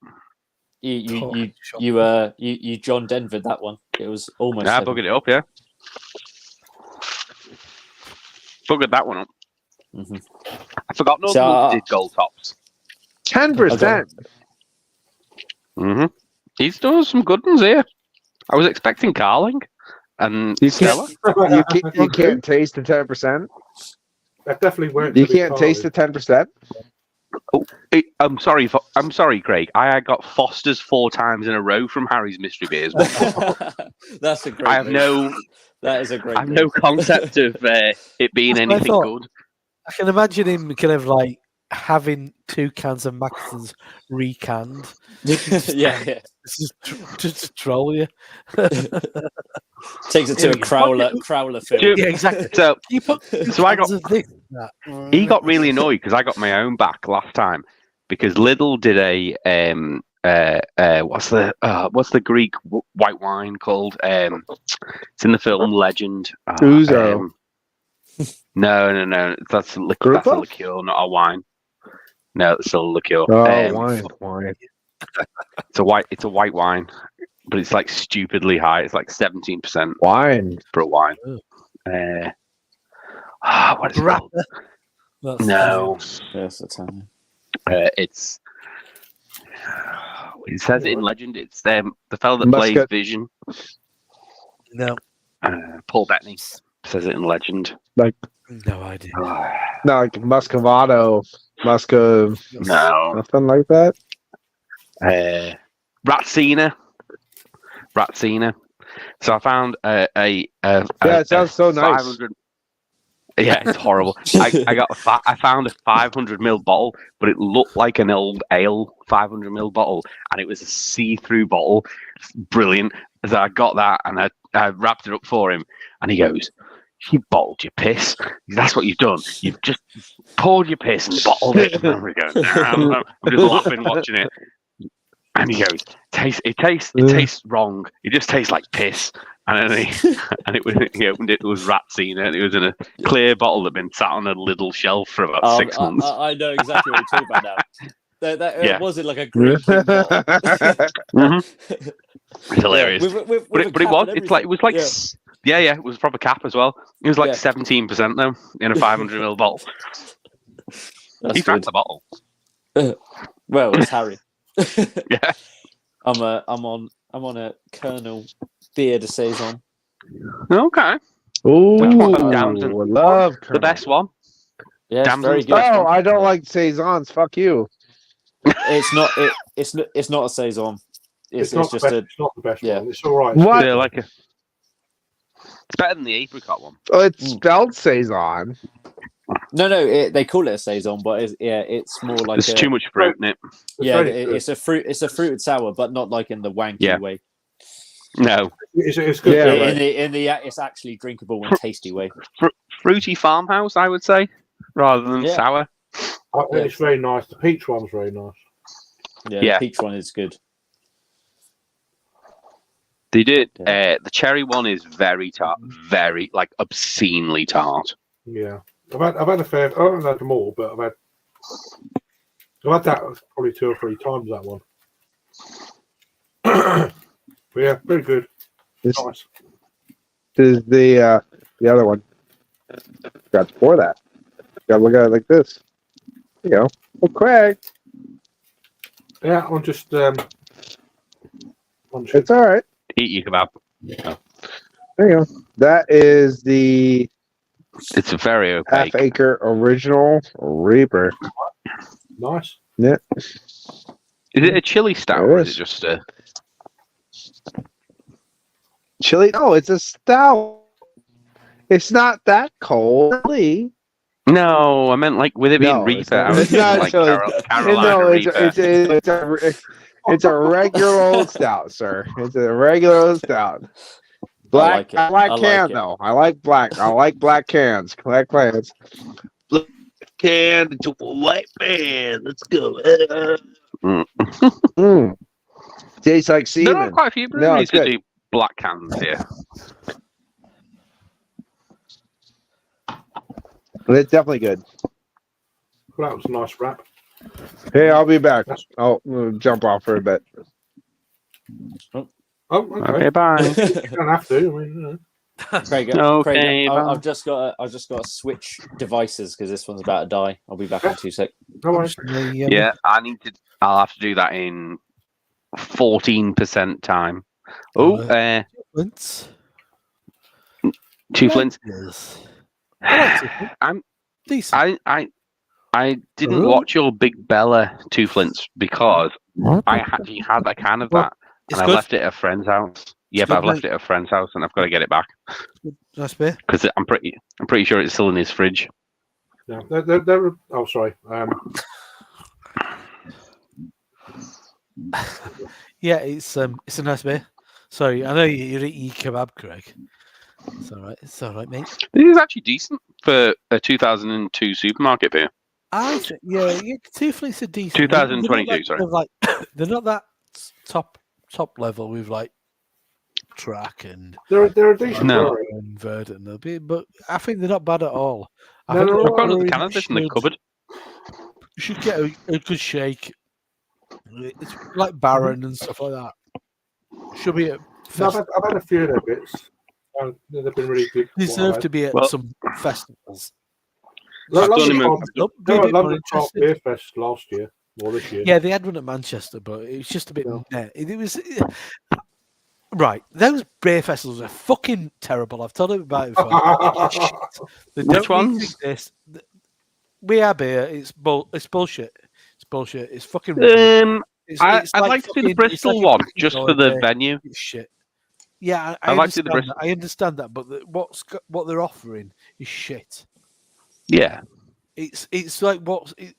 You John Denver that one. It was almost. Yeah, I 7. buggered it up, yeah. Buggered that one up. Mhm. I forgot Northern So, Monk did gold tops. 10%. Mm-hmm. He's done some good ones here. I was expecting Carling and You Stella. You can't taste the 10%. That definitely worked. You can't taste the 10%. I'm sorry, Craig. I got Foster's 4 times in a row from Harry's Mystery Beers. That's a great. I have move. no, That is a great. I have no concept of it being That's what I anything thought. good. I can imagine him kind of like having 2 cans of Mackesons recanned. yeah. This is just to troll you. Takes it to a crowler film. Yeah, exactly. So You put So I got- cans of this, that. he got really annoyed because I got my own back last time because Lidl did a what's the Greek white wine called? It's in the film Legend. Ouzo. No. That's a Grupo? liqueur, not a wine. No, it's still a liqueur. Wine. It's a white wine, but it's like stupidly high. It's like 17% Wine. for a wine. What is it called? No, Yes, that's how. it's. It says it in Legend. It's the fellow that plays Muscat. Vision. No, Paul Bettany says it in Legend. Like no idea. no, like Muscovado, No. nothing like that. Ratsina. So I found a it sounds so nice. 500. Yeah, it's horrible. I found a 500 ml bottle, but it looked like an old ale 500 ml bottle, and it was a see-through bottle. Brilliant. So I got that and I wrapped it up for him, and he goes, "You bottled your piss. That's what you've done. You've just poured your piss and bottled it." And I'm going, I'm just laughing watching it. And he goes, "It tastes wrong. It just tastes like piss." And then he opened it. It was Ratsina, and it was in a clear bottle that had been sat on a little shelf for about 6 months. I know exactly what you're talking about now. It was in like a green bottle. It's hilarious. But it was. It's like it was like yeah, it was a proper cap as well. It was like 17% though in a 500 ml bottle. He drank the bottle. Well, it's Harry. Yeah. I'm on a Colonel Beer de Saison. Okay. Ooh, Damson. love The best one. Yeah, it's Damson's very the good. best Oh, one. I don't like saisons. Fuck you. It's not a Saison. It's not just a. it's not the best yeah. one. It's all right. What? Yeah, it's better than the apricot one. Oh, it's spelled saison. No, they call it a Saison, but it's more like There's too much fruit in it. It's a fruited sour, but not like in the wanky way. No. It's good. Yeah, in the it's actually drinkable and tasty way. Fruity farmhouse, I would say, rather than sour. It's very nice. The peach one's very nice. Yeah, the peach one is good. They did. The cherry one is very tart, very like obscenely tart. Yeah, I've had a fair. I haven't had them all, but I've had that probably 2 or 3 times. That one. But yeah, very good. Nice. This is the other one. Got to pour that. Got to look at it like this. There you go. Oh, Craig. Yeah, I'm just. It's all right. Eat your kebab. There you go. That is the It's a very opaque. Half Acre Original Reaper. Nice. Yeah. Is it a chili stout or is it just a chili? No, it's a stout. It's not that cold. No, I meant like with it being Reaper. It's not like chili. Carolina Reaper. It's a regular old stout, sir. It's a regular old stout. Black. I like can though. I like black. I like black cans. Black cans. Black can into a white man. Let's go. Tastes like semen. There are quite a few breweries that do black cans here. But it's definitely good. Well, that was a nice wrap. Hey, I'll be back. I'll jump off for a bit. Oh, okay. Okay, bye. You don't have to. I mean, Craig, okay, I've just got to switch devices because this one's about to die. I'll be back in 2 seconds. No worries. Yeah, I'll have to do that in 14% time. Flints. 2 flints. Yes. I'm decent. I didn't watch your Big Bella 2 flints because I actually had a can of that and I left it at a friend's house. Yeah, but I've left it at a friend's house and I've got to get it back. Nice beer. Because I'm pretty sure it's still in his fridge. Yeah, they're oh, sorry. Yeah, it's a nice beer. Sorry, I know you're eating kebab, Craig. It's all right. It's all right, mate. This is actually decent for a 2002 supermarket beer. I think, yeah, 2 flints are decent. 2022, sorry. They're not that top level with like Track and They're a decent No. brewery. and Verdant a bit, but I think they're not bad at all. I No, think they're I've all got another brewery can of this in the should- cupboard. You should get a good shake. It's like Baron and stuff like that. Should be at No, I've had a few of their bits. They've been really good. deserve to be at Well- some festivals. Like I've done him London a- Be a bit more London Craft interested. Beer Fest last year or this year. Yeah, they had one at Manchester, but it was just a bit. No. meh. It was right. Those beer festivals are fucking terrible. I've told them about it before. They Which don't need to ones? exist. We are beer. It's bullshit. It's bullshit. It's fucking. rubbish. I'd like to see the fucking- Bristol it's like a one fucking just for the holiday. venue. It's shit. Yeah, I'd like to see the understand that. I understand that, but what they're offering is shit. Yeah. It's like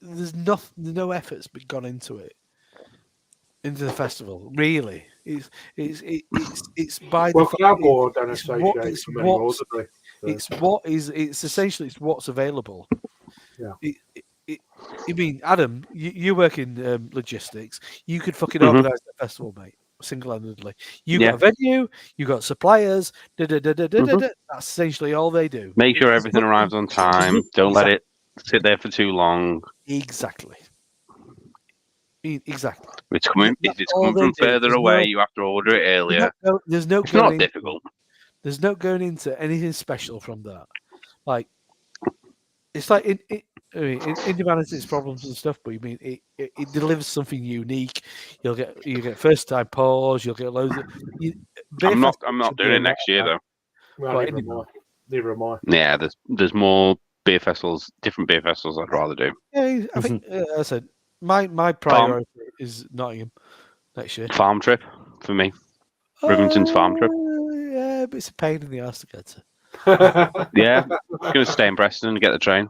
there's no effort's been gone into it, into the festival. Really, it's by Well, the Cloudboard don't it's associate what- it's them anymore, what's- do they? So, it's essentially it's what's available. Yeah. I mean, Adam, you work in logistics. You could fucking Mhm. organise the festival, mate, single-handedly. You Yeah. got a venue, you got suppliers. Mhm. That's essentially all they do. Make sure everything arrives on time. Don't let it sit there for too long. Exactly. Exactly. If it's all coming they from do. further There's away, no- you have to order it earlier. There's no It's going not in- difficult. There's no going into anything special from that. Like, it's like in humanity, it's problems and stuff, but you mean it delivers something unique. You get first time pours. You'll get loads of. I'm not doing it next year though. well, Well, neither am I. Neither am I. Yeah, there's more beer festivals, different beer festivals I'd rather do. Yeah, I think as I said my priority is Nottingham next year. Farm trip for me. Rivington's farm trip. Yeah, but it's a pain in the ass to get to. Yeah, I'm gonna stay in Preston and get the train.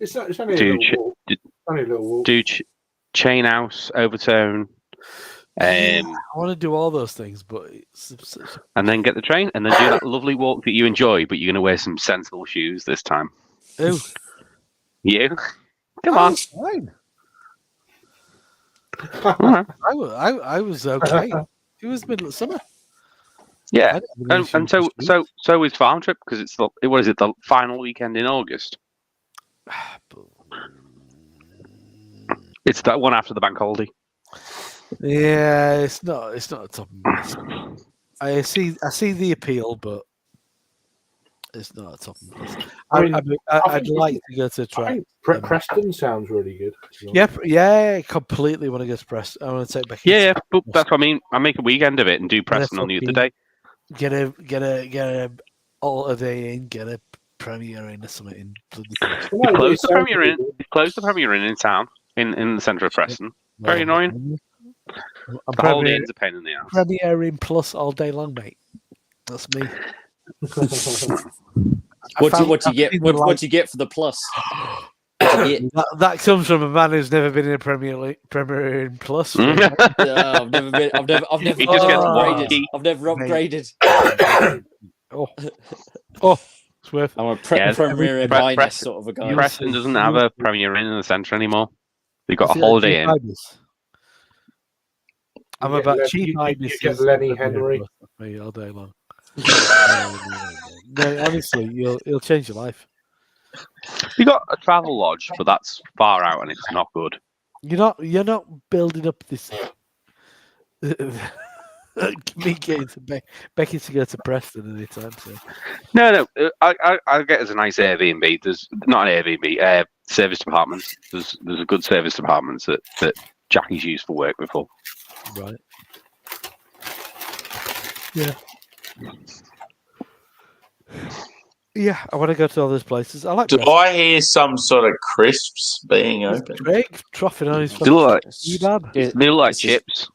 It's only a Do little walk. Only a little walk. Do Chain House, Overtone, I want to do all those things, but and then get the train, and then do that lovely walk that you enjoy, but you're gonna wear some sensible shoes this time. Ooh. You? Come on. It's fine. Alright. I was okay. It was middle of summer. Yeah, I didn't have any and shoes. so is Farm Trip because it's the final weekend in August. It's that one after the bank holiday. Yeah, it's not a top of my list. I see the appeal, but it's not a top of my list. I mean, I'd think- like to go to I track. think Preston sounds really good. to be Yeah, honest. yeah, completely want to go to Preston. I want to take Becky. Yeah, but that's what I mean. I make a weekend of it and do Preston on the other day. Get a holiday in, get a premiere in or something in bloody Preston. No, Close it the sounds Premier really Inn. good. Close the Premier Inn in town, in the centre of Preston. Very annoying. I'm The Holiday Inn's a pain in the ass. premiering plus all day long, mate. That's me. What do you get? What do you get for the plus? What do you get? That comes from a man who's never been in a Premier Inn Plus. I've never been. I've never He just gets one upgraded. key. I've never upgraded. Oh, it's worth. I'm a Yeah, Premier Inn Pre- minus Pre- sort of a guy. Preston doesn't have a Premier Inn in the centre anymore. They've got a See, Holiday Inn. I'm You get about Len- cheap you Ibis. get Lenny Henry. Me all day long. No, honestly, it'll change your life. You got a travel lodge, but that's far out and it's not good. You're not building up this. Me getting to Becky to go to Preston anytime soon. No. I get as a nice Airbnb. There's not an Airbnb. Service departments. There's a good service departments that Jackie's used for work before. Right. Yeah. Yeah, I want to go to all those places. I like Do Preston. I hear some sort of crisps being open? Craig troughing on his They look like, kebab. they look like This is- chips.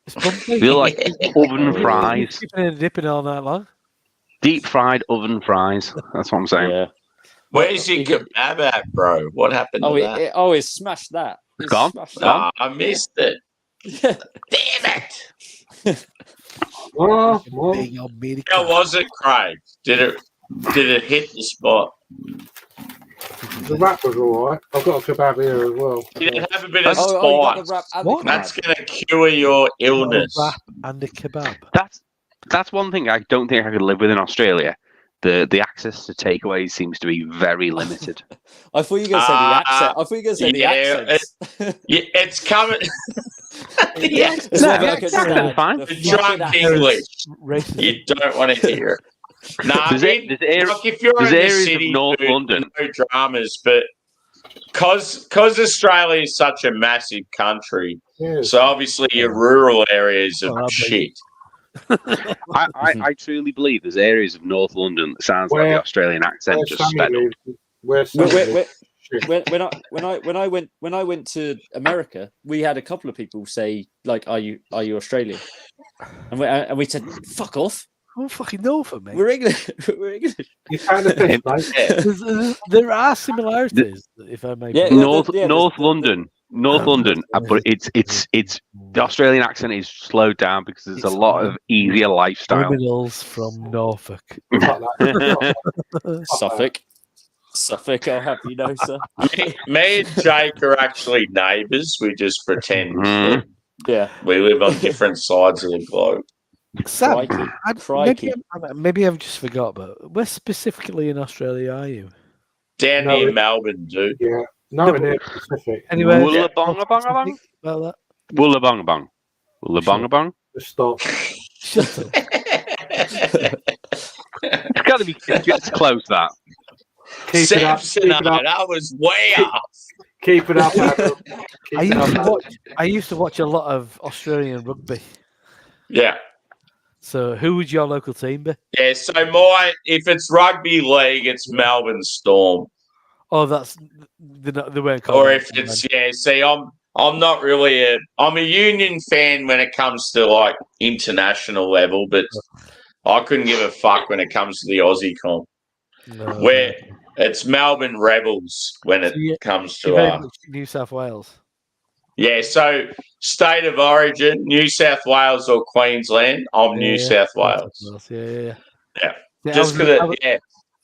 It's bumpy. They look like oven fries. Keeping it dipping all night long. Deep fried oven fries. That's what I'm saying. Yeah. Where's your You get- kebab at, bro? What happened Oh, to that? it's smashed that. It's gone? Smashed Ah, I missed it. that. Damn it! Oh, well, Big old meaty How was it, Craig? Did it hit the spot? The wrap was all right. I've got a kebab here as well. Yeah, have a bit of Oh, you got the spice. wrap and What? the kebab. That's going to cure your illness. A wrap and a kebab. That's one thing I don't think I could live with in Australia. The access to takeaways seems to be very limited. I thought you were going to say the accent. I thought you were going to say the accents. Yeah, it's coming. Yeah, it's No, what I yeah, could no, stand. fine. The The fucking drunk accents. English. Racist. You don't want to hear it. Nah, There's like if you're there's in the areas of city, North dude, London. no dramas, but because Australia is such a massive country, Yes. so obviously your rural areas are Oh, shit. I truly believe there's areas of North London that sounds like the Australian accent Where just Sammy sped up. lives, where Wait, Sammy wait, lives, wait. shit. When I went to America, we had a couple of people say like, "Are you Australian?" And we said, "Fuck off, Oh, fucking no for me. we're English." We're English. You kind of think, mate. There are similarities, if I may. Yeah, put it. North London, but it's the Australian accent is slowed down because there's a It's lot of easier lifestyle. Criminals from Norfolk. Fuck that. Suffolk, I'll have you know, sir. Me and Jake are actually neighbours. We just pretend Mhm. Yeah, we live on different sides of the globe. Sam, crikey. maybe I've just forgot, but where specifically in Australia are you? Down No, near it- Melbourne, dude. Yeah. No, No, in the but- Pacific. Anyway, Woolabongabongabong? about Woolabongabong. Woolabongabong? Just stop. that. Shut up. It's got to be it's close, that. Keep it up. Keep it up. That was way up. Keep it up. Adam. Keep I it up. used to watch a lot of Australian rugby. Yeah. So, who would your local team be? Yeah, so if it's rugby league, it's Melbourne Storm. Oh, they weren't called. Or if it's I'm not really I'm a Union fan when it comes to like international level, but I couldn't give a fuck when it comes to the Aussie comp. No, Where it's Melbourne Rebels when it comes to very much New South Wales. yeah, so state of origin, New South Wales or Queensland, I'm New South Wales. Yeah. Just because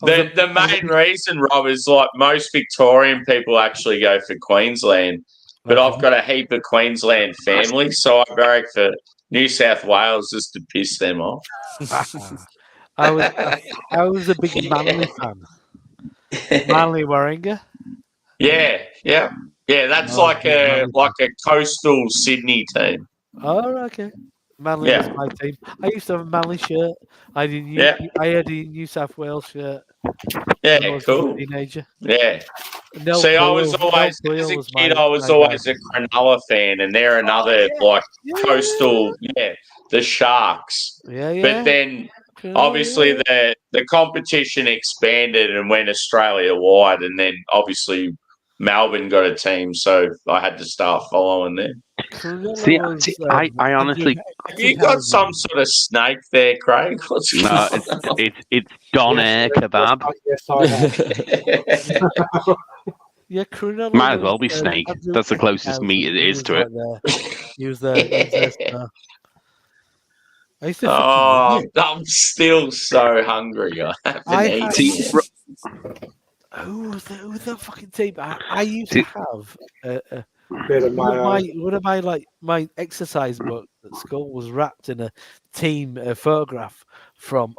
the main reason, Rob, is like most Victorian people actually go for Queensland, but I've got a heap of Queensland family, so I barrack for New South Wales just to piss them off. I was a big Manly fan. Manly Warringah. Yeah. That's like a coastal Sydney team. Oh, okay. Manly was my team. I used to have a Manly shirt. I had a New South Wales shirt. Yeah, when I was cool. a teenager. Yeah. No, See, I was always as a kid. I was always a Cronulla fan, and they're another coastal. Yeah, the Sharks. Yeah. But then obviously the competition expanded and went Australia wide, and then obviously Melbourne got a team, so I had to start following them. See, I honestly, you got some sort of snake there, Craig. What's no, it's Don Air kebab. Yes, I have. Yeah, Cronulla Might as well be snake. That's the closest meat it is to it. He was there. I used to I'm still so hungry. I haven't eaten. Who was that fucking team? I used to have Bit of one of my exercise book at school was wrapped in a team photograph from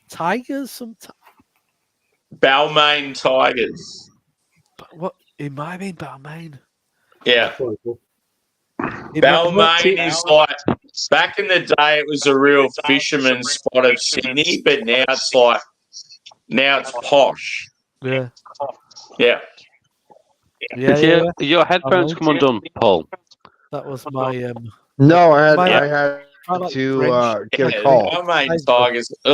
Tigers. Balmain Tigers. What it might have been Balmain. Yeah. cool. Balmain is like back in the day. It was a real fisherman's spot of Sydney, but now it's posh. Yeah. Yeah. Your headphones come undone, Paul. That was my No, I had to get a call. Balmain Tigers. I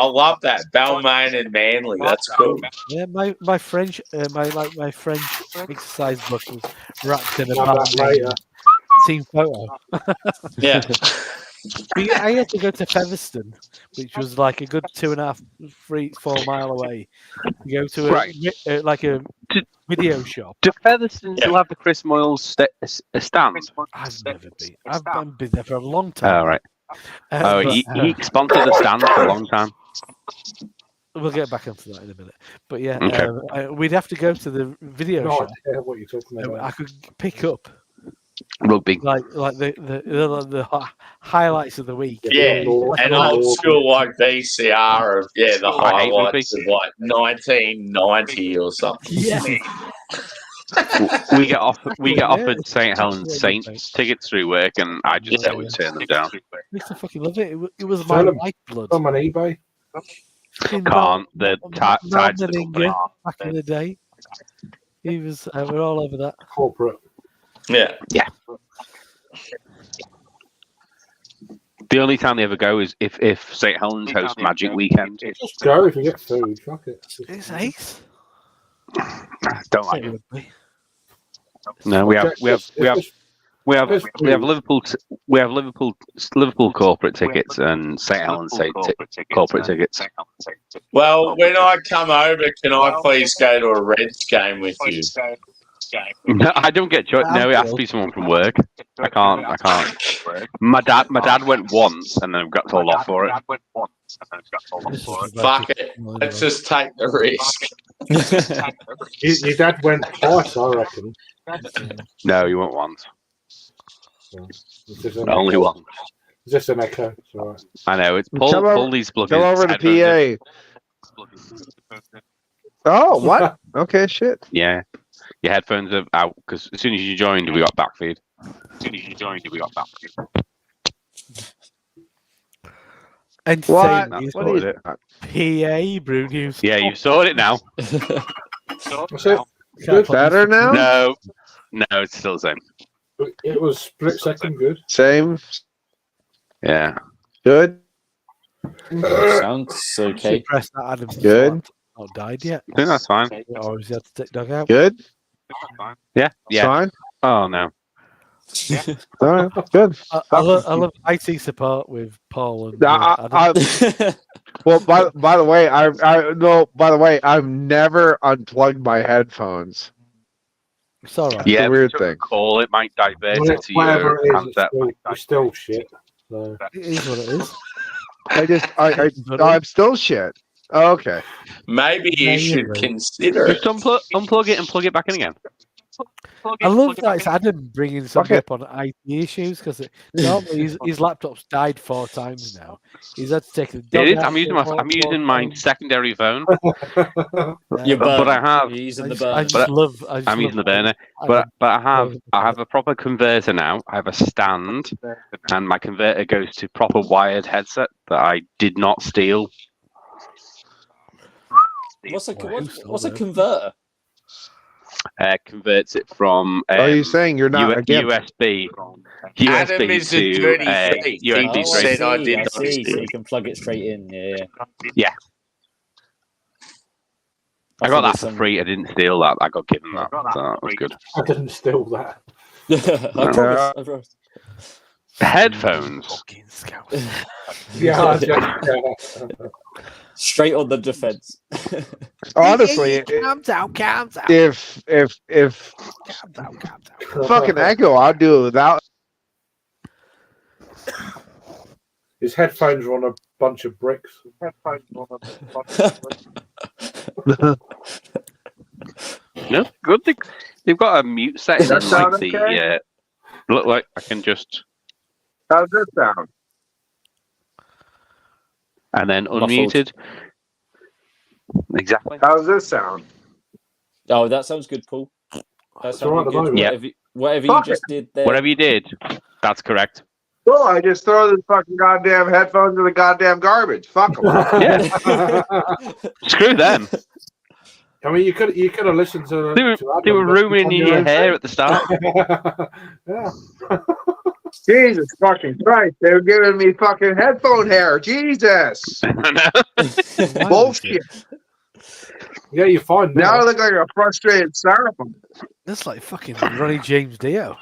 love that. Balmain and Manly. That's cool. Yeah, my French my French exercise book was wrapped in a Have that later. team photo. Yeah. I had to go to Featherstone, which was like a good 2.5, 3-4 mile away, to go to a video shop. Do Featherstone still have the Chris Moyles stand? I've never been. I've been there for a long time. Oh, right. He sponsored the stand for a long time. We'll get back onto that in a minute. But yeah, Okay. we'd have to go to the video No shop. idea what you're talking I about. could pick up Rugby. like the highlights of the week. Yeah, an old school like VCR of the I hate rugby. highlights of like 1990 or something. Yeah. We get offered St. Helens Saints tickets through work, and I just said we'd turn them down. I used to fucking love it. It was my Tell 'em. lifeblood. I'm on eBay. Can't. The tied to the company. Back in the day, he was. We're all over that. Corporate. Yeah. The only time they ever go is if St. Helens hosts Magic Weekend. Just go if you get food. Fuck it. It's ace. Don't like It it. would be. No, we have Liverpool corporate tickets and St. Helens corporate tickets. Well, when I come over, can I please go to a Reds game with you? No, I don't get choice. No, it has to be someone from work. I can't. My dad went once and then got told off for it. Fuck it. Let's just take the risk. Your dad went twice, I reckon. No, he went once. It's just an Only echo. one. It's just an echo. It's all right. I know. It's Come over- pull these plugins. Come over to PA. Oh, what? Okay, shit. Yeah. Your headphones are out because as soon as you joined, we got backfeed. And What? That's What what is it PA Brew News. Yeah, you've sorted it now. That's it. Can't put Better this- now? No, it's still the same. It was split second good. Same. Yeah. Good. Sounds okay. Press that Adam's Good. not died yet. I think that's fine. Or has he had to take dog out? Good. Yeah. Fine. Oh no. All right. Good. I love IT support with Paul and Now, Adam. Well, by the way, By the way, I've never unplugged my headphones. It's all right. Yeah, a weird we took a thing. Call it might divert Well, it to whatever your it is, handset. it's still shit. So. It is what it is. I'm still shit. Oh, okay. Maybe you should Maybe. consider Just it. unplug it and plug it back in again. I love that it's Adam bringing something Okay. up on IT issues because normally his laptop's died 4 times now. He's had to take the dog It is. out I'm using for I'm using my secondary phone. Your But burner. I have- You're using I the just, I burner. just But love. I'm using the burner. But I have a proper converter now. I have a stand, and my converter goes to proper wired headset that I did not steal. What's a Wow. converter? Converts it from Are you saying you're not again? USB Adam is a to dirty thief. USB He straight. said I did not see. So steal. you can plug it straight in. Yeah. I got that thought for free. I didn't steal that. I got given that. So that was good. I didn't steal that. I promise. I promise. Headphones. Fucking scout. Yeah. Straight on the defense. Honestly, calm down. if Calm down. fucking Echo, I'll do it without. His headphones are on a bunch of bricks. No, good thing they've got a mute setting. That sound Like okay? look like I can just How's this sound? and then unmuted. Exactly. How's this sound? Oh, that sounds good, Paul. That It's all right sounds at the good. moment. Yeah. Whatever Fuck you just did there. Whatever you did, that's correct. Well, I just throw the fucking goddamn headphones in the goddamn garbage. Fuck them. Screw them. I mean, you could have listened to. They were Adam, but ruining on your own hair at the start. Yeah. Jesus fucking Christ! They were giving me fucking headphone hair. Jesus, bullshit. Yeah, you're fine Now I now. look like a frustrated styrofoam. That's like fucking Ronnie James Dio.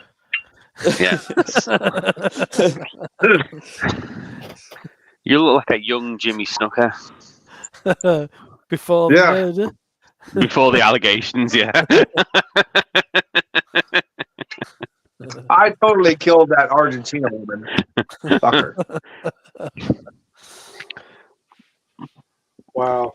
Yeah. You look like a young Jimmy Snooker Before the Yeah. murder. before the allegations. Yeah. I totally killed that Argentina woman. Fucker. Wow.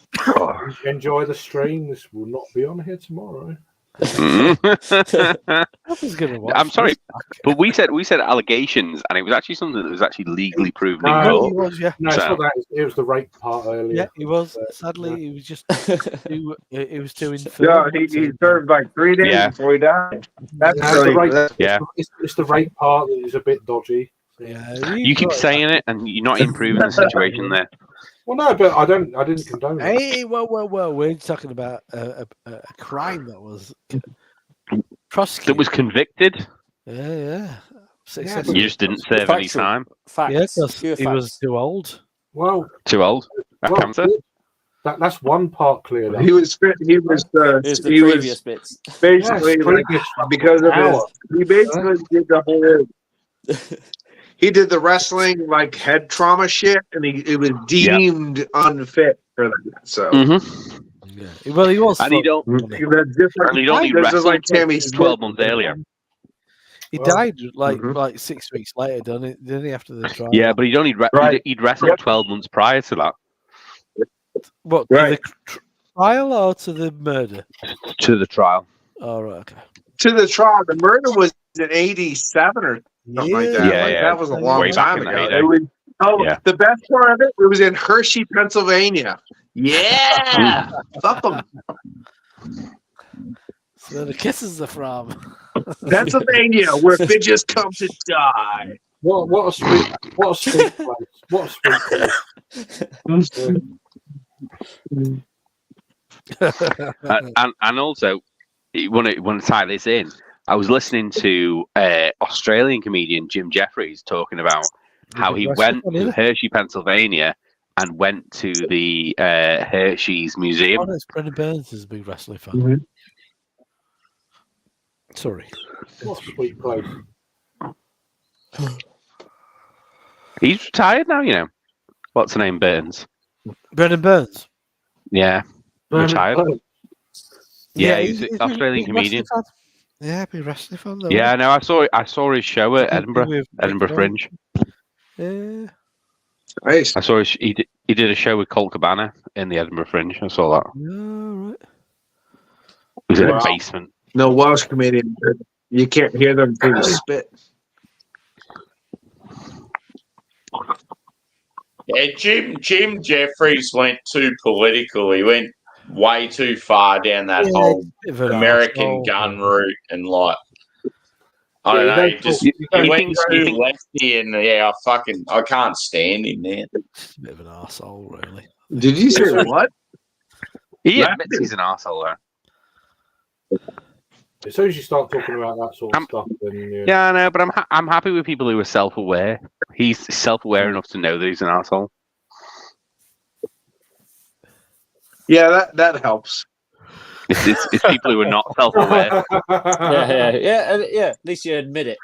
Enjoy the stream. This will not be on here tomorrow. Mhm. I was gonna watch. I'm sorry, this. but we said allegations, and it was actually something that was actually legally proven in No, No, court. he was. Yeah, No, it's So- not that. It was the rape part earlier. yeah, he was. Sadly, he was just. It was too infirm. Yeah, he served like 3 days Yeah. before he died. That's No, it's the really rape. Yeah. It's the rape part that is a bit dodgy. Yeah, You keep saying it, and you're not improving the situation there. Well, no, but I didn't condone it. Hey, well, we're talking about a crime that was prosecuted. That was convicted. Yeah. Success. You just didn't serve any Factual. time. Facts. Yeah, 'cause Pure he was facts. too old. Well, Too old. That well, cancer. that's one part cleared up. He was Here's the he previous was bits. basically Yes, like, previous because of his, hour. he basically did the whole. He did the wrestling like head trauma shit, and it was deemed unfit for that. So Mm-hmm. Yeah. Well, he was. And he don't. that's different. And he'd only This is wrestled like Tammy 12 months earlier. He Well, died like Mhm. like 6 weeks later, didn't he? After the trial. Yeah, but he'd wrestled Yep. 12 months prior to that. What? Right. To the trial or to the murder? To the trial. Oh, right. Okay. To the trial, the murder was in '87 or something like that. Yeah, Like, yeah. that was a long Way back time in the ago. heyday. It was, Yeah. The best part of it was in Hershey, Pennsylvania. Yeah, fuck 'em. So the kisses are from. Pennsylvania, where bitches come to die. What a sweet place. What a sweet place. And also, want to tie this in. I was listening to Australian comedian Jim Jeffries talking about how he went to Hershey, Pennsylvania, and went to the Hershey's Museum. Oh, that's Brendan Burns is a big wrestling fan. Mhm. Sorry. What a sweet place. He's retired now, you know. What's the name? Burns. Brendan Burns. Yeah, retired. Yeah, he's an Australian big comedian. wrestling fan. Yeah, big wrestling fan. Though, Yeah, no, I saw his show at Edinburgh With Edinburgh Mick Fringe. Yeah. Nice. I saw he did a show with Colt Cabana in the Edinburgh Fringe. I saw that. Yeah, right. It was in Wow. a basement. No Welsh comedian. You can't hear them through the spit. Yeah, Jim Jeffries went too political. He went way too far down that whole Bit of an American arsehole. gun route, and like I don't Yeah, know, you he don't just talk- he you went don't- too lefty, and yeah, I can't stand him, man. It's a bit of an arsehole, really. Did you say what? He Yeah. admits he's an arsehole though. As soon as you start talking about that sort of stuff, then Yeah, I know, but I'm happy with people who are self-aware. He's self-aware enough to know that he's an arsehole. Yeah, that helps. It's people who are not self-aware. Yeah. At least you admit it.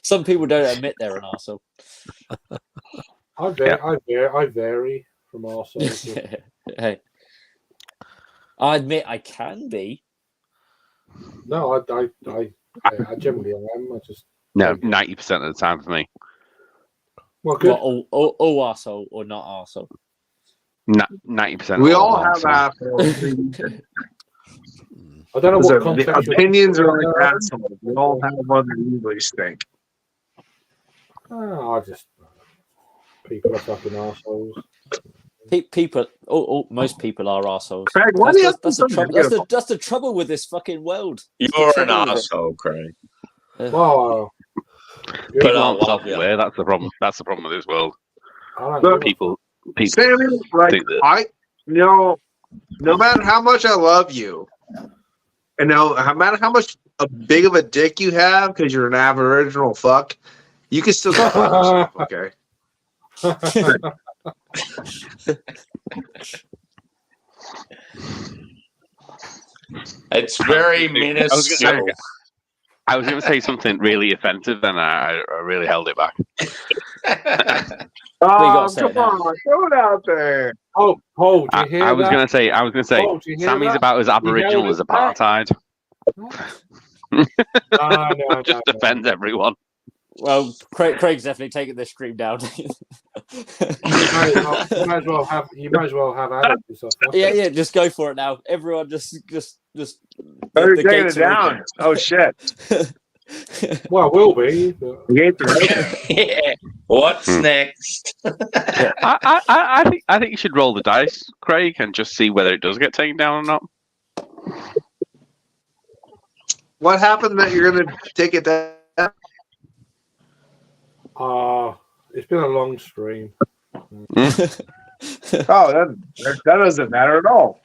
Some people don't admit they're an arsehole. I vary from arseholes. Hey, I admit I can be. No, I generally am. I just No, 90% of the time for me. well, good. What, all arsehole or not arsehole? 90%. We of all the have time. assholes. I don't know what The context you're opinions are talking like about. assholes. We all have one that usually stink. I just people are fucking assholes. People, most people are arseholes. Craig, why do you have That's to the trouble. That's the trouble with this fucking world. You're an trouble with it. asshole, Craig. Well, People I aren't love you. self-aware. That's the problem. That's the problem with this world. I don't Look, know. People Sammy, like think that. no matter how much I love you, and no matter how much big of a dick you have because you're an Aboriginal fuck, you can still go fuck yourself, okay? It's very minuscule. minuscule. I was going to say something really offensive, and I really held it back. Oh, gotta say come it now. on, throw it out there. Oh, Paul, do you hear I was that? going to say, Oh, do you hear Sammy's that? about as Aboriginal as it back. apartheid. No, Just offends everyone. Well, Craig's definitely taking this stream down. You might as well have Adam do stuff. Yeah, just go for it now. Everyone, just. They're taking it down. Oh shit! Well, will be. But... The gates are open. Yeah. What's next? I think you should roll the dice, Craig, and just see whether it does get taken down or not. What happened that you're gonna take it down? It's been a long stream. Oh, that doesn't matter at all.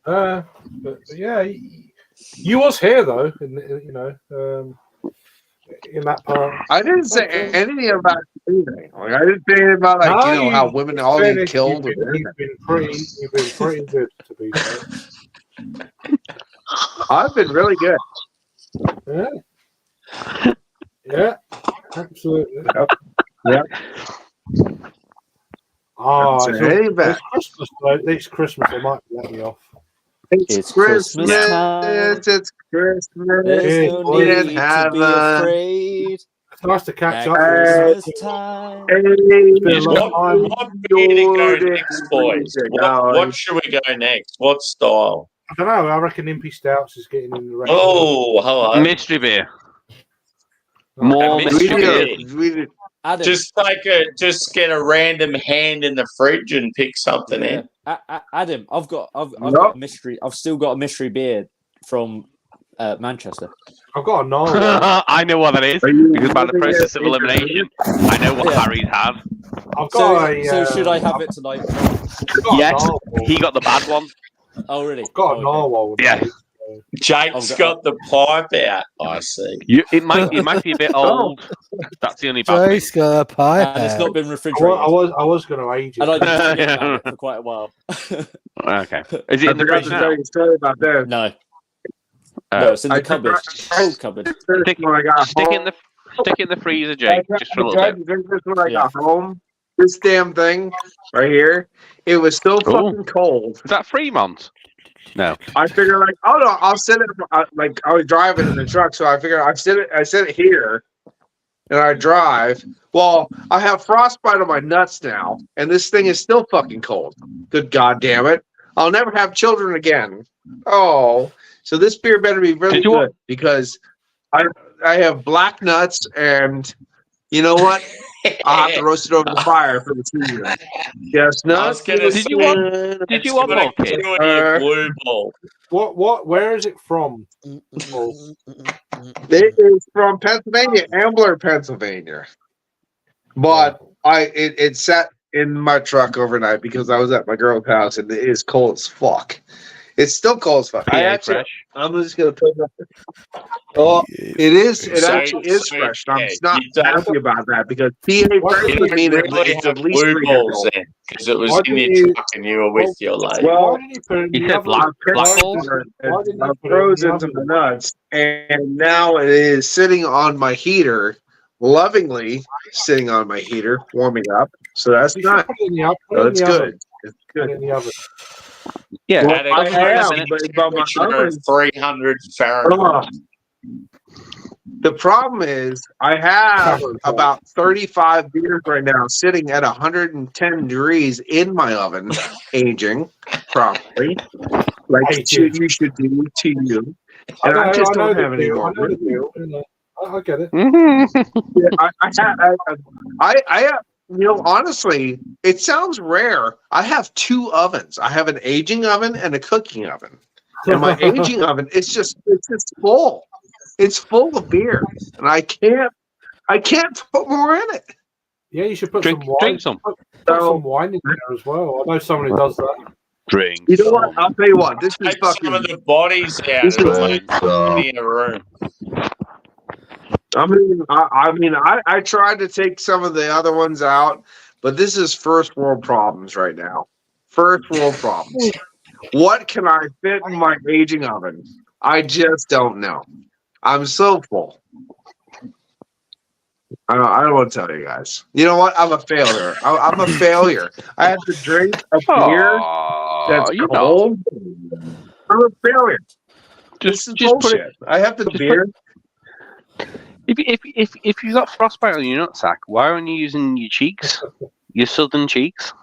But yeah, you was here though, in that part. I didn't say anything about anything. Like, I didn't say anything about how women all get killed. You've been pretty good to be fair. I've been really good. Yeah, absolutely. Yep. It's Christmas though. It's Christmas. They might let me off. It's Christmas time. It's Christmas. There's no We need didn't to have be afraid. It's nice to catch up. Christmas time. What beer to go next, boys? What should we go next? What style? I don't know. I reckon Impy Stouts is getting in the race. Oh, hello. Mystery beer. More mystery beer. Adam, Just get a random hand in the fridge and pick something in. Adam, I've got a mystery. I've still got a mystery beer from Manchester. I've got a narwhal. I know what that is because by the process of elimination, I know what Harry's have. I've got so should I have it tonight? Yes, he got the bad one. Oh really? I've got a narwhal. Yeah. Jake's got the pipe out. I see. It might be a bit old. That's the only bad Jake's got a pipe. And it's not been refrigerated. I was going to age it. And I didn't think about it for quite a while. Okay. Is it in the fridge now? Tell you a story about that. No, it's in the cupboard. Cold cupboard. Stick it in the freezer, Jake, just for a little bit. Drink this when I got home. This damn thing right here. It was so fucking cold. Is that Fremont? No. I figured I'll set it I was driving in the truck, so I figured I set it here and I drive. Well, I have frostbite on my nuts now, and this thing is still fucking cold. Good God damn it. I'll never have children again. Oh. So this beer better be really good because I have black nuts, and you know what? I'll have to roast it over the fire for the season. Yes, nuts. Did you want more, kid? Blue ball. What? Where is it from? It is from Pennsylvania, Ambler, Pennsylvania. But it sat in my truck overnight because I was at my girl's house and it is cold as fuck. It's still cold as fuck. I'm just gonna put it up there. Oh, it is. It actually is fresh. I'm not happy about that because PA fresh would mean it's at least 3 years old. Because it was in your truck and you were with your lady. Well, you said black balls. I froze into the nuts, and now it is sitting on my heater, lovingly sitting on my heater, warming up. So that's nice. So it's good. It's good in the oven. Yeah, well, I have, but my oven, 300 Fahrenheit. The problem is, I have about 35 beers right now sitting at 110 degrees in my oven, aging properly, like you should do to you. And I just don't have any more. I get it. I honestly, it sounds rare. I have 2 ovens. I have an aging oven and a cooking oven. And my aging oven, it's just full. It's full of beer, and I can't put more in it. Yeah, you should put some wine. Drink some. Put some wine in there as well. I know someone who does that. Drink. You know what? I'll tell you what. This is fucking. Some of the bodies out in a room. I tried to take some of the other ones out, but this is first world problems right now. First world problems. What can I fit in my aging oven? I just don't know. I'm so full. I don't want to tell you guys. You know what? I'm a failure. I'm a failure. I have to drink a beer that's cold. I'm a failure. Just bullshit. I have the beer. If you got frostbite on your nutsack, why aren't you using your cheeks? Your southern cheeks?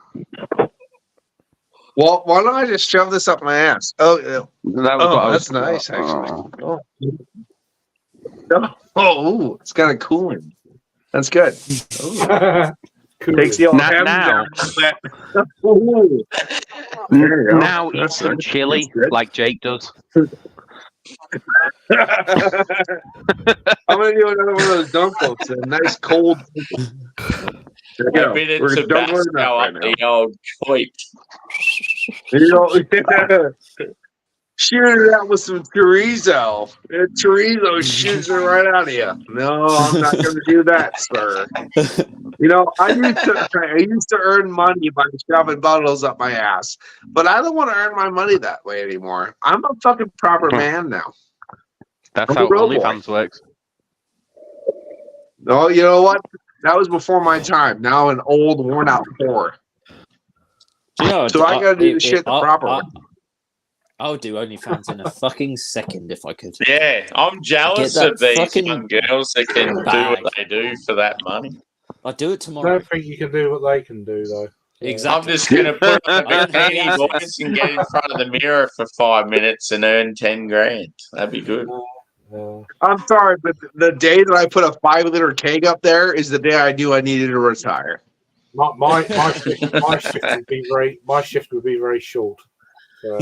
Well, why don't I just shove this up my ass? That's nice, actually. Oh, it's kind of cooling. That's good. Takes the old hem Now, down. Ooh. There you go. now eat some chili like Jake does. I'm gonna do another one of those dunkles. A nice cold. There you go. A bit We're of dunkling it Tabasco up up right now. the old cleat. You know, shoot it out with some chorizo. Chorizo shoots it right out of you. No, I'm not going to do that, sir. You know, I used to earn money by shoving bottles up my ass, but I don't want to earn my money that way anymore. I'm a fucking proper man now. That's I'm how a real OnlyFans works. No, you know what? That was before my time. Now an old, worn-out whore. Do you know, So I got to do the shit the proper way. I would do OnlyFans in a fucking second if I could. Yeah, I'm jealous that of these fucking young girls that can do bag. what they do for that money. I'd do it I tomorrow. don't think you can do what they can do, though. Exactly. I'm just going to put on I a don't have the bikini boys assets. and get in front of the mirror for 5 minutes and earn 10 grand. That'd be good. I'm sorry, but the day that I put a 5-liter keg up there is the day I knew I needed to retire. My shift would be very short. So,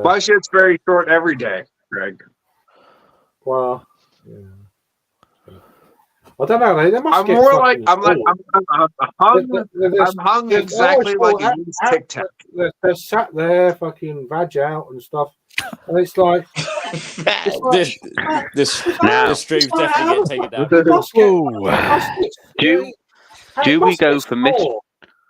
My shit's very short every day, Greg. Well, yeah. I don't know. They must I'm get more like fucking I'm hung exactly like a used Tic Tac. They're sat there, fucking vag out and stuff, and it's like this stream's definitely getting taken down. Do we go for Miss?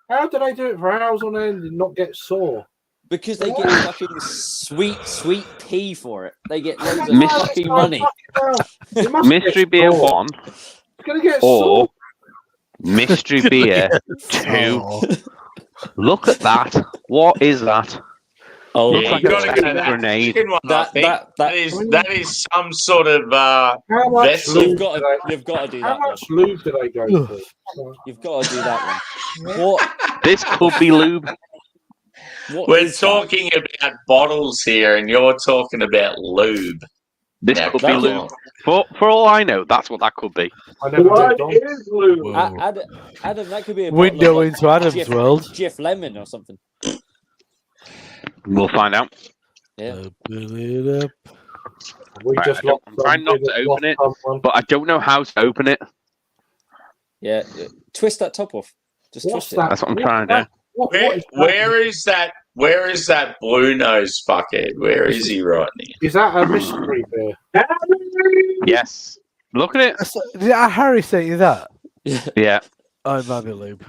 How do they do it for hours on end and not get sore? Because they get fucking sweet pea for it. They get loads of fucking money. Mystery beer 1 or mystery beer 2. Look at that. What is that? Oh, Yeah, like you a got to go second grenade. second one, I think. That is some sort of How much vessel. You've got to do How that one. much lube do they go for? You've got to do that one. What? This could be lube. We're talking about bottles here, and you're talking about lube. This Now, could be come lube. on. For all I know, that's what that could be. What is lube? Adam, that could be a window bottle of, into Adam's Jif, world. Jif Lemon or something. We'll find out. Yeah. We Right, just I'm trying not to open it, but I don't know how to open it. Yeah. Twist that top off. Just twist it. That's what I'm trying to do. Where is that? Where is that blue nose fuckhead? Where is he right now? Is that a mystery beer? Yes. Look at it. Did Harry say you that? Yeah. Oh, it might be lube.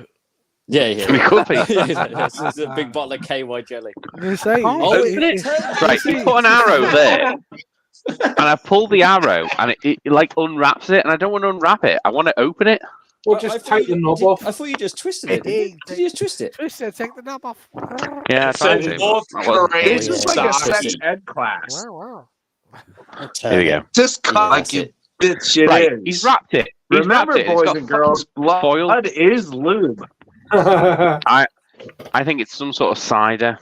Yeah. We could be. This is a big bottle of KY jelly. Open it. Right, you put an arrow there, and I pull the arrow, and it like unwraps it, and I don't want to unwrap it. I want to open it. Well, just take the knob off. I thought you just twisted it. Did you just twist it? Twist it, take the knob off. Yeah, I So tried to. North That wasn't- Korean This is like a sex sake. ed class. Here we go. Just cut like you bitch it Right, is. he's wrapped it. He's Remember, wrapped it. It's boys got and girls, foil. blood is lube. I think it's some sort of cider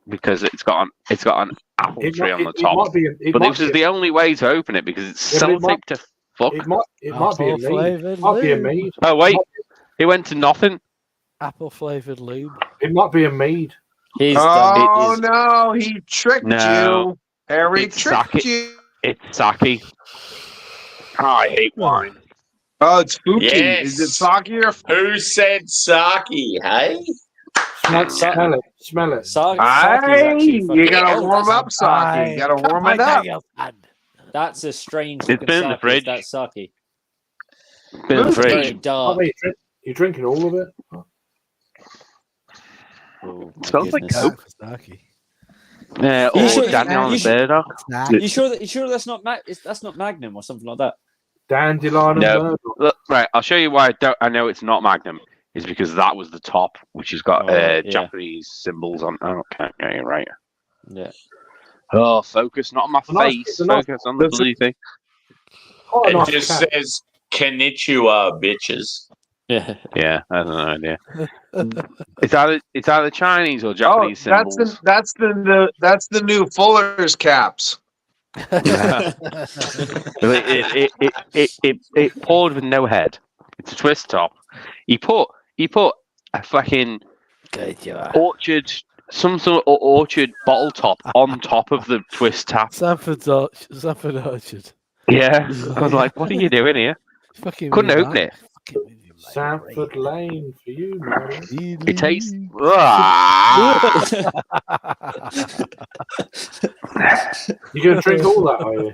because it's got an apple tree on the top. But this is the only way to open it because it's sellotape to fuck. It might be a mead. It might be a mead. Oh wait, it went to nothing. Apple flavored lube. It might be a mead. Oh no, he tricked you. Harry It's tricked sake. you. It's sake. Oh, I hate wine. Oh, it's spooky. Yes. Is it sake or Who said sake? Hey, Smell it. Smell it. you gotta warm up sake. You gotta warm it up. That's a strange. It's been in the fridge. That's sake. It's been in the Very fridge. dark. You're drinking all of it? Oh, It smells like goodness. coke. Sake. Yeah, You or should- Daniel on you the should- bear dog. You sure that's not that's not Magnum or something like that? Dandelion and No. murder. Look, right, I'll show you why I know it's not Magnum. Is because that was the top, which has got Yeah. Japanese symbols on. Oh, okay, yeah, you're right. Yeah. Oh, focus not on my Nice, face. it's a nice- Focus on the That's bloody thing. Quite a It nice just cat. says Konnichiwa, bitches. Yeah. Yeah, I have no idea. It's either Chinese or Japanese symbols. that's the new Fuller's caps. It poured with no head. It's a twist top. He put a fucking orchard, some sort of orchard bottle top on top of the twist tap. Sanford Orchard. Yeah, I was like, what are you doing here? Fucking Couldn't me, open man. it. Fucking with you, mate. Sanford Lane for you, man. It tastes. Ah! You're going to drink all that, are you?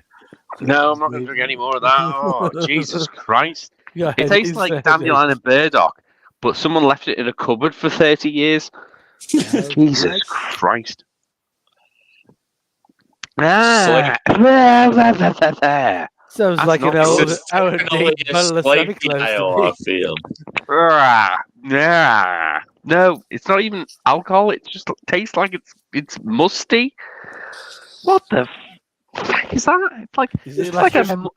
No, I'm not going to drink any more of that. Oh, Jesus Christ! Your It head tastes is like the dandelion and burdock, but someone left it in a cupboard for 30 years. headache. Jesus Christ! Sounds That's like an not old, good. outdated Definitely a bottle of sleepy Sonic Close ale, to I me. feel. No, it's not even alcohol. It just tastes like it's musty. What the fuck is that? It's like Is it it's like like hemp?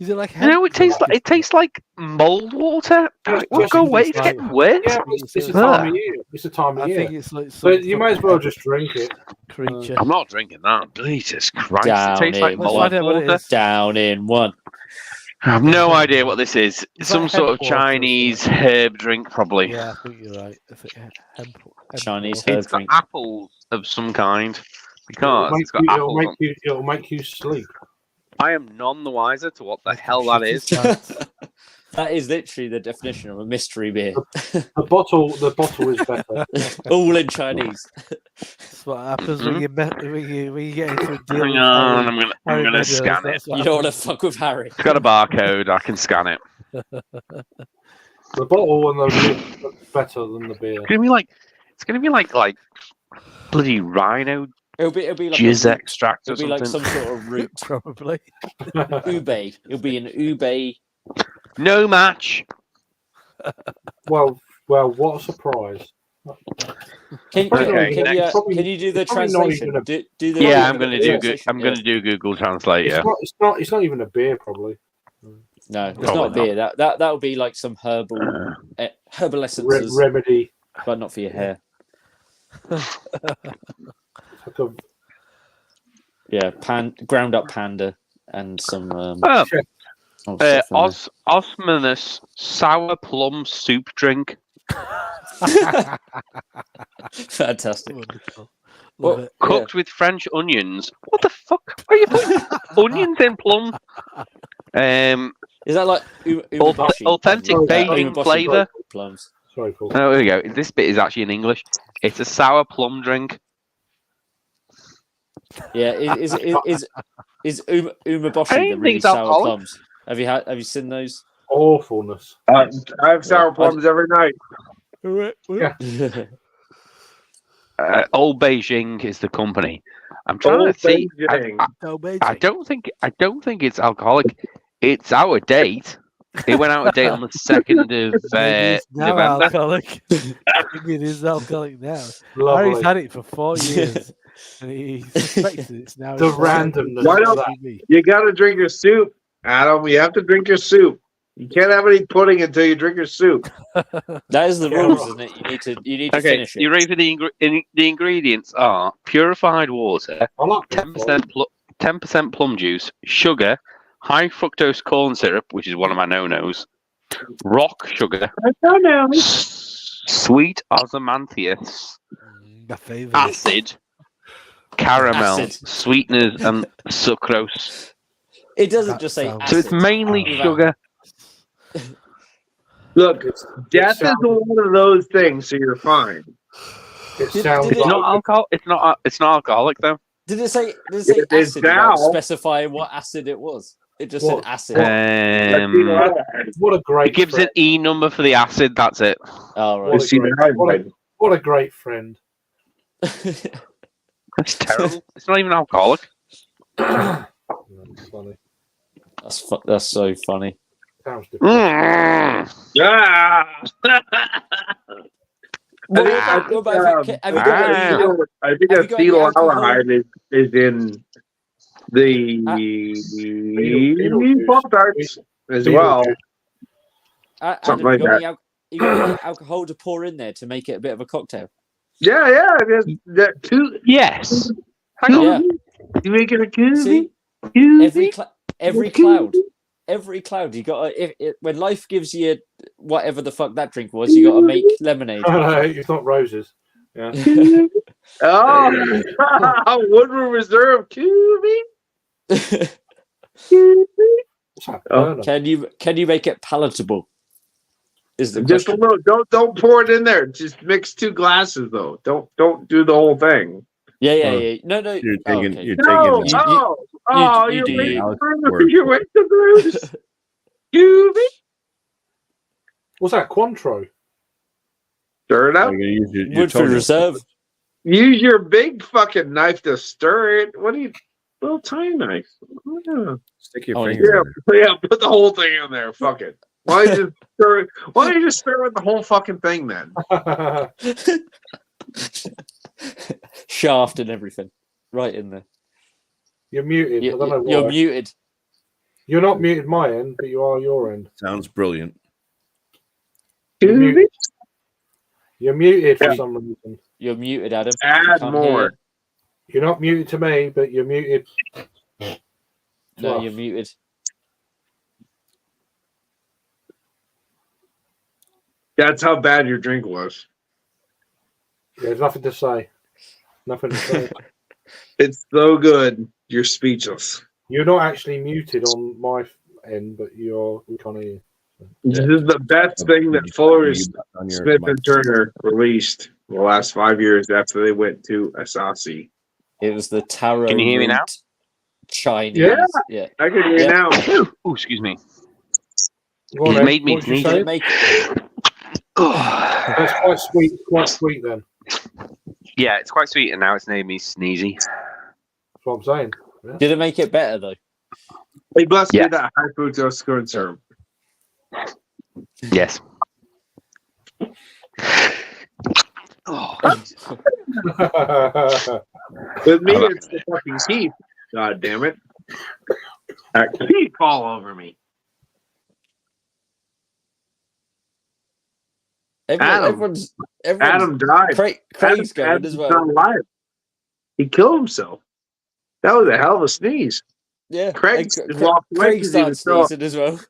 Is it like you know, hemp? it tastes like mold water. Just Go away! it's It's like- getting wet. Yeah, it's a time of year. It's a time of I year. think it's like So some you may as well just drink it. creature. I'm not drinking that. Jesus Christ! Down it tastes like in Let's mold find out what it water. is. Down in one. I have no idea what this is. It's Some like sort of hemp water, isn't it? Chinese herb drink, probably. Yeah, I think you're right. I think hemp Chinese water. herb It's got drink. apples of some kind. Because it's got It'll apples. it'll make you sleep. I am none the wiser to what the hell that is. That is literally the definition of a mystery beer. The bottle is better. All in Chinese. That's what happens when you get into a deal. Hang with on, Harry. I'm Harry gonna Meadows, scan it. that's what You don't want to happens. fuck with Harry. It's got a barcode. I can scan it. The bottle and the lid look better than the beer. It's gonna be like bloody rhino It'll be like jizz a root. extract or It'll be like something. some sort of root. Probably. Ube. It'll be an ube. No match. Well, what a surprise! Can, Okay, can, next. can you do the It's probably not translation? even Do the Yeah, I'm gonna do. translation. I'm gonna do Google Translate. Yeah. It's not even a beer, probably. No, it's Probably not beer. That would be like some herbal essences, Remedy. but not for your hair. It's like a Yeah, ground up panda and some. Oh, stuff in there. Osmanthus sour plum soup drink. Fantastic. Wonderful. Well, Love it. Cooked with French onions. What the fuck? Are you putting onions in plum? Is that like umeboshi? Authentic Oh, baking Umeboshi flavour. plums. Sorry, Paul. Oh, there we go. This bit is actually in English. It's a sour plum drink. Yeah, is umeboshi I the don't really think it's sour alcoholic. plums? Have you seen those? Awfulness. I have sour plums every night. Yeah. Old Beijing is the company. I'm trying to see. I don't think it's alcoholic. It's out of date. It went out of date on the 2nd of Maybe it's now November. alcoholic. Maybe it is alcoholic now. Harry's Lovely. had it for 4 years. And he suspects it's now. The it's randomness Why of don't- that. You got to drink your soup, Adam. You have to drink your soup. You can't have any pudding until you drink your soup. That is the Yeah, rules, right. isn't it? You need to Okay, finish it. you ready for the ingredients? Are purified water, I like 10% plum juice, sugar, high fructose corn syrup, which is one of my no-nos, rock sugar, sweet osmanthus, My favourite. acid, caramel, Acid. sweeteners, and sucrose. It doesn't That just say sounds- So it's acid. mainly Oh. sugar. Look, death sounds- is one of those things, so you're fine. It sounds did it- It's like not alcohol. It's not alcoholic though. Did it say It is acid now. without specifying what acid it was? It just What? said acid. what a great It gives friend. an E number for the acid. That's it. Oh, What right. what a great friend. That's terrible. It's not even alcoholic. That's funny. That's so funny. Sounds different. Ah! What I about- think, what about if it- have you got Ah. any- I think Have you got any acetyl alcohol? aldehyde is in The Beetlejuice. Pop-Tarts as well. Adam, Something like that. You got any alcohol to pour in there to make it a bit of a cocktail? Yeah. That two. Yes. Hang on. Yeah. You make it a koozie? See, Koozie? every cloud, you got to. When life gives you whatever the fuck that drink was, you got to make lemonade. It's not roses. Yeah. Oh, Woodruff Reserve Koozie? What's that Oh. burner? Can you make it palatable? Is the Just a question. little. Don't pour it in there. Just mix 2 glasses though. Don't do the whole thing. Yeah. No. You're Oh, taking. okay. You're No. taking. you You're do making you. you're making the Koozie? What's that? Cointreau. Stir it up. You're gonna use your Woodford toenail Reserve. clippers. Use your big fucking knife to stir it. What do you? Little tiny knife. Yeah. Stick your Oh, finger. Yeah, put the whole thing in there. Fuck it. Why don't you just stir it? Why don't you just stir with the whole fucking thing then? Shaft and everything, right in there. You're muted. I don't know why. You're muted. You're not muted my end, but you are your end. Sounds brilliant. You're muted, you're muted for some reason. You're muted, Adam. Add Can't more. hear You're not muted to me, but you're muted. you. No, you're muted. That's how bad your drink was. There's nothing to say. Nothing to say. It's so good. You're speechless. You're not actually muted on my end, but we can't hear you. This is the best thing that Fuller's On your Smith mic. and Turner released in the last 5 years after they went to Asasi. It was the taro. Can you hear me now? root Chinese. Yeah. I can hear you Yeah. now. Oh, excuse me. Go on, He's Ed. made me What did you sneeze. say? Make That's quite sweet. Quite sweet then. Yeah, it's quite sweet, and now it's made me sneezy. That's what I'm saying. Yeah. Did it make it better though? They must Yeah. be that high fructose corn syrup. Yes. Oh, With me, it's the fucking teeth. God damn it. That teeth all over me. Everyone's Adam died. Craig's going Adam's as well. not alive. He killed himself. That was a hell of a sneeze. Yeah, Craig and just walked away Craig 'cause he started was so- sneezing as well.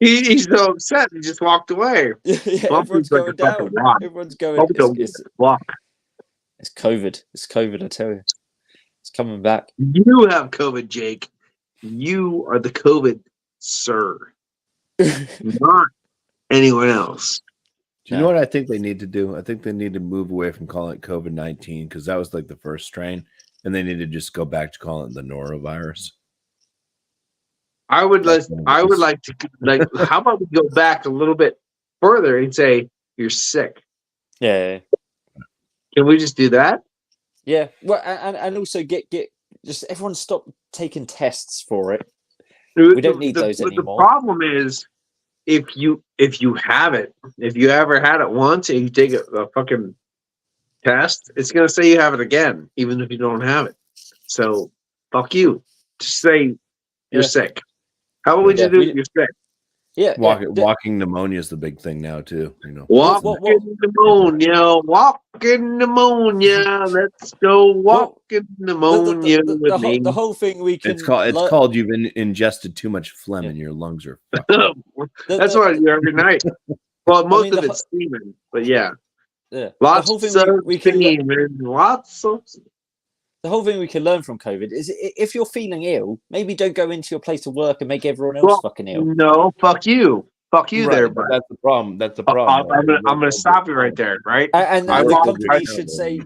He's so upset. He just walked away. Yeah, everyone's like a going down. fucking rock. Everyone's going. Hope don't get blocked. It's COVID. It's COVID. I tell you, it's coming back. You have COVID, Jake. You are the COVID, sir. Not anyone else. Do you know what I think they need to do? I think they need to move away from calling it COVID-19 because that was like the first strain, and they need to just go back to calling it the norovirus. I would like to how about we go back a little bit further and say you're sick. Yeah. Can we just do that? Yeah. Well, and also get just everyone stop taking tests for it. We don't need those anymore. The problem is if you have it, if you ever had it once and you take a fucking test, it's gonna say you have it again, even if you don't have it. So fuck you. Just say you're sick. How about we just do it? You're sick. Yeah. Walking pneumonia is the big thing now too. You know, Walking pneumonia. Walking pneumonia. Let's go walking pneumonia with me. The whole thing we can. it's called you've ingested too much phlegm and your lungs are fucked. That's what I do every night. Well, most of it's steaming, but yeah. Lots of steam and lots of. The whole thing we can learn from COVID is if you're feeling ill, maybe don't go into your place of work and make everyone else fucking ill. No, fuck you. Fuck you there, bud. That's the problem. That's the problem. I'm gonna stop you right there, right? And the company should say,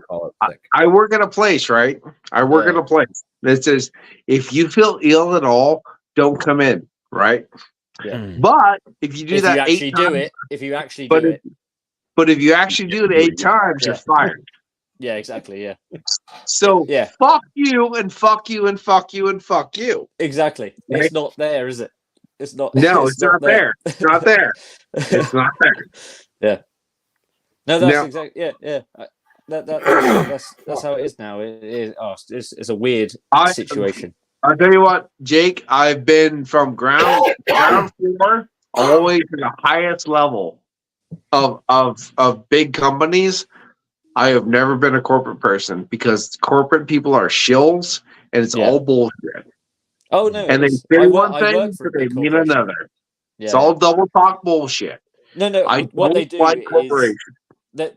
I work at a place, right? I work at a place that says if you feel ill at all, don't come in, right? Yeah. But if you do that if you actually do it, but if you actually do it 8 times, you're fired. Yeah, exactly. Yeah. So fuck you and fuck you and fuck you and fuck you. Exactly. Right? It's not there, is it? It's not. No, it's not there. It's not there. It's not there. Yeah. No, that's exactly. Yeah. That's how it is now. It is. Oh, it's a weird situation. I'll tell you what, Jake. I've been from ground floor all the way to the highest level of big companies. I have never been a corporate person because corporate people are shills and it's all bullshit. Oh no! And they say I one work thing, for a but they big mean corporation. another. It's Yeah. all double talk bullshit. No. I What they don't do like is corporations.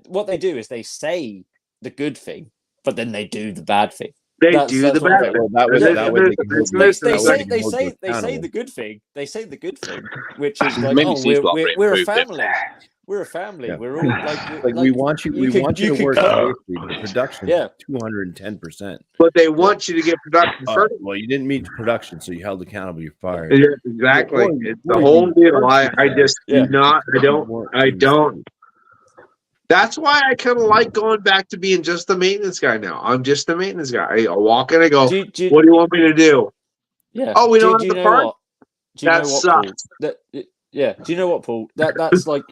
what they do is they say the good thing, but then they do the bad thing. They That's do the what I bad think. Well, that way they can hold you- They that way say can hold you they say accountable. the good thing. They say the good thing, which is like, Maybe oh, Steve's got to we're a improve it. family. We're a family. Yeah. We're all like We want you. We want you to work come. safely. The production, Yeah. 210%. But they want you to get production first. Well, you didn't meet the production, so you held accountable. You're fired. Yeah, exactly. Or- It's or the you whole need deal. first I just Yeah. do not. I don't. That's why I kind of like going back to being just the maintenance guy now. I'm just the maintenance guy. I walk in and go, Do you- what do you want me to do? Yeah. Oh, we do don't have you the know part? what? Do you That know what, Paul? sucks. Yeah. Do you know what, Paul? That's like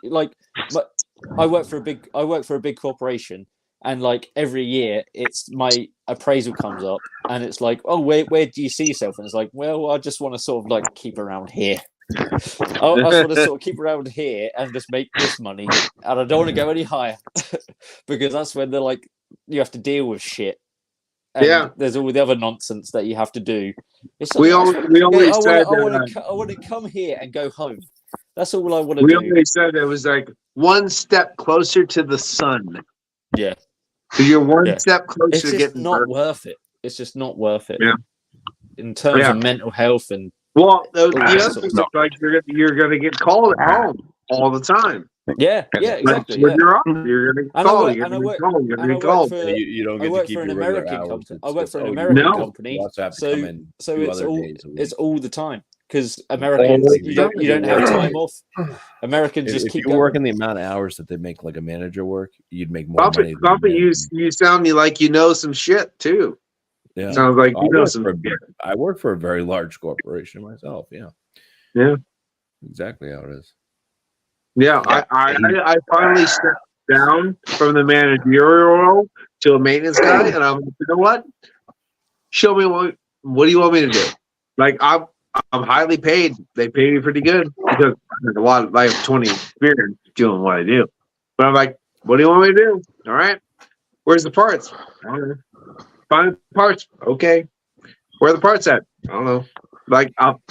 but I work for a big corporation, and like every year it's my appraisal comes up and it's like, oh, where do you see yourself? And it's like, well, I just want to sort of like keep around here. I just want to sort of keep around here and just make this money, and I don't want to go any higher because that's when they're like, you have to deal with shit. And Yeah. there's all the other nonsense that you have to do. It's We like, always said I want to come here and go home. That's all I want to we do. always said it was like one step closer to the sun. Yeah. So you're one Yeah. step closer It's to just getting not burned. worth it. It's just not worth it. Yeah. In terms Yeah. of mental health and Well, the that other sort thing of is stuff. like you're gonna get called at home all the time. yeah, Like, exactly. when Yeah. you're up, you're gonna get And I called. work- You're and I gonna work- get called. You're and I gonna work get called. for You don't I get to work keep for an your regular American hours. company. I work for an you American No. company. You also have to So come in so 2 it's other all days a week. it's all the time because Americans All you don't have time off. Americans just If keep you were going. working the amount of hours that they make like a manager work, you'd make more money. than Bumpy, a you sound like you know some shit too. Yeah. Sounds like you know some. I work for a very large corporation myself. Yeah. Yeah. Exactly how it is. Yeah, I finally stepped down from the managerial role to a maintenance guy, and I'm like, you know what? Show me what do you want me to do? Like I'm highly paid. They pay me pretty good because I have 20 experience doing what I do. But I'm like, what do you want me to do? All right, where's the parts? I don't know. Find the parts. Okay, where are the parts at? I don't know. Like I'll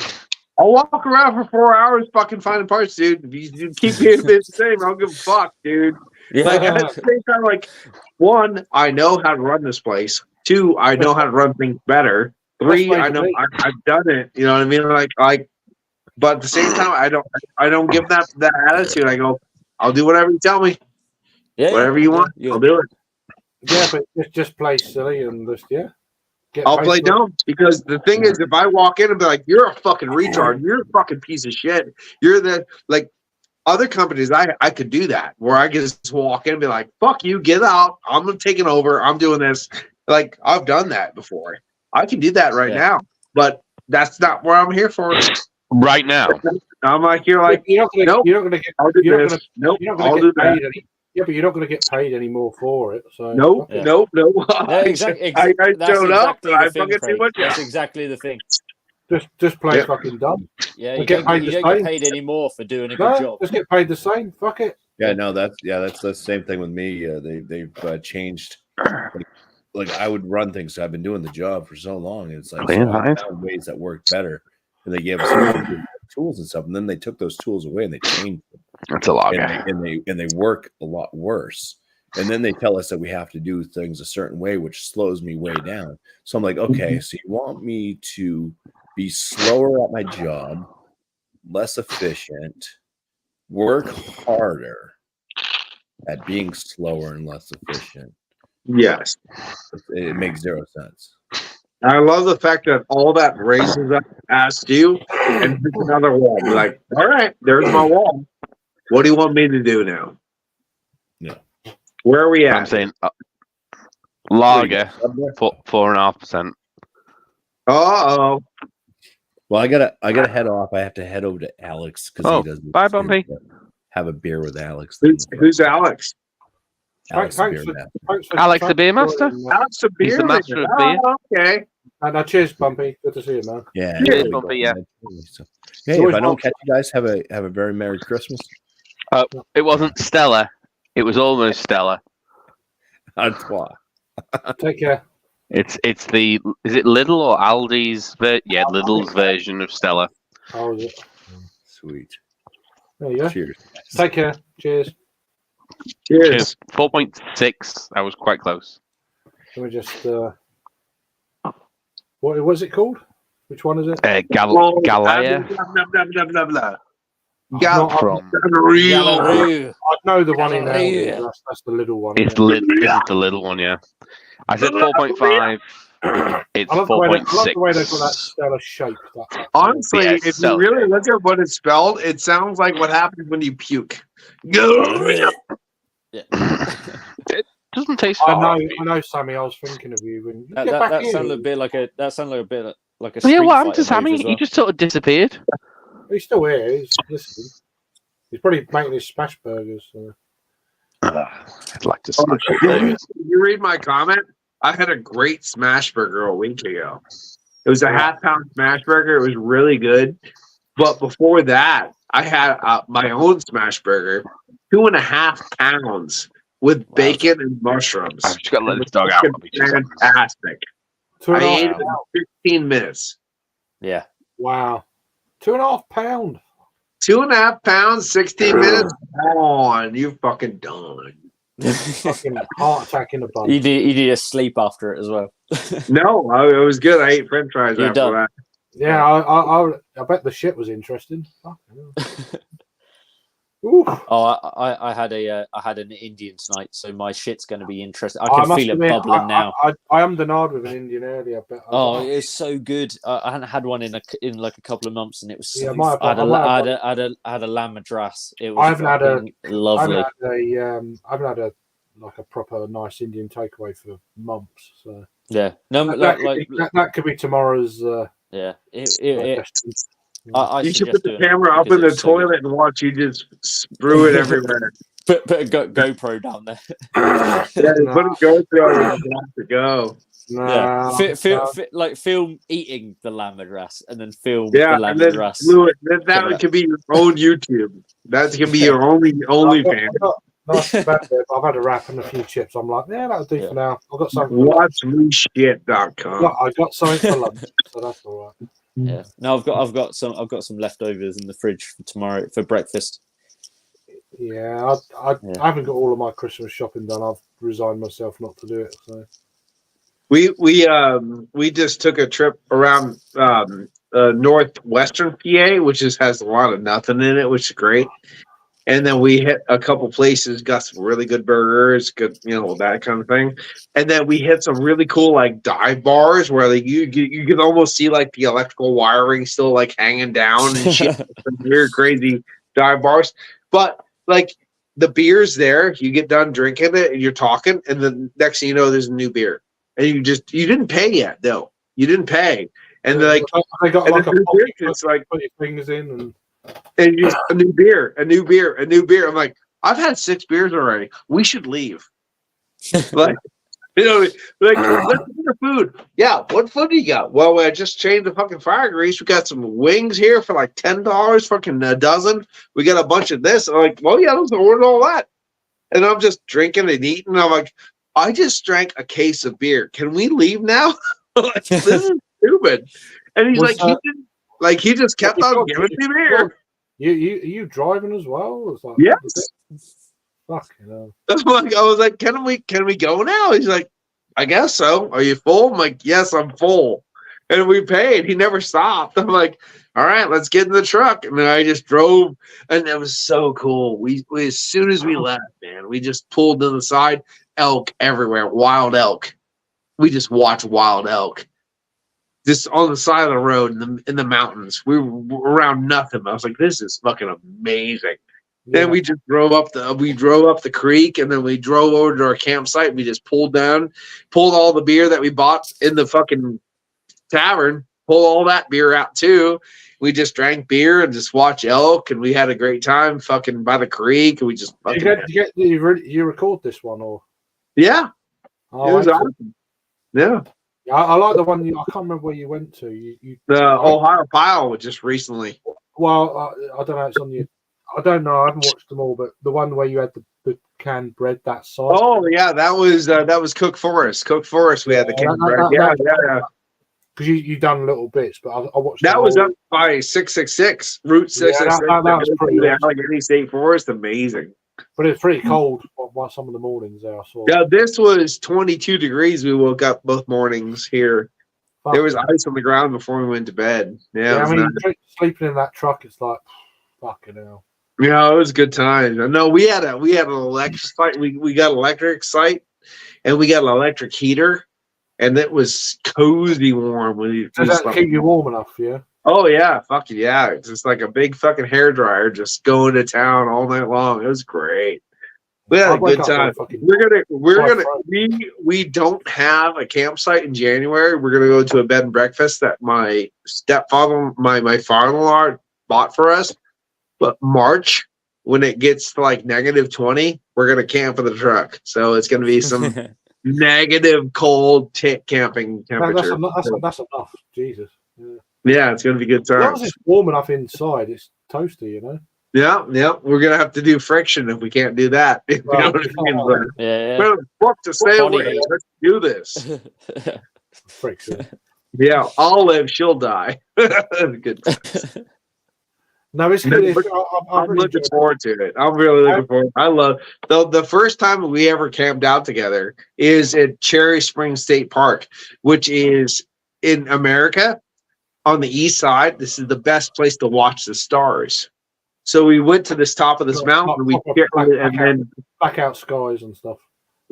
walk around for 4 hours fucking finding parts, dude. If you keep me the same, I don't give a fuck, dude. Yeah. Like at the same time, like 1, I know how to run this place. 2, I know how to run things better. 3, I know I've done it. You know what I mean? Like, but at the same time, I don't give that attitude. I go, I'll do whatever you tell me. Yeah, Whatever you want, I'll do it. Yeah, but just play silly and just I'll play dumb because the thing is, if I walk in and be like, "You're a fucking retard. You're a fucking piece of shit. You're the like." Other companies, I could do that where I could just walk in and be like, "Fuck you, get out. I'm taking over. I'm doing this." Like I've done that before. I can do that right now, but that's not where I'm here for. Right now, I'm like, you're like, you're not going to get. I'll do You're not this. going to. Nope, You're not I'll going do to get paid that. any. Yeah, but you're not going to get paid any more for it. So Nope. Yeah, I showed up and I fucking too much. That's exactly the thing. Just play fucking dumb. Yeah, And you get don't paid get the same. paid any more for doing a good No, job. just get paid the same. Fuck it. Yeah, no, that's the same thing with me. They've changed. Like I would run things. So I've been doing the job for so long. And it's like so I found ways that work better, and they gave us tools and stuff. And then they took those tools away and they changed them. that's a lot. And they work a lot worse. And then they tell us that we have to do things a certain way, which slows me way down. So I'm like, okay, so you want me to be slower at my job, less efficient, work harder at being slower and less efficient. Yes. It makes zero sense. I love the fact that all that raises up past you and hits another wall. Be like, all right, there's my wall. What do you want me to do now? Yeah. Where are we at? I'm saying lager 4.5%. Uh-oh. Well, I gotta head off. I have to head over to Alex because he doesn't. Bye, Bumpy. Have a beer with Alex. Who's Alex? Alex the Thanks beer for- man. thanks for- Alex the thanks beer for master? joining, Alex the He's the beer master man. of beer. Oh, okay. And cheers, Bumpy. Good to see you, man. Yeah. Cheers, we Bumpy, go, yeah. man. So, hey, if always I don't wants- catch you guys, have a very Merry Christmas. It wasn't stellar. It was almost stellar. Au revoir. Take care. Is it Lidl or Aldi's? Lidl's version of Stella. How was it? Sweet. There you go. Cheers. Take care. Cheers. Cheers. 4.6. I was quite close. Let me just. What was it called? Which one is it? Galaya Blah, blah, blah, blah. from. Gallaroo. I know the one in Galleria. Aldi. That's the little one. It's isn't it? this is the little one, yeah. I said 4.5. It's I love the way they've got that 4.6. stellar shape. Honestly, Yeah, if you so- really look at what it's spelled, it sounds like what happens when you puke. Yeah. It doesn't taste I bad. know, Sammy. I was thinking of you when you That, get that, back that here. sounded a bit like a. That sounded like a bit like a. Oh, yeah, Street what happened to Fighter move Sammy? as well. He just sort of disappeared. He's still here. He's listening. He's probably making his smash burgers. So. I'd like to Oh, smash did burgers. you read my comment? I had a great smash burger a week ago. It was a half-pound smash burger. It was really good. But before that, I had my own smash burger, 2.5 pounds with bacon and mushrooms. I've just got to let this dog out. I'll be just- Fantastic. I 2.5 ate it pound. in 15 minutes. Yeah. Wow. 2.5 pound. 2.5 pounds, 16 minutes. Come on, you fucking done. Fucking heart attack in the bum. You need a sleep after it as well. No, it was good. I ate French fries You're after done. that. Yeah, I bet the shit was interesting. Fucking hell. Ooh. Oh, I had an Indian tonight, so my shit's going to be interesting. I I can must feel it admit, bubbling now. I am denard with an Indian earlier, but Oh, it's so good. I hadn't had one in like a couple of months, and it was so. Yeah, I had a lamb madras. It was I haven't had fucking lovely. I haven't had a like a proper nice Indian takeaway for months. So Yeah, no, that could be tomorrow's. yeah. digestion. I You should suggest put the doing it camera up because in the it's so good. toilet and watch you just brew it everywhere. Put a GoPro down there. Yeah, put a GoPro and you have to go. Nah, Like film eating the lamb madras and then film Yeah, the lamb and then madras. glue it. That could be your own YouTube. That could be your only fan. Nice bad bit, but I've had a wrap and a few chips. I'm like, yeah, that'll do for now. I've got something. WatchMeShit.com. I got something for lunch, so that's all right. Yeah. No, I've got some leftovers in the fridge for tomorrow for breakfast. Yeah, I haven't got all of my Christmas shopping done. I've resigned myself not to do it. So We just took a trip around northwestern PA, which has a lot of nothing in it, which is great. And then we hit a couple places, got some really good burgers, good, that kind of thing. And then we hit some really cool like dive bars where like you can almost see like the electrical wiring still like hanging down and shit. Some weird, crazy dive bars. But like the beer's there, you get done drinking it and you're talking, and then next thing you know, there's a new beer. And you didn't pay yet though. You didn't pay. And like I got like a beer, it's like put your fingers in and just a new beer. I'm like, I've had 6 beers already. We should leave. Like, let's get the food. Yeah, what food do you got? Well, I just changed the fucking fire grease. We got some wings here for like $10, fucking a dozen. We got a bunch of this. I'm like, well, yeah, let's order all that. And I'm just drinking and eating. I'm like, I just drank a case of beer. Can we leave now? Like, this is stupid. And he's like, he just kept on giving me beer. You driving as well? It's like, Yes. Fucking hell. I was like, can we go now? He's like, I guess so. Are you full? I'm like, yes, I'm full. And we paid. He never stopped. I'm like, all right, let's get in the truck. And then I just drove, and it was so cool. We as soon as we left, man, we just pulled to the side, elk everywhere, wild elk. We just watched wild elk. Just on the side of the road in the mountains. We were around nothing. I was like, this is fucking amazing. Yeah. Then we just drove up the creek, and then we drove over to our campsite. We just pulled all the beer that we bought in the fucking tavern, pull all that beer out too. We just drank beer and just watched elk, and we had a great time fucking by the creek. And we just fucking you record this one or? Yeah, Oh, it was awesome. Yeah, I like the one. I can't remember where you went to. the Ohio Pile just recently. Well, I don't know. It's on you. I don't know. I haven't watched them all, but the one where you had the canned bread that size. Oh yeah, that was Cook Forest. Cook Forest. We had the canned bread. Yeah. Because you done little bits, but I watched that was up by 666 Route 666. That was pretty the Allegheny State Forest. Amazing. But it's pretty cold. Some of the mornings there I saw. Yeah, this was 22 degrees. We woke up both mornings here. There was ice on the ground before we went to bed. Yeah, I mean, sleeping in that truck, it's like fucking hell. Yeah, it was a good time. No, we had an electric site. We got electric site, and we got an electric heater, and it was cozy warm. Does that keep you warm enough? Yeah. Oh yeah, fucking yeah! It's just like a big fucking hairdryer, just going to town all night long. It was great. We had a good time. We don't have a campsite in January. We're gonna go to a bed and breakfast that my stepfather, my father-in-law bought for us. But March, when it gets to like -20, we're gonna camp in the truck. So it's gonna be some negative cold camping temperature. That's enough. Jesus. Yeah, it's gonna be good time. As long as it's warm enough inside, it's toasty, you know. Yeah. We're gonna have to do friction if we can't do that. You know what I mean? Yeah. Book to stay away. Let's do this. Friction. Yeah, I'll live, she'll die. Good. No, it's good. I'm looking forward to it. I'm really looking forward. I love the first time we ever camped out together is at Cherry Springs State Park, which is in America on the east side. This is the best place to watch the stars. So we went to this top of this mountain, and then blackout skies and stuff.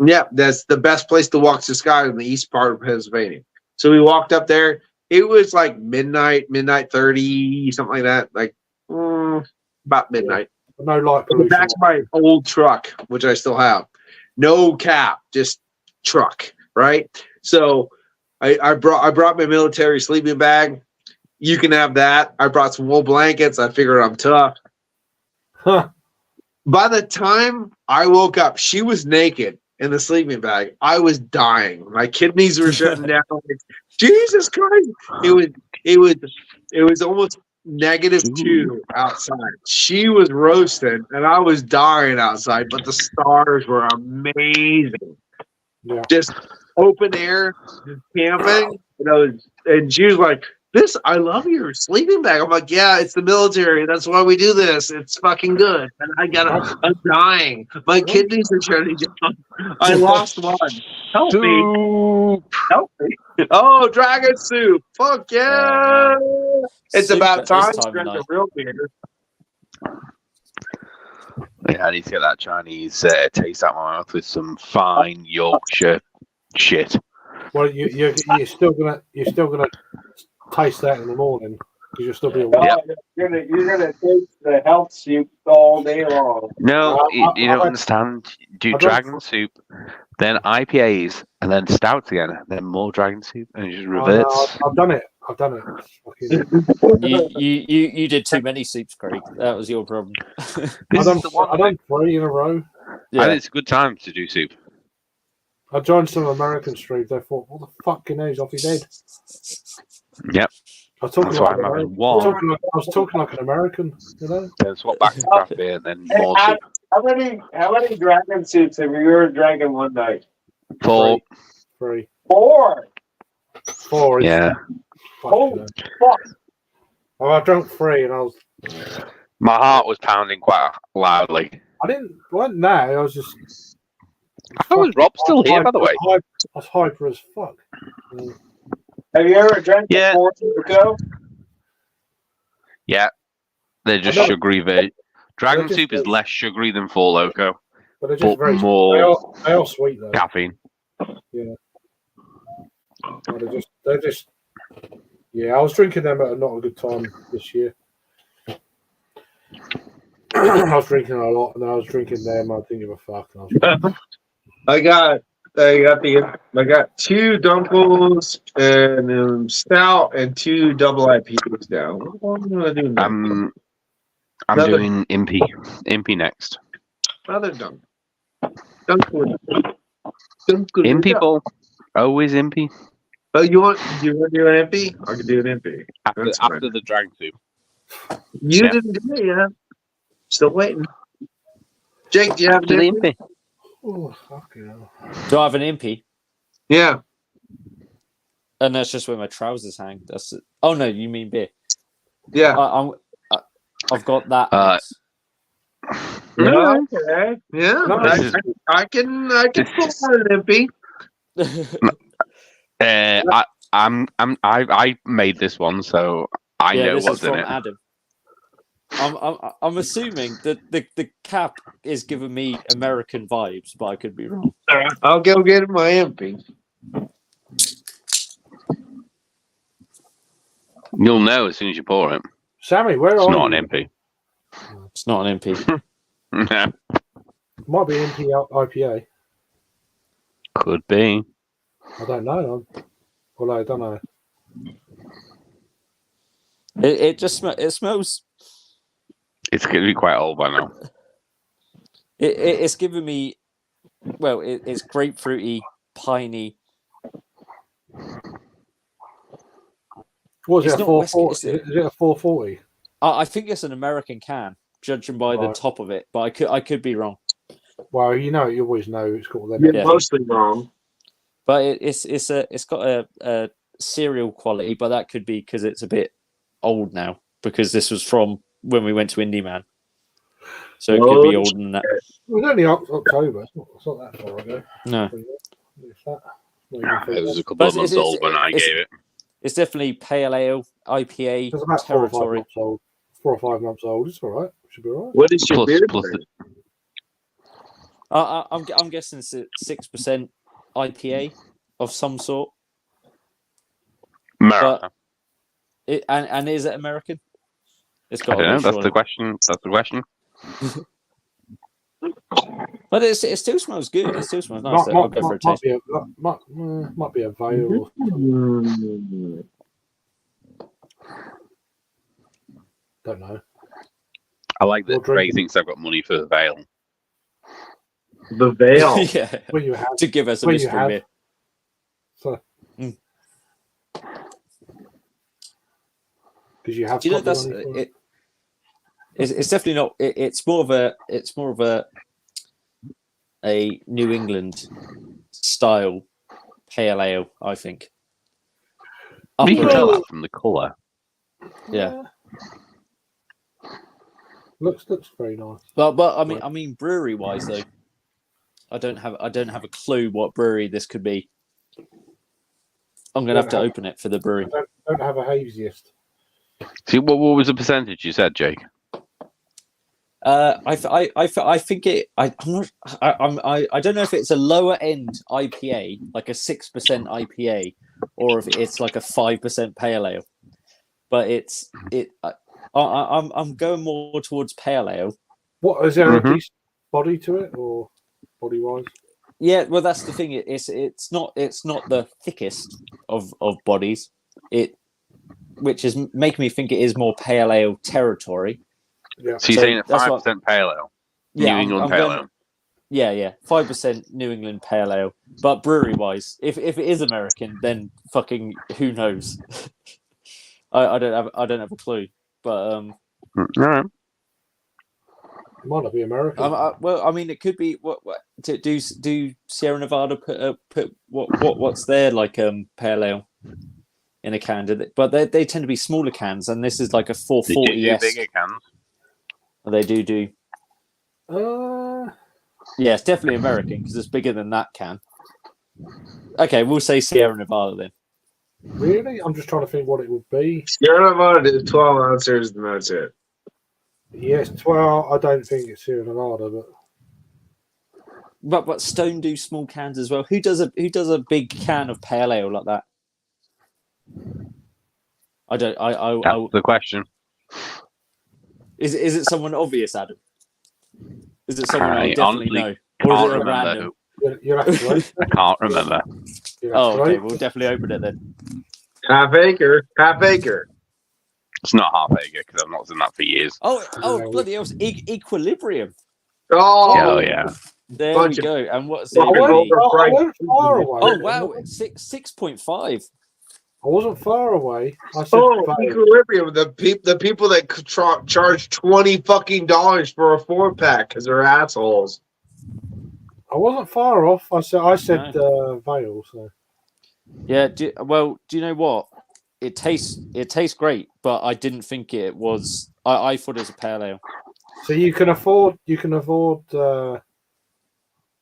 Yeah, that's the best place to watch the sky in the east part of Pennsylvania. So we walked up there. It was like midnight 30, something like that. Like about midnight. No light pollution. That's my old truck, which I still have. No cap, just truck, right? So I brought my military sleeping bag. You can have that. I brought some wool blankets. I figured I'm tough. Huh. By the time I woke up, she was naked in the sleeping bag. I was dying. My kidneys were shutting down. Jesus Christ! It was almost -2 outside. She was roasting, and I was dying outside. But the stars were amazing. Yeah. Just open air camping. And she was like, I love your sleeping bag. I'm like, yeah, it's the military. That's why we do this. It's fucking good. And I'm dying. My kidneys are shutting down. I lost one. Help me. Help me. Oh, dragon soup. Fuck yeah. It's Soup about at time this to time drink of a night. real beer. Yeah, I need to get that Chinese taste out of my mouth with some fine Yorkshire shit. Well, you're still gonna taste that in the morning because you'll still be awake. Yep. You're gonna taste the health soup all day long. No, you don't I- understand. Do I dragon soup, then IPAs, and then stouts again, then more dragon soup, and it just Oh, no, reverts. I've done it. Fucking- You did too many soups, Craig. That was your problem. This I've is the one. done 3 in a row. I think it's a good time to do soup. I joined some American streams. I thought, what the fuck is off his head? Yep. I was talking That's why like I'm an having American. one. I was talking like an American, you know. Then swap back to craft beer, and then more soup. How many dragon soups have you ever drank in one night? 4. 3. 4. 4 is Yeah. fucking hell. Fuck. Oh, I drank 3 and I was. My heart was pounding quite loudly. Wasn't that. I was just. How is Rob still here, by the way? I was hyper as fuck. Have you ever drank Yeah. 4 ago? Yeah. They're just I know. sugary. Dragon They're soup is just- less sugary than Four Loco, But they're just but very. more They are sweet though. caffeine. But they're just. Yeah, I was drinking them at not a good time this year. I was drinking a lot, and then I was drinking them. I didn't give a fuck. And I was I got I got 2 Dunkles and stout and 2 double IPAs down. What am I doing? I'm Another- doing Impy next. Another Dunkel. Dunkel. Impy ball. Always Impy. Oh, do you want to do an MP? I can do an MP. That's fine. After the drag soup. You Yeah. didn't do it yet. Still waiting. Jake, do you have After an the MP? Impy. Oh, fucking hell. Do I have an impy? Yeah. And that's just where my trousers hang. That's it. Oh no, you mean beer? Yeah. I've got that. next. Yeah. Okay. Yeah. No, I can pull out an MP. I made this one, so I Yeah, know this what's is from in it. Adam. I'm assuming that the cap is giving me American vibes, but I could be wrong. I'll go get my MP. You'll know as soon as you pour it. Sammy, where It's are not you? an MP. It's not an MP. Might be MP IPA. Could be. I don't know. Well, I don't know. It just it smells. It's going to be quite old by now. It's giving me. Well, it's grapefruity, piney. What is It's it? not whiskey, 440? is it? Is it a 440? I think it's an American can, judging by the Right. top of it, but I could be wrong. Well, you always know it's got them. You're Yeah. mostly wrong. But it's got a cereal quality, but that could be because it's a bit old now. Because this was from when we went to Indie Man, so it could be older than that. It was only October. It's not that far ago. No, It's that. It was a couple But of months old when I gave it. it's definitely pale ale, IPA It's about 4 or 5 territory. months old. 4 or 5 months old. It's all right. Should be all right. What is your Plus- beer? plus brand? I'm guessing it's 6% IPA of some sort. America. And is it American? It's I got. don't know. That's the question. That's the question. But it still smells good. It still smells nice. I'll go for a taste. Might be a veil. Or something. Don't know. I like We'll that drink Craig it. thinks I've got money for the veil. The veil. Yeah, When you have, to give us a when you mystery have. beer. So. Mm. Because you have. Do you know got the that's money for it? It's definitely not. It's more of a New England style pale ale, I think. You can Upper tell end. that from the colour. Yeah. Looks very nice. But I mean brewery wise though, I don't have a clue what brewery this could be. I'm gonna have to open it for the brewery. Don't have a haziest. See, what was the percentage you said, Jake? I think it. I don't know if it's a lower end IPA, like a 6% IPA, or if it's like a 5% pale ale. But I'm going more towards pale ale. What is there a decent body to it, or body wise? Yeah, well, that's the thing. It's not the thickest of bodies. Which is making me think it is more pale ale territory. Yeah. So you're saying a that's 5% pale ale? Yeah, New England I'm pale going- ale? Yeah, 5% New England pale ale. But brewery wise, if it is American, then fucking who knows? I don't have a clue. But All right. It might not be American. well, I mean, it could be. What do Sierra Nevada put what's their like pale ale in a can? But they tend to be smaller cans, and this is like a 440. Did you do bigger cans? They do. Uh, Yeah, it's definitely American because it's bigger than that can. Okay, we'll say Sierra Nevada then. really? I'm just trying to think what it would be. Sierra Nevada did 12 ounces, and that's it. Yes, 12. I don't think it's Sierra Nevada, but But Stone do small cans as well. Who does a big can of pale ale like that? I don't. That's the question. Is it someone obvious, Adam? Is it someone I definitely honestly know, or is Can't it a remember random? You'll have to wait. I can't remember. You'll have Oh, to okay. wait. We'll definitely open it then. Half acre. It's not half acre because I've not done that for years. Yeah, Bloody hell! Equilibrium. Oh, yeah. There Bunch we of- go. And what's Well, the I ABV? went far away. Oh wow, it's 6.5. I wasn't far away. I said, Equilibrium. The people that charge $20 for a 4-pack because they're assholes. I wasn't far off. I said Vale. So Yeah. Do you know what? It tastes great, but I didn't think it was. I thought it was a pale ale. so you can afford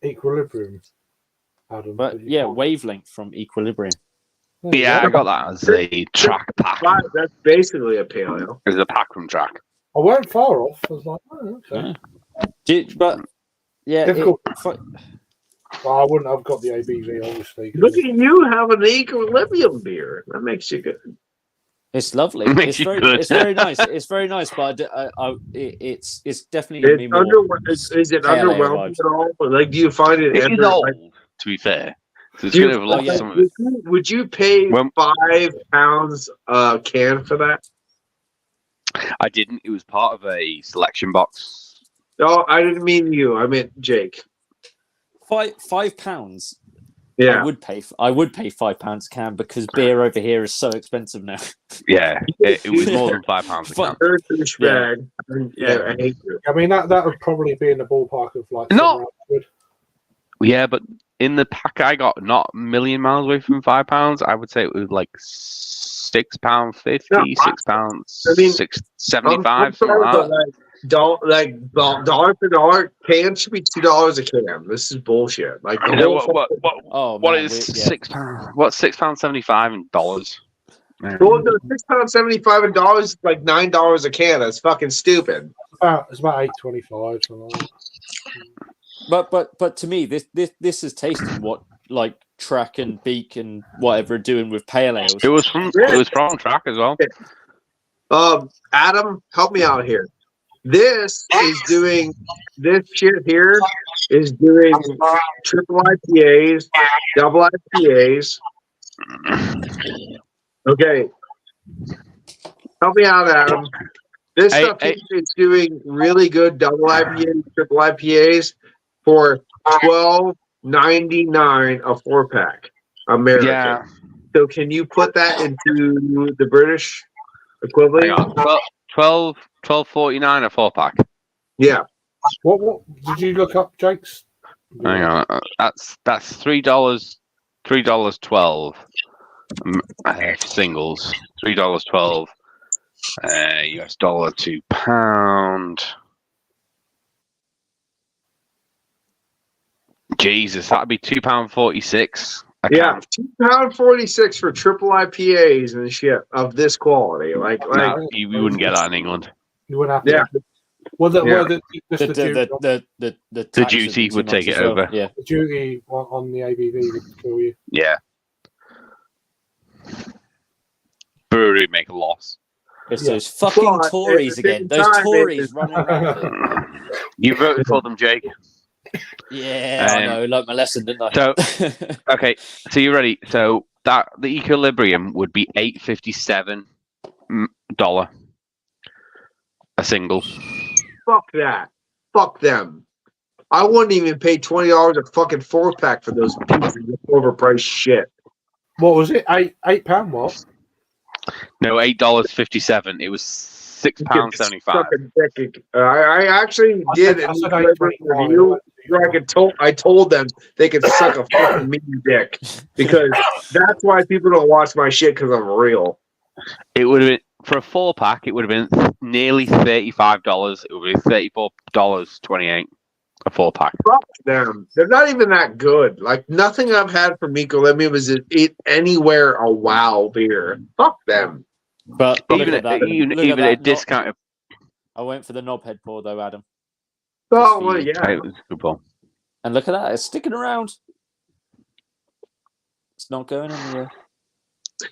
Equilibrium, Adam. But you yeah, can't- wavelength from Equilibrium. There you Yeah, go. I got that as a track pack. That's basically a pale ale. As a pack from track. I weren't far off. I was like, oh, okay. But yeah, Difficult. Well, I wouldn't have got the ABV, obviously. 'cause Look at you having an Equilibrium beer. That makes you good. it's lovely. Makes It's you very, good. it's very nice. It's very nice, but it's definitely giving me It's more. is it pale ale underwhelming vibes. at all? Like, do you find it? It is old, to be fair. So it's Do you- going to have lost yeah. some of it. Would you pay When- £5 a can for that? I didn't. It was part of a selection box. No, I didn't mean you. I meant Jake. £5. Yeah. I would pay £5 a can because beer over here is so expensive now. Yeah, it was more than £5 a can. You're a douchebag. Yeah. I hate you. I mean, that would probably be in the ballpark of like No. £700. Yeah, but in the pack I got, not a million miles away from £5. I would say it was like £6.50, No, £6, I mean, $6.75, I'm something sorry, like but that. dollar for dollar, cans should be $2 a can. This is bullshit. Like, the You know whole Oh, what man, is yeah. £6? What's £6.75 in dollars? well, no, £6.75 in dollars is like $9 a can. That's fucking stupid. It's about $8.25. Something like that. But to me, this is tasting what like Track and Beak and whatever are doing with pale ales. It was from track as well. Adam, help me out here. This shit here is doing triple IPAs, double IPAs. Okay. Help me out, Adam. This stuff is doing really good double IPAs, triple IPAs for $12.99 a 4-pack American. Yeah. So can you put that into the British equivalent? Hang on. $12.49 a 4-pack. Yeah. What did you look up, Jake's? Hang on. That's $3.12. Singles. $3.12. US dollar to pound. Jesus, that'd be £2.46. Yeah, £2.46 for triple IPAs and shit of this quality. Like you wouldn't get that in England. You wouldn't have to. Yeah. Well, the taxes duty too would much take as it well. over. Yeah. the duty on the ABV would kill you. Yeah. Brewery make a loss. It's Yeah. those fucking Well, Tories at the again. same Those time, Tories running around. You voted for them, Jake. Yeah, I know. Like my lesson, didn't I? So, okay, so you ready? So the Equilibrium would be $8.57 a single. fuck that. Fuck them. I wouldn't even pay $20 a fucking 4-pack for those pieces of overpriced shit. What was it? £8 what? No, $8.57. It was £6.75. Fucking dick. I actually did I an said Equilibrium $8.25. review where I told them they could suck a fucking mean dick because that's why people don't watch my shit because I'm real. It would have been for a 4-pack. It would have been nearly $35. It would be $34.28 a 4-pack. Fuck them. They're not even that good. Like nothing I've had from Equilibrium is anywhere a wow beer. Fuck them. But Even look at that. even Look at a that discounted. I went for the knobhead pour though, Adam. Oh for well, you. yeah. It was a good ball. And look at that. It's sticking around. It's not going anywhere.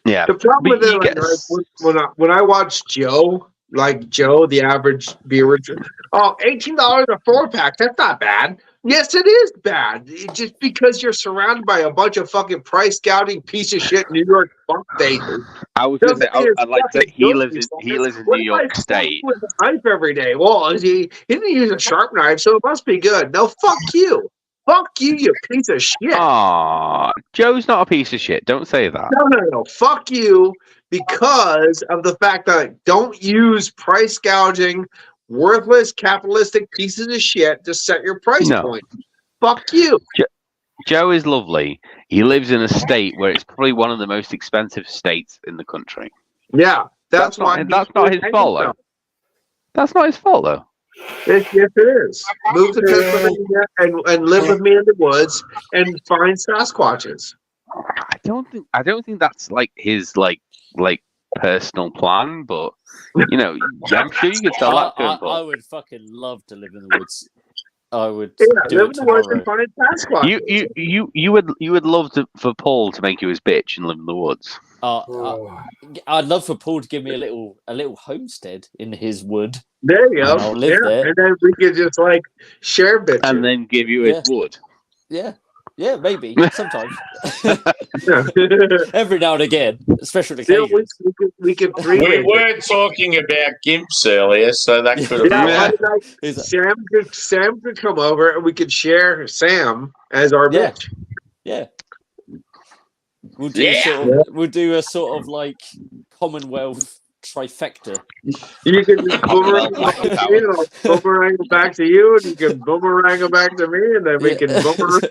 Yeah. The problem But with you it, get- when I watch Joe, like Joe, the average beer, $18 a 4-pack. That's not bad. Yes, it is bad. Just because you're surrounded by a bunch of fucking price gouging piece of shit New York fuck faces. I was going to say, I'd like to say he lives in What New if I York fuck State. with a knife every day? Well, he didn't use a sharp knife, so it must be good. No, fuck you. Fuck you, you piece of shit. Aw, Joe's not a piece of shit. Don't say that. No. Fuck you because of the fact that I don't use price gouging, worthless capitalistic pieces of shit to set your price point. Fuck you. Joe is lovely. He lives in a state where it's probably one of the most expensive states in the country. Yeah, that's why. That's not his fault, though. That's not his fault, though. Yes, it is. Move to Pennsylvania and live with me in the woods and find Sasquatches. I don't think that's like his like personal plan, but you know, I'm sure you could tell that to him. I would fucking love to live in the woods. I would do live in the woods and find Sasquatches. You would love for Paul to make you his bitch and live in the woods. I'd love for Paul to give me a little homestead in his wood. There you go. I'll live there, and then we could just like share bitches, and then give you his wood. Yeah, maybe sometimes. Every now and again, special occasions. We could we weren't talking about gimps earlier, so that could have been. Sam could come over and we could share Sam as our bitch. Yeah. We'll do a sort of like Commonwealth trifecta. You can just boomerang it back to you, and you can boomerang it back to me, and then we can boomerang.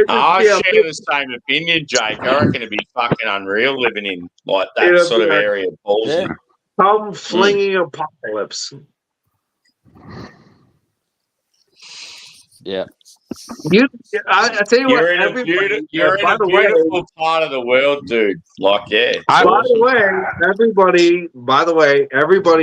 I share the same opinion, Jake. I reckon it'd be fucking unreal living in like that sort of area of Paul's. Come flinging apocalypse. Yeah. I tell you you're what, in a beautiful part of the world, dude. Like, By the way, everybody